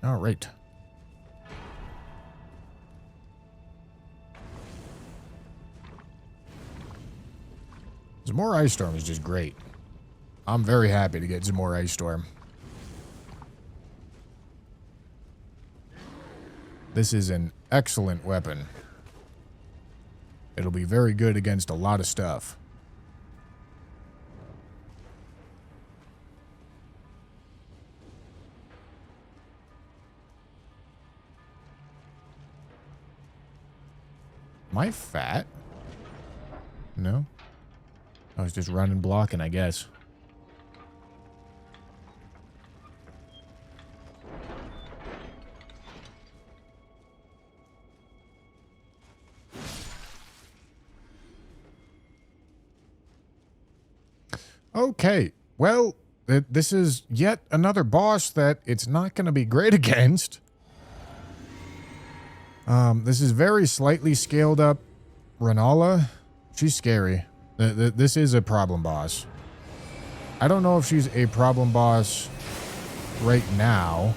All right. Zamor Ice Storm is just great. I'm very happy to get Zamor Ice Storm. This is an excellent weapon. It'll be very good against a lot of stuff. Am I fat? No? I was just running blocking, I guess. Okay, well, this is yet another boss that it's not going to be great against. This is very slightly scaled up Renala. She's scary. This is a problem boss. I don't know if she's a problem boss right now.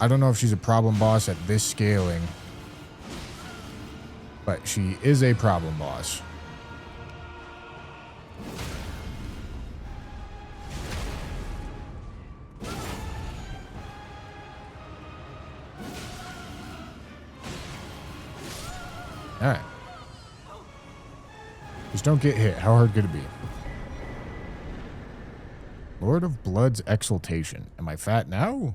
I don't know if she's a problem boss at this scaling. But she is a problem boss. Alright. Just don't get hit. How hard could it be? Lord of Blood's Exaltation. Am I fat now?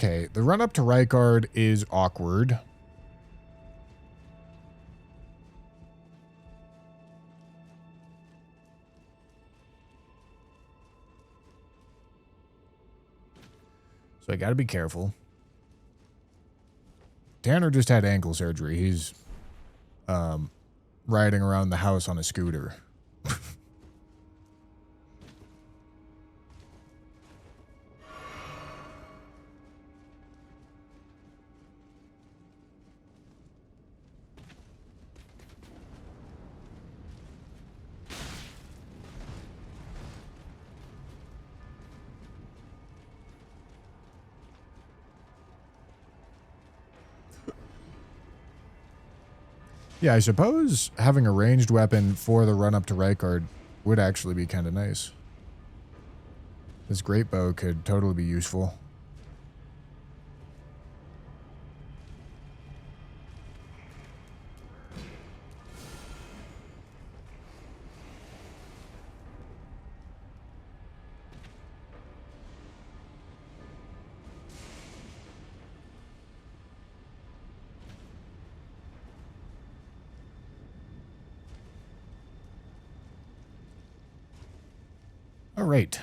Okay, the run up to Rykard is awkward. So I gotta be careful. Tanner just had ankle surgery. He's riding around the house on a scooter. Yeah, I suppose having a ranged weapon for the run up to Rykard would actually be kind of nice. This great bow could totally be useful. All right.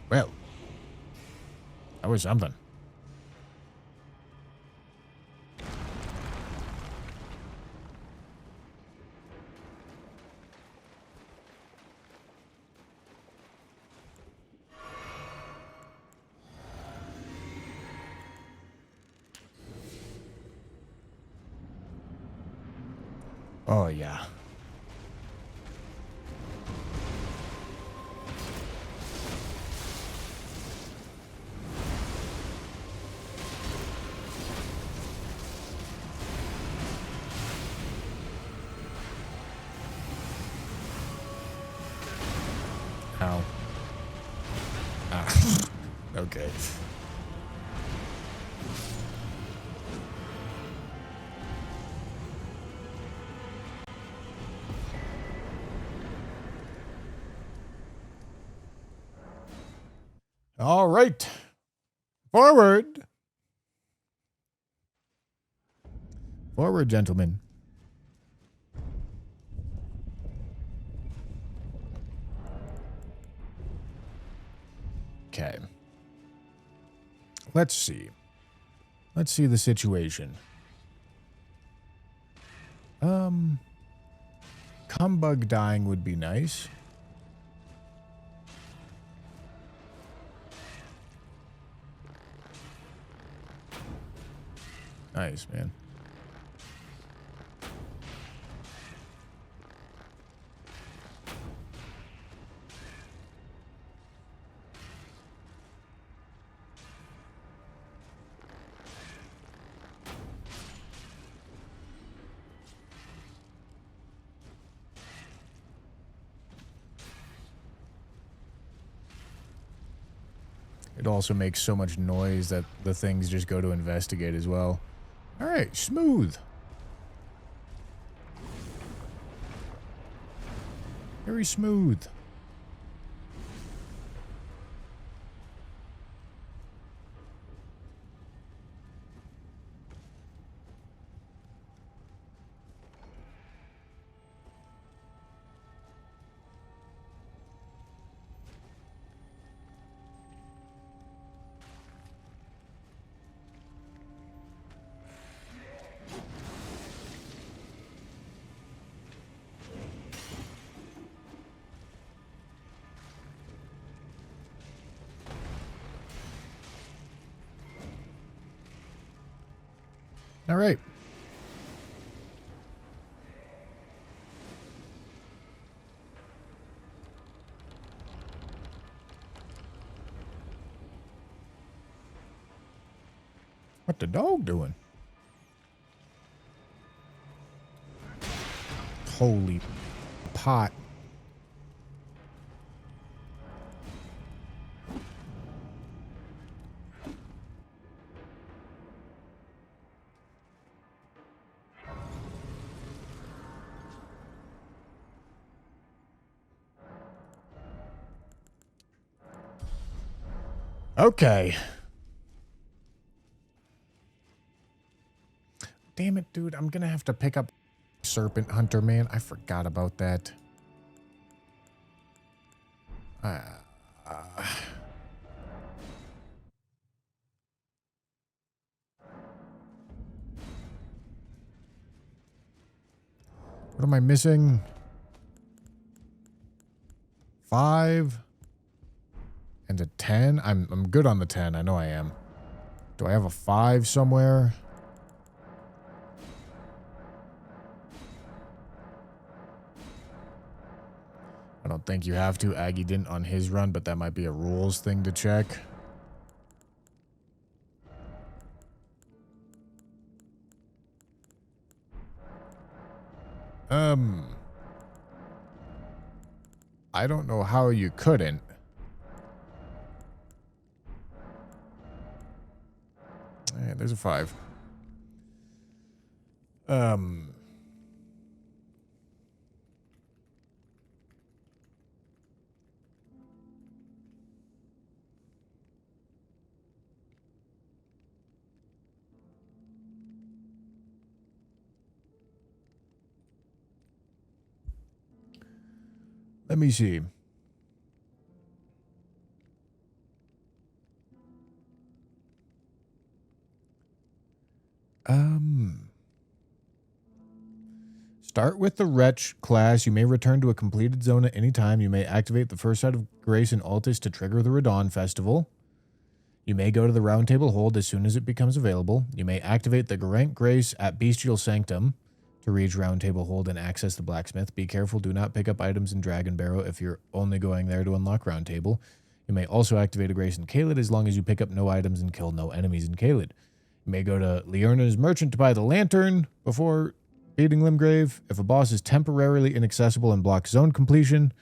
Well, that was something. Oh, yeah. Ow. Ah. Okay. All right. Forward. Forward, gentlemen. Okay. Let's see. Let's see the situation. Cumbug dying would be nice. Nice, man. It also makes so much noise that the things just go to investigate as well. All right, smooth. Very smooth. All right. What the dog doing? Holy pot. Okay. Damn it, dude. I'm going to have to pick up Serpent Hunter, man. I forgot about that. What am I missing? 5 and a 10. I'm good on the 10. I know I am. Do I have a 5 somewhere? I don't think you have to. Aggie didn't on his run, but that might be a rules thing to check. I don't know how you couldn't. Hey, there's a 5. Let me see. Start with the Wretch class. You may return to a completed zone at any time. You may activate the first side of Grace and Altus to trigger the Radon Festival. You may go to the Round Table Hold as soon as it becomes available. You may activate the Garant Grace at Bestial Sanctum to reach Round Table Hold and access the Blacksmith. Be careful, do not pick up items in Dragon Barrow if you're only going there to unlock Round Table. You may also activate a Grace in Caelid as long as you pick up no items and kill no enemies in Caelid. You may go to Liurna's Merchant to buy the Lantern before beating Limgrave. If a boss is temporarily inaccessible and blocks zone completion,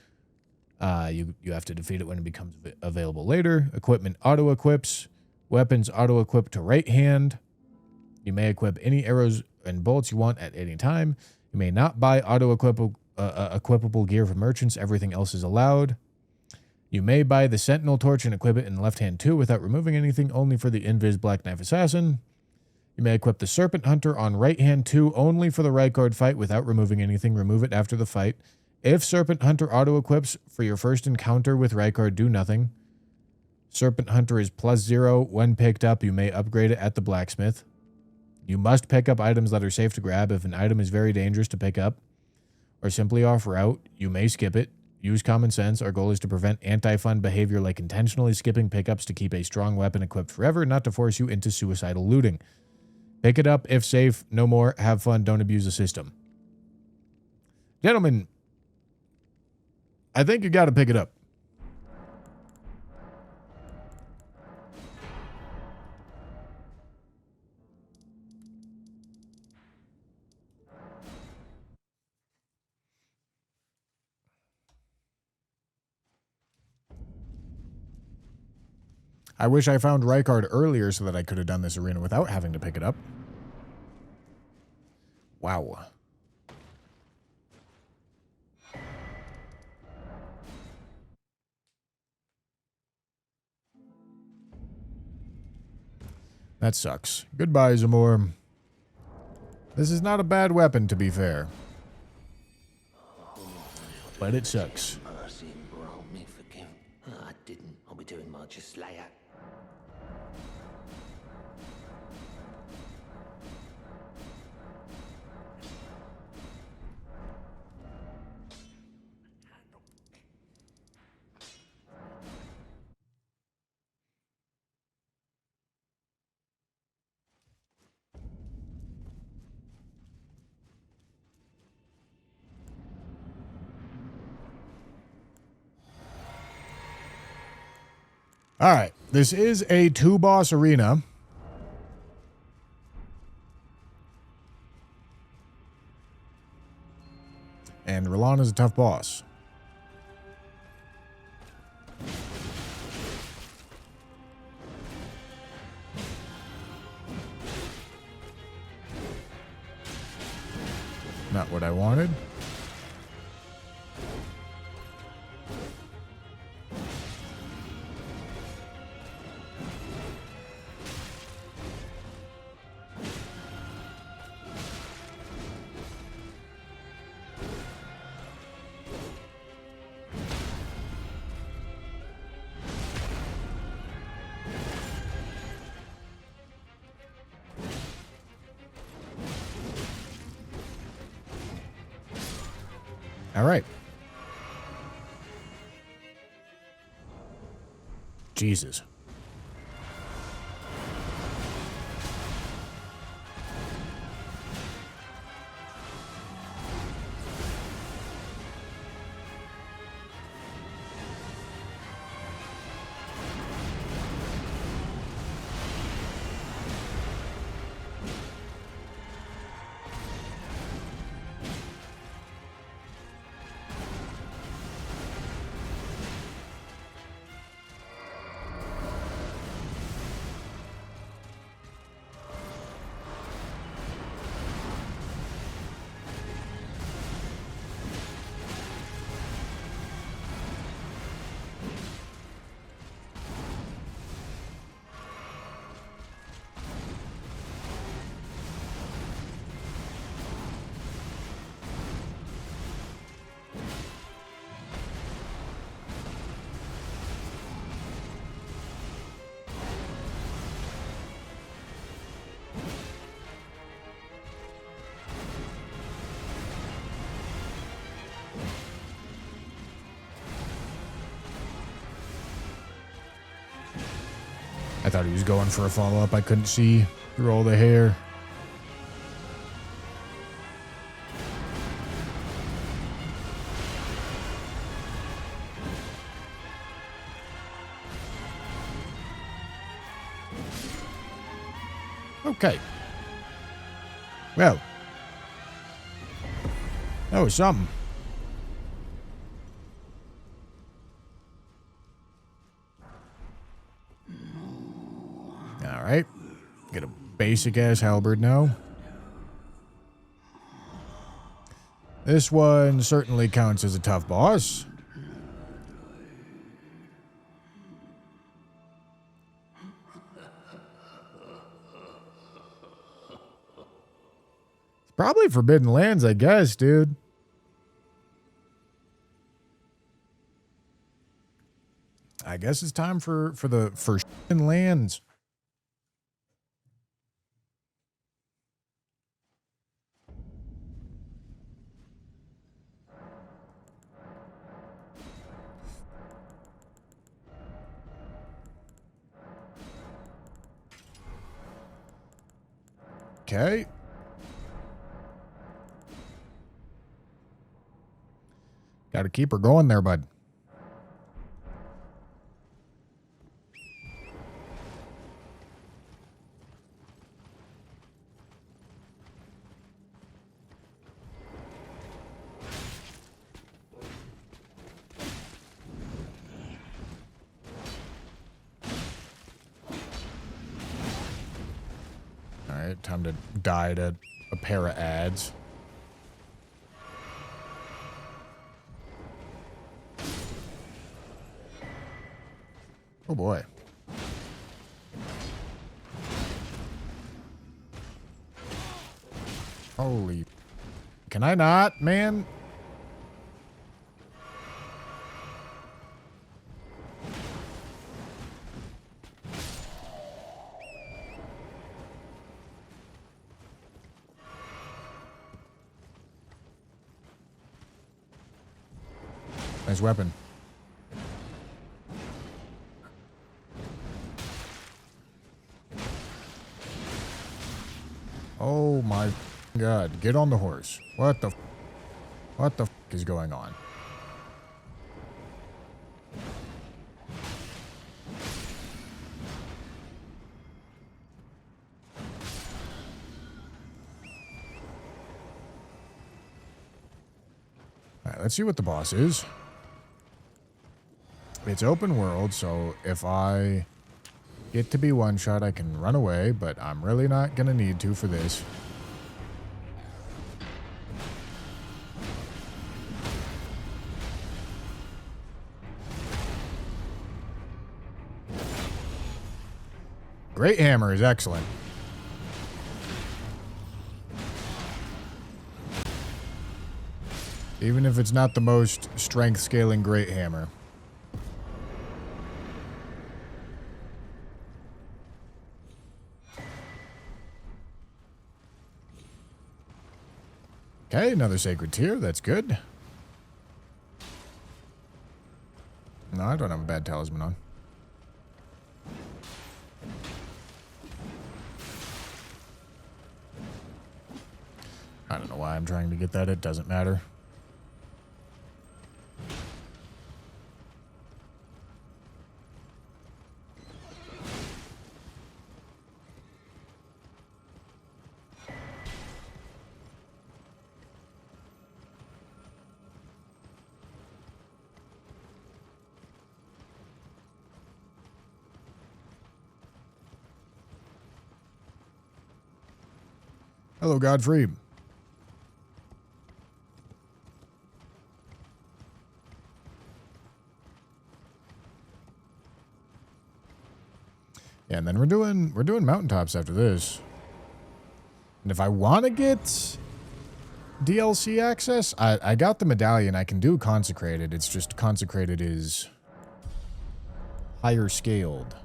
you have to defeat it when it becomes available later. Equipment auto-equips. Weapons auto-equip to right hand. You may equip any arrows and bolts you want at any time. You may not buy auto-equipable gear from merchants. Everything else is allowed. You may buy the Sentinel Torch and equip it in left hand too without removing anything, only for the Invis Black Knife Assassin. You may equip the Serpent Hunter on right hand too, only for the Rykard fight without removing anything. Remove it after the fight. If Serpent Hunter auto-equips for your first encounter with Rykard, do nothing. Serpent Hunter is +0. When picked up, you may upgrade it at the Blacksmith. You must pick up items that are safe to grab. If an item is very dangerous to pick up or simply off route, you may skip it. Use common sense. Our goal is to prevent anti-fun behavior like intentionally skipping pickups to keep a strong weapon equipped forever, not to force you into suicidal looting. Pick it up if safe. No more. Have fun. Don't abuse the system. Gentlemen, I think you got to pick it up. I wish I found Rykard earlier so that I could have done this arena without having to pick it up. Wow. That sucks. Goodbye, Zamor. This is not a bad weapon, to be fair. But it sucks. Mercy, bro, me forgive. I didn't. I'll be doing my just later. All right. This is a 2-boss arena. And R'hllon is a tough boss. Not what I wanted. All right. Jesus. I thought he was going for a follow-up. I couldn't see through all the hair. Okay. Well. That was something. Alright. Get a basic-ass halberd now. This one certainly counts as a tough boss. Probably Forbidden Lands, I guess, dude. I guess it's time for the Forbidden Lands. Okay. Got to keep her going there, bud. All right, time to die to a pair of ads. Oh boy. Holy. Can I not, man? Nice weapon. Oh my God. Get on the horse. What the f is going on? All right, let's see what the boss is. It's open world, so if I get to be one shot, I can run away, but I'm really not going to need to for this. Great hammer is excellent. Even if it's not the most strength scaling great hammer. Okay, another sacred tear. That's good. No, I don't have a bad talisman on. I don't know why I'm trying to get that. It doesn't matter. Hello, Godfrey. Yeah, and then we're doing mountaintops after this. And if I want to get DLC access, I got the medallion. I can do consecrated. It's just consecrated is higher scaled.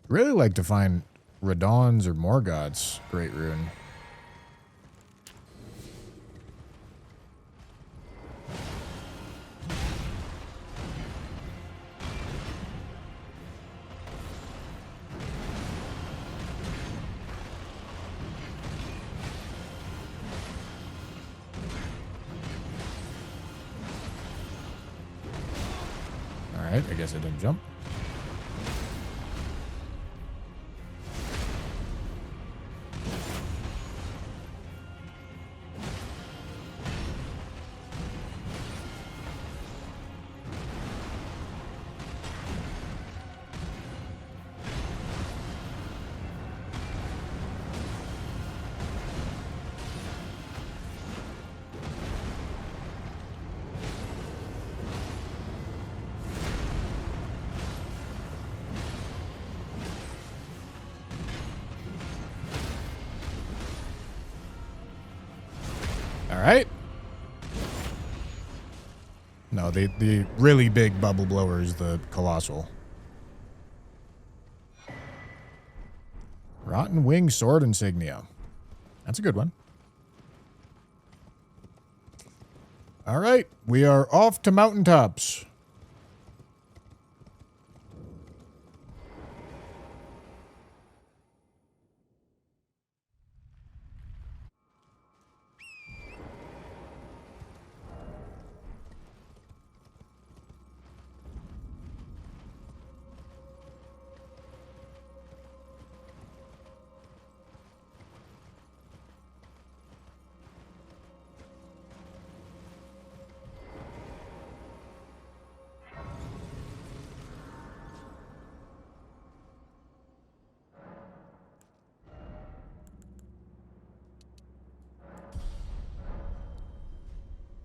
Really like to find Radahn's or Morgoth's Great Rune. Alright, I guess I didn't jump. Alright. No, the really big bubble blower is the colossal. Rotten Wing Sword Insignia. That's a good one. Alright, we are off to mountaintops.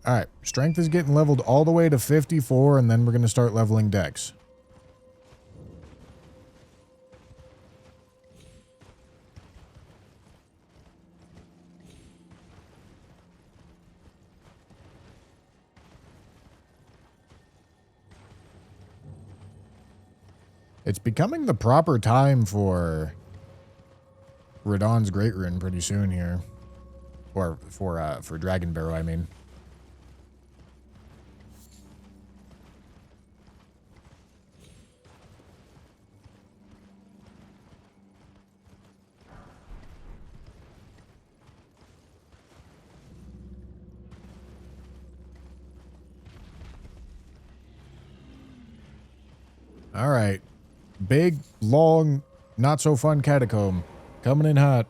Alright, strength is getting leveled all the way to 54, and then we're going to start leveling dex. It's becoming the proper time for Radahn's Great Rune pretty soon here. Or for Dragon Barrow, I mean. All right. Big, long, not so fun catacomb. Coming in hot.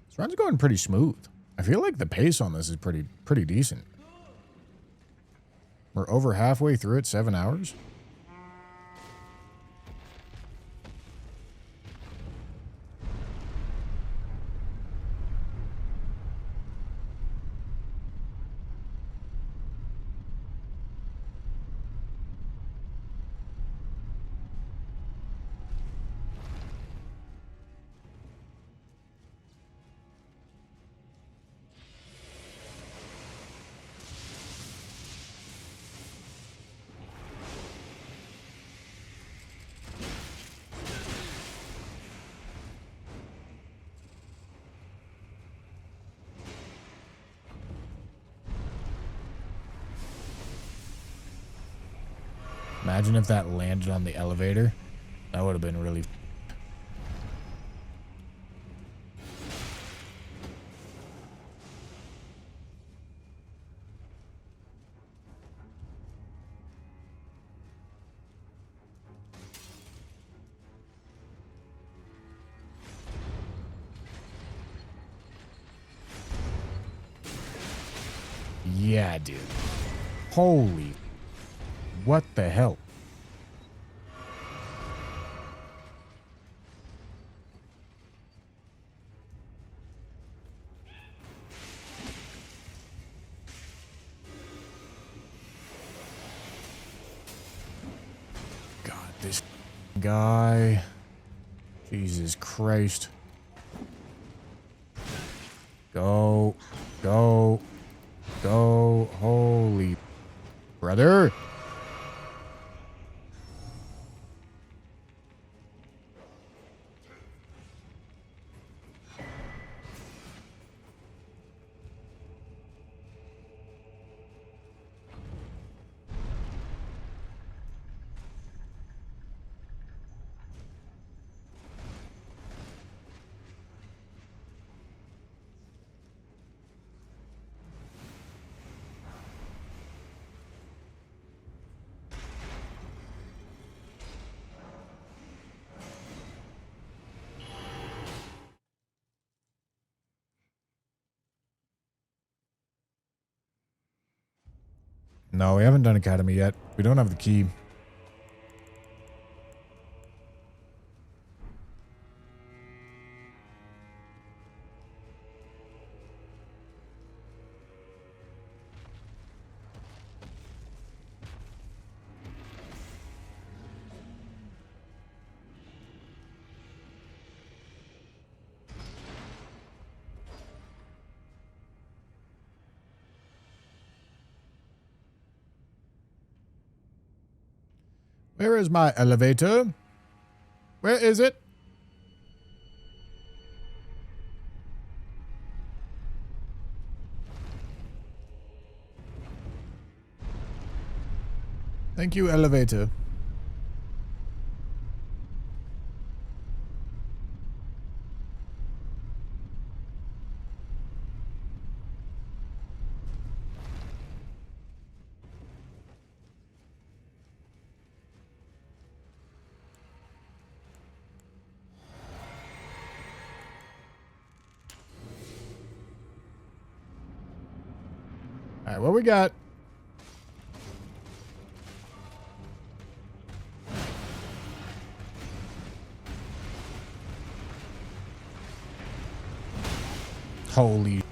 This run's going pretty smooth. I feel like the pace on this is pretty decent. We're over halfway through it, 7 hours. Imagine if that landed on the elevator. That would have been really... Yeah, dude. Holy... What the hell? God, this guy. Jesus Christ. Go. Go. Go. Holy... Brother. No, we haven't done Academy yet. We don't have the key. Where is my elevator? Where is it? Thank you, elevator. All right, what we got? Holy...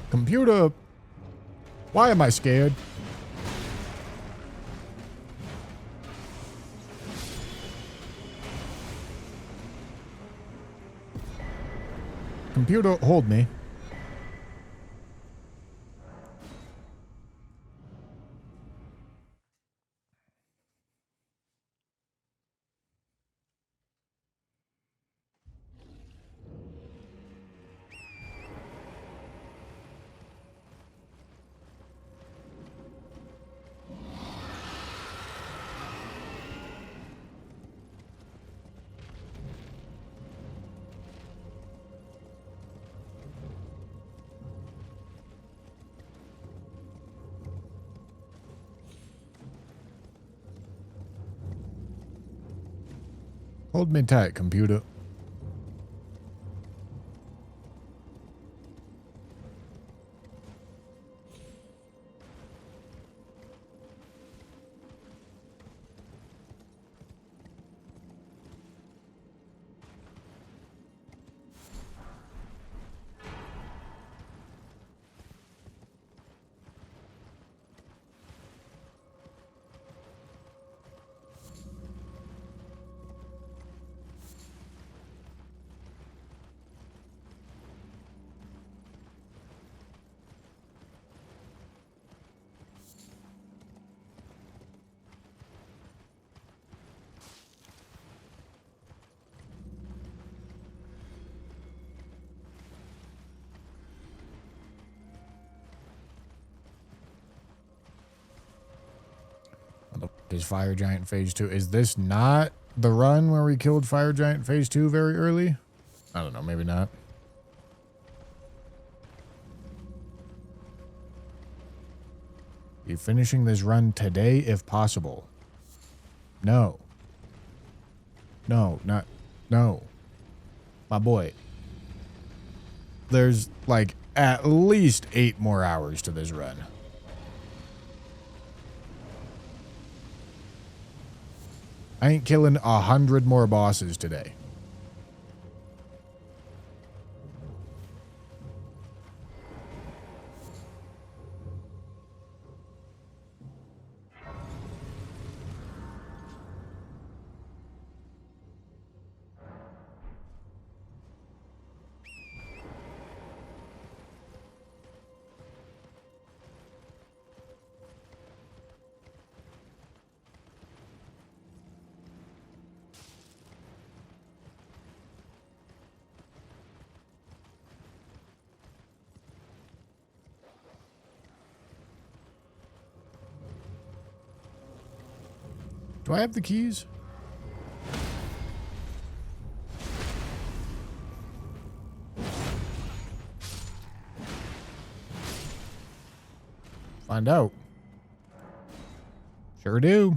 Computer, why am I scared? Computer, hold me. Hold me tight, computer. Does Fire Giant Phase 2... Is this not the run where we killed Fire Giant Phase 2 very early? I don't know, maybe not. Be finishing this run today if possible. No. No, not... No. My boy. There's, like, at least 8 more hours to this run. I ain't killing 100 more bosses today. Do I have the keys? Find out. Sure do.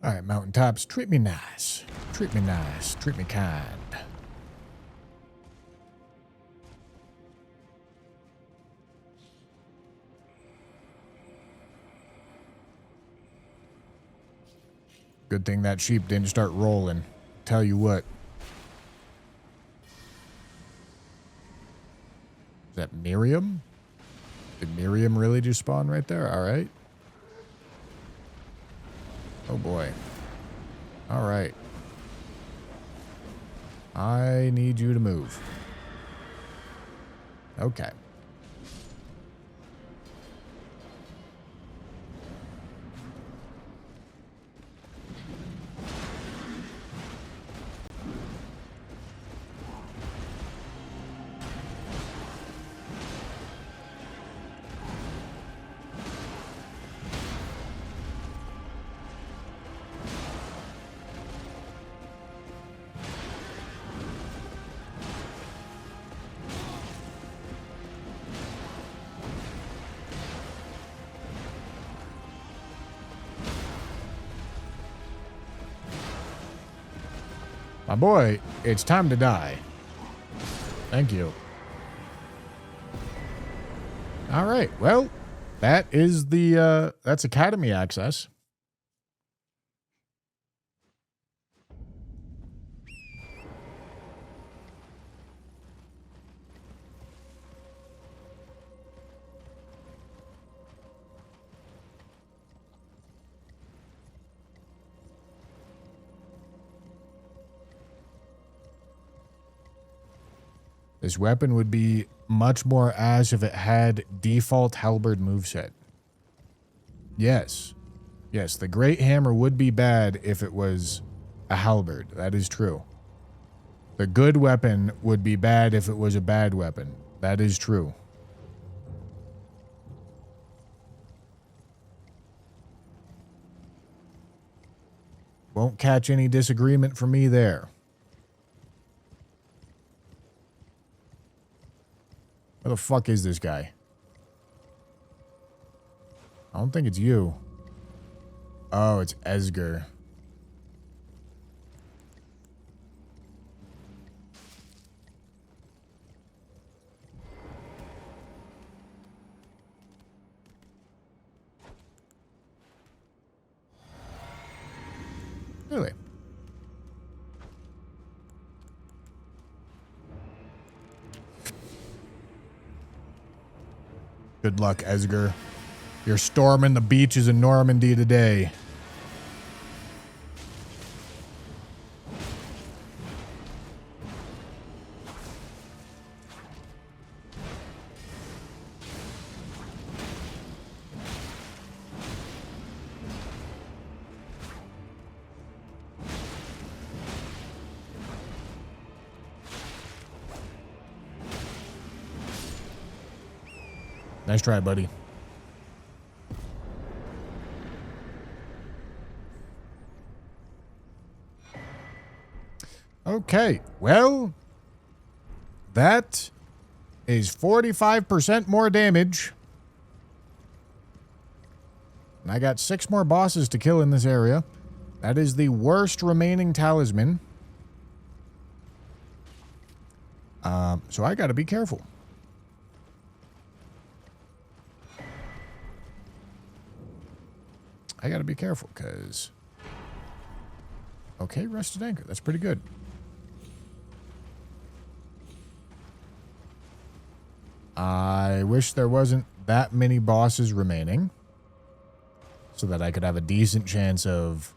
All right, mountaintops, treat me nice. Treat me nice. Treat me kind. Good thing that sheep didn't start rolling. Tell you what. Is that Miriam? Did Miriam really just spawn right there? All right. Oh boy. All right. I need you to move. Okay. My boy, it's time to die. Thank you. All right. Well, that is the, that's Academy access. This weapon would be much more ass if it had default halberd moveset. Yes. Yes, the Great Hammer would be bad if it was a halberd. That is true. The good weapon would be bad if it was a bad weapon. That is true. Won't catch any disagreement from me there. Where the fuck is this guy? I don't think it's you. Oh, it's Esger. Really? Good luck, Esger. You're storming the beaches in Normandy today. Nice try, buddy. Okay, well, that is 45% more damage. And I got 6 more bosses to kill in this area. That is the worst remaining talisman. So I gotta be careful. I gotta be careful, because... Okay, Rusted Anchor. That's pretty good. I wish there wasn't that many bosses remaining, so that I could have a decent chance of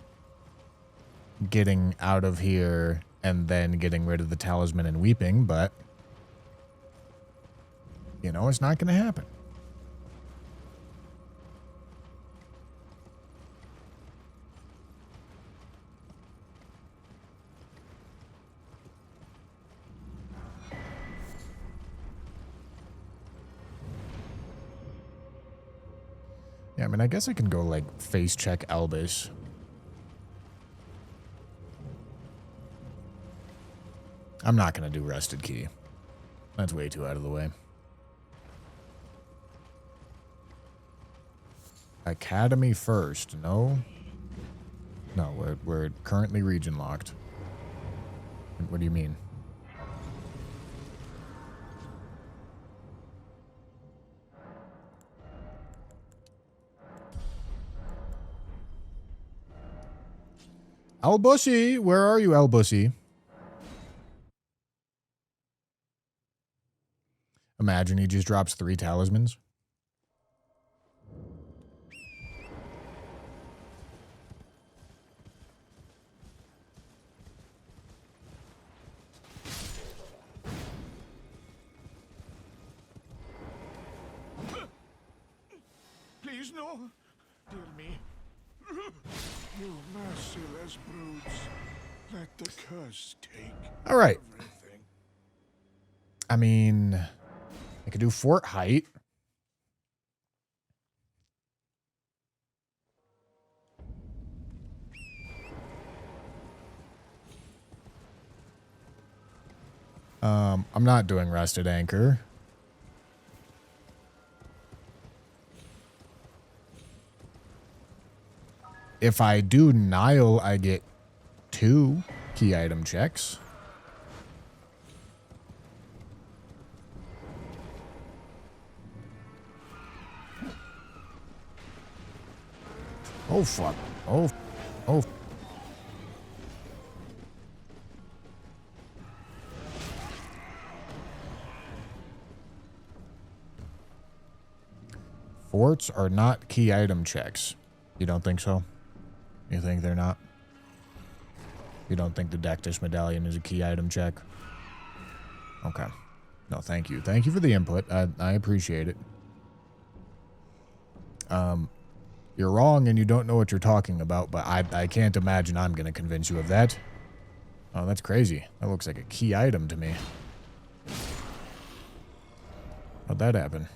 getting out of here and then getting rid of the talisman and weeping, but, you know, it's not going to happen. Yeah, I mean, I guess I can go, like, face check Albus. I'm not going to do Rusted Key. That's way too out of the way. Academy first. No. No, we're currently region locked. What do you mean? Albussy, where are you, Albussy? Imagine he just drops 3 talismans. Please, no. Dear me. You merciless brutes. Let the curse take All right. everything. I mean, I could do Fort Height. I'm not doing Rusted Anchor. If I do Nile, I get 2 key item checks. Oh, fuck. Oh. Forts are not key item checks. You don't think so? You think they're not? You don't think the Dectus Medallion is a key item check? Okay. No, thank you. Thank you for the input. I appreciate it. You're wrong and you don't know what you're talking about, but I can't imagine I'm going to convince you of that. Oh, that's crazy. That looks like a key item to me. How'd that happen?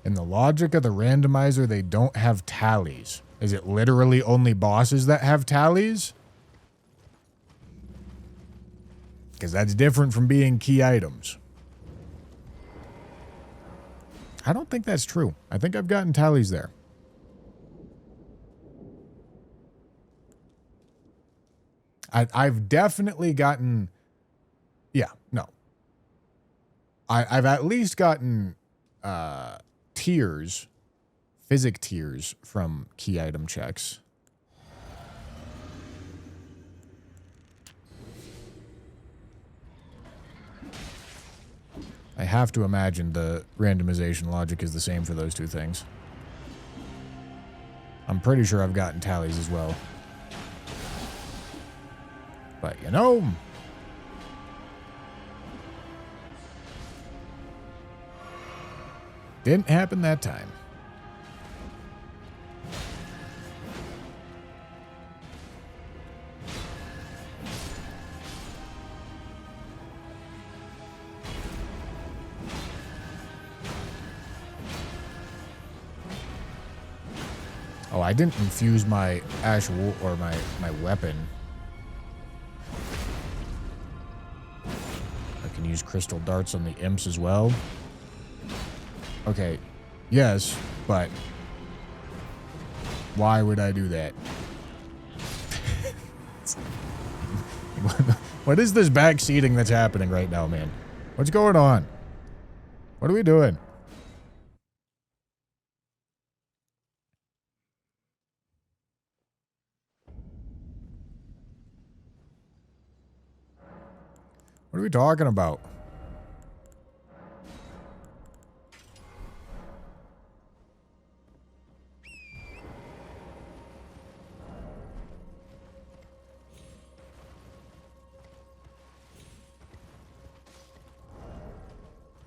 In the logic of the randomizer, they don't have tallies. Is it literally only bosses that have tallies? Because that's different from being key items. I don't think that's true. I think I've gotten tallies there. I've definitely gotten... Yeah, no. I've at least gotten... tiers, physic tiers from key item checks. I have to imagine the randomization logic is the same for those two things. I'm pretty sure I've gotten tallies as well. But, you know... didn't happen that time. Oh, I didn't infuse my ash wool or my weapon. I can use crystal darts on the imps as well. Okay, yes, but why would I do that? What is this backseating that's happening right now, man? What's going on? What are we doing? What are we talking about?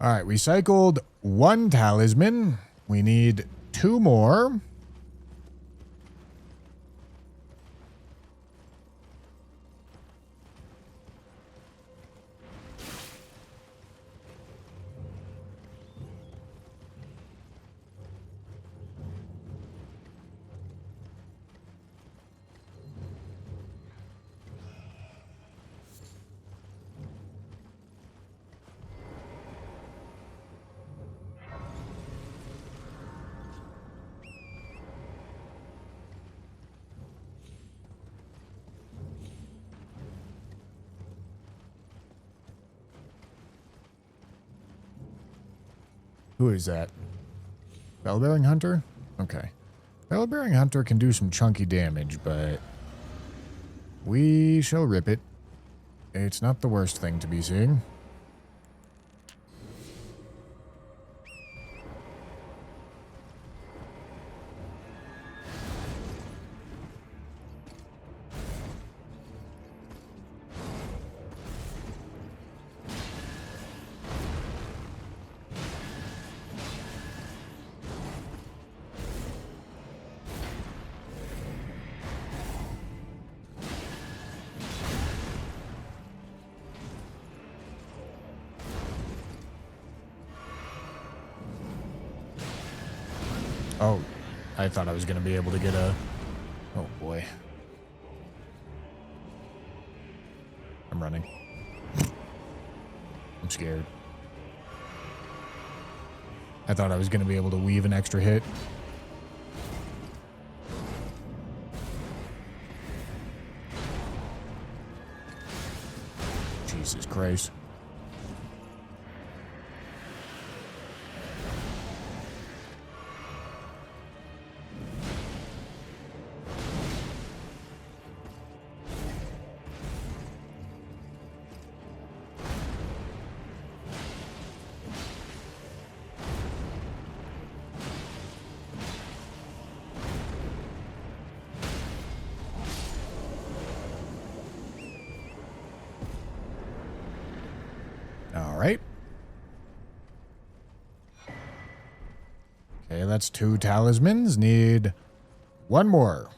All right, we cycled 1 talisman. We need 2 more. Who is that? Bell-bearing hunter? Okay. Bell-bearing hunter can do some chunky damage, but we shall rip it. It's not the worst thing to be seeing. Oh, I thought I was going to be able to get a... Oh, boy. I'm running. I'm scared. I thought I was going to be able to weave an extra hit. Jesus Christ. All right. Okay, that's 2 talismans. Need 1 more.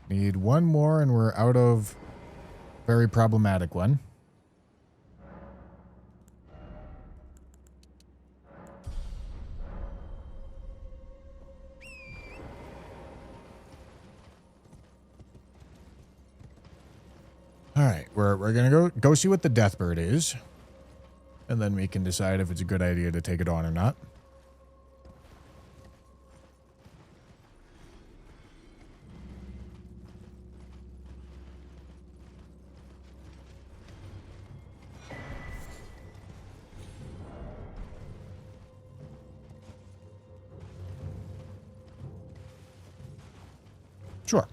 Need 1 more, and we're out of very problematic one. All right, we're gonna go see what the Deathbird is, and then we can decide if it's a good idea to take it on or not. Sure.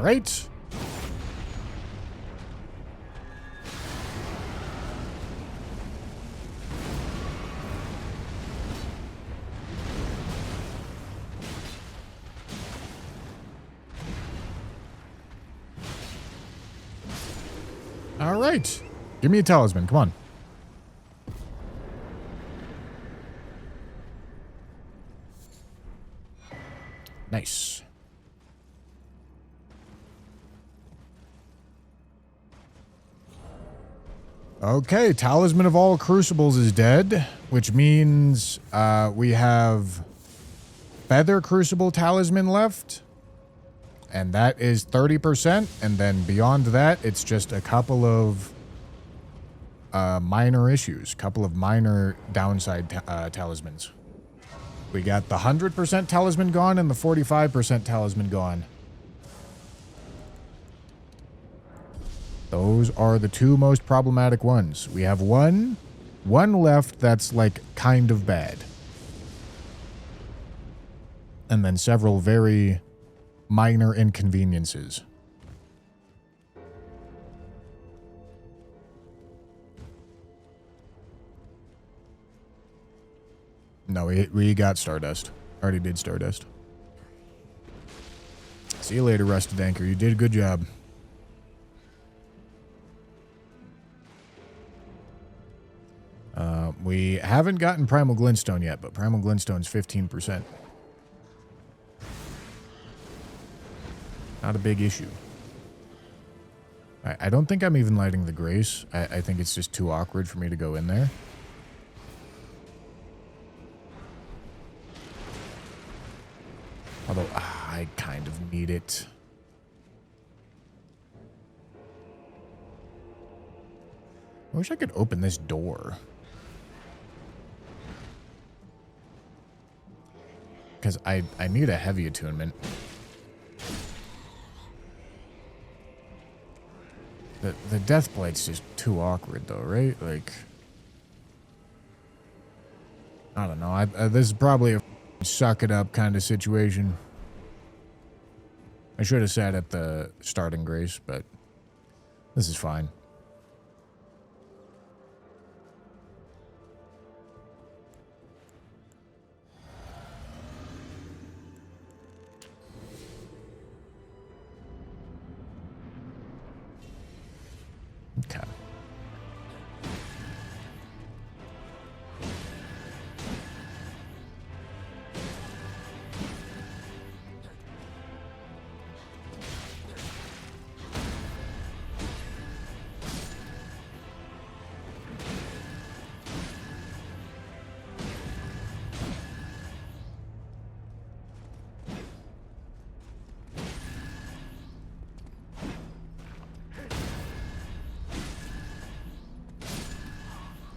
All right. All right. Give me a talisman. Come on. Nice. Okay, Talisman of all Crucibles is dead, which means we have Feather Crucible Talisman left, and that is 30%, and then beyond that, it's just a couple of minor issues, couple of minor downside talismans. We got the 100% talisman gone and the 45% talisman gone. Those are the two most problematic ones. We have one left that's like kind of bad. And then several very minor inconveniences. No, we got Stardust. Already did Stardust. See you later, Rusted Anchor. You did a good job. We haven't gotten Primal Glintstone yet, but Primal Glintstone's 15%. Not a big issue. I don't think I'm even lighting the Grace. I think it's just too awkward for me to go in there. Although, I kind of need it. I wish I could open this door. Because I need a heavy attunement. The Deathblite's just too awkward, though, right? Like, I don't know. This is probably a suck it up kind of situation. I should have sat at the starting Grace, but this is fine. Okay.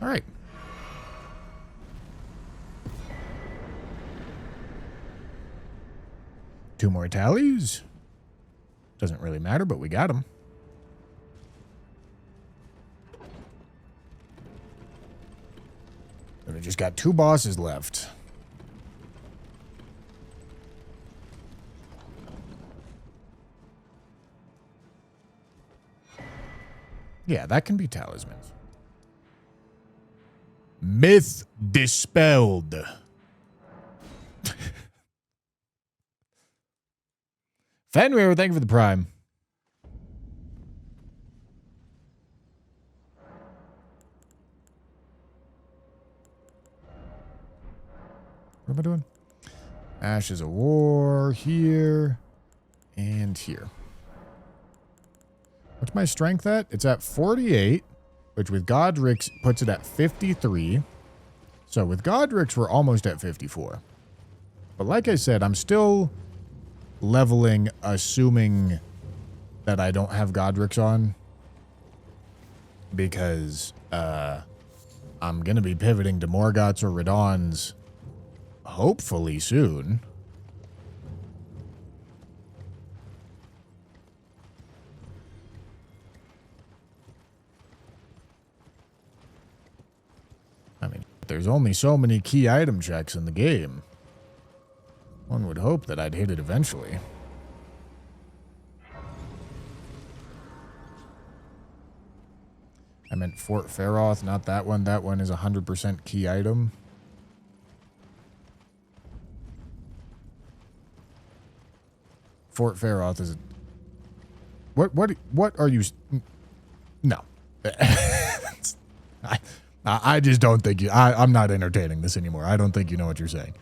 All right. Two more tallies. Doesn't really matter, but we got them. And we just got two bosses left. Yeah, that can be talismans. Myth dispelled. Fenrir, thank you for the prime. What am I doing? Ashes of War here and here. What's my strength at? It's at 48. Which with Godric's puts it at 53. So with Godric's, we're almost at 54. But like I said, I'm still leveling, assuming that I don't have Godric's on. Because I'm going to be pivoting to Morgoth's or Radahn's hopefully soon. I mean, there's only so many key item checks in the game. One would hope that I'd hit it eventually. I meant Fort Faroth, not that one. That one is 100% key item. Fort Faroth is... What are you... No. I just don't think you... I'm not entertaining this anymore. I don't think you know what you're saying.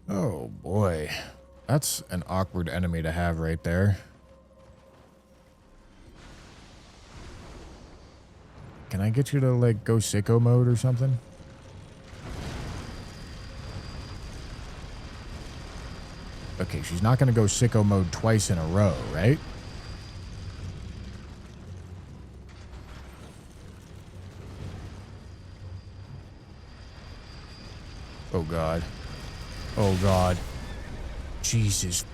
Oh, boy. That's an awkward enemy to have right there. Can I get you to, like, go sicko mode or something? Okay, she's not going to go sicko mode twice in a row, right? Oh, God. Oh, God. Jesus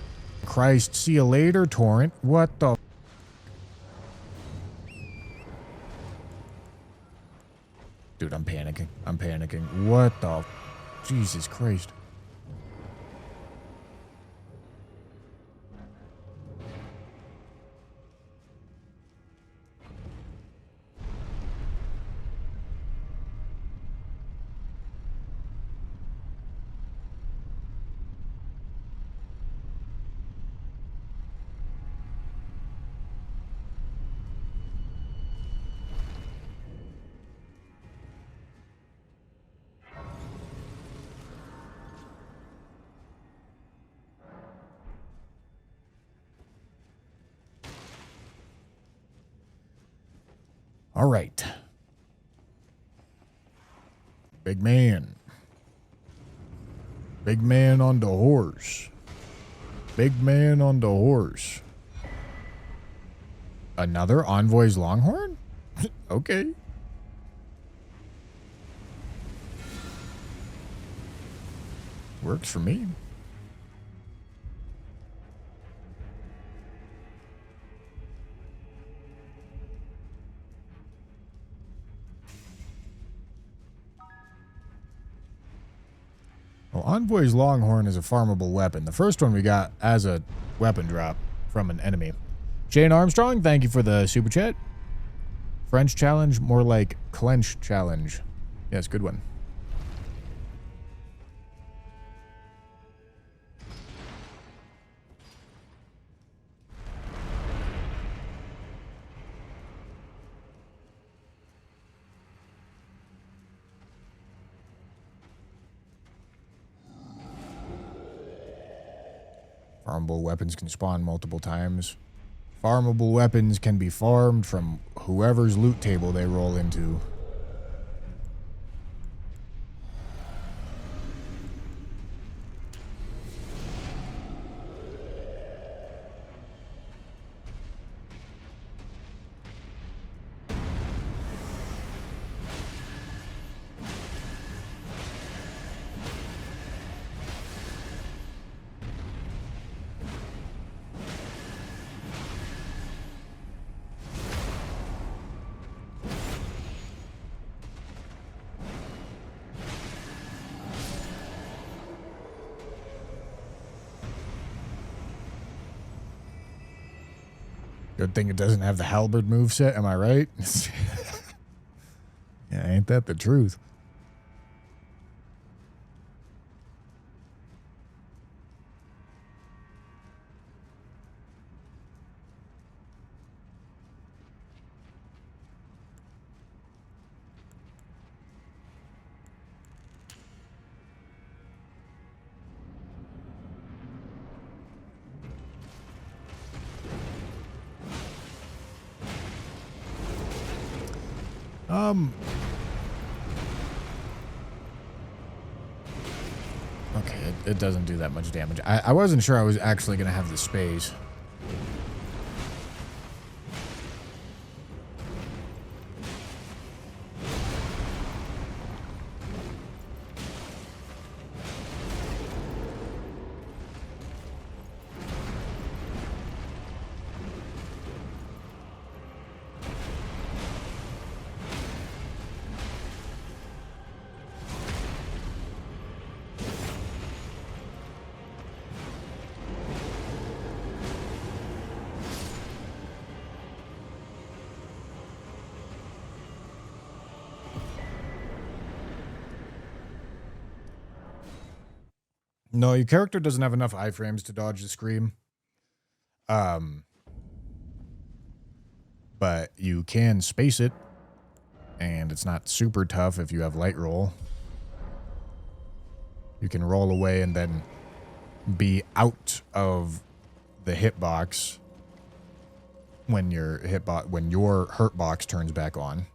Christ. See you later, Torrent. What the... Dude, I'm panicking. I'm panicking. What the... Jesus Christ. All right. Big man. Big man on the horse. Big man on the horse. Another Envoy's Longhorn? Okay. Works for me. Well, Envoy's Longhorn is a farmable weapon. The first one we got as a weapon drop from an enemy. Jane Armstrong, thank you for the super chat. French challenge, more like clench challenge. Yes, good one. Farmable weapons can spawn multiple times. Farmable weapons can be farmed from whoever's loot table they roll into. Good thing it doesn't have the halberd moveset, am I right? Yeah, ain't that the truth? Okay, it doesn't do that much damage. I wasn't sure I was actually going to have the space. No, your character doesn't have enough iframes to dodge the scream. But you can space it, and it's not super tough if you have light roll. You can roll away and then be out of the hitbox when your hurt box turns back on.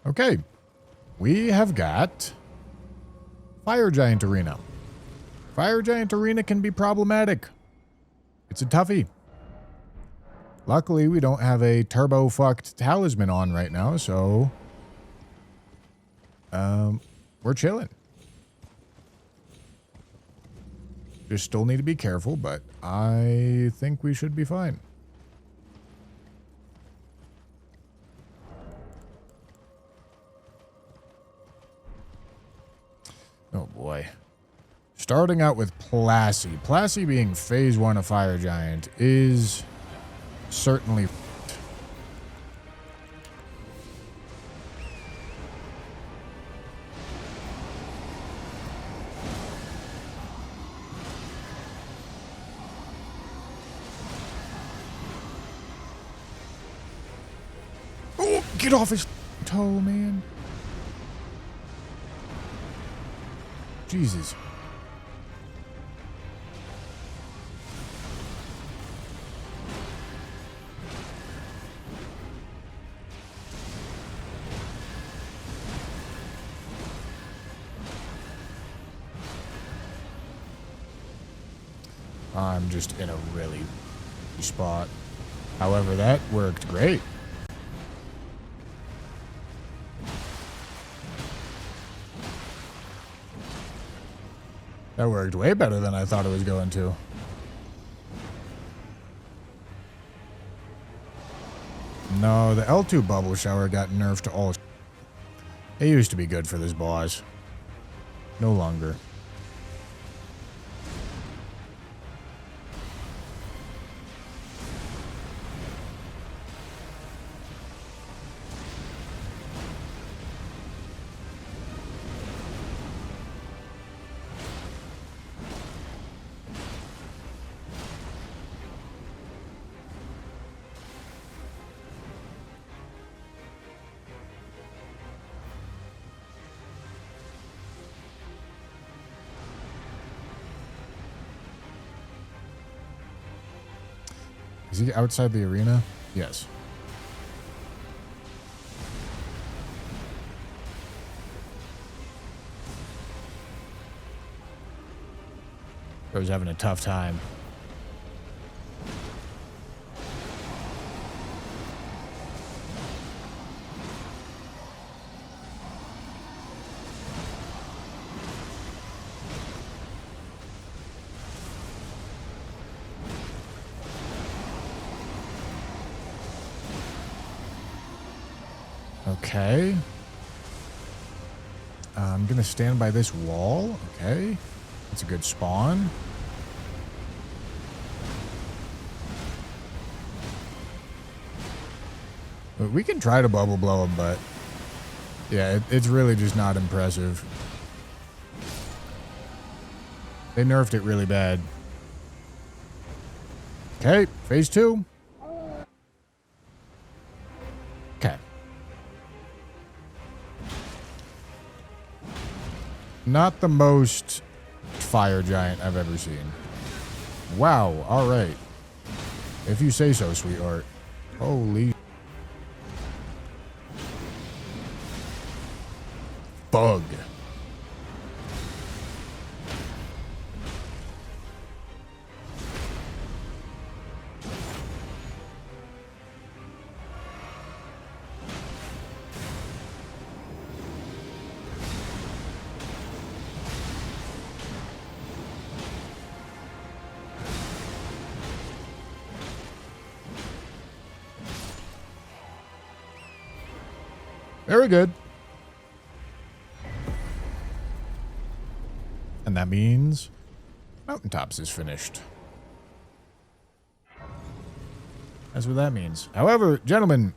Okay, we have got Fire Giant Arena. Fire Giant Arena can be problematic. It's a toughie. Luckily, we don't have a turbo-fucked talisman on right now, so we're chilling. Just still need to be careful, but I think we should be fine. Oh boy. Starting out with Plassey. Plassey being phase 1 of Fire Giant is certainly... Oh, get off his toe, man. Jesus. I'm just in a really spot. However, that worked great. That worked way better than I thought it was going to. No, the L2 bubble shower got nerfed to all. It used to be good for this boss. No longer. Is he outside the arena? Yes. I was having a tough time. Okay. I'm going to stand by this wall. Okay. That's a good spawn. But we can try to bubble blow him, but yeah, it's really just not impressive. They nerfed it really bad. Okay, phase 2. Okay. Not the most fire giant I've ever seen. Wow, alright. If you say so, sweetheart. Holy... bug. Very good. And that means Mountaintops is finished. That's what that means. However, gentlemen,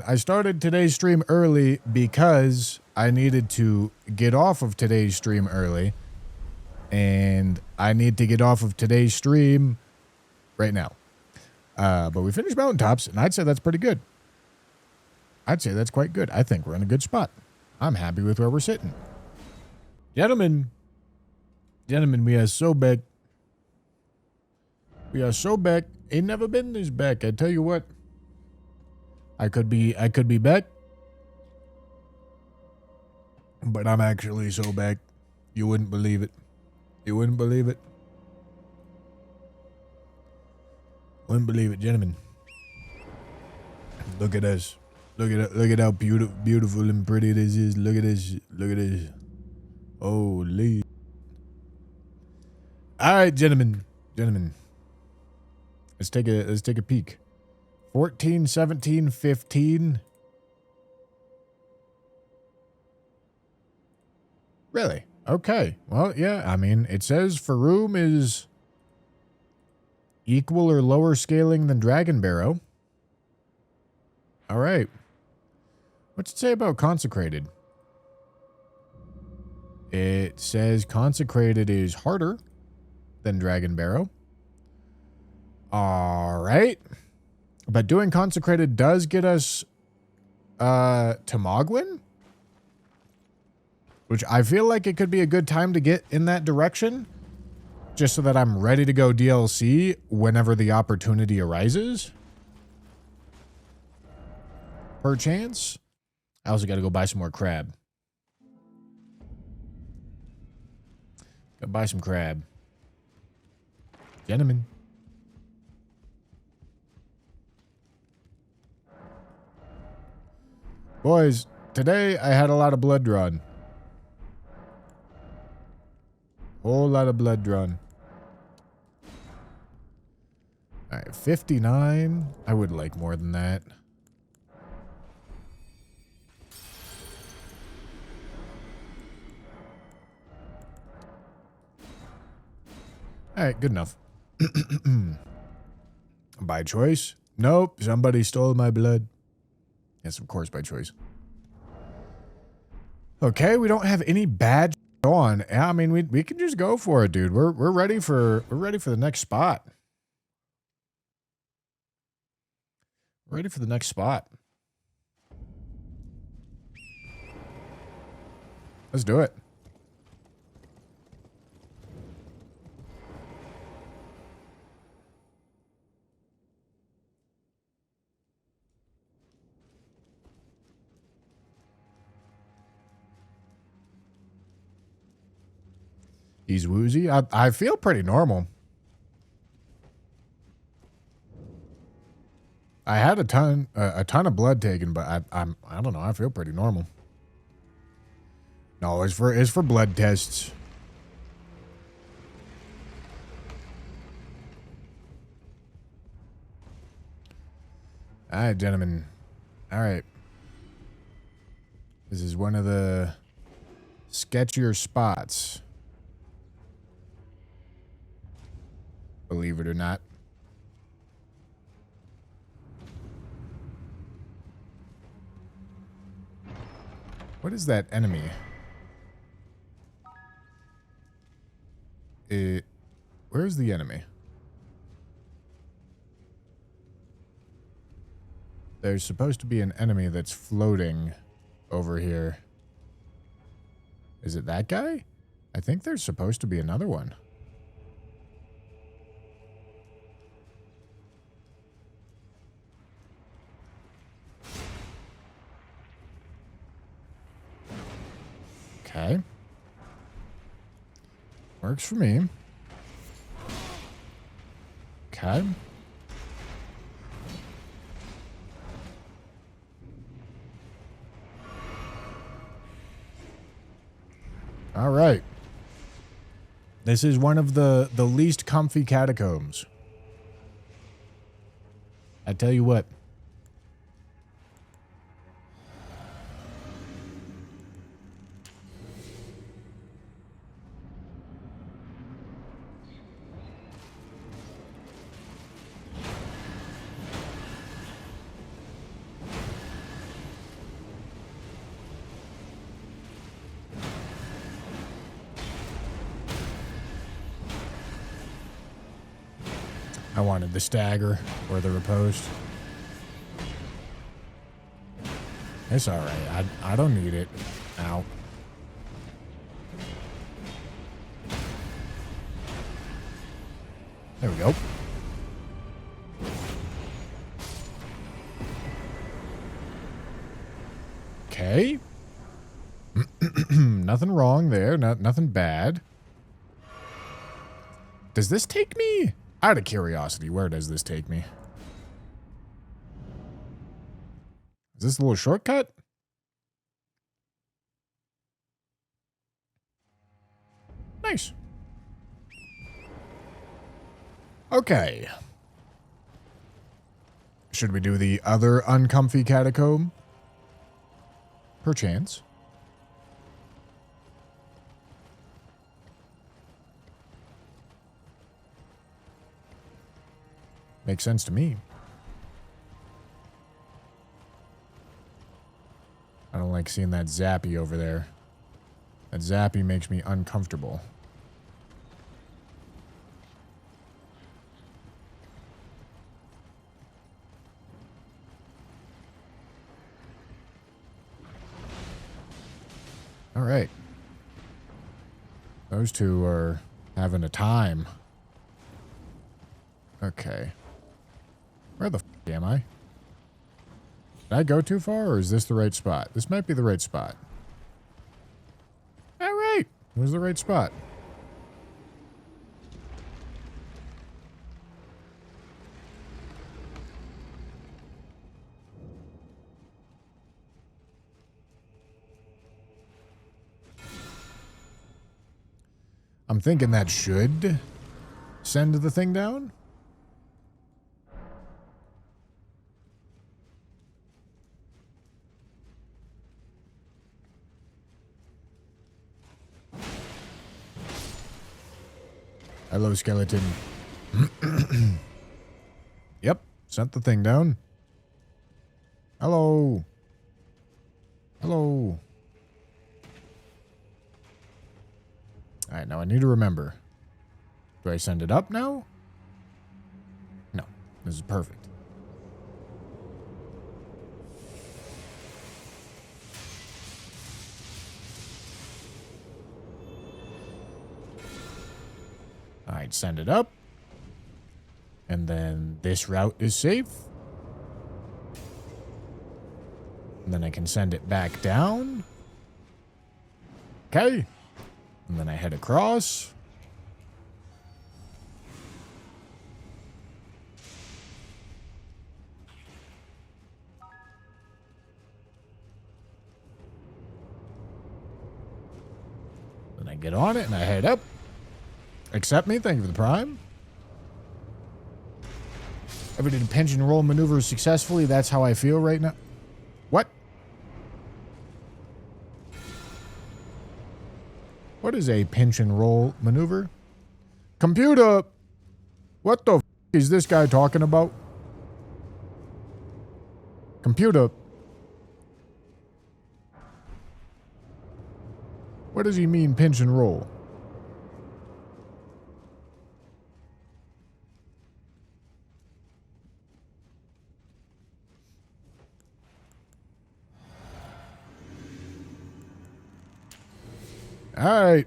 I started today's stream early because I needed to get off of today's stream early. And I need to get off of today's stream right now. But we finished Mountaintops, and I'd say that's pretty good. I'd say that's quite good. I think we're in a good spot. I'm happy with where we're sitting. Gentlemen, we are so back. We are so back. Ain't never been this back. I tell you what. I could be back. But I'm actually so back. You wouldn't believe it. You wouldn't believe it. Wouldn't believe it, gentlemen. Look at us. Look at how beautiful and pretty this is. Look at this. Look at this. Holy. All right, gentlemen. Let's take a peek. 14, 17, 15. Really? Okay. Well, yeah, I mean, it says Faroum is equal or lower scaling than Dragon Barrow. All right. What's it say about Consecrated? It says Consecrated is harder than Dragon Barrow. All right. But doing Consecrated does get us to Mogwin, which I feel like it could be a good time to get in that direction, just so that I'm ready to go DLC whenever the opportunity arises. Perchance. I also got to go buy some more crab. Go buy some crab. Gentlemen. Boys, today I had a lot of blood drawn. Whole lot of blood drawn. All right, 59. I would like more than that. All right, good enough. By choice? Nope, somebody stole my blood. Yes, of course, by choice. Okay, we don't have any bad on. I mean, we can just go for it, dude. We're ready for the next spot. Ready for the next spot. Let's do it. He's woozy. I feel pretty normal. I had a ton of blood taken, but I don't know. I feel pretty normal. No, it's for blood tests. All right, gentlemen. All right. This is one of the sketchier spots. Believe it or not. What is that enemy? Where's the enemy? There's supposed to be an enemy that's floating over here. Is it that guy? I think there's supposed to be another one. Okay. Works for me. Okay. All right. This is one of the least comfy catacombs. I tell you what. I wanted the stagger or the riposte. It's alright. I don't need it. Ow. There we go. Okay. Nothing wrong there. Nothing bad. Does this take me? Out of curiosity, where does this take me? Is this a little shortcut? Nice. Okay. Should we do the other uncomfy catacomb? Perchance. Makes sense to me. I don't like seeing that zappy over there. That zappy makes me uncomfortable. All right. Those two are having a time. Okay. Where the f am I? Did I go too far, or is this the right spot? This might be the right spot. All right. It was the right spot. I'm thinking that should send the thing down. Hello, skeleton. Yep, sent the thing down. Hello. Hello. Alright, now I need to remember. Do I send it up now? No. This is perfect. Alright, send it up. And then this route is safe. And then I can send it back down. Okay. And then I head across. Then I get on it and I head up. Accept me. Thank you for the prime. Ever did a pinch and roll maneuver successfully? That's how I feel right now. What? What is a pinch and roll maneuver? Computer! What the f is this guy talking about? Computer. What does he mean, pinch and roll? Alright.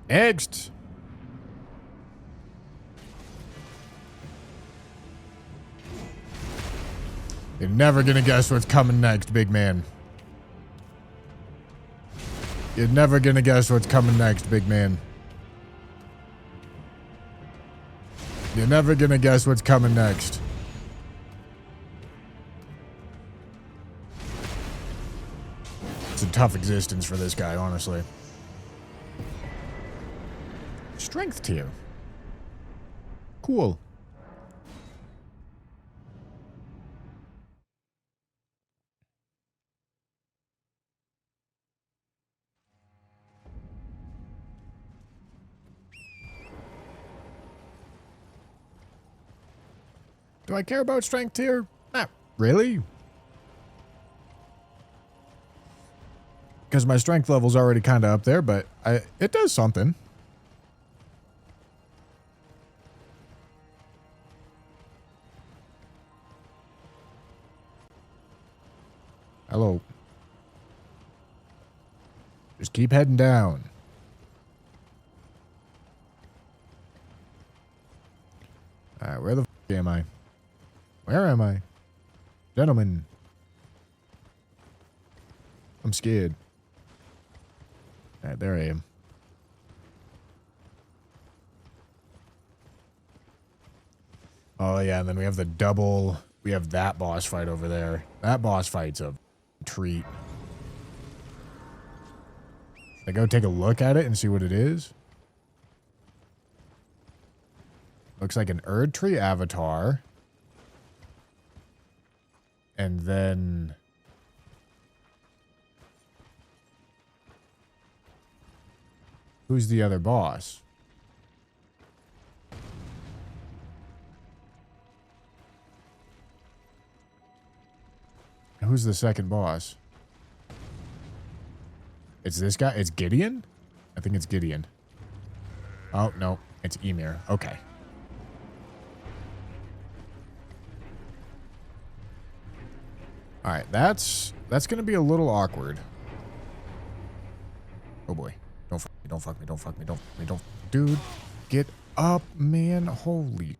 Next. You're never gonna guess what's coming next, big man. You're never gonna guess what's coming next, big man. You're never gonna guess what's coming next. It's a tough existence for this guy, honestly. Strength tier. Cool. Do I care about strength tier? Not really. Because my strength level's already kind of up there, but it does something. Hello. Just keep heading down. Alright, where the f am I? Where am I? Gentlemen. I'm scared. Alright, there I am. Oh yeah, and then we have the double... We have that boss fight over there. That boss fight's a treat. Should I go take a look at it and see what it is? Looks like an Erd Tree avatar. And then... Who's the other boss? Who's the second boss? It's this guy? It's Gideon? I think it's Gideon. Oh, no. It's Emir. Okay. Alright, that's gonna be a little awkward. Oh boy. Don't fuck me, don't fuck me, don't fuck me, don't fuck me, don't... Dude, get up, man. Holy...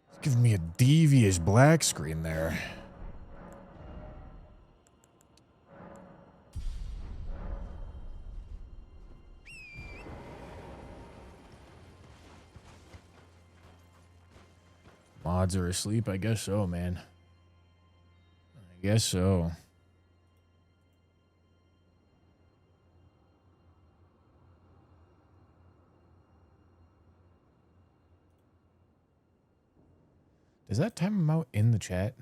It's giving me a devious black screen there. Mods are asleep? I guess so, man. I guess so. Does that time him out in the chat?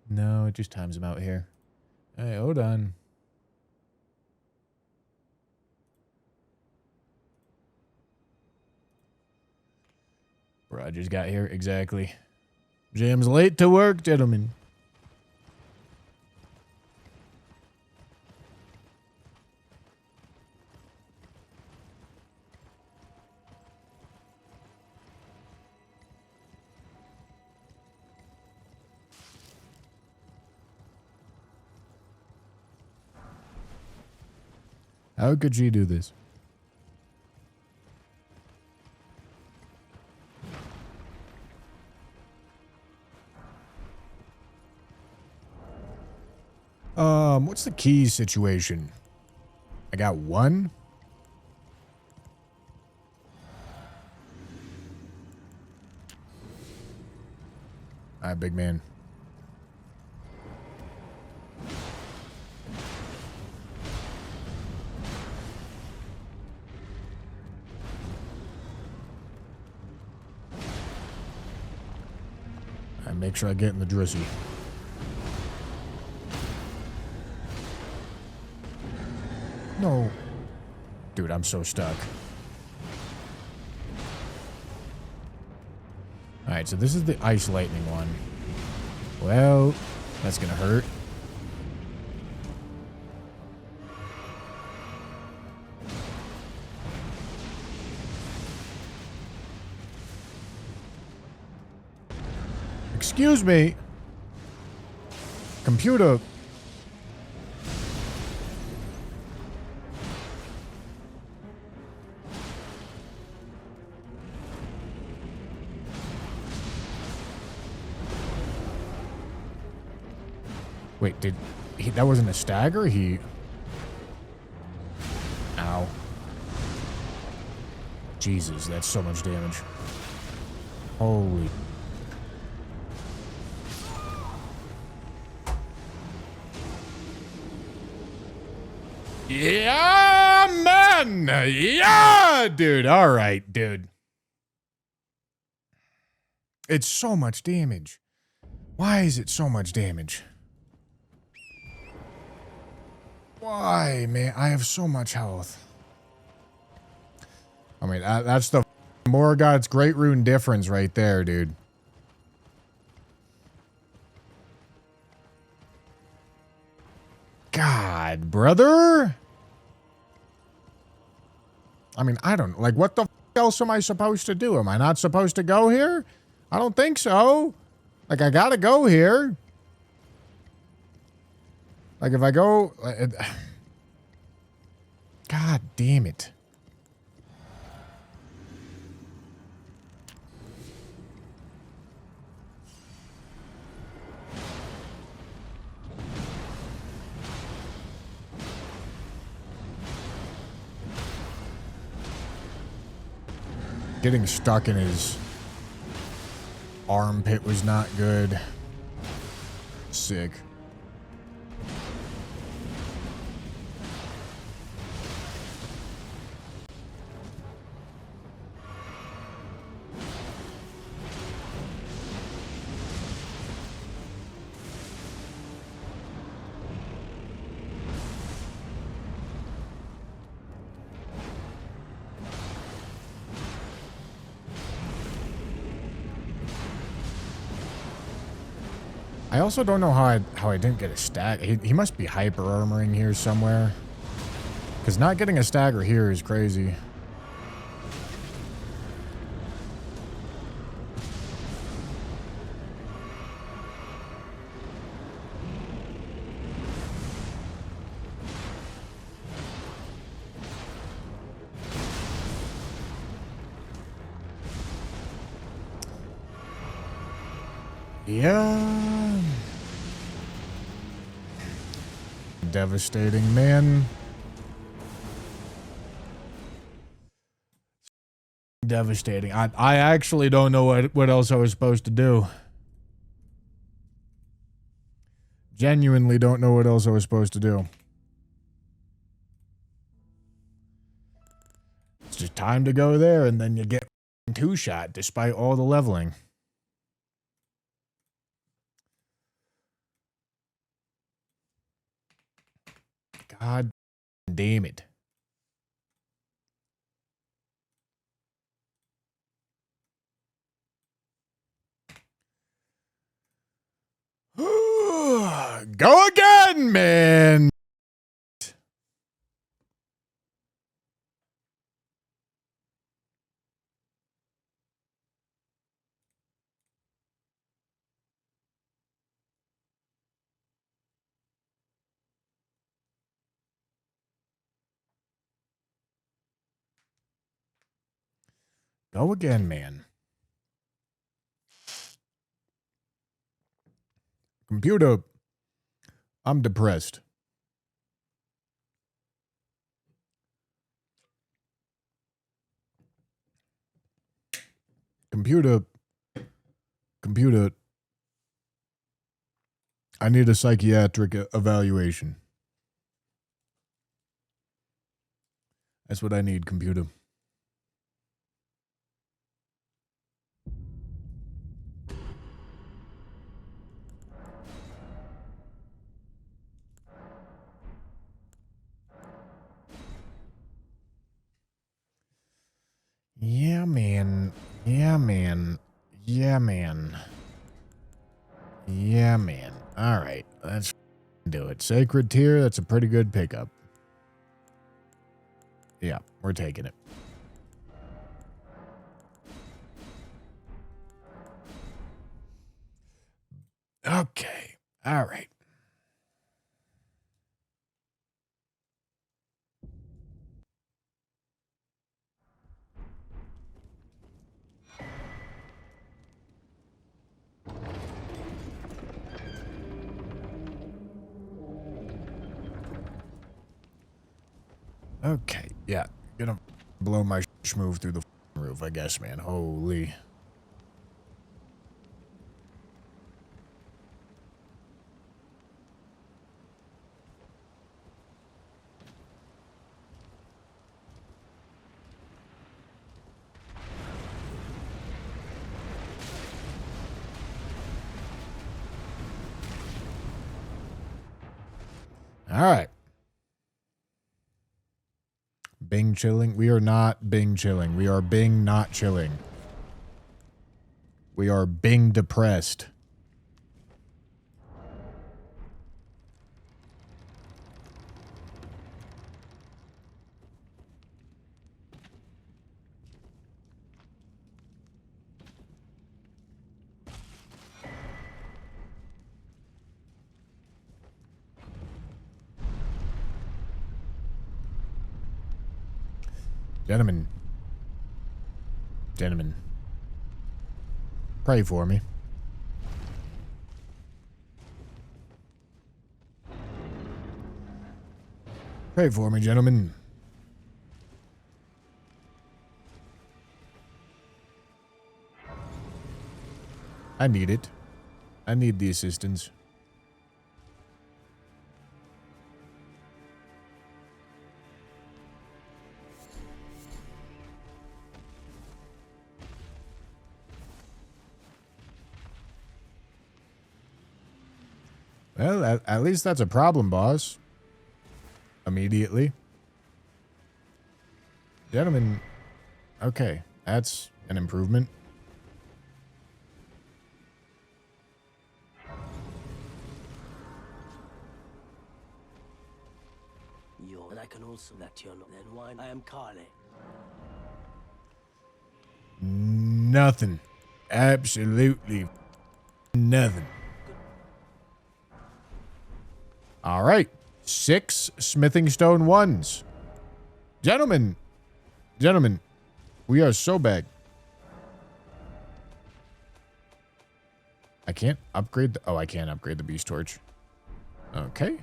No, it just times him out here. Hey, hold on. Rogers got here, exactly. Jam's late to work, gentlemen. How could she do this? What's the keys situation? I got one. All right, big man. All right, make sure I get in the drizzy. No. Dude, I'm so stuck. Alright, so this is the ice lightning one. Well, that's gonna hurt. Excuse me. Computer. Wait, did he, that wasn't a stagger? Ow. Jesus, that's so much damage. Holy. Yeah, man! Yeah, dude. All right, dude. It's so much damage. Why is it so much damage? Why, man? I have so much health. I mean, that's the Morgoth's Great Rune difference right there, dude. God, brother. I mean, I don't... Like, what the else am I supposed to do? Am I not supposed to go here? I don't think so. Like, I gotta go here. Like, if I go... God damn it. Getting stuck in his armpit was not good. Sick. I also don't know how I didn't get a stag. He must be hyper armoring here somewhere. Because not getting a stagger here is crazy. Yeah. Devastating, man. Devastating. I actually don't know what else I was supposed to do. Genuinely don't know what else I was supposed to do. It's just time to go there, and then you get two-shot despite all the leveling. God damn it. Go again, man. Go again, man. Computer, I'm depressed. Computer, I need a psychiatric evaluation. That's what I need, computer. Yeah, man. Yeah, man. Yeah, man. Yeah, man. All right, let's do it. Sacred Tier, that's a pretty good pickup. Yeah, we're taking it. Okay. All right. Okay, yeah. Gonna blow my schmooze through the roof, I guess, man. Holy. All right. Bing chilling. We are not Bing chilling. We are Bing not chilling. We are Bing depressed. Gentlemen. Gentlemen. Pray for me. Pray for me, gentlemen. I need it. I need the assistance. Well, at least that's a problem, boss. Immediately. Gentlemen. Okay, that's an improvement. And I can also let you know. Then why I am Carly. Nothing. Absolutely nothing. All right. 6 smithing stone ones. Gentlemen. Gentlemen. We are so bad. I can't upgrade the... Oh, I can't upgrade the beast torch. Okay.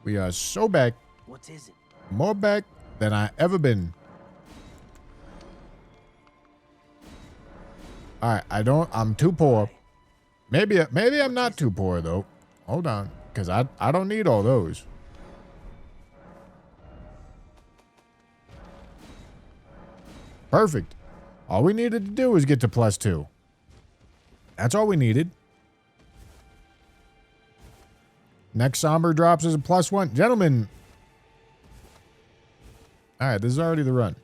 We are so back. What is it? More back than I ever been. All right, I'm too poor. Maybe I'm not too poor though. Hold on, because I don't need all those. Perfect. All we needed to do was get to +2. That's all we needed. Next somber drops is a +1. Gentlemen. All right, this is already the run.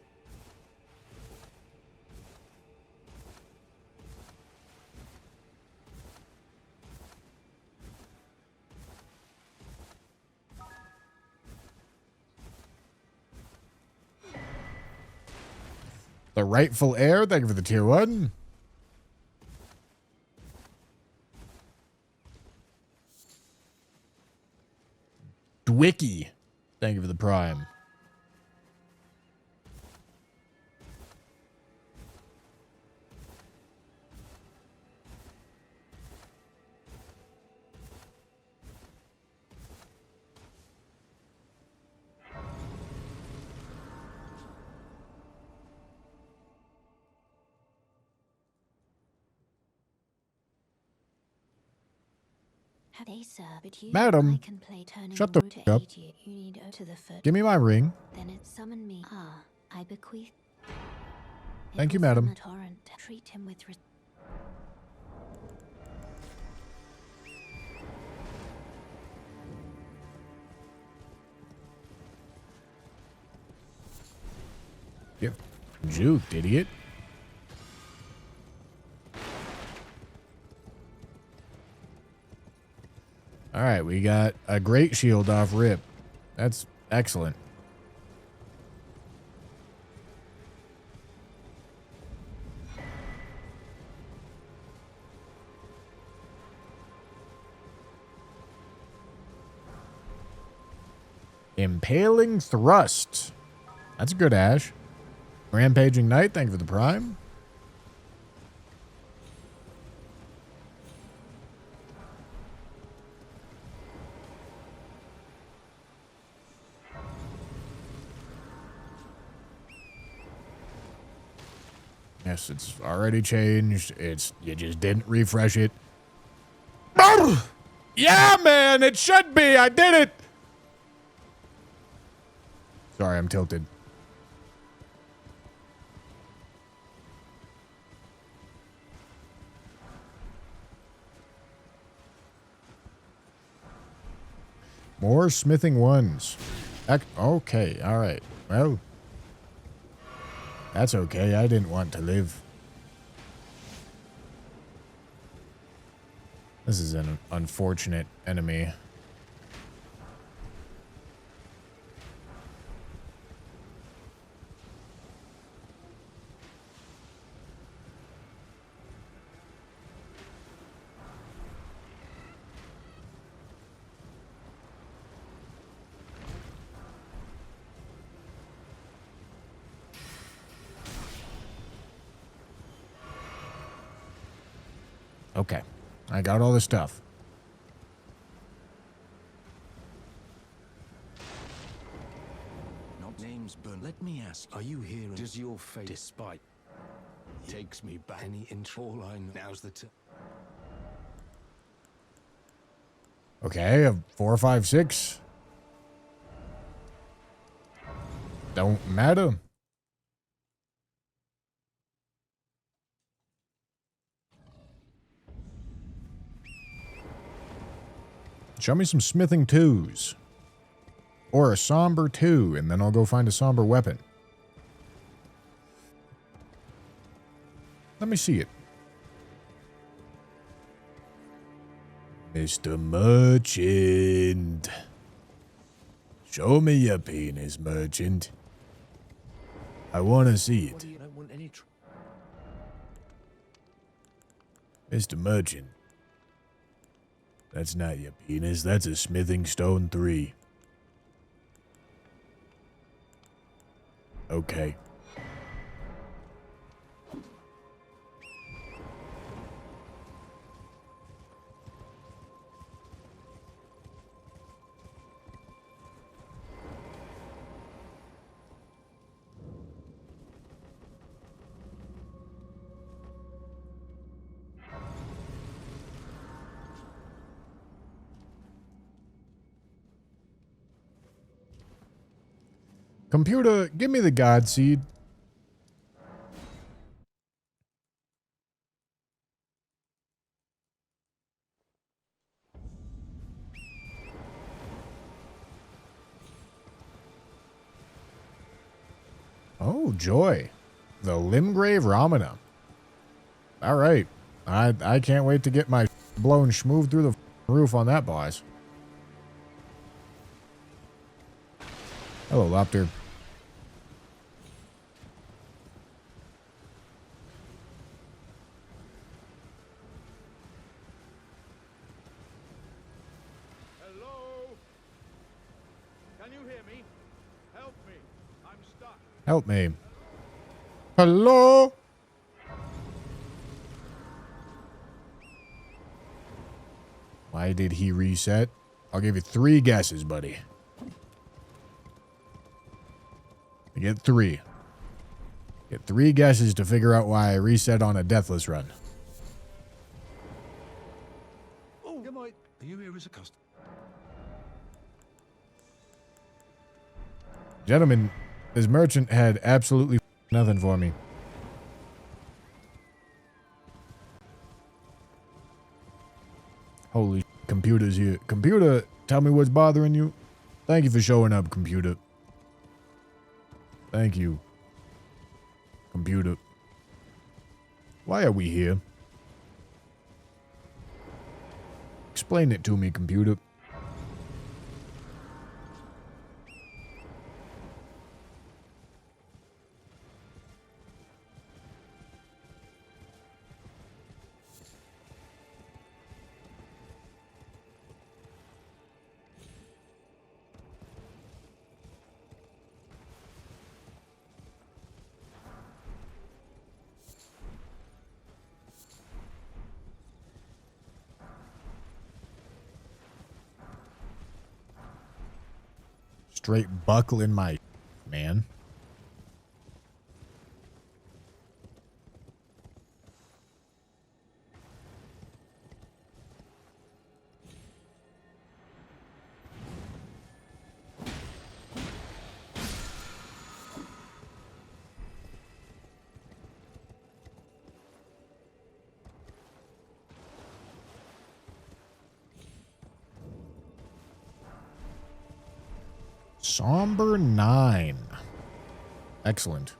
The rightful heir. Thank you for the tier 1. Dwicky. Thank you for the prime. Hey, sir, but you, Madam, I can play turning shut the root to up. aid you. You need to the foot. Give me my ring. Then it summoned me. Ah, I bequeath. Thank you, It was madam. in a torrent. Treat him with Yep. Juked, idiot. All right, we got a great shield off rip. That's excellent. Impaling Thrust. That's a good Ash. Rampaging Knight, thank you for the prime. Yes, it's already changed. You just didn't refresh it. Yeah, man, it should be. I did it. Sorry, I'm tilted. More smithing ones. Okay, all right. Well, that's okay. I didn't want to live. This is an unfortunate enemy. Okay. I got all the stuff. Not names, but let me ask, are you here? Does your fate, despite, takes me back? Any intro? All I know now's the time. Okay, 4, 5, 6. Don't matter. Show me some smithing 2s. Or a somber 2, and then I'll go find a somber weapon. Let me see it. Mr. Merchant. Show me your penis, merchant. I want to see it. I don't want any Mr. Merchant. That's not your penis, that's a smithing stone 3. Okay. Computer, give me the God Seed. Oh, joy. The Limgrave Ramana. All right. I can't wait to get my blown smooth through the roof on that boss. Hello, Lopter. Hello? Can you hear me? Help me. I'm stuck. Help me. Hello? Why did he reset? I'll give you 3 guesses, buddy. I get 3. Get 3 guesses to figure out why I reset on a deathless run. Oh, am I? Are you here as a customer? Gentlemen, this merchant had absolutely nothing for me. Holy computer's here. Computer, tell me what's bothering you. Thank you for showing up, computer. Thank you. Computer. Why are we here? Explain it to me, computer. Straight buckle in my man. Somber 9. Excellent.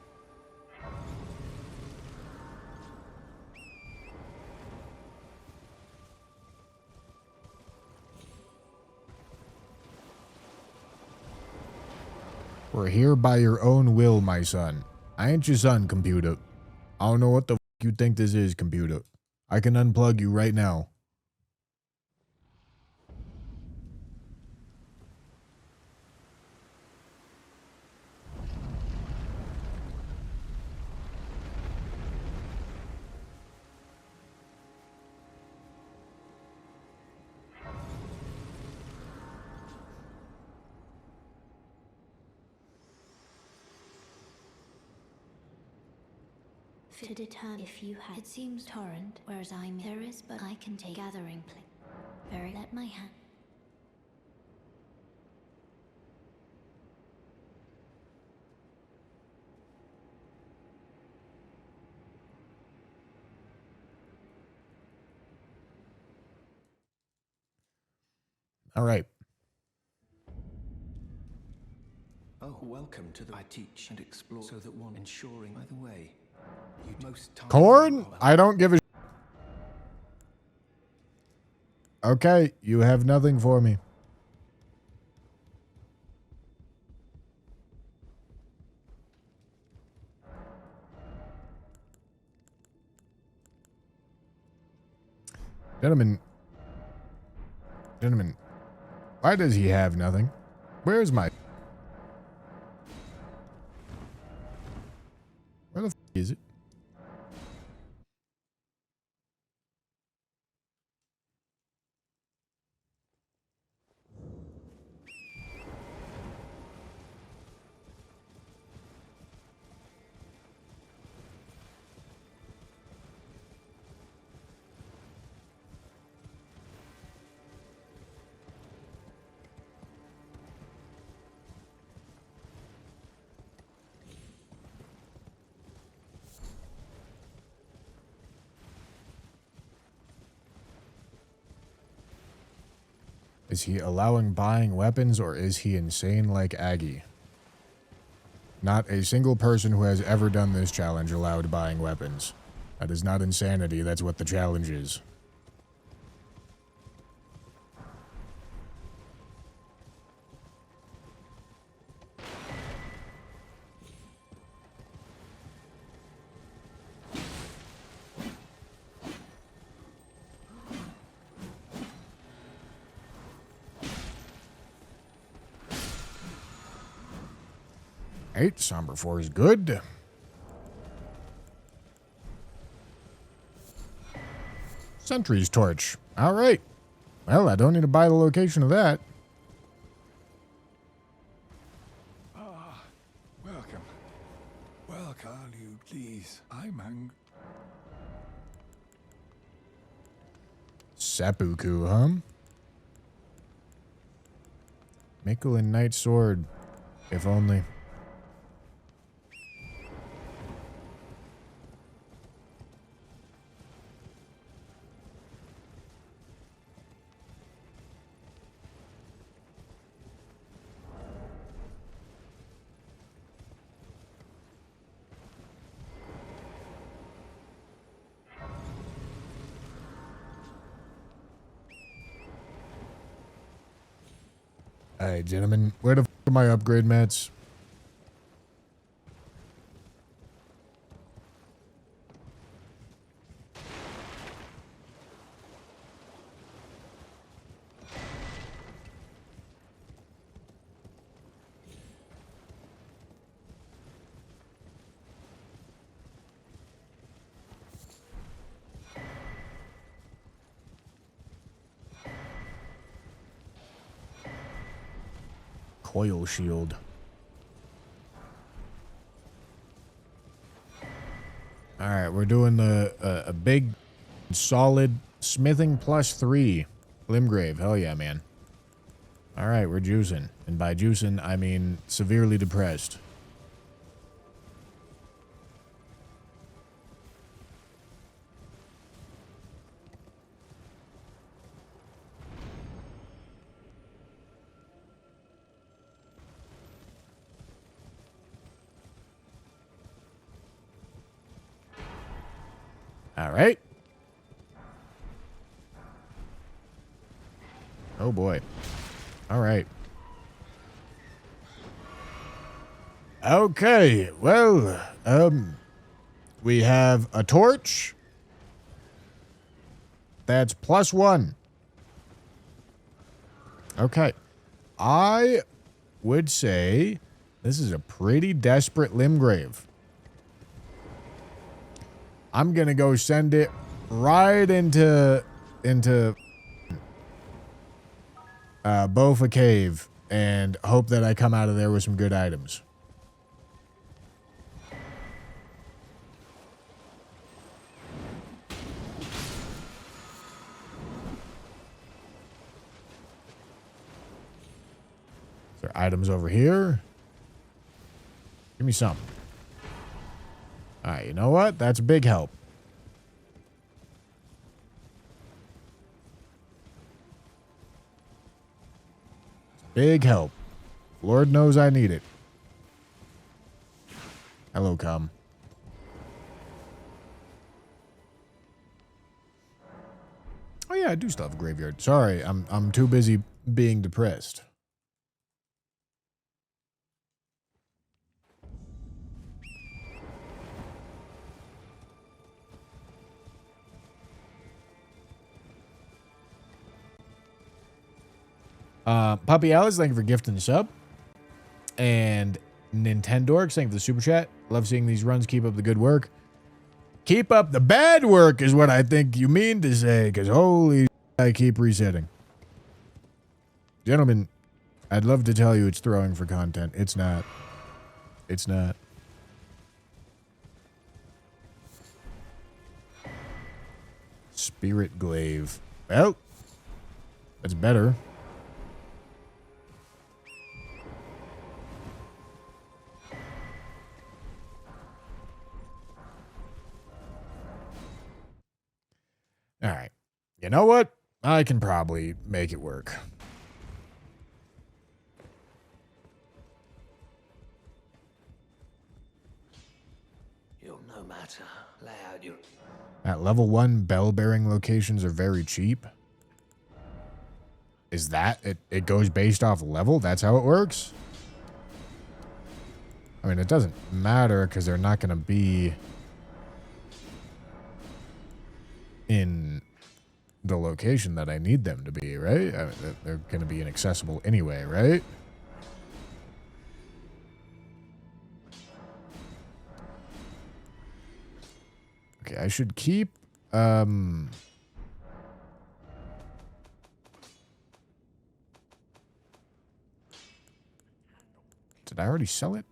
We're here by your own will, my son. I ain't your son, computer. I don't know what the f you think this is, computer. I can unplug you right now. to determine if you have. It seems torrent, whereas there is, but I can take gathering place. Very let my hand. All right. Oh, welcome to the I teach and explore so that one ensuring by the way. You most times Corn? I don't give a Okay, you have nothing for me. Gentlemen, why does he have nothing? Where's my... Where the f*** is it? Is he allowing buying weapons, or is he insane like Aggie? Not a single person who has ever done this challenge allowed buying weapons. That is not insanity, that's what the challenge is. Eight, Somber 4 is good. Sentry's Torch. All right. Well, I don't need to buy the location of that. Welcome. Welcome, you please. I'm angry. Seppuku, huh? Mikkel Knight Sword. If only. Alright, gentlemen. Where the f are my upgrade mats? Coil shield. All right, we're doing a big, solid smithing +3 Limgrave. Hell yeah, man. All right, we're juicing. And by juicing, I mean severely depressed. All right. Oh boy. All right. Okay. Well, we have a torch. That's +1. Okay. I would say this is a pretty desperate Limgrave. I'm going to go send it right into Bofa Cave and hope that I come out of there with some good items. There are items over here. Give me some. All right, you know what? That's a big help. Big help. Lord knows I need it. Hello, come. Oh yeah, I do still have a graveyard. Sorry, I'm too busy being depressed. Puppy Alice, thank you for gifting the sub. And Nintendorks, thank you for the super chat. Love seeing these runs. Keep up the good work. Keep up the bad work is what I think you mean to say, because holy I keep resetting. Gentlemen, I'd love to tell you it's throwing for content. It's not. It's not. Spirit Glaive. Well, that's better. All right. You know what? I can probably make it work. You'll no matter. Lay out your... At level 1, bell-bearing locations are very cheap. Is that it? It goes based off level? That's how it works? I mean, it doesn't matter because they're not going to be in the location that I need them to be, right? I mean, they're going to be inaccessible anyway, right? Okay, I should keep... Did I already sell it?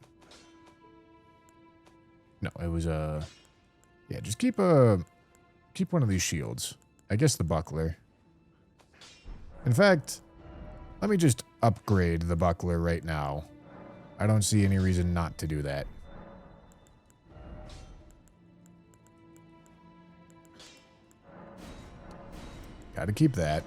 No, it was yeah, just keep one of these shields. I guess the buckler. In fact, let me just upgrade the buckler right now. I don't see any reason not to do that. Gotta keep that.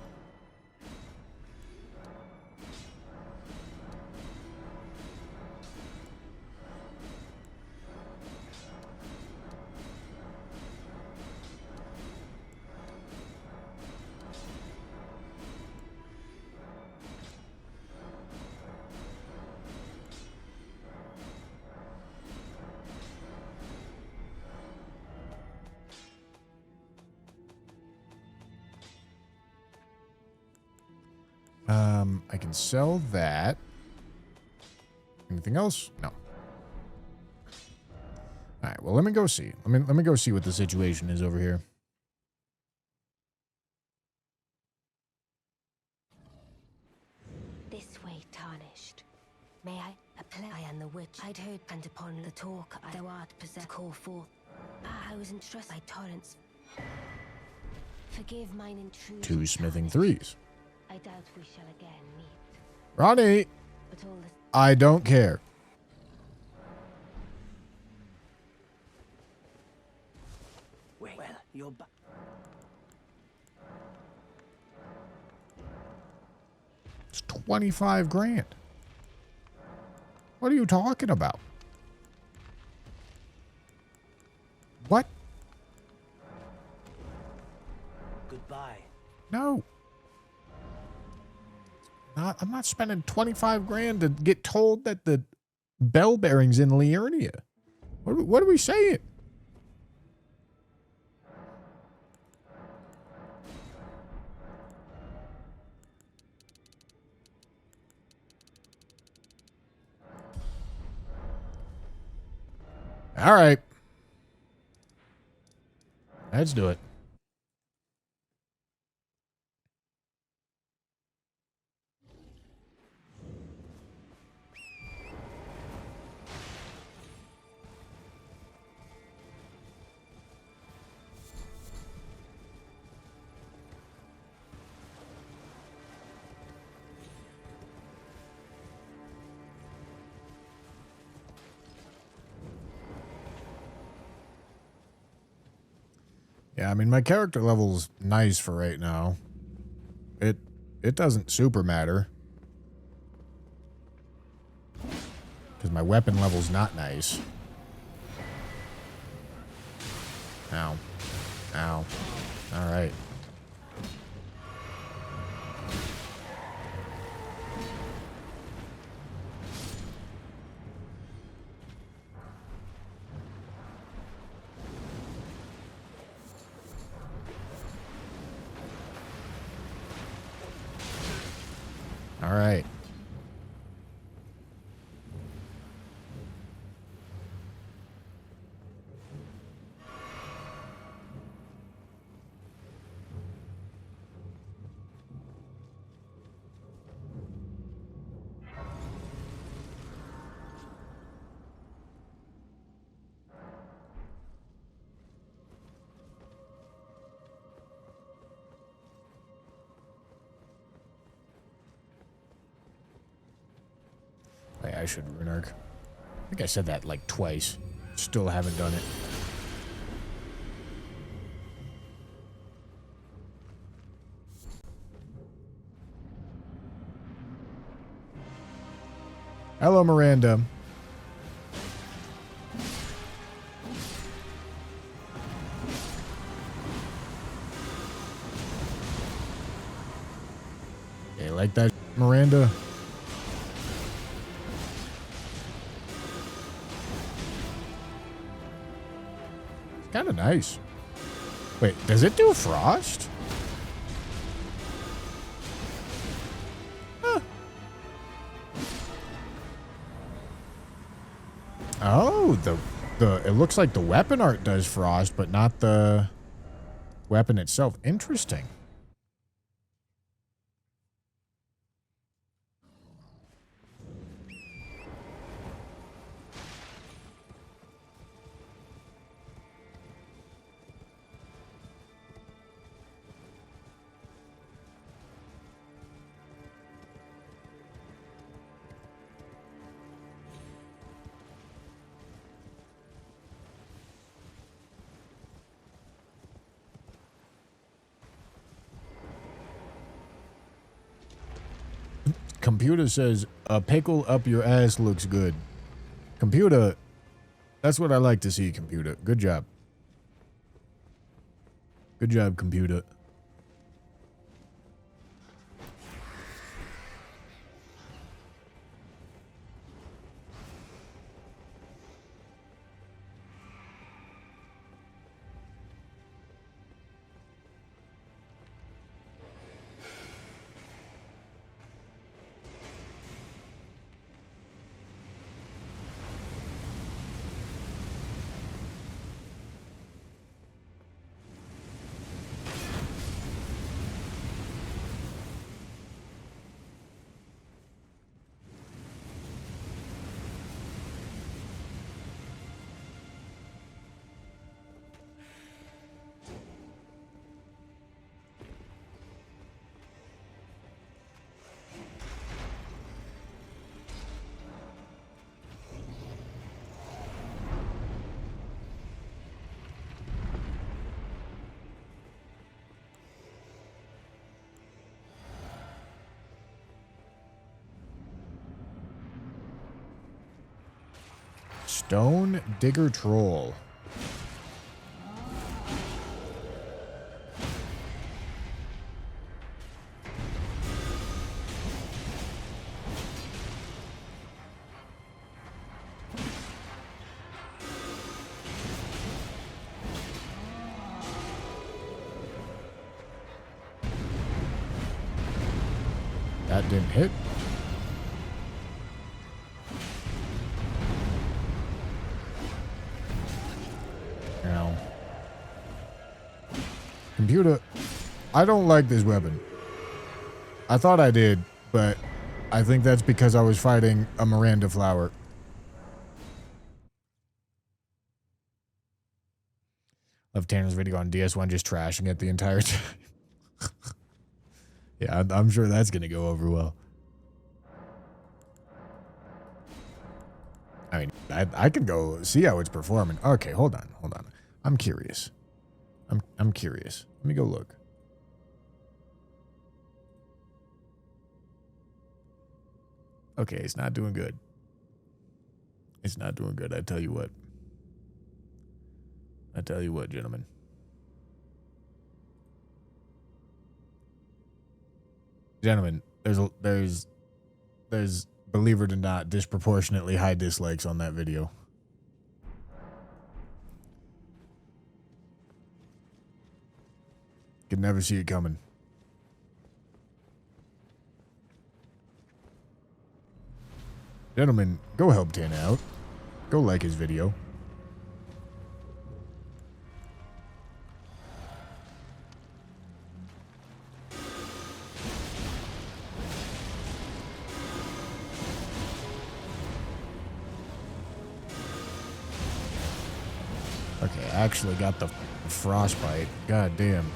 I can sell that. Anything else? No. All right. Well, let me go see. Let me go see what the situation is over here. This way, tarnished. May I? I am the witch. I'd heard, and upon the talk, thou art possessed. Call forth. I was entrusted by torrents. Forgive mine intrusion. 2 smithing 3s. I doubt we shall again meet. Ronnie, But all this... I don't care. Well, you're back. It's 25 grand. What are you talking about? What? Goodbye. No. I'm not spending 25 grand to get told that the bell bearing's in Liurnia. What are we saying? All right. Let's do it. Yeah, I mean, my character level's nice for right now. It doesn't super matter. Because my weapon level's not nice. Ow. Ow. Alright. Alright. I should rune arc. I think I said that like twice. Still haven't done it. Hello, Miranda. Okay, like that, Miranda? Kind of nice. Wait, does it do frost? Huh. Oh, it looks like the weapon art does frost, but not the weapon itself. Interesting. Computer says, a pickle up your ass looks good. Computer, that's what I like to see, computer. Good job. Good job, computer. Stone Digger Troll. That didn't hit. Ow. Computer, I don't like this weapon. I thought I did, but I think that's because I was fighting a Miranda flower. Love Tanner's video on DS1 just trashing it the entire time. Yeah, I'm sure that's going to go over well. I mean, I can go see how it's performing. Okay, hold on. I'm curious. I'm curious. Let me go look. Okay, it's not doing good. It's not doing good. I tell you what. I tell you what, gentlemen. Gentlemen, there's believe it or not disproportionately high dislikes on that video. Could never see it coming. Gentlemen, go help Tana out. Go like his video. Okay, I actually got the frostbite. God damn.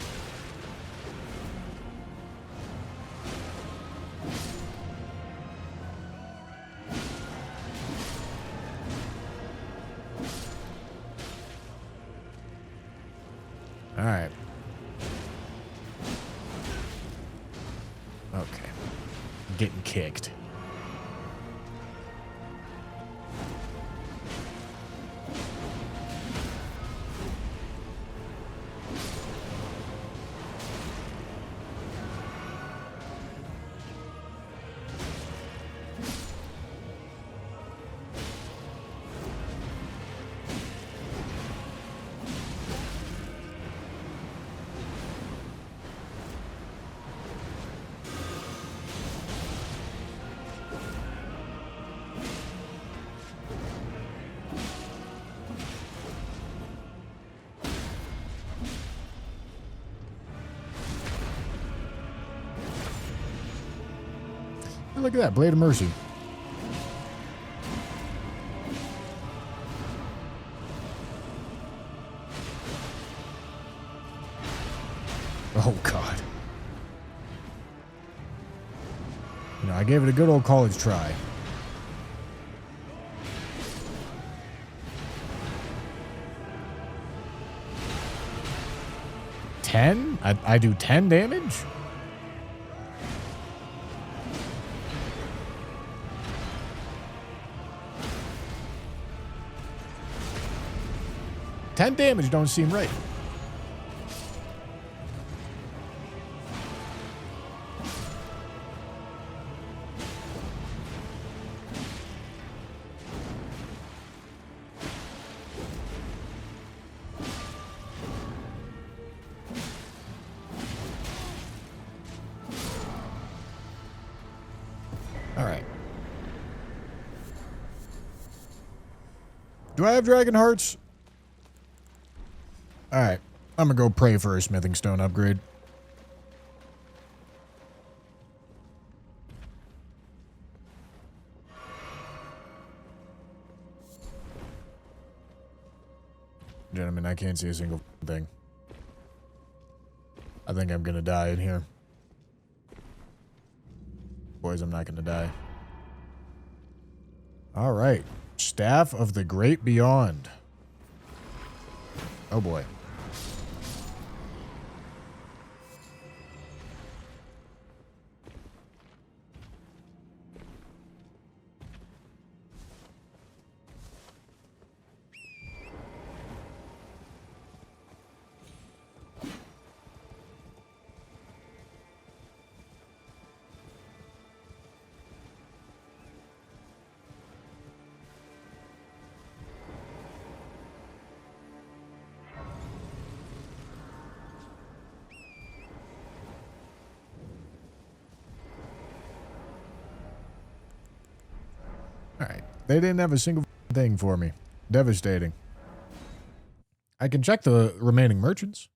All right. Okay. I'm getting kicked. Oh, look at that. Blade of Mercy. Oh, God. You know, I gave it a good old college try. $10? I do 10 damage? $10 damage don't seem right. All right. Do I have dragon hearts? All right. I'm going to go pray for a smithing stone upgrade. Gentlemen, I can't see a single thing. I think I'm going to die in here. Boys, I'm not going to die. All right. Staff of the Great Beyond. Oh, boy. All right. They didn't have a single thing for me. Devastating. I can check the remaining merchants.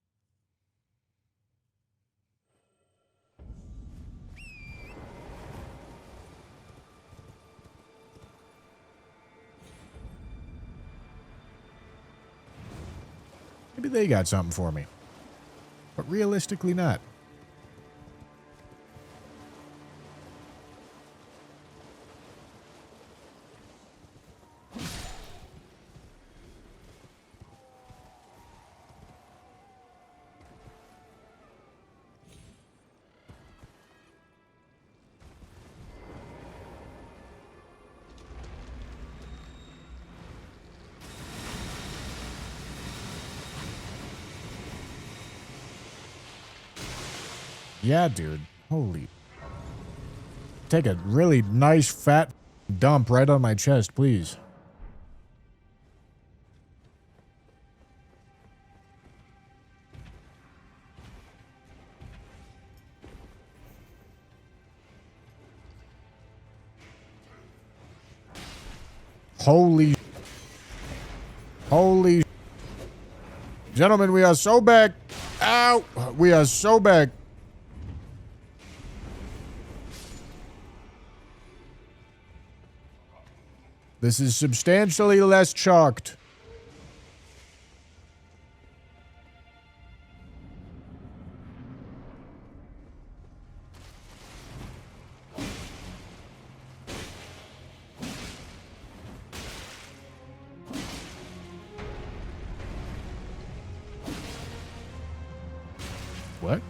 Maybe they got something for me. But realistically not. Yeah, dude. Holy. Take a really nice fat dump right on my chest, please. Holy. Holy. Gentlemen, we are so back. Ow. We are so back. This is substantially less chalked. What?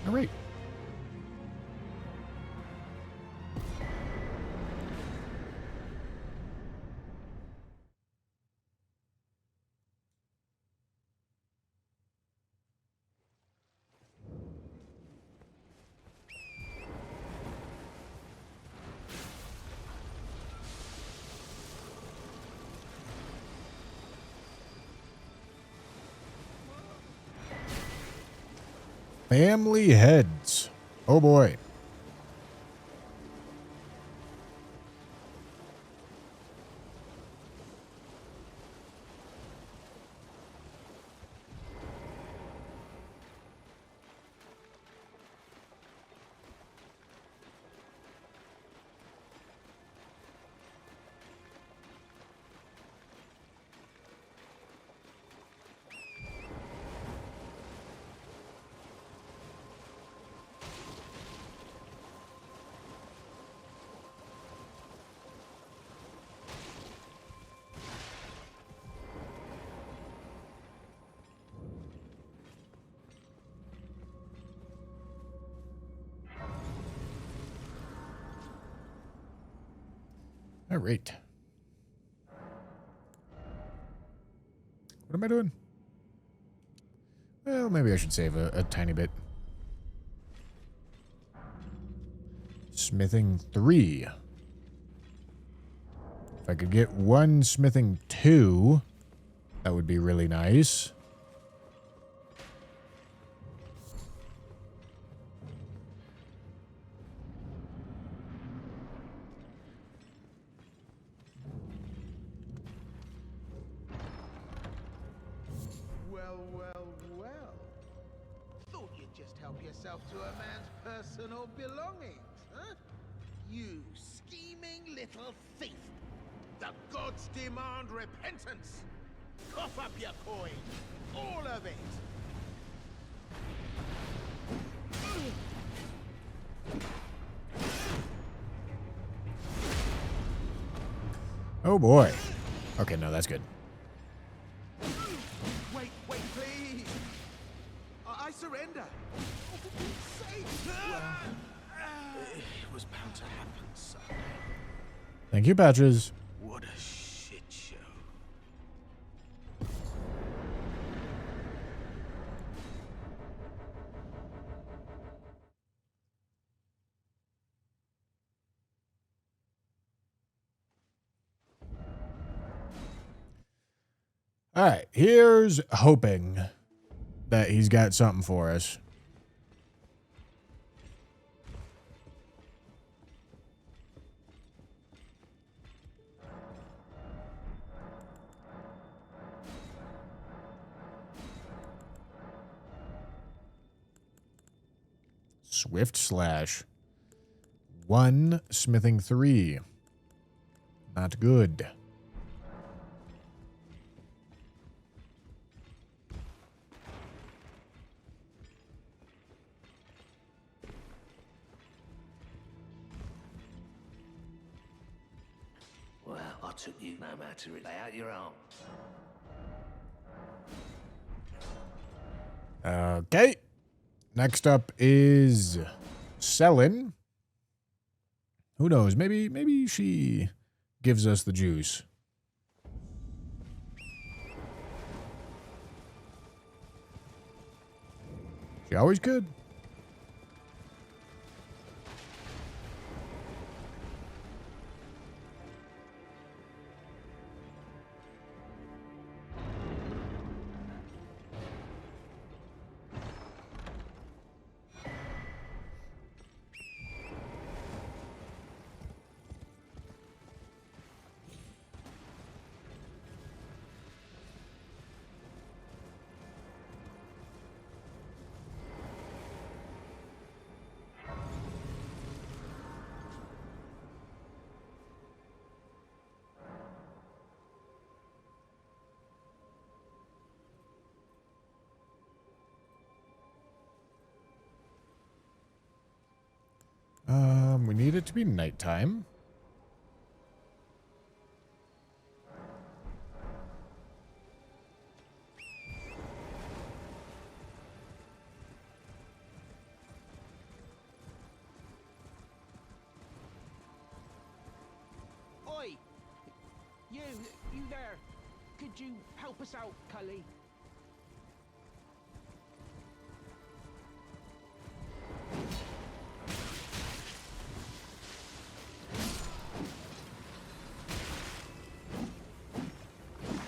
All right. Family heads. Oh boy. All right. What am I doing? Well, maybe I should save a tiny bit. Smithing 3. If I could get one smithing 2, that would be really nice. Well. Thought you'd just help yourself to a man's personal belongings, huh? You scheming little thief! The gods demand repentance! Cough up your coin! All of it! Oh boy. Okay, no, that's good. Wait, please! I surrender! Oh, for Pete's sake! It was bound to happen, son. Thank you, Patches. What a shit show. All right, here's hoping that he's got something for us. Swift slash. 1, smithing 3. Not good. Well, I took you no matter it. Lay out your arms. Okay. Next up is Selin. Who knows? Maybe she gives us the juice. She always could. We need it to be nighttime. Oi! You there. Could you help us out, Cully?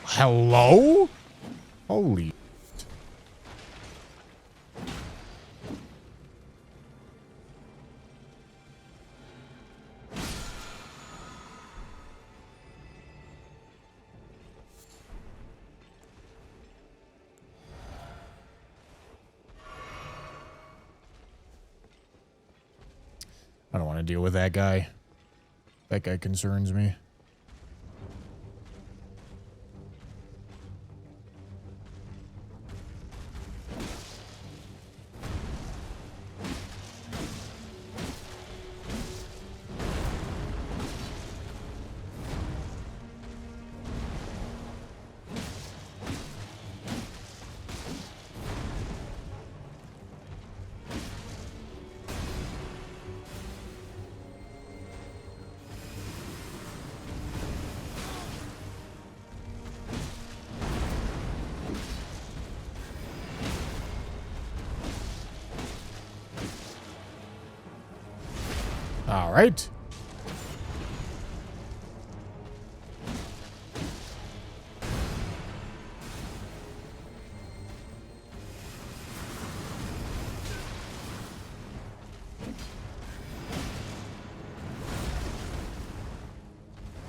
Hello? Holy. I don't want to deal with that guy. That guy concerns me. All right.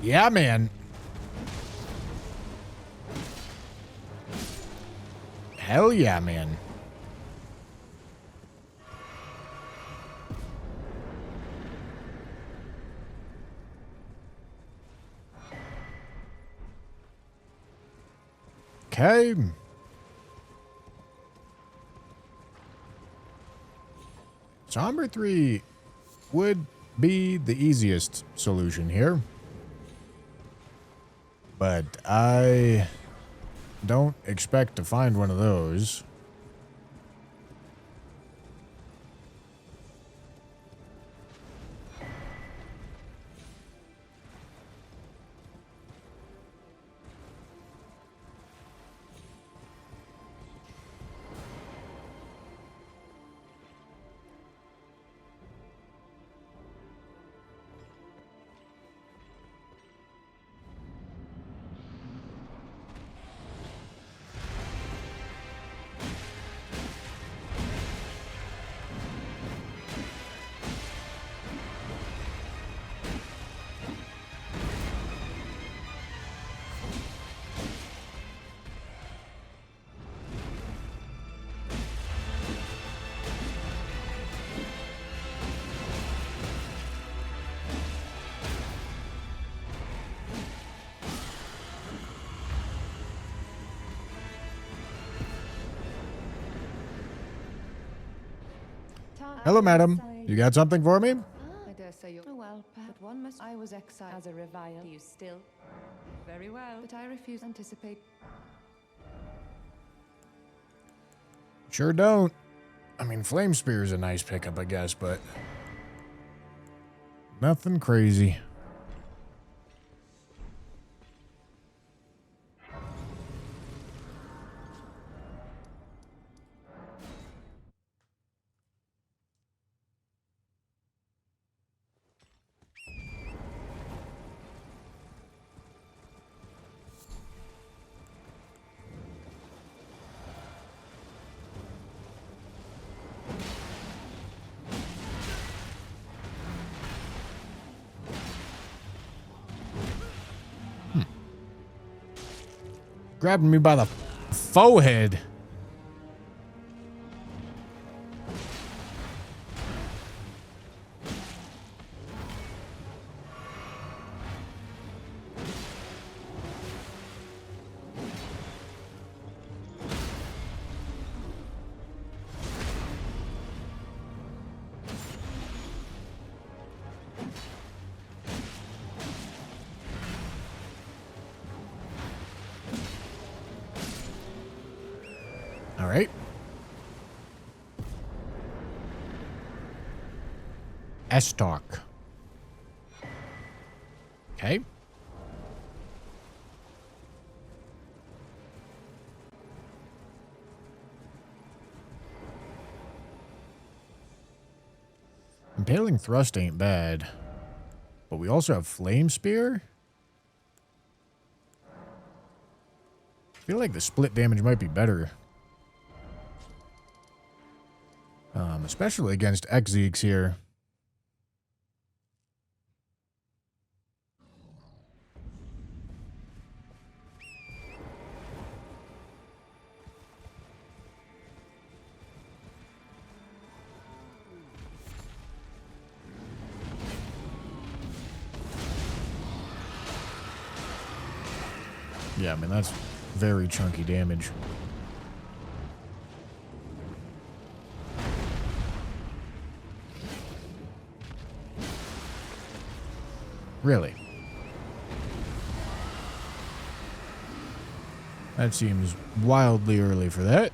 Yeah, man. Hell yeah, man. Okay. Somber 3 would be the easiest solution here. But I don't expect to find one of those. Hello, madam. You got something for me? I dare say you're... Oh, well, but one must... I was exiled as a revile. You still... Very well, but I refuse to anticipate... Sure don't. I mean, Flame Spear is a nice pickup, I guess, but... nothing crazy. Grabbing me by the forehead. All right. S-Talk. Okay. Impaling Thrust ain't bad. But we also have Flame Spear? I feel like the split damage might be better. Especially against Exeeks here. Yeah, I mean, that's very chunky damage. Really? That seems wildly early for that.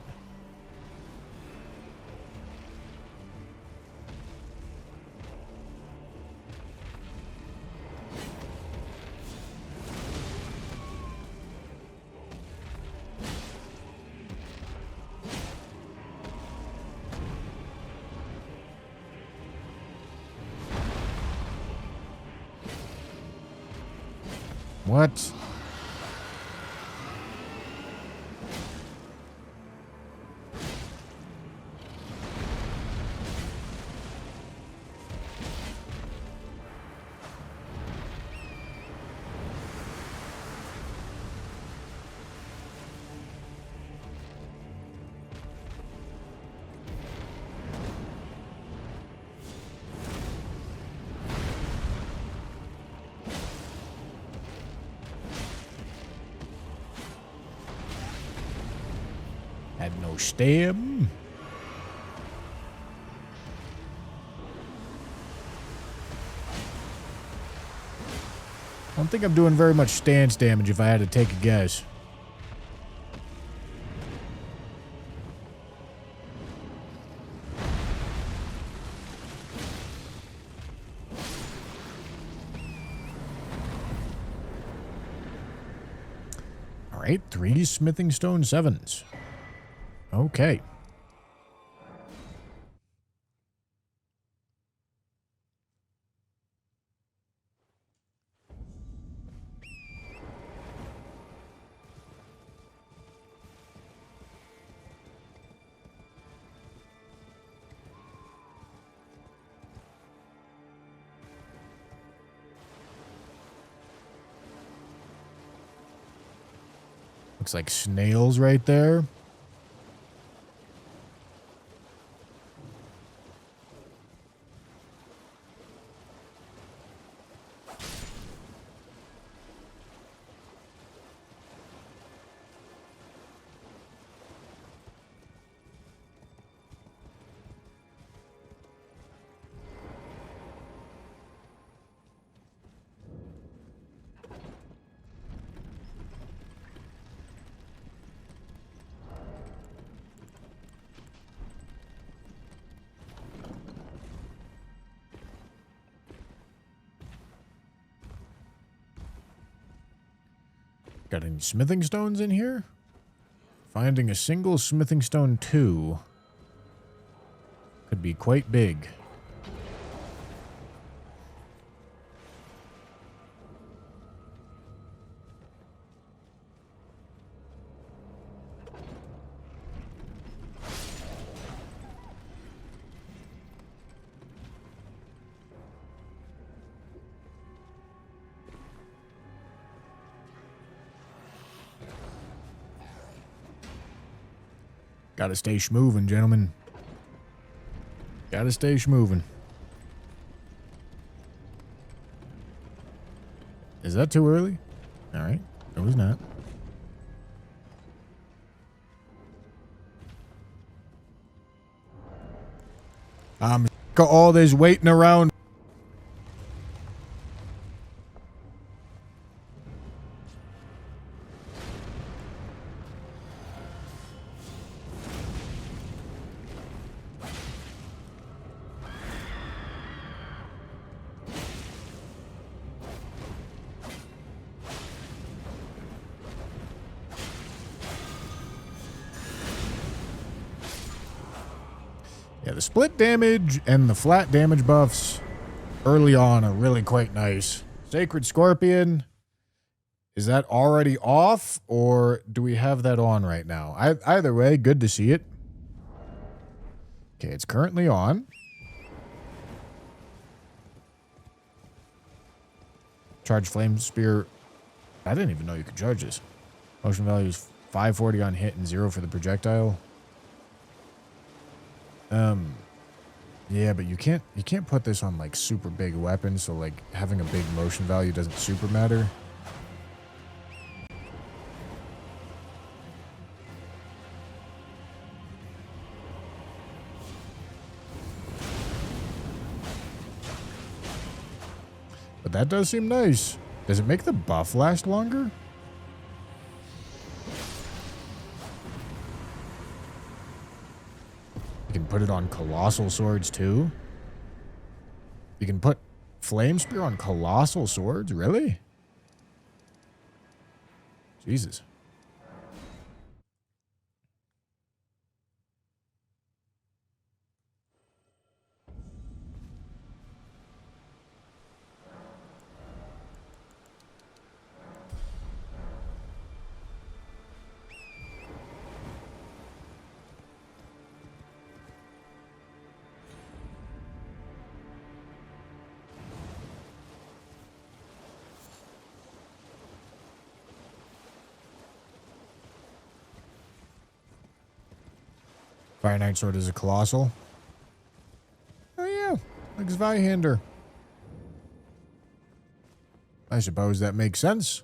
What? Had no stem. I don't think I'm doing very much stance damage if I had to take a guess. All right, 3 smithing stone 7s. Okay. Looks like snails right there. Got any smithing stones in here? Finding a single smithing stone 2 could be quite big. Gotta stay schmoving, gentlemen. Gotta stay schmoving. Is that too early? Alright. It was not. Got all this waiting around. Yeah, the split damage and the flat damage buffs early on are really quite nice. Sacred Scorpion, is that already off, or do we have that on right now? Either way, good to see it. Okay, it's currently on. Charge Flame Spear. I didn't even know you could charge this. Motion value is 540 on hit and 0 for the projectile. Yeah, but you can't put this on like super big weapons, so like having a big motion value doesn't super matter. But that does seem nice. Does it make the buff last longer? You can put it on colossal swords too. You can put Flame Spear on colossal swords? Really? Jesus. Fire Knight Sword is a colossal. Oh yeah, like Zweihander. I suppose that makes sense.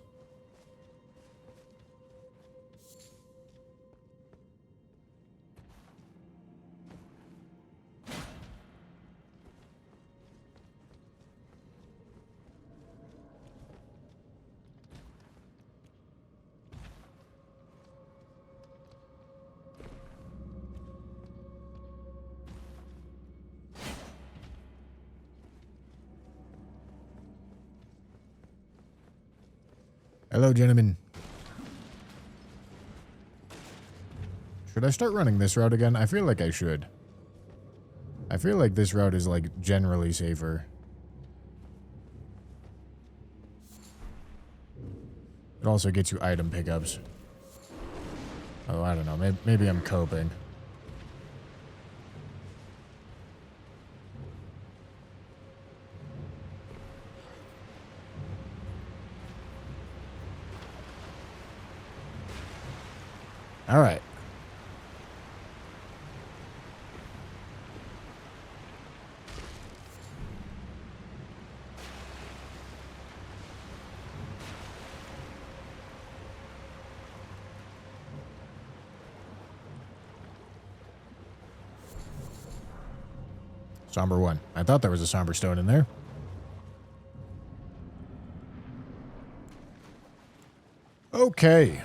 Hello, gentlemen. Should I start running this route again? I feel like I should. I feel like this route is, like, generally safer. It also gets you item pickups. Oh, I don't know. Maybe I'm coping. All right. Somber 1. I thought there was a somber stone in there. Okay.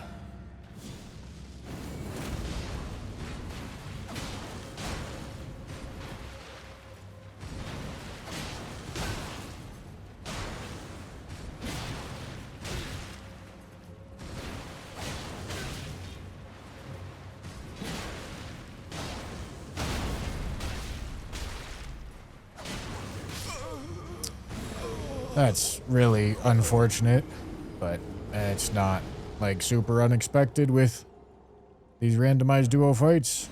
That's really unfortunate, but it's not like super unexpected with these randomized duo fights.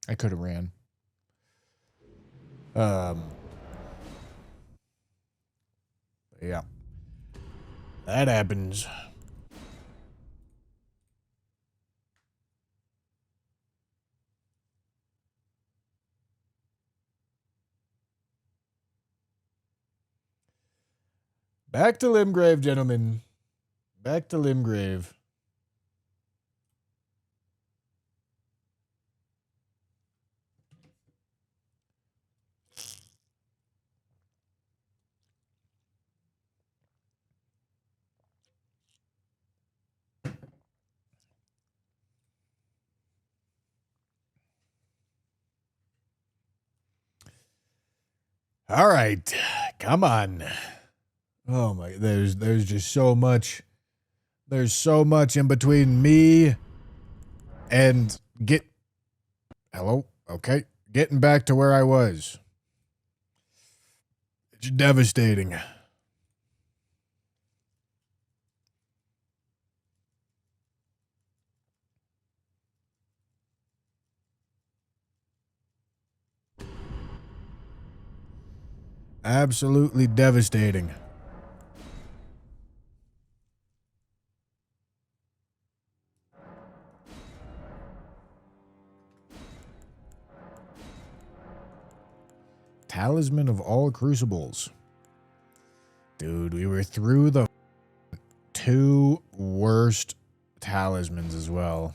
I could have ran. Yeah. That happens. Back to Limgrave, gentlemen. Back to Limgrave. All right. Come on. Oh my, there's just so much. There's so much in between me and hello? Okay. Getting back to where I was. It's devastating. Absolutely devastating. Talisman of all crucibles. Dude, we were through the 2 worst talismans as well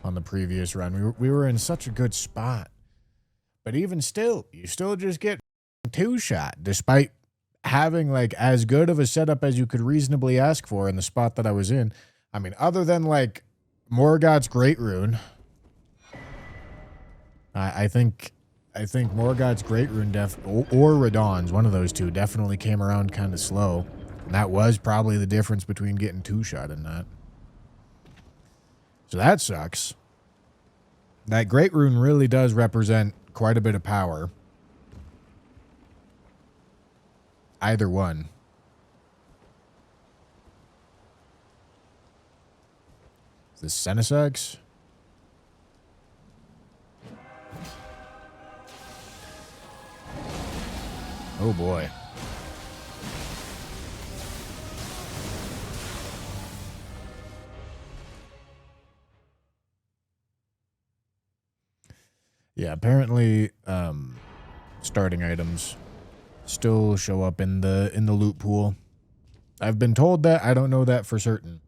on the previous run. We were in such a good spot. But even still, you still just get 2-shot despite having like as good of a setup as you could reasonably ask for in the spot that I was in. I mean, other than like Morgoth's Great Rune, I think Morgoth's Great Rune or Radahn's, one of those two, definitely came around kind of slow. And that was probably the difference between getting 2-shot and not. So that sucks. That Great Rune really does represent quite a bit of power. Either one. Is this Senesax? Oh boy. Yeah, apparently starting items still show up in the loot pool. I've been told that. I don't know that for certain.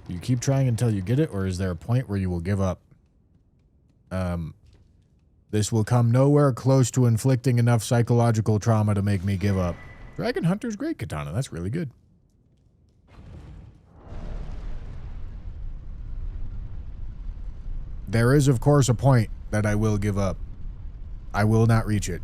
You keep trying until you get it, or is there a point where you will give up? This will come nowhere close to inflicting enough psychological trauma to make me give up. Dragon Hunter's great katana. That's really good. There is, of course, a point that I will give up. I will not reach it.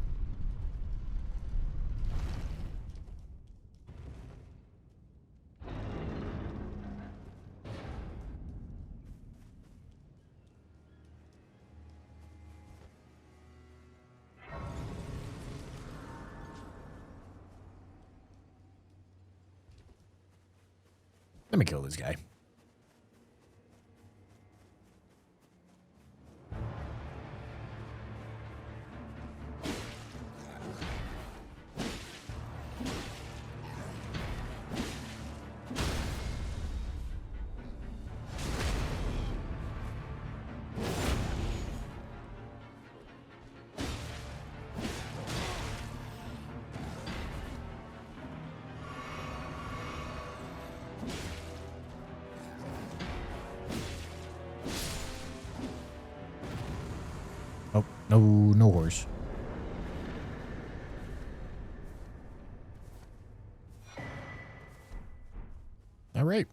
Let me kill this guy. Oh, no horse. All right.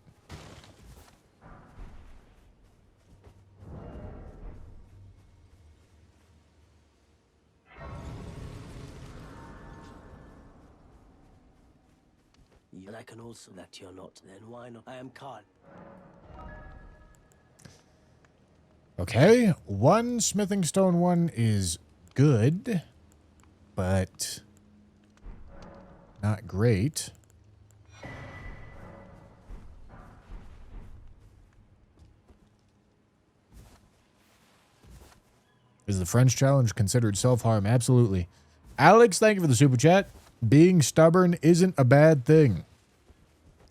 And I can also that you're not. Then why not? I am Khan. Okay, one smithing stone one is good, but not great. Is the French challenge considered self-harm? Absolutely. Alex, thank you for the super chat. Being stubborn isn't a bad thing.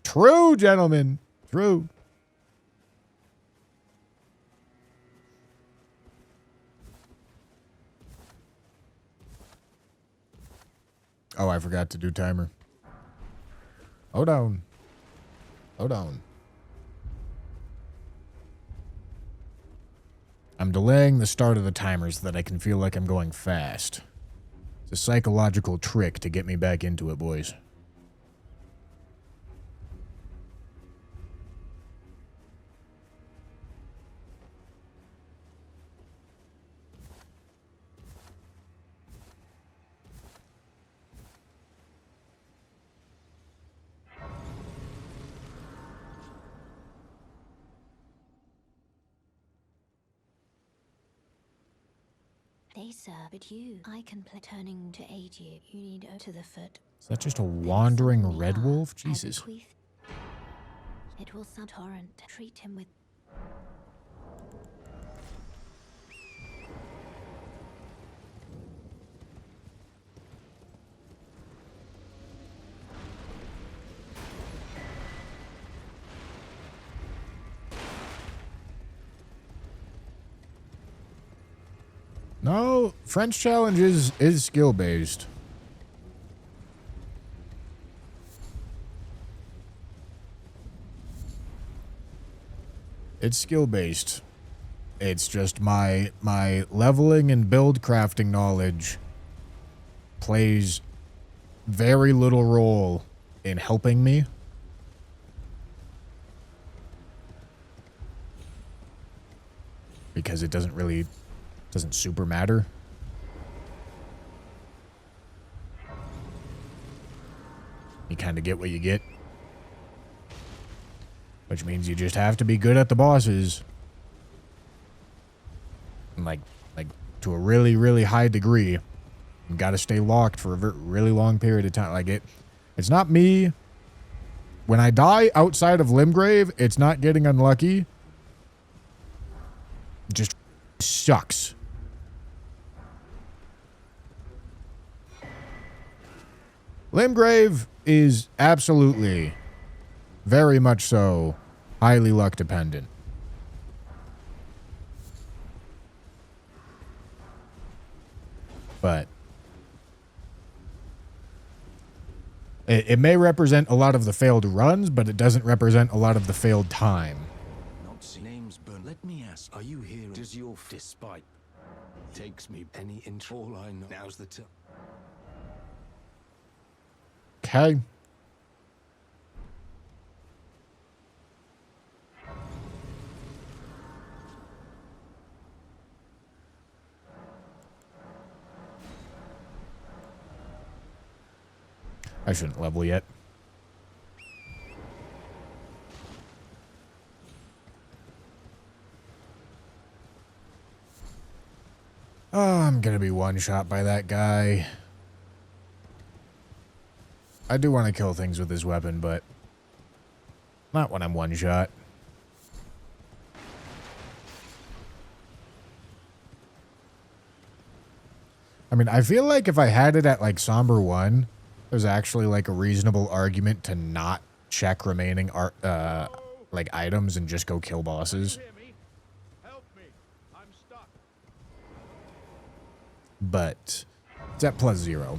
True, gentlemen. True. Oh, I forgot to do timer. Hold on. Hold on. I'm delaying the start of the timer so that I can feel like I'm going fast. It's a psychological trick to get me back into it, boys. They sir, but you, I can play turning to aid you. You need to the foot. Is that just a wandering red wolf? Jesus. It will sound torrent. Treat him with. No, French challenge is skill based. It's skill based. It's just my leveling and build crafting knowledge plays very little role in helping me. Because it doesn't super matter. You kind of get what you get. Which means you just have to be good at the bosses. And like to a really, really high degree. You gotta stay locked for a really long period of time. Like it's not me. When I die outside of Limgrave, it's not getting unlucky. It just sucks. Limgrave is absolutely, very much so, highly luck dependent. But it may represent a lot of the failed runs, but it doesn't represent a lot of the failed time. Name's Burn. Let me ask, are you here? Does your despite takes me any intro? All I know now's the time. Okay. I shouldn't level yet. Oh, I'm gonna be one shot by that guy. I do want to kill things with his weapon, but not when I'm one shot. I mean, I feel like if I had it at like Somber 1, there's actually like a reasonable argument to not check remaining like items and just go kill bosses. But it's at +0.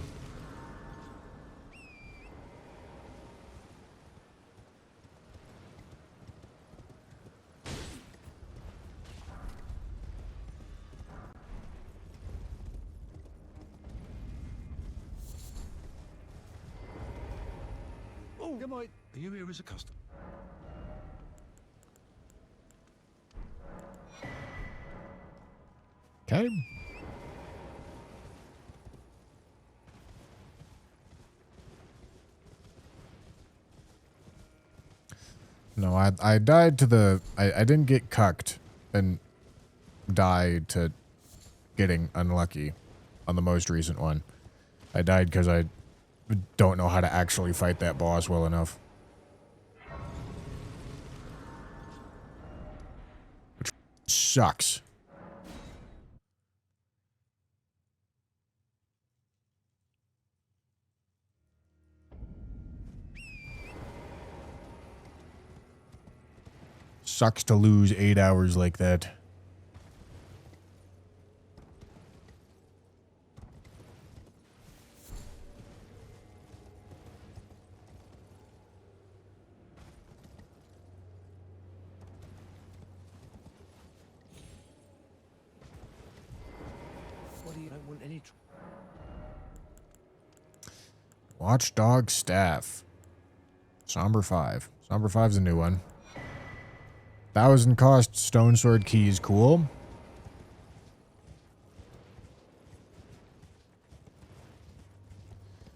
Oh, good morning. Are you here as a customer? Okay. No, I died to the... I didn't get cucked. And die to getting unlucky on the most recent one. I died because I don't know how to actually fight that boss well enough. Which sucks. Sucks to lose 8 hours like that. What do you don't want any Watchdog Staff. Somber 5. Somber 5's a new one. 1,000 cost Stone Sword keys, cool.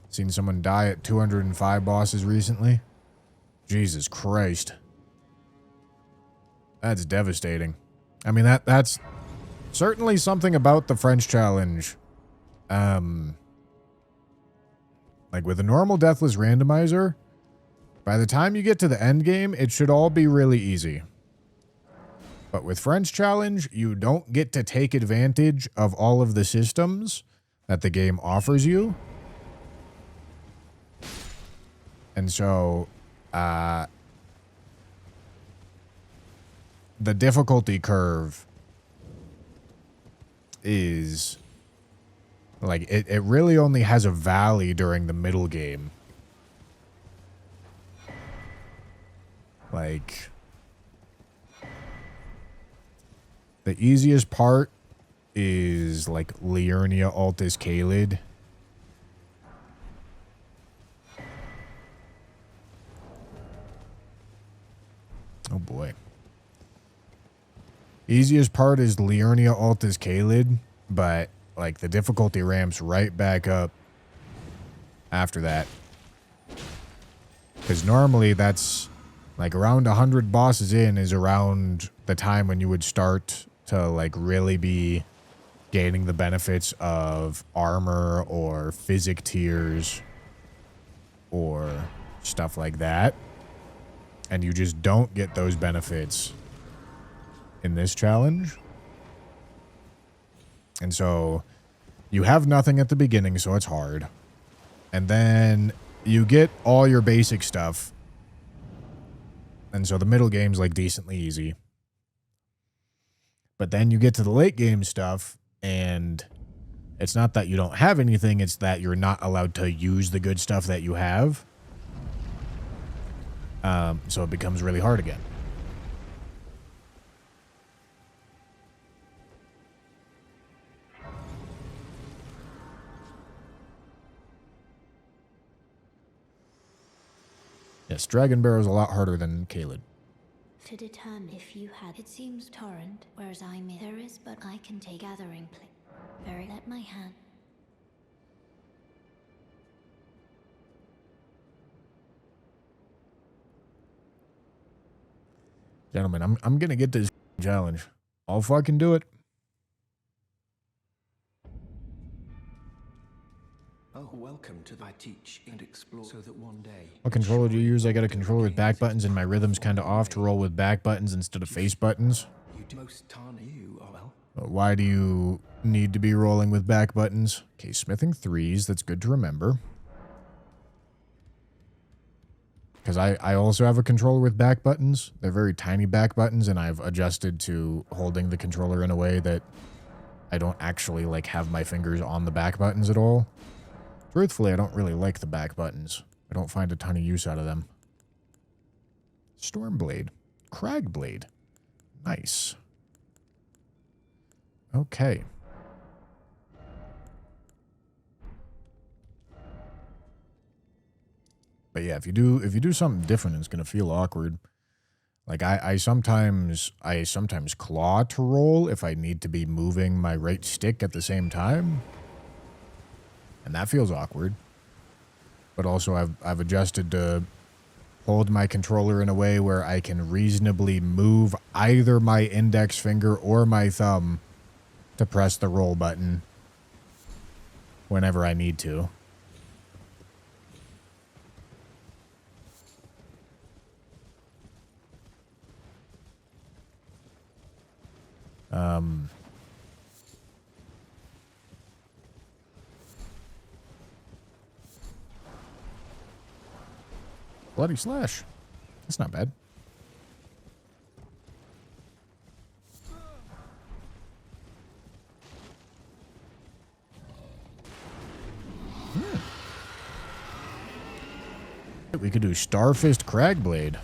Seen someone die at 205 bosses recently. Jesus Christ. That's devastating. I mean, that's certainly something about the French challenge. Like with a normal Deathless randomizer, by the time you get to the end game, it should all be really easy. But with French challenge, you don't get to take advantage of all of the systems that the game offers you. And so, the difficulty curve is like it really only has a valley during the middle game. Like the easiest part is like Liurnia Altus Kaled. Oh boy. Easiest part is Liurnia Altus Kaled, but like the difficulty ramps right back up after that. Because normally that's like around 100 bosses in is around the time when you would start to like really be gaining the benefits of armor or physic tiers or stuff like that. And you just don't get those benefits in this challenge. And so you have nothing at the beginning, so it's hard. And then you get all your basic stuff. And so the middle game's like decently easy. But then you get to the late game stuff, and it's not that you don't have anything, it's that you're not allowed to use the good stuff that you have. So it becomes really hard again. Yes, Dragon Barrow's a lot harder than Kaled. To determine if you had, it seems torrent, whereas I may. There is, but I can take gathering play. Very let my hand. Gentlemen, I'm gonna get this challenge. I'll fucking do it. Oh, welcome to I teach and explore so that one day. What controller do you use? I got a controller with back buttons and my rhythm's kind of off to roll with back buttons instead of face buttons. You do most tarn you, oh well. Why do you need to be rolling with back buttons? Okay, smithing 3s. That's good to remember. Because I also have a controller with back buttons. They're very tiny back buttons, and I've adjusted to holding the controller in a way that I don't actually like have my fingers on the back buttons at all. Truthfully, I don't really like the back buttons. I don't find a ton of use out of them. Stormblade. Cragblade. Nice. Okay. But yeah, if you do something different, it's gonna feel awkward. Like I sometimes claw to roll if I need to be moving my right stick at the same time. And that feels awkward. But also I've adjusted to hold my controller in a way where I can reasonably move either my index finger or my thumb to press the roll button whenever I need to. Bloody slash. That's not bad. We could do Starfist Cragblade.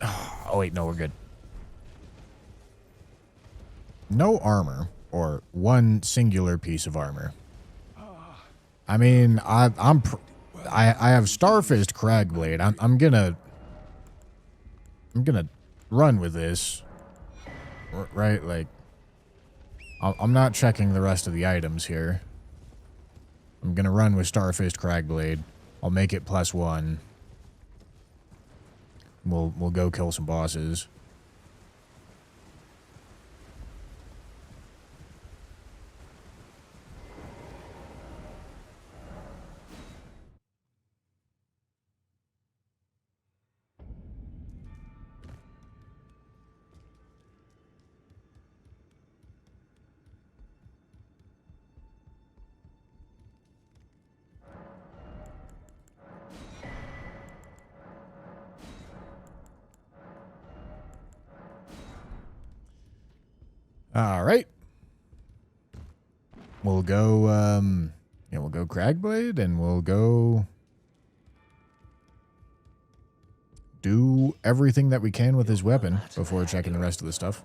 Oh, wait, no, we're good. No armor, or one singular piece of armor. I mean, I have Starfist Cragblade. I'm gonna run with this, right? Like, I'm not checking the rest of the items here. I'm gonna run with Starfist Cragblade. I'll make it +1. We'll go kill some bosses. All right. We'll go, yeah, we'll go Cragblade, and we'll go do everything that we can with his weapon before checking the rest of the stuff.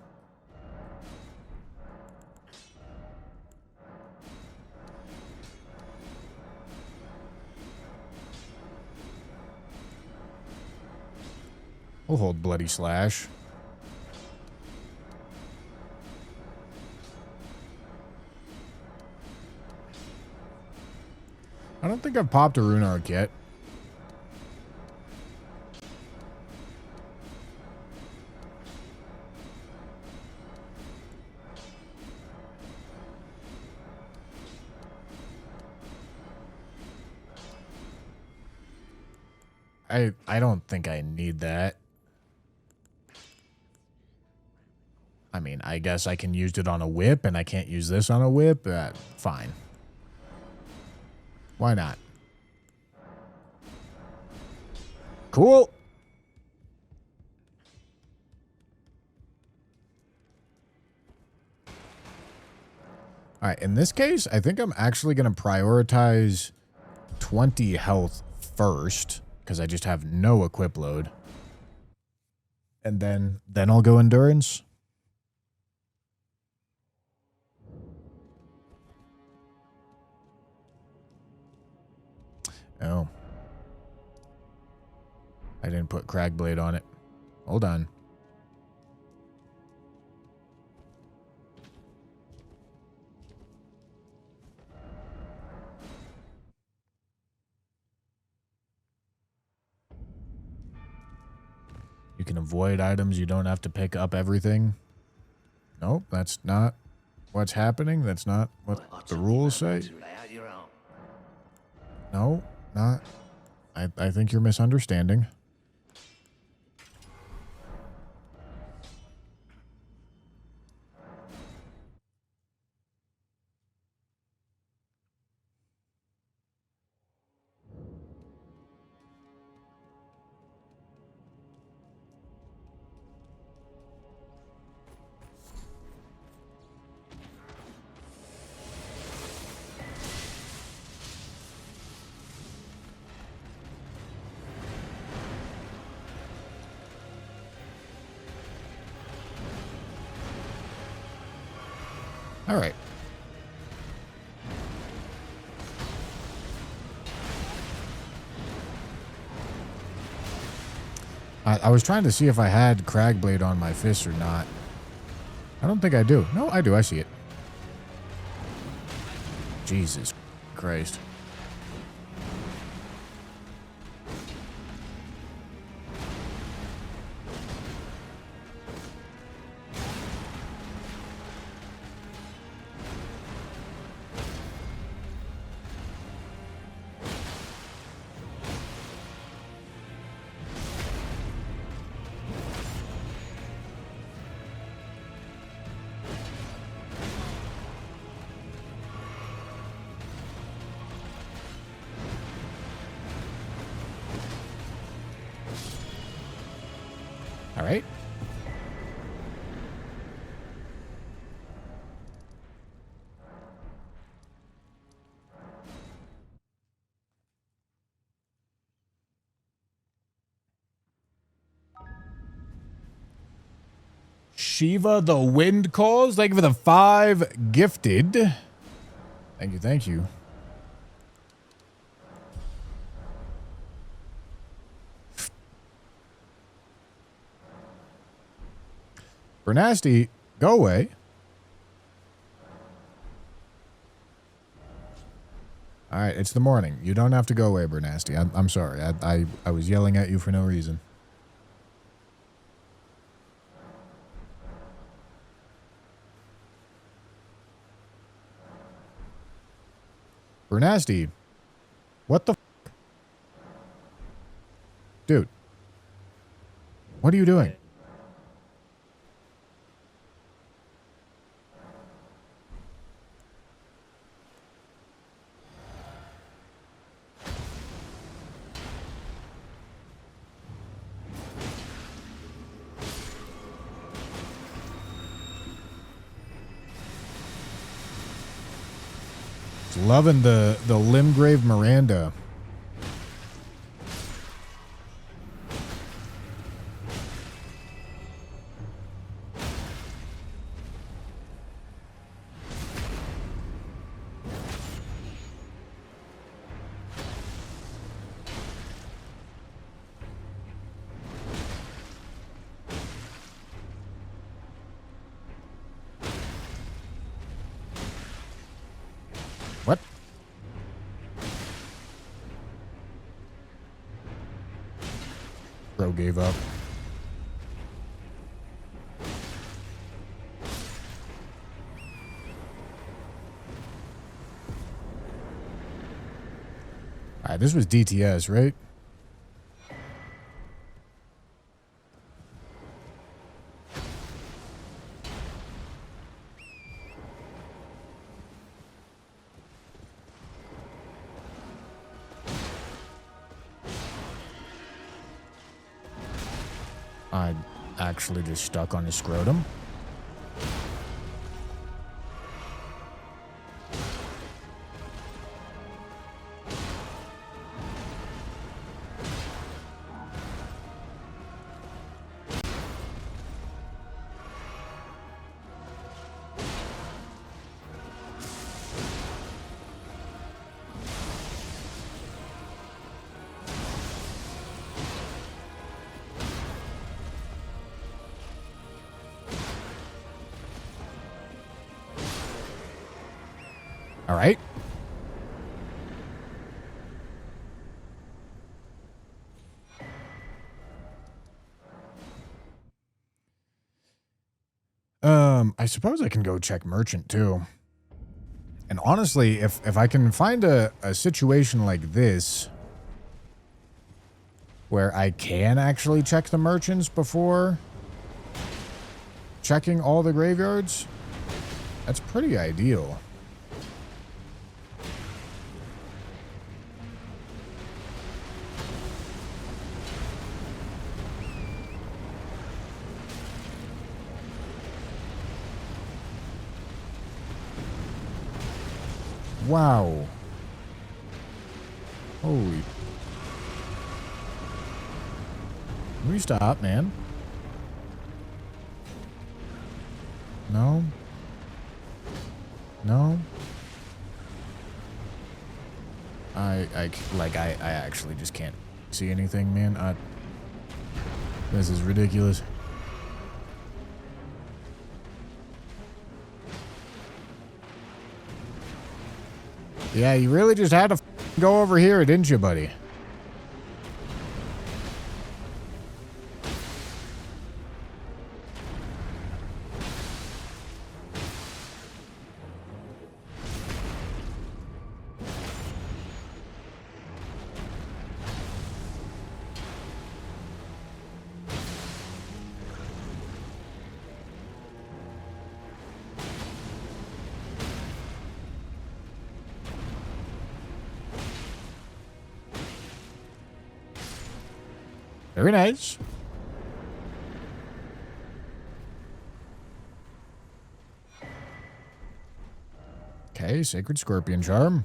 We'll hold Bloody Slash. I don't think I've popped a Rune Arc yet. I don't think I need that. I mean, I guess I can use it on a whip, and I can't use this on a whip. Fine. Why not? Cool. All right, in this case, I think I'm actually going to prioritize 20 health first, because I just have no equip load. And then I'll go endurance. Oh. I didn't put Cragblade on it. Hold on. You can avoid items. You don't have to pick up everything. Nope, that's not what's happening. That's not what the rules say. No, not. I think you're misunderstanding. I was trying to see if I had Cragblade on my fist or not. I don't think I do. No, I do. I see it. Jesus Christ. All right. Shiva the Wind Calls. Thank you for the 5 gifted. Thank you, thank you. Bernasty, go away. All right, it's the morning. You don't have to go away, Bernasty. I'm sorry. I was yelling at you for no reason. Bernasty, what the f? Dude, what are you doing? Loving the Limgrave Miranda. What? Bro gave up. All right, this was DTS, right? I actually just stuck on his scrotum. All right. I suppose I can go check merchant too. And honestly, if I can find a situation like this where I can actually check the merchants before checking all the graveyards, that's pretty ideal. Wow. Holy. Can we stop, man? No. No. I actually just can't see anything, man. This is ridiculous. Yeah, you really just had to go over here, didn't you, buddy? Very nice. Okay, Sacred Scorpion Charm.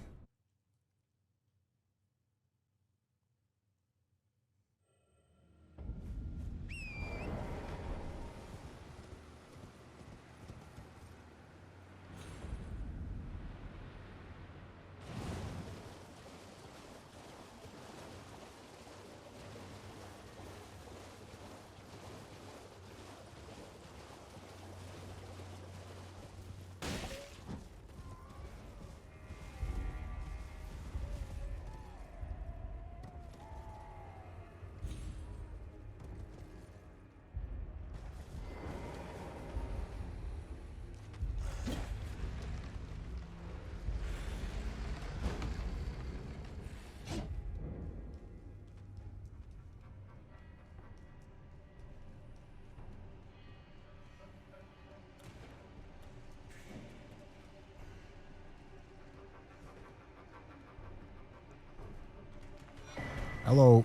Hello.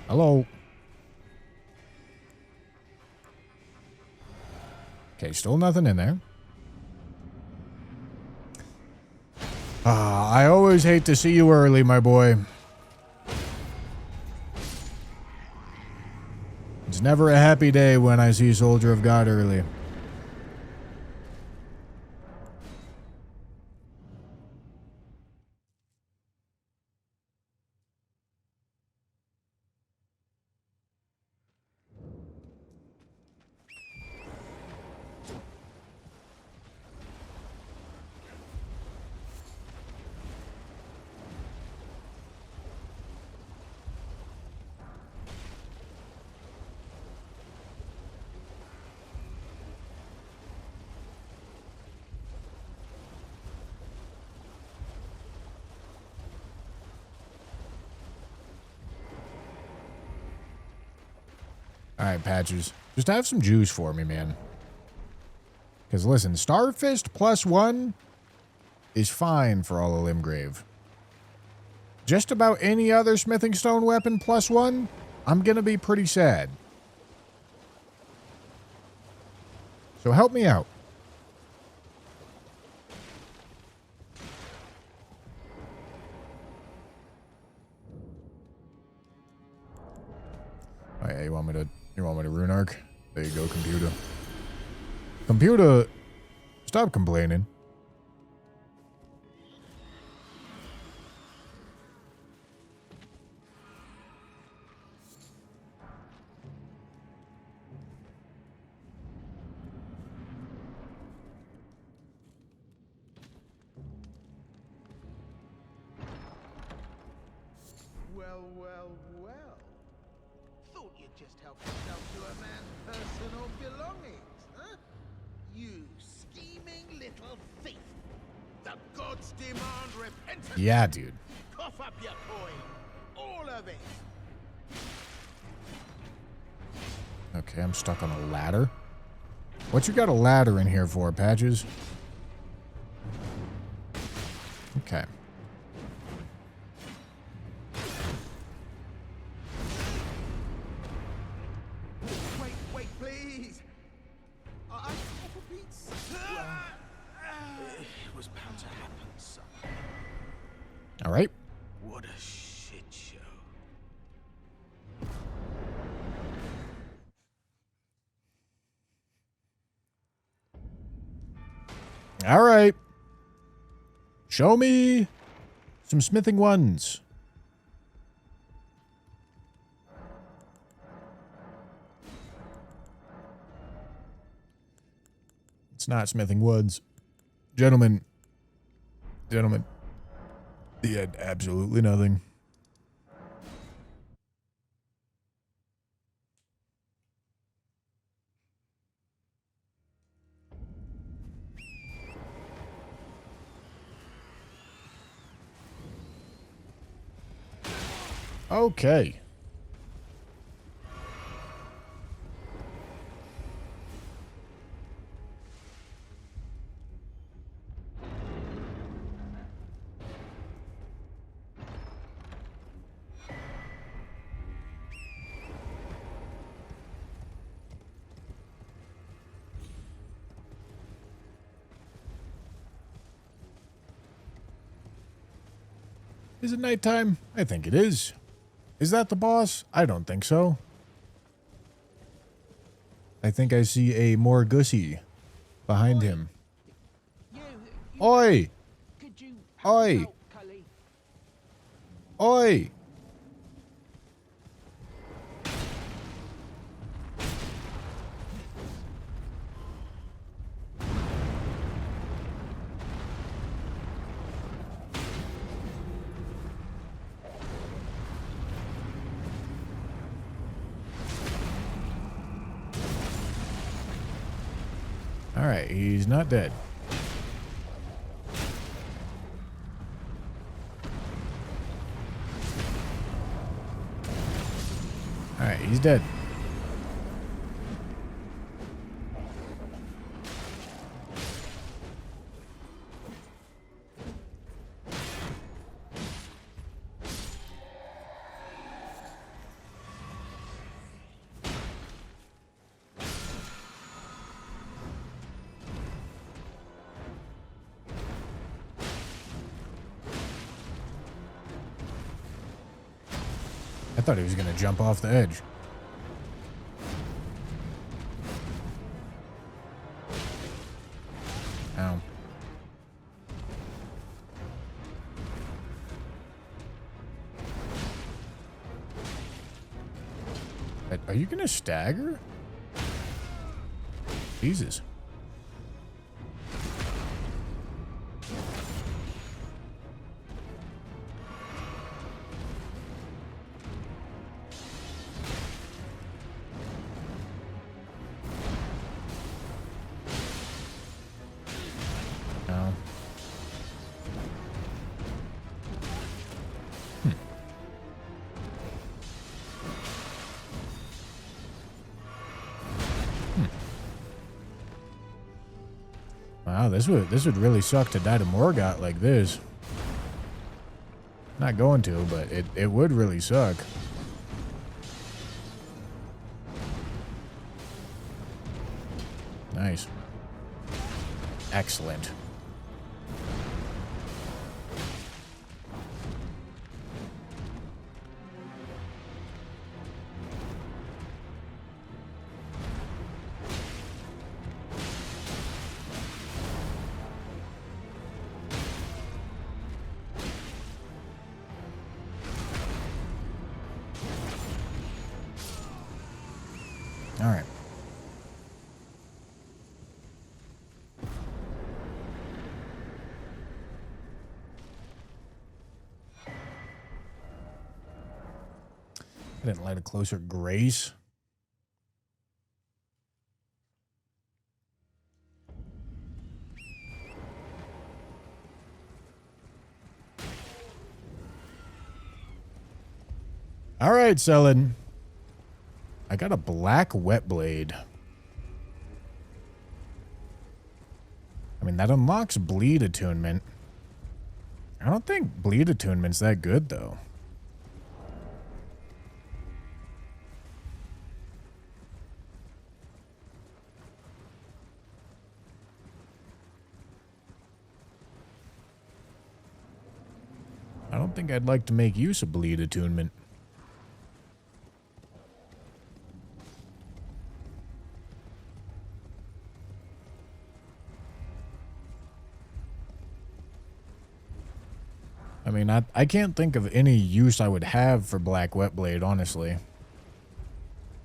Hello. Okay, still nothing in there. I always hate to see you early, my boy. It's never a happy day when I see Soldier of God early. Alright, Patches. Just have some juice for me, man. Because listen, Starfist +1 is fine for all of Limgrave. Just about any other smithing stone weapon +1, I'm going to be pretty sad. So help me out. Oh yeah, you want me to rune arc? There you go, computer. Computer, stop complaining. Well, well, well. Thought you'd just help yourself to a man's personal belongings, huh? You scheming little thief. The gods demand repentance. Yeah, dude. Cough up your coin. All of it. Okay, I'm stuck on a ladder. What you got a ladder in here for, Patches? Okay. Wait, please. I for Pete's. It was bound to happen, son. All right. What a shit show. All right. Show me some smithing ones. It's not smithing woods. Gentlemen. Gentlemen. He had absolutely nothing. Okay. Is it nighttime? I think it is. Is that the boss? I don't think so. I think I see a more Gussie behind him. Oi! Oi! Oi! Alright, he's not dead. Alright, he's dead. I thought he was going to jump off the edge. Ow. Are you going to stagger? Jesus. Wow, this would really suck to die to Morgott like this. Not going to, but it would really suck. Nice. Excellent. All right. I didn't light a closer grace. All right, Selin. I got a black wet blade. I mean, that unlocks bleed attunement. I don't think bleed attunement's that good, though. I don't think I'd like to make use of bleed attunement. I mean, I can't think of any use I would have for Black Wetblade, honestly.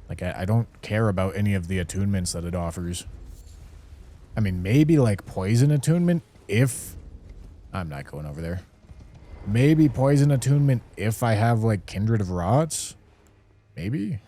Like, I don't care about any of the attunements that it offers. I mean, maybe, like, Poison Attunement if... I'm not going over there. Maybe Poison Attunement if I have, like, Kindred of Rots? Maybe?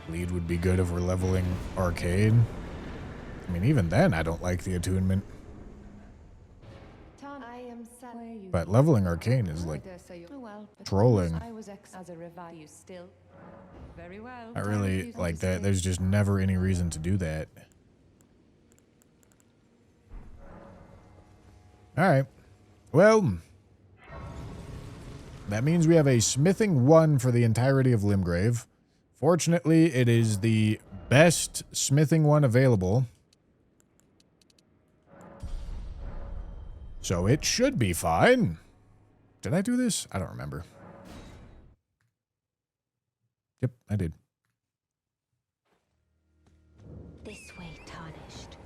Lead would be good if we're leveling Arcade. I mean, even then, I don't like the attunement. But leveling Arcane is, like, trolling. I really like that. There's just never any reason to do that. Alright. Well, that means we have a smithing 1 for the entirety of Limgrave. Fortunately, it is the best smithing 1 available. So it should be fine. Did I do this? I don't remember. Yep, I did. This way, tarnished.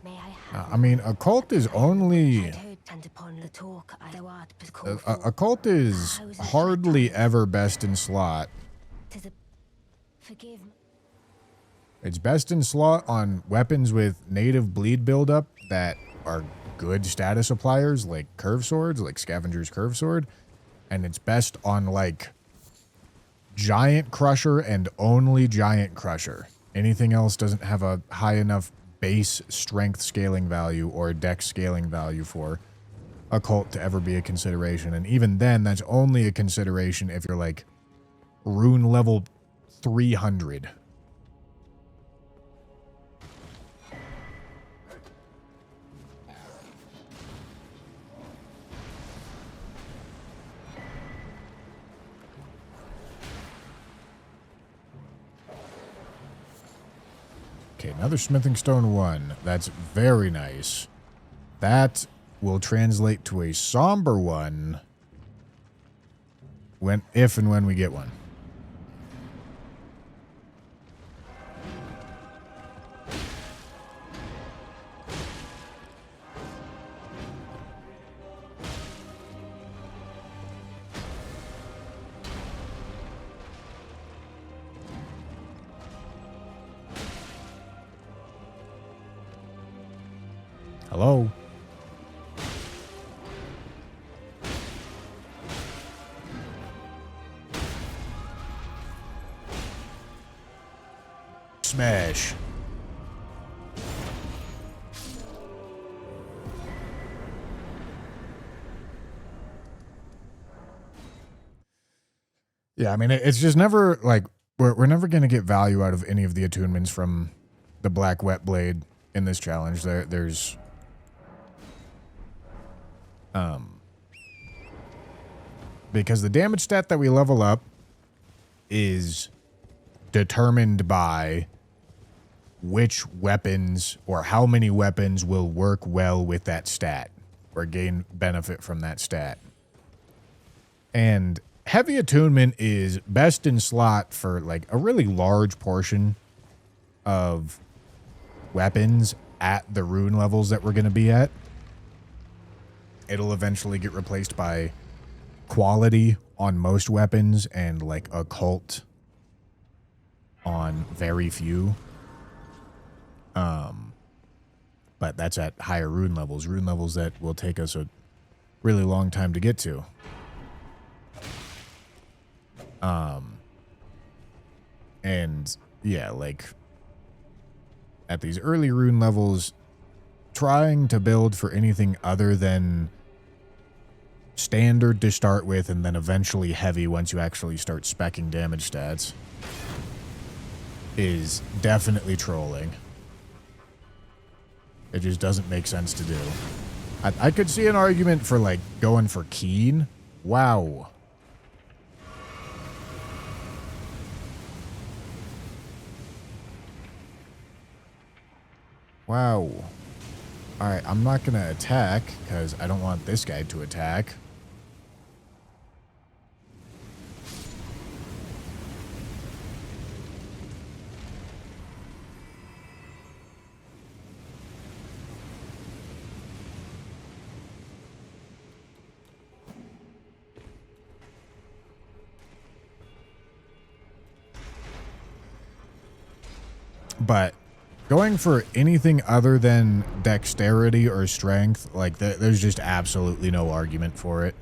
May I have I mean, Occult is only... Occult is hardly ever best in slot. Forgive me. It's best in slot on weapons with native bleed buildup that are good status appliers, like curve swords, like Scavenger's curve sword. And it's best on, like, Giant Crusher and only Giant Crusher. Anything else doesn't have a high enough base strength scaling value or dex scaling value for Occult to ever be a consideration. And even then, that's only a consideration if you're, like, rune level 300. Okay, another smithing stone 1. That's very nice. That will translate to a somber 1 if and when we get one. Hello? Smash. Yeah, I mean, it's just never, like, we're never going to get value out of any of the attunements from the Black Wetblade in this challenge. There's... because the damage stat that we level up is determined by which weapons or how many weapons will work well with that stat or gain benefit from that stat. And heavy attunement is best in slot for, like, a really large portion of weapons at the rune levels that we're going to be at. It'll eventually get replaced by quality on most weapons and, like, occult on very few. But that's at higher rune levels that will take us a really long time to get to. And yeah, like, at these early rune levels, trying to build for anything other than standard to start with and then eventually heavy once you actually start speccing damage stats is definitely trolling. It just doesn't make sense to do. I could see an argument for, like, going for Keen. Wow. Wow. Alright, I'm not going to attack because I don't want this guy to attack. But going for anything other than dexterity or strength, like, there's just absolutely no argument for it.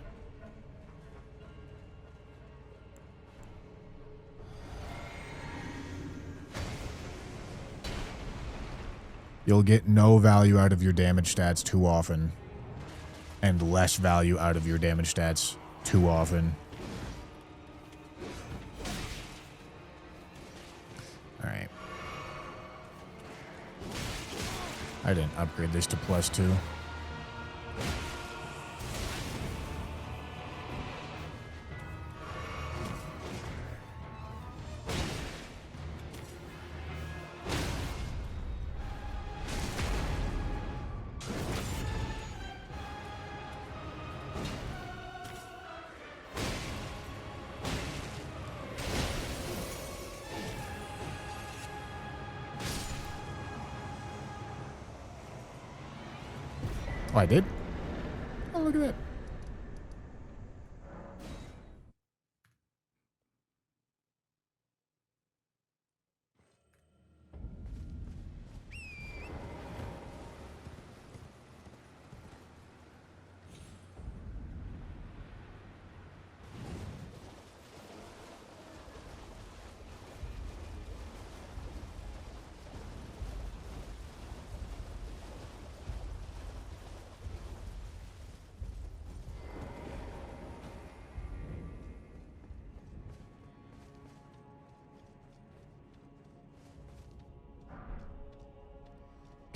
You'll get no value out of your damage stats too often, and less value out of your damage stats too often. Alright. I didn't upgrade this to +2. Oh, I did? Oh, look at that.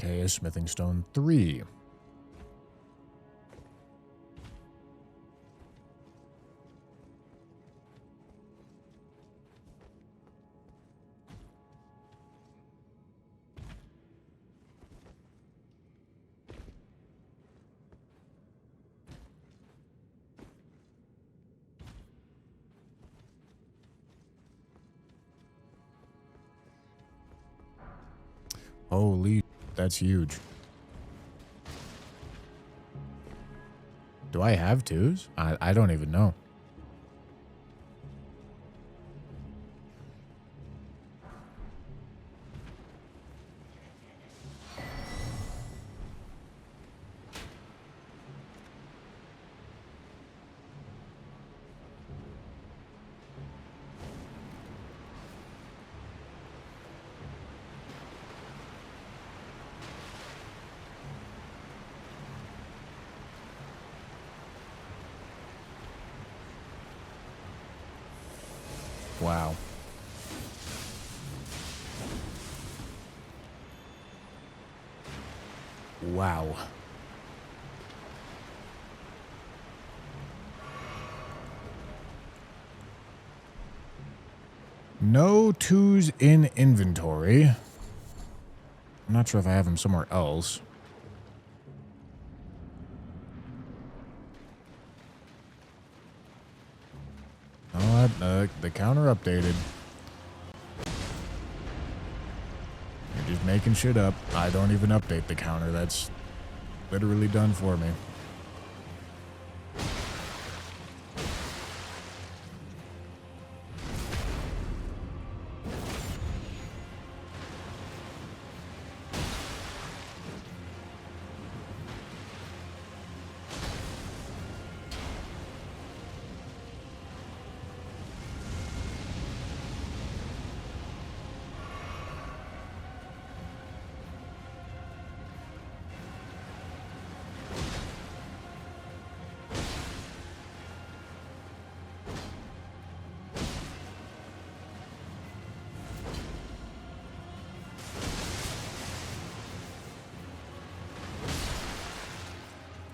Okay, a smithing stone 3. Holy, that's huge. Do I have 2s? I don't even know. Wow. Wow. No 2s in inventory. I'm not sure if I have them somewhere else. Oh, the counter updated. You're just making shit up. I don't even update the counter. That's literally done for me.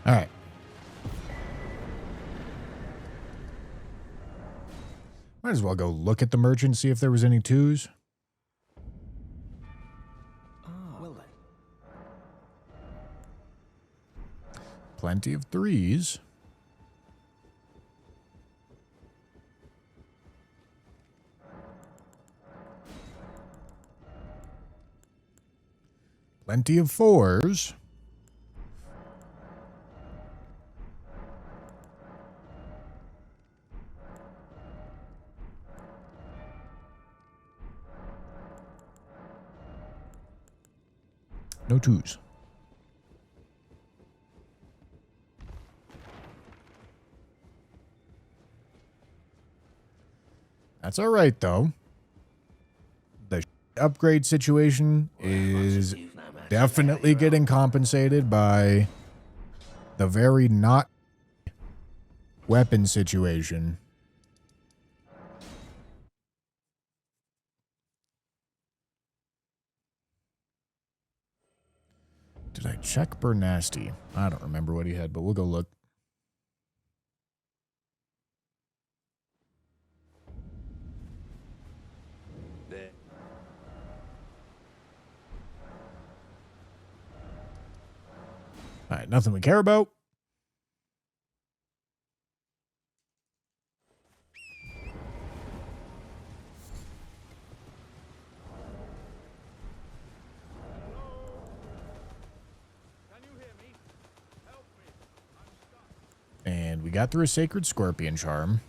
All right. Might as well go look at the merchant, see if there was any 2s. Well then, plenty of threes. Plenty of fours. No twos. That's all right, though. The upgrade situation is definitely getting compensated by the very not weapon situation. Did I check Bernasty? I don't remember what he had, but we'll go look. All right, nothing we care about. And we got through a Sacred Scorpion Charm.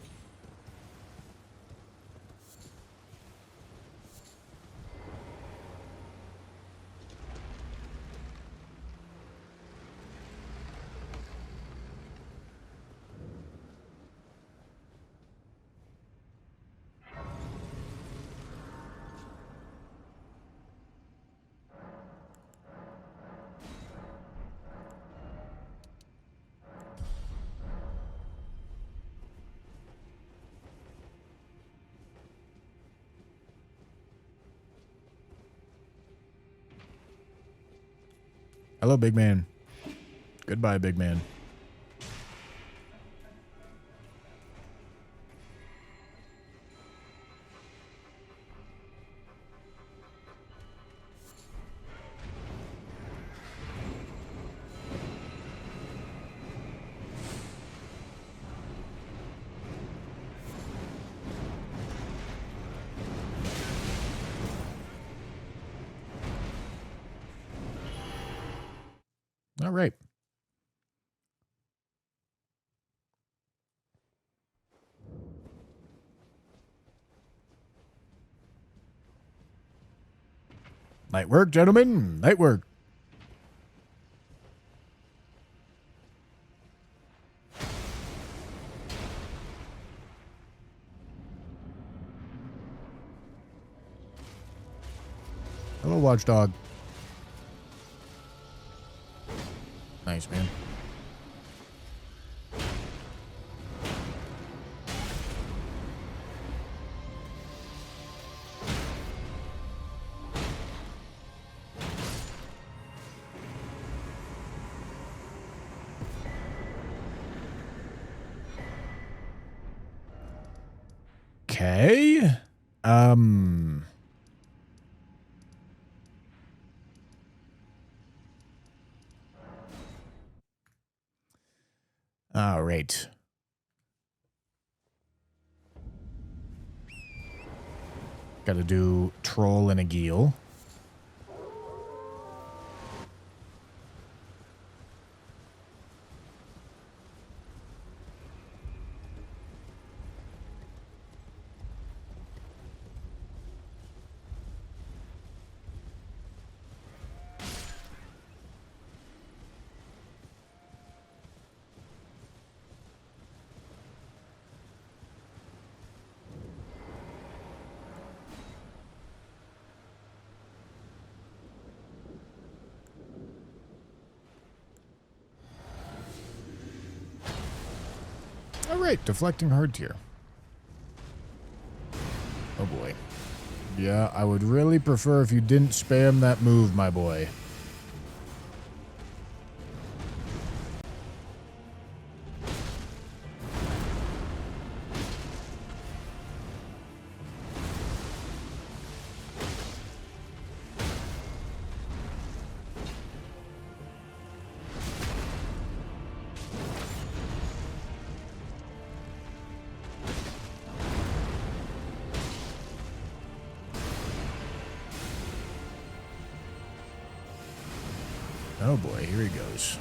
Hello, big man. Goodbye, big man. All right. Night work, gentlemen. Night work. Hello, watchdog. Nice, man. Okay. All right. Got to do Troll and a Geel. All right, deflecting hard tier. Oh boy. Yeah, I would really prefer if you didn't spam that move, my boy. Oh boy, here he goes.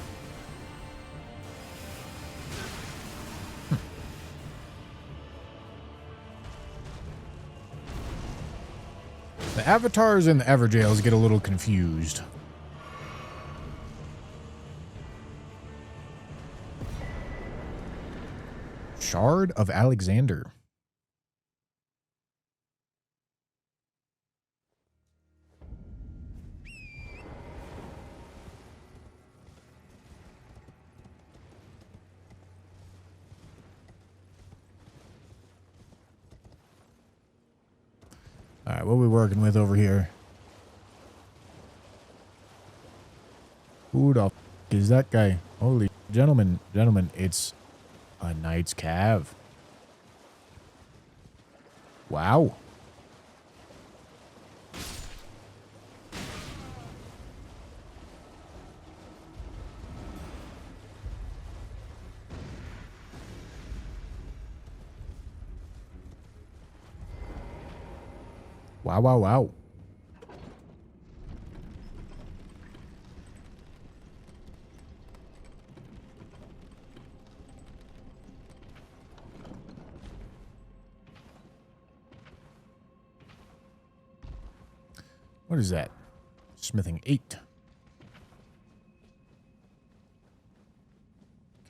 The avatars in the Everjails get a little confused. Shard of Alexander. All right, what are we working with over here? Who the f is that guy? Holy gentlemen, it's a knight's cav. Wow. Wow, wow, wow. What is that? Smithing 8.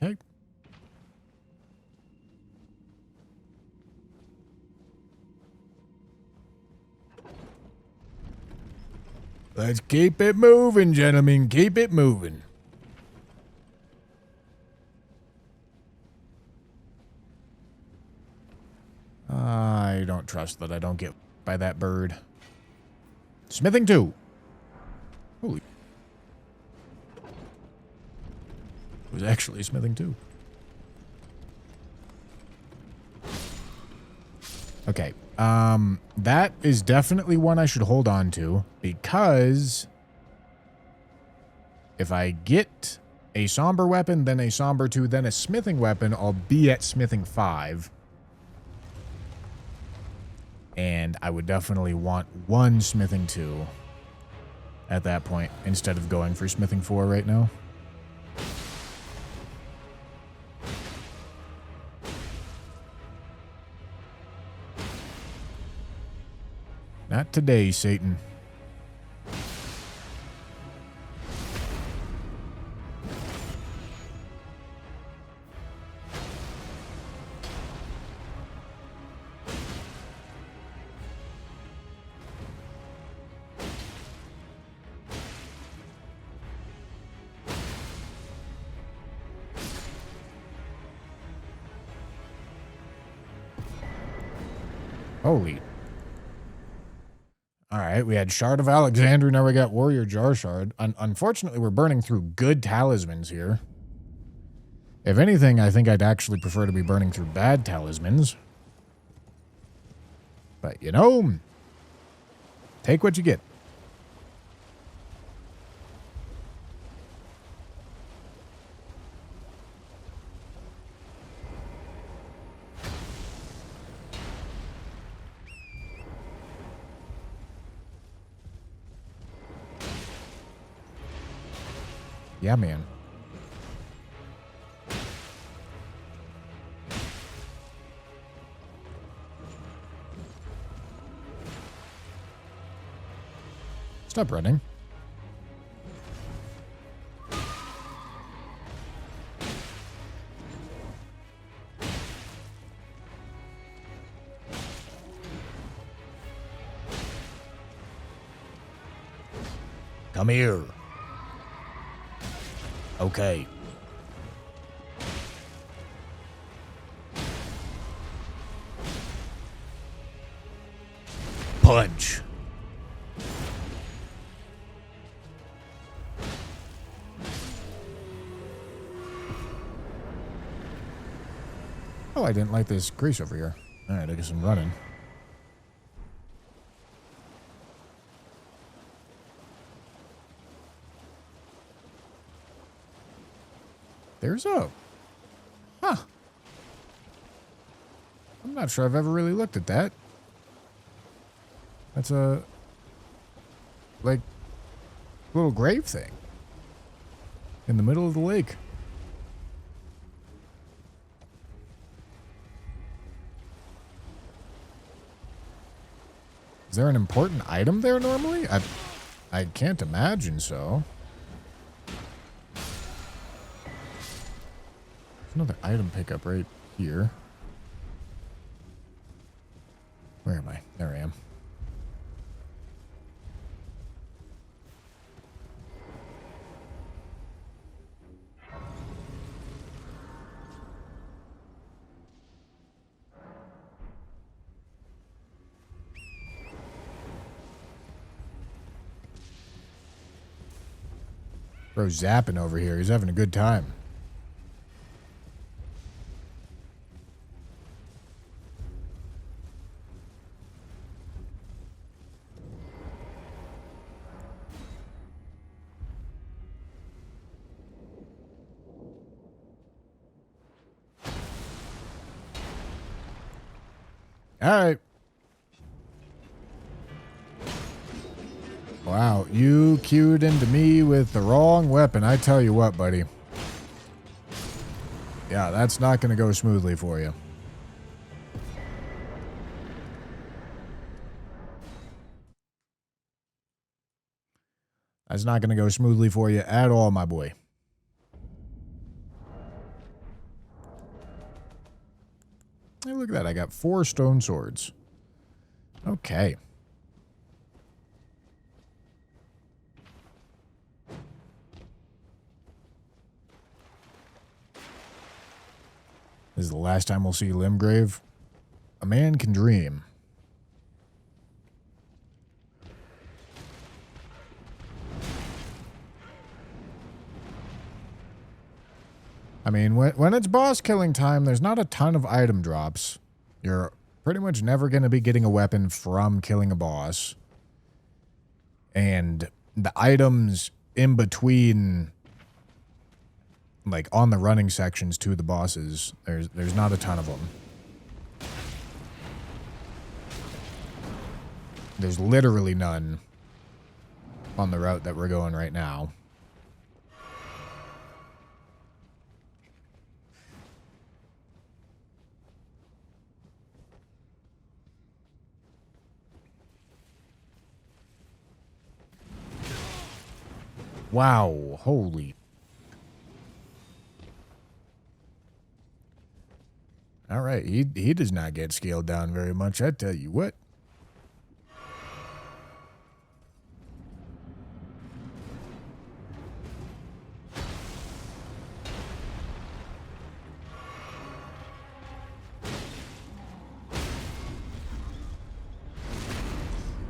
Okay. Let's keep it moving, gentlemen. Keep it moving. I don't trust that I don't get by that bird. Smithing 2. Holy. It was actually smithing 2. Okay. That is definitely one I should hold on to, because if I get a somber weapon, then a somber 2, then a smithing weapon, I'll be at smithing 5. And I would definitely want one smithing 2 at that point, instead of going for smithing 4 right now. Not today, Satan. Holy. Alright, we had Shard of Alexander, now we got Warrior Jar Shard. Unfortunately, we're burning through good talismans here. If anything, I think I'd actually prefer to be burning through bad talismans. But, you know, take what you get. Yeah, man. Stop running. Come here. Okay. Punch. Oh, I didn't like this grease over here. All right, I guess I'm running. There's a... Huh. I'm not sure I've ever really looked at that. That's a... like, little grave thing. in the middle of the lake. Is there an important item there normally? I can't imagine so. There's another item pickup right here. Where am I? There I am. Bro's zapping over here. He's having a good time. All right. Wow, you queued into me with the wrong weapon. I tell you what, buddy. Yeah, that's not going to go smoothly for you. That's not going to go smoothly for you at all, my boy. Hey, look at that. I got 4 stone swords. Okay. This is the last time we'll see Limgrave. A man can dream. I mean, when it's boss killing time, there's not a ton of item drops. You're pretty much never going to be getting a weapon from killing a boss. And the items in between, like on the running sections to the bosses, there's not a ton of them. There's literally none on the route that we're going right now. Wow, holy. All right, he does not get scaled down very much, I tell you what.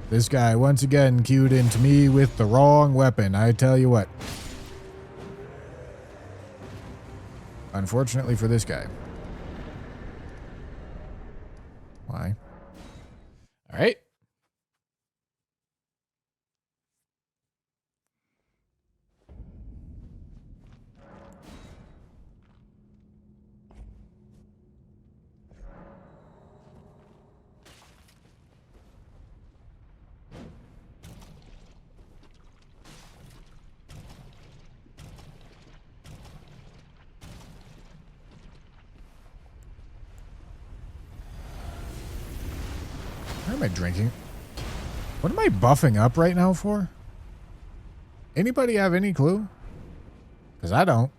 This guy once again queued into me with the wrong weapon, I tell you what. Unfortunately for this guy. Why? All right. Why am I drinking? What am I buffing up right now for? Anybody have any clue? Because I don't.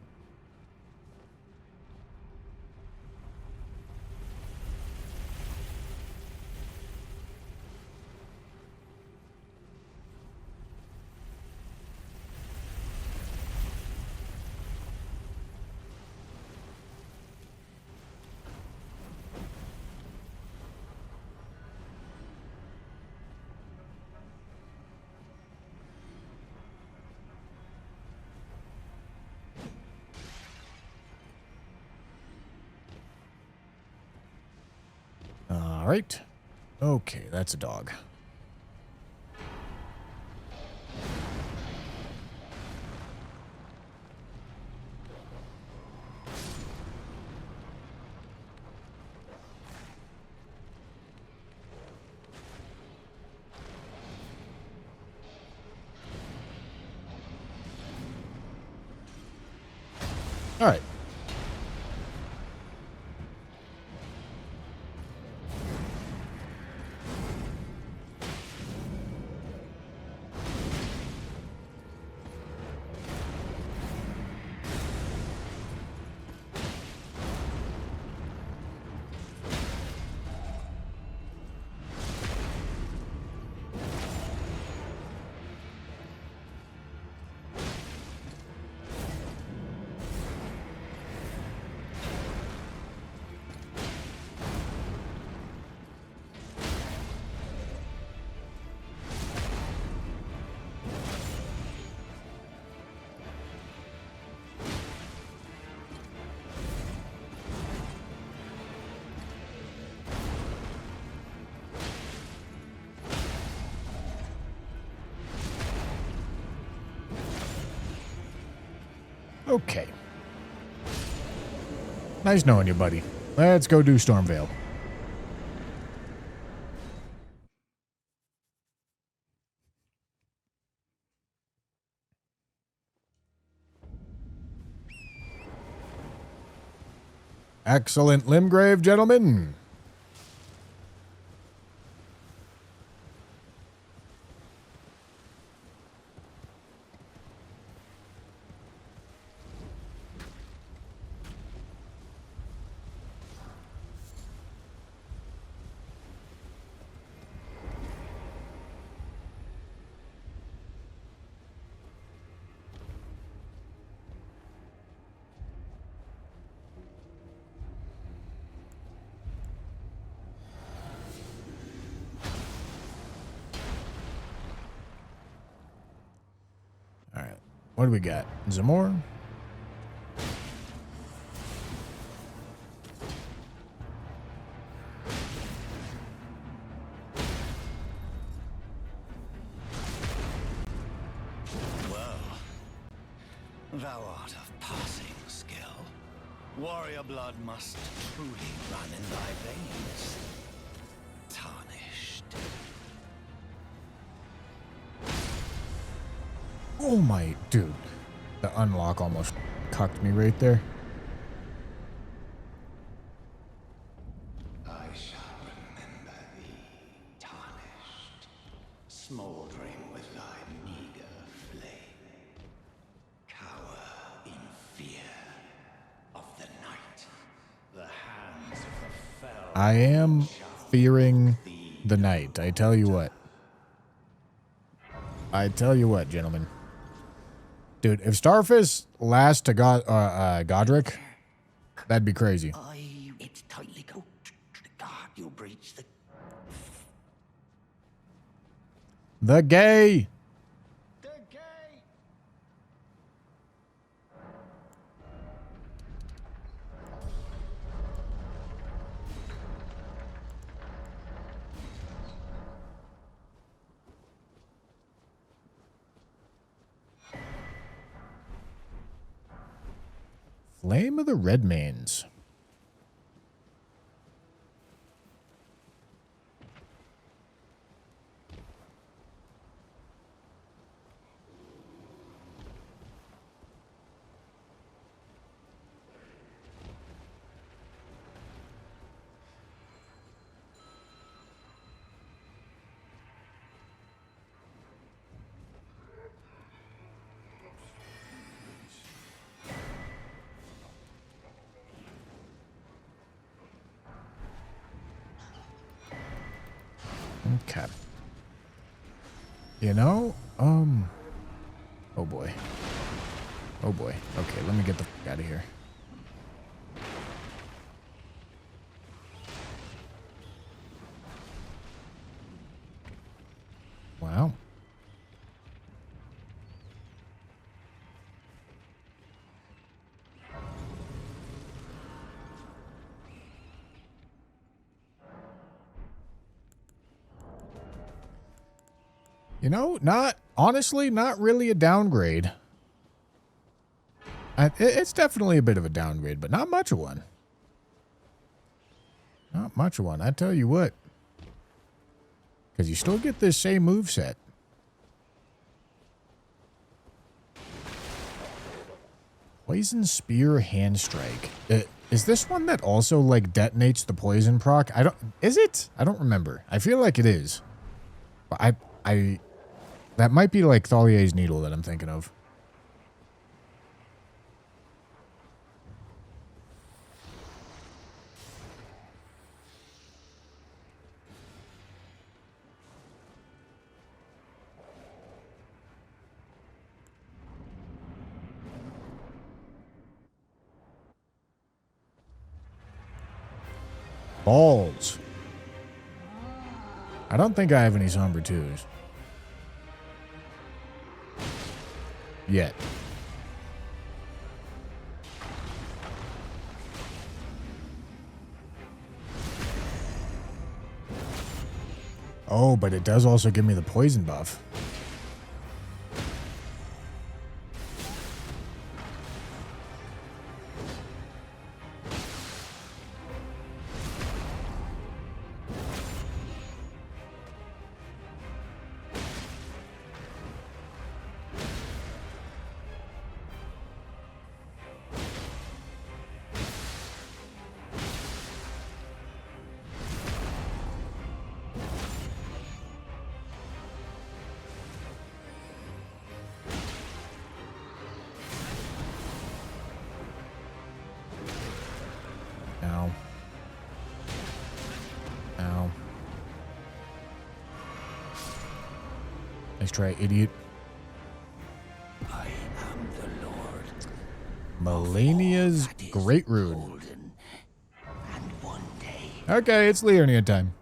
All right. Okay, that's a dog. All right. Okay. Nice knowing you, buddy. Let's go do Stormvale. Excellent Limgrave, gentlemen. All right. What do we got? Zamor? Thou art of passing skill. Warrior blood must truly run in thy veins. Tarnished. Oh my, dude. The unlock almost cucked me right there. I shall remember thee, tarnished, smouldering with thy meager flame. Cower in fear of the night. The hands of the fell. I am fearing the night. I tell you what. I tell you what, gentlemen. Dude, if Starfish lasts to Godric, that'd be crazy. It's tightly coated. God, you'll breach the... The gay. Flame of the Redmanes. Okay. You know, oh boy. Oh boy. Okay, let me get the fuck out of here. Wow. You know, honestly, not really a downgrade. It's definitely a bit of a downgrade, but not much of one. Not much of one, I tell you what. Because you still get this same moveset. Poison Spear Hand Strike. Is this one that also, like, detonates the poison proc? Is it? I don't remember. I feel like it is. But that might be, like, Thalier's Needle that I'm thinking of. Balls. I don't think I have any Somber 2s. Yet. Oh, but it does also give me the poison buff. Ow. Ow. Nice try, idiot. I am the Lord. Melania's Great Rune. Golden. And one day, Okay, it's Leonia time.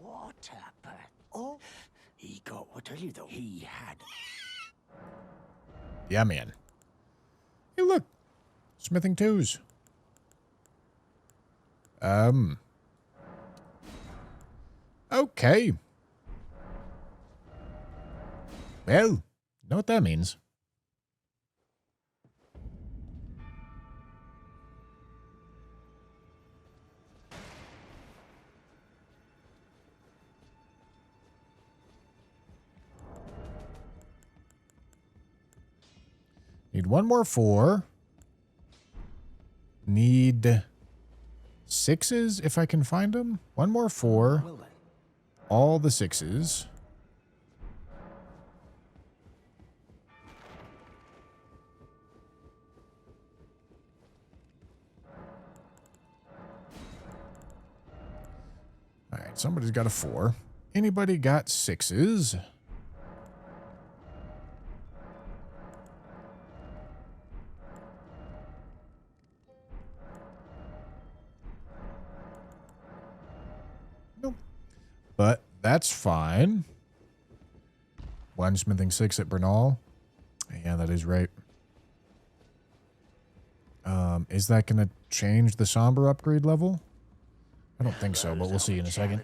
what happened? Oh, he got what tell you though. He had. Yeah, man. Hey, look. Smithing 2s. Okay. Well, know what that means. Need one more 4. Need 6s if I can find them. One more 4. Well then. All the 6s. All right, somebody's got a 4. Anybody got 6s? Nope. But that's fine. One smithing 6 at Bernal. Yeah, that is right. Is that going to change the Somber upgrade level? I don't think so, but we'll see in a second.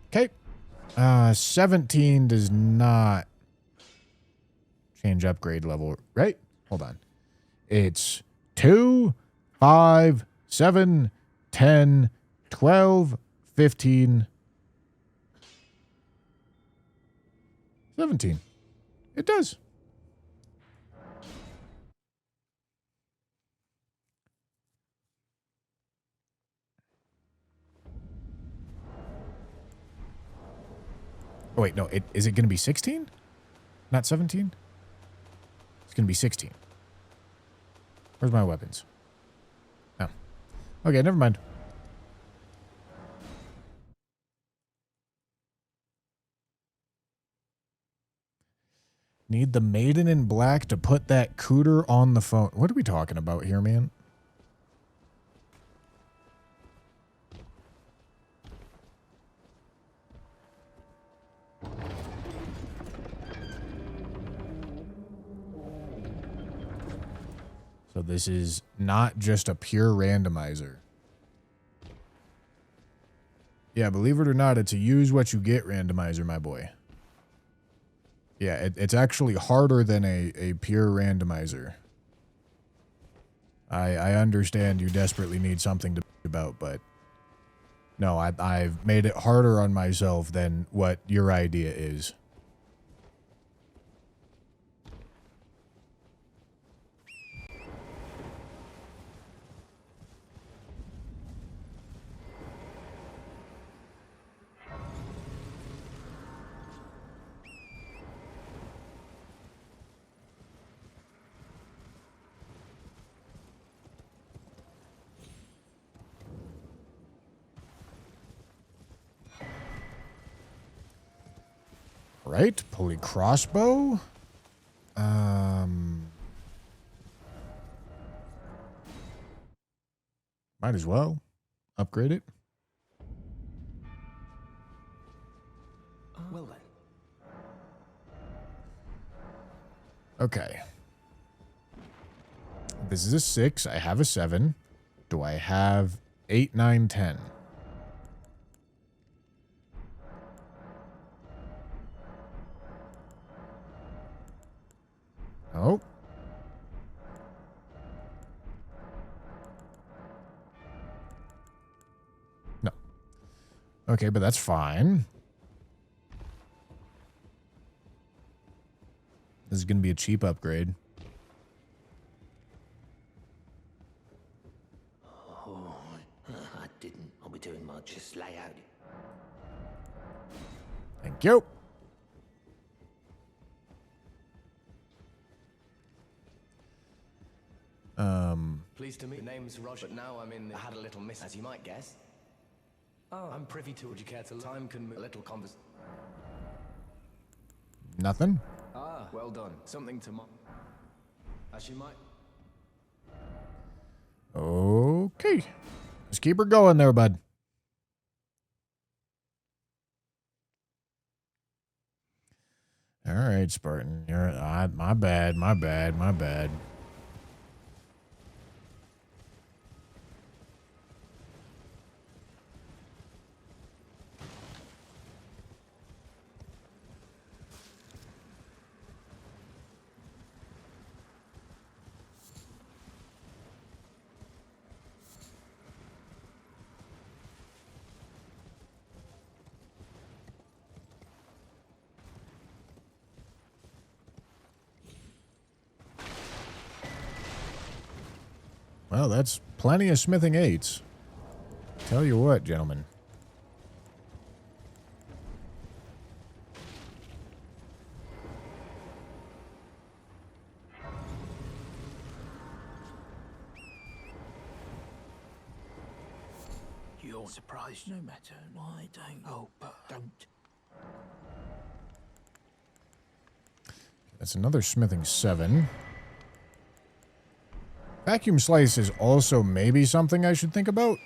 Okay. 17 does not change upgrade level, right? Hold on. It's 2, 5, 7, 10, 12, 15, 17. It does. Oh, wait, no. Is it going to be 16? Not 17? It's going to be 16. Where's my weapons? Oh. Okay, never mind. Need the maiden in black to put that cooter on the phone. What are we talking about here, man? So this is not just a pure randomizer. Yeah, believe it or not, it's a use what you get randomizer, my boy. Yeah, it's actually harder than a pure randomizer. I understand you desperately need something to think about, but no, I've made it harder on myself than what your idea is. Right, pulley crossbow. Might as well upgrade it. Well then. Okay. This is a 6. I have a 7. Do I have 8, 9, 10? Oh. No. Okay, but that's fine. This is going to be a cheap upgrade. Oh, I didn't. I'll be doing much. Just lay out. Thank you. Pleased to meet. The name's Roger, but now I had a little miss, as you might guess. Oh, I'm privy to. Would you care to? Time can move a little convers. Nothing. Ah, well done. Something to as you might. Okay. Let's keep her going there, bud. All right, Spartan. You're my bad, my bad, my bad. Well, that's plenty of smithing 8s. Tell you what, gentlemen. You're surprised, no matter. Why don't? Oh, but don't. That's another smithing 7. Vacuum slice is also maybe something I should think about.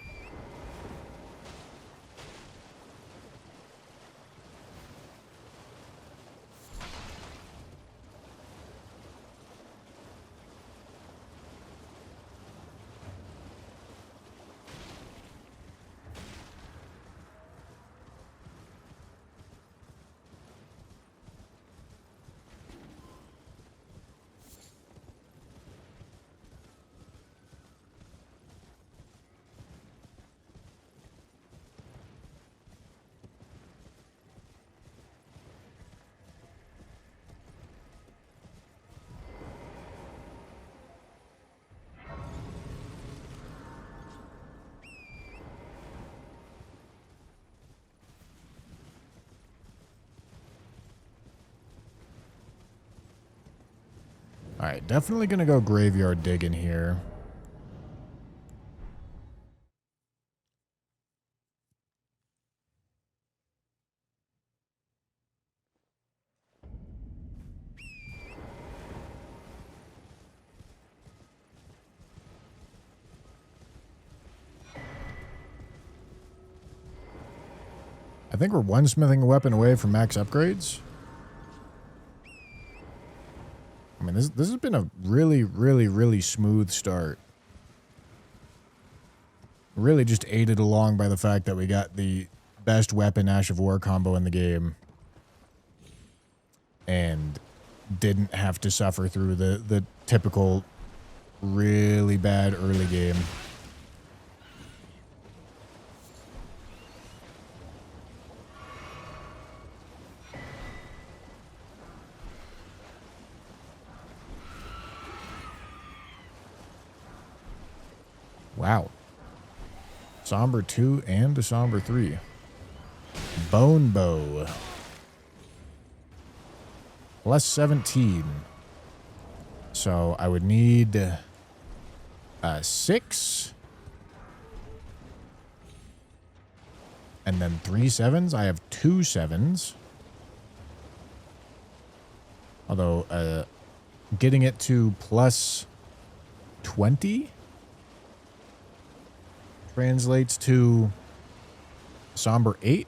Alright, definitely gonna go graveyard digging here. I think we're one smithing weapon away from max upgrades. I mean, this has been a really, really, really smooth start. Really just aided along by the fact that we got the best weapon Ash of War combo in the game and didn't have to suffer through the typical really bad early game. Wow. Somber 2 and a Somber 3. Bone Bow. Plus 17. So I would need 6. And then 3 7s. I have 2 7s. Although getting it to plus 20 translates to Somber 8.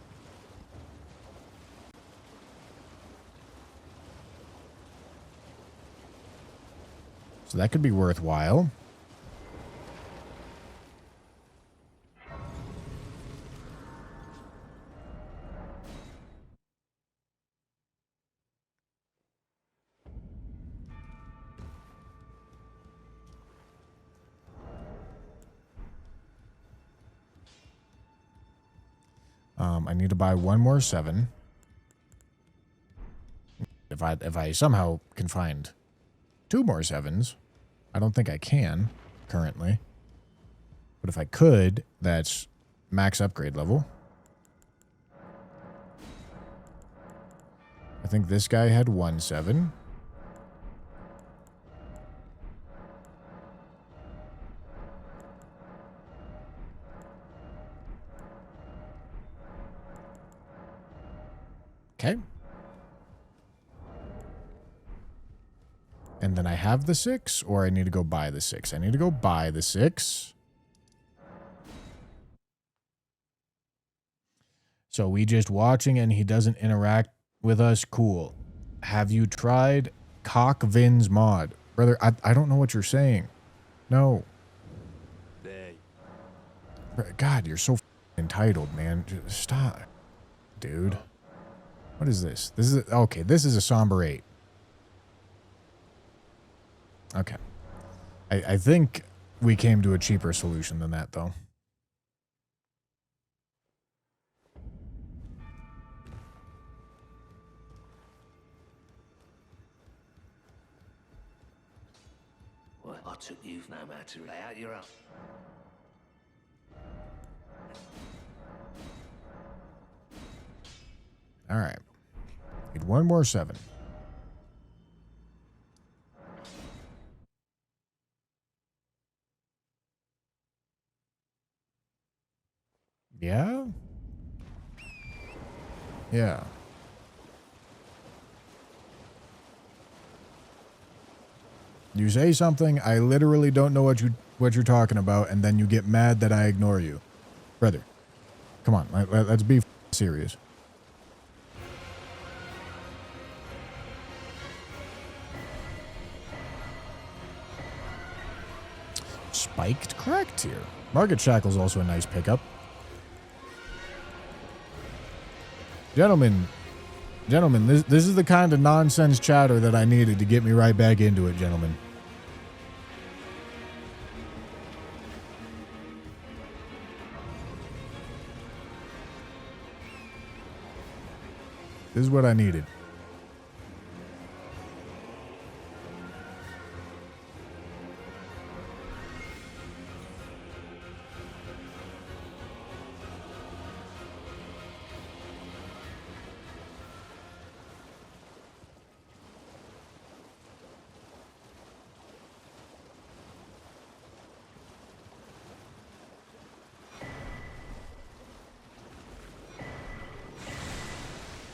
So that could be worthwhile. I need to buy one more 7. If I somehow can find 2 more 7s, I don't think I can currently. But if I could, that's max upgrade level. I think this guy had 1 7. Okay. And then I have the 6, or I need to go buy the 6. I need to go buy the 6. So we just watching and he doesn't interact with us. Cool. Have you tried Cockvin's mod? Brother, I don't know what you're saying. No. God, you're so entitled, man. Just stop. Dude. What is this? This is okay, this is a Somber 8. Okay. I think we came to a cheaper solution than that, though. Well, I took you no matter. Lay out your own. All right. Need one more 7. Yeah? Yeah. You say something, I literally don't know what you're talking about, and then you get mad that I ignore you. Brother, come on, let's be serious. Spiked correct here. Market Shackle's also a nice pickup. Gentlemen, this is the kind of nonsense chatter that I needed to get me right back into it, gentlemen. This is what I needed.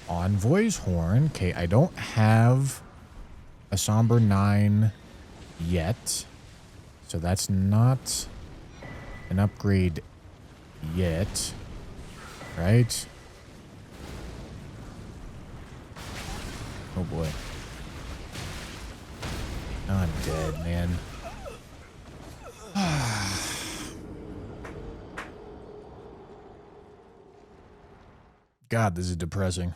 Envoy's Horn. Okay, I don't have a Somber 9 yet. So that's not an upgrade yet. Right? Oh boy. I'm dead, man. God, this is depressing.